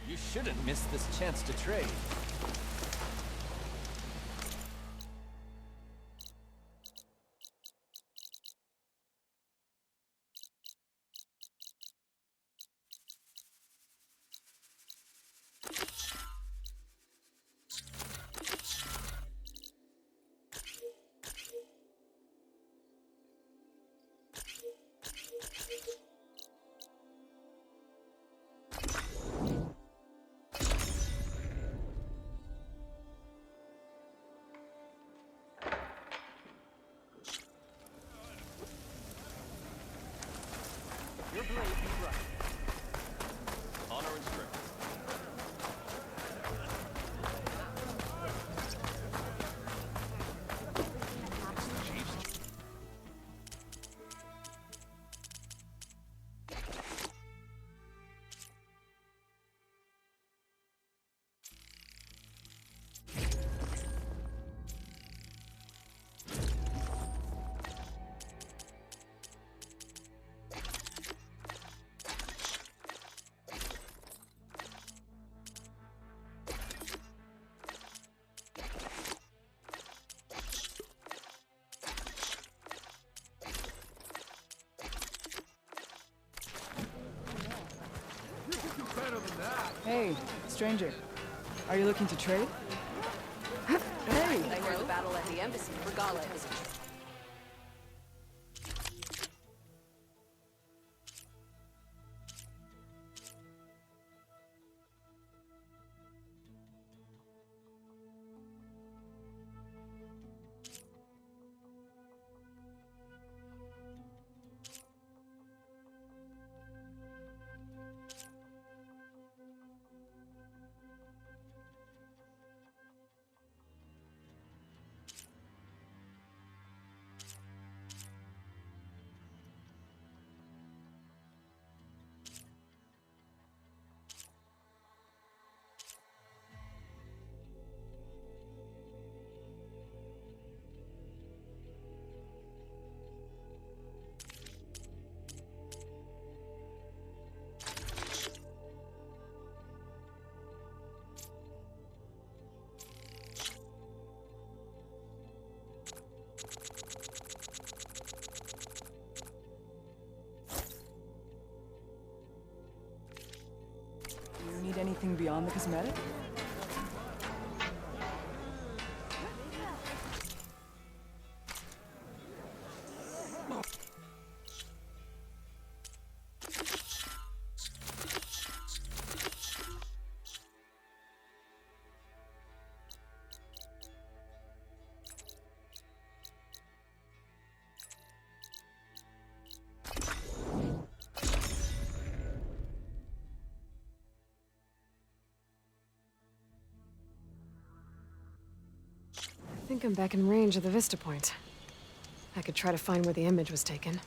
You shouldn't miss this chance to trade. Your blade be right. Honor and strength. Hey, stranger. Are you looking to trade? Hey! I heard the battle at the embassy for Gala is You need anything beyond the cosmetic? I think I'm back in range of the vista point. I could try to find where the image was taken.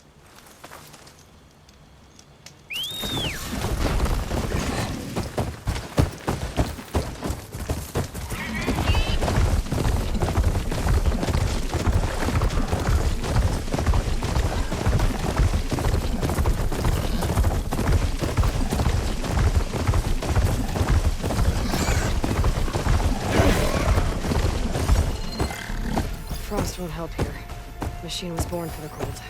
frost won't help here. Machine was born for the cold.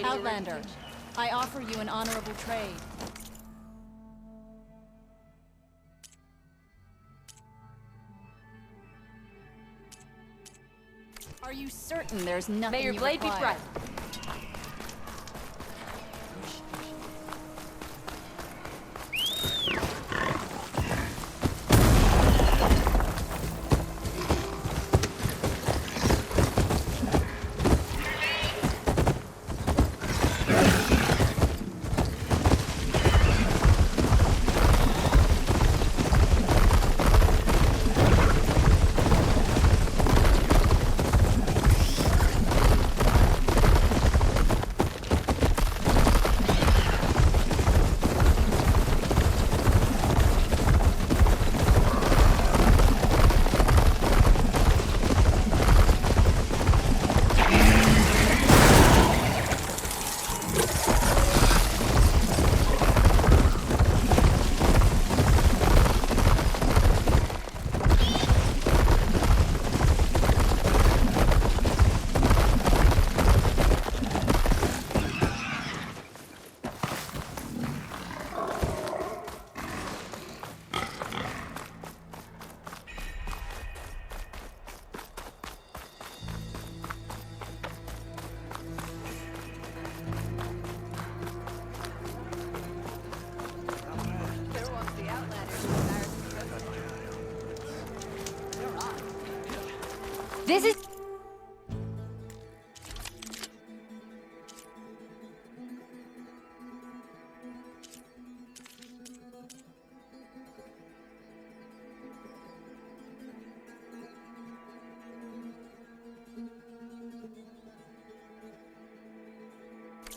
Outlander, I offer you an honorable trade. Are you certain there's nothing May your you blade be require? bright. This is...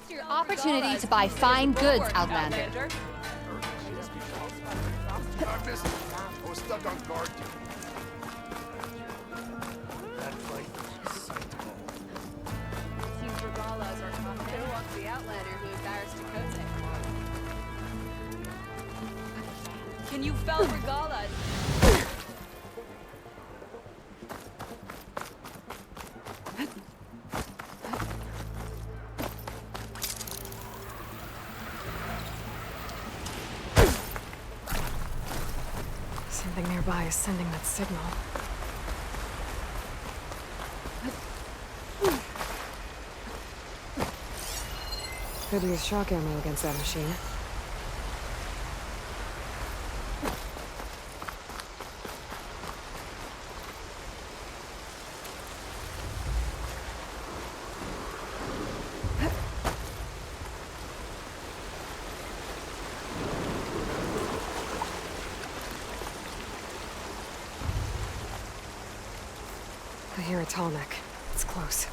Your opportunity to buy fine goods, Outlander. I missed it. I was stuck on guard duty. That fight seems regalas are coming. Who wants the Outlander who embarrassed Dakota? Can you fell regalas? Something nearby is sending that signal. Could use shock ammo against that machine. I hear a tall neck. It's close.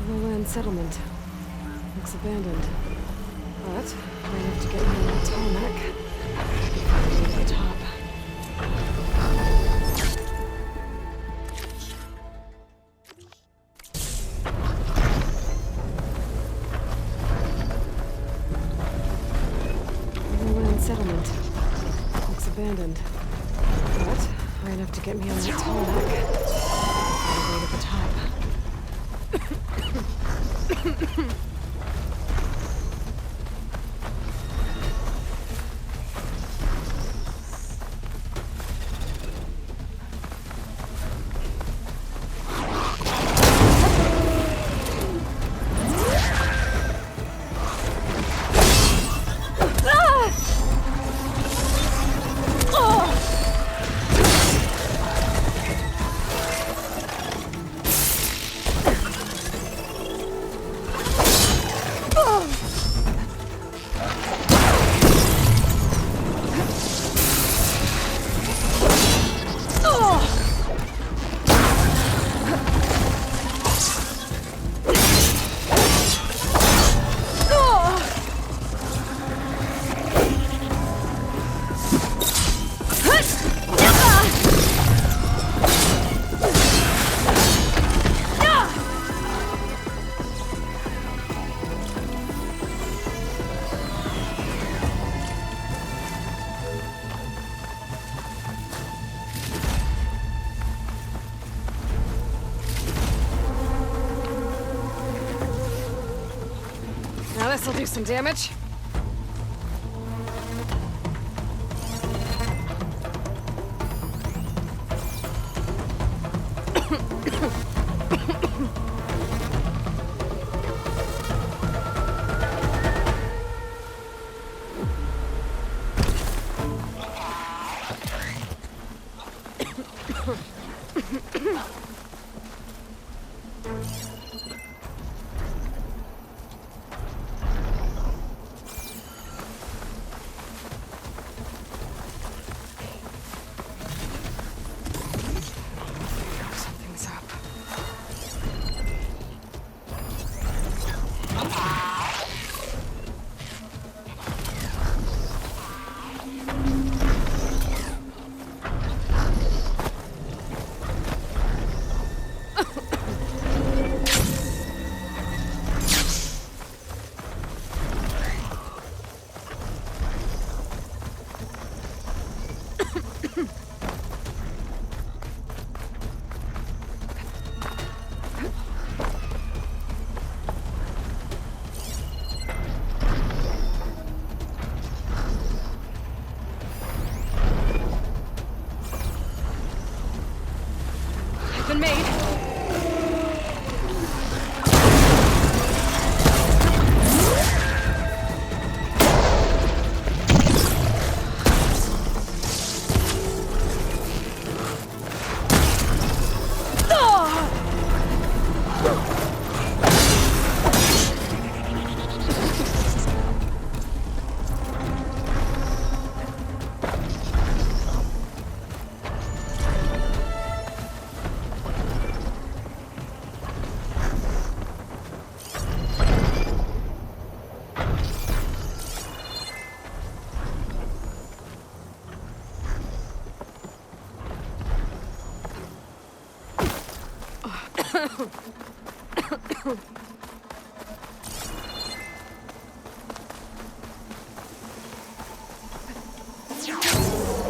Low-land settlement. Looks abandoned. But high enough to get me on that tall neck. To the top. looks abandoned. But high enough to get me on that tarmac. Find a way to the top. Now this'll do some damage. Something's up. Been made.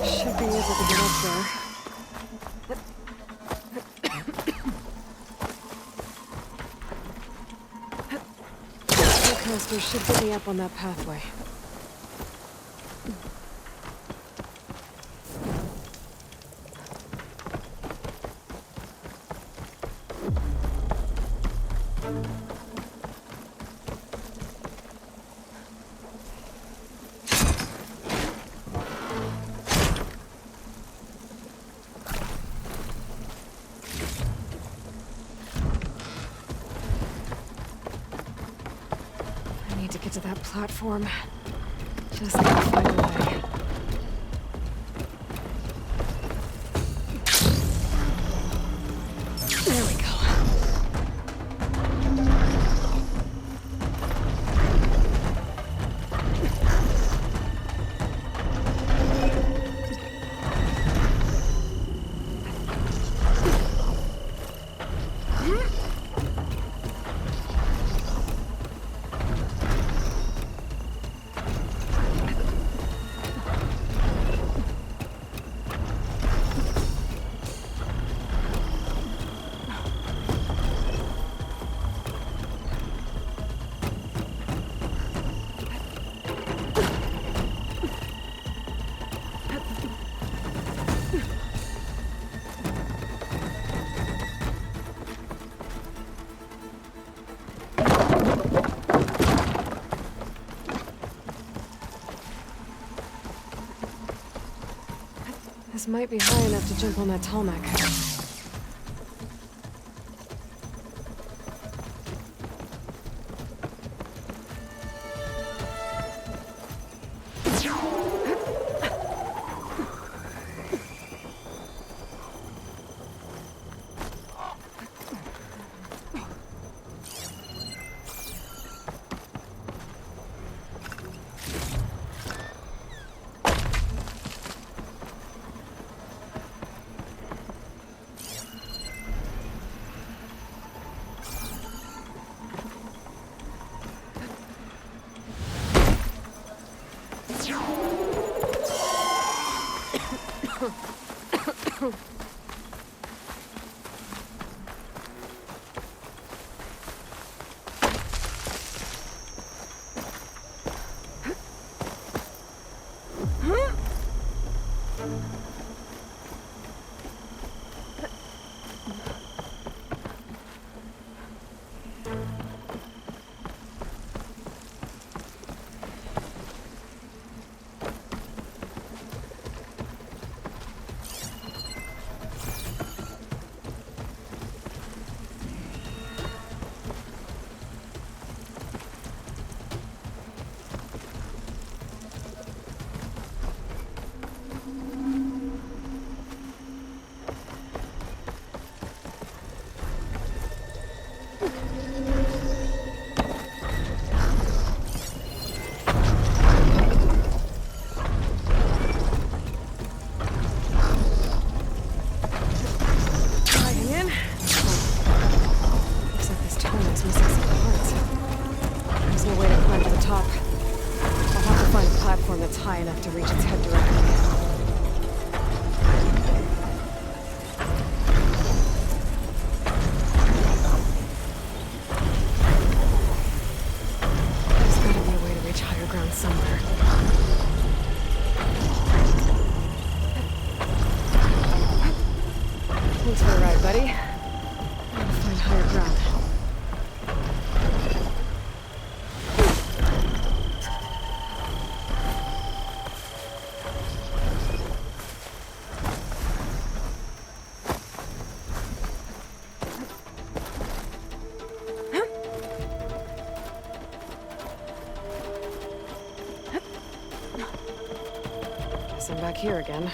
Should be able to get up there. Coaster should get me up on that pathway. To get to that platform. Just gotta find a way. There we go. This might be high enough to jump on that tarmac. High enough to reach its head directly. There's gotta be a way to reach higher ground somewhere. Thanks for the ride, buddy. I'm gonna find higher ground. I'm back here again.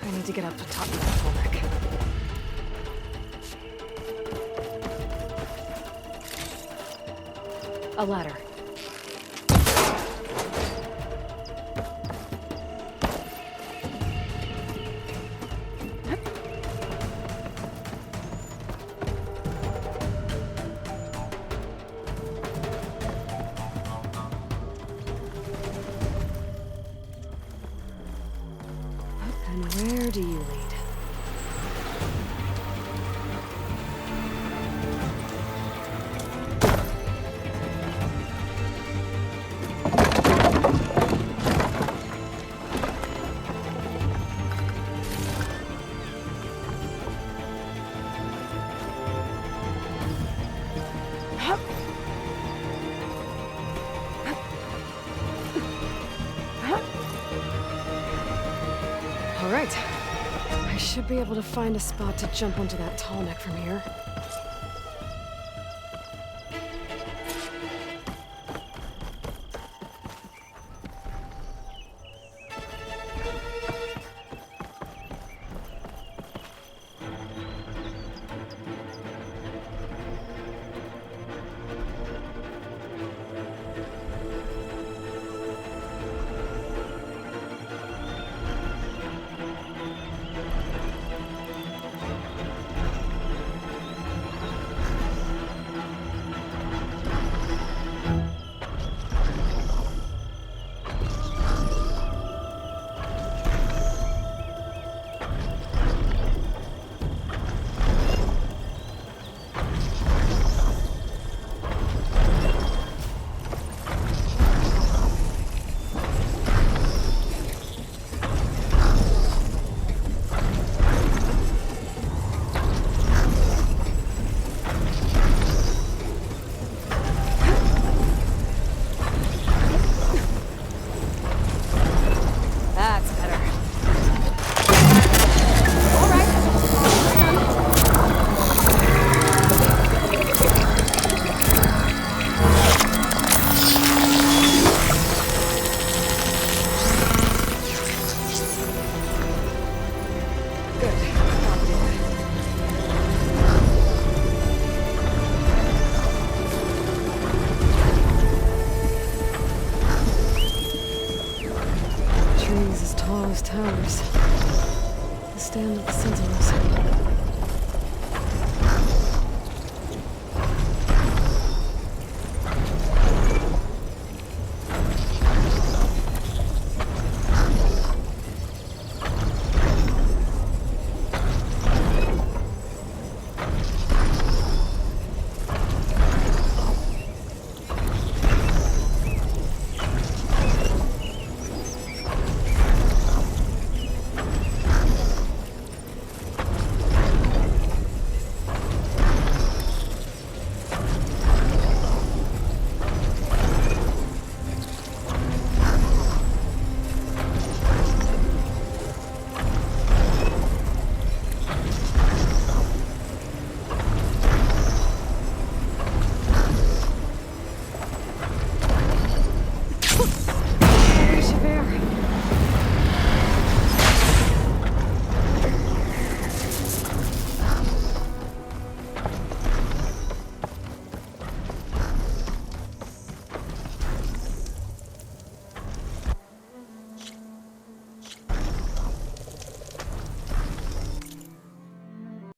I need to get up on top of that tallneck. A ladder. And where do you lead? All right. I should be able to find a spot to jump onto that tallneck from here. Towers. The stand of the Sentinels.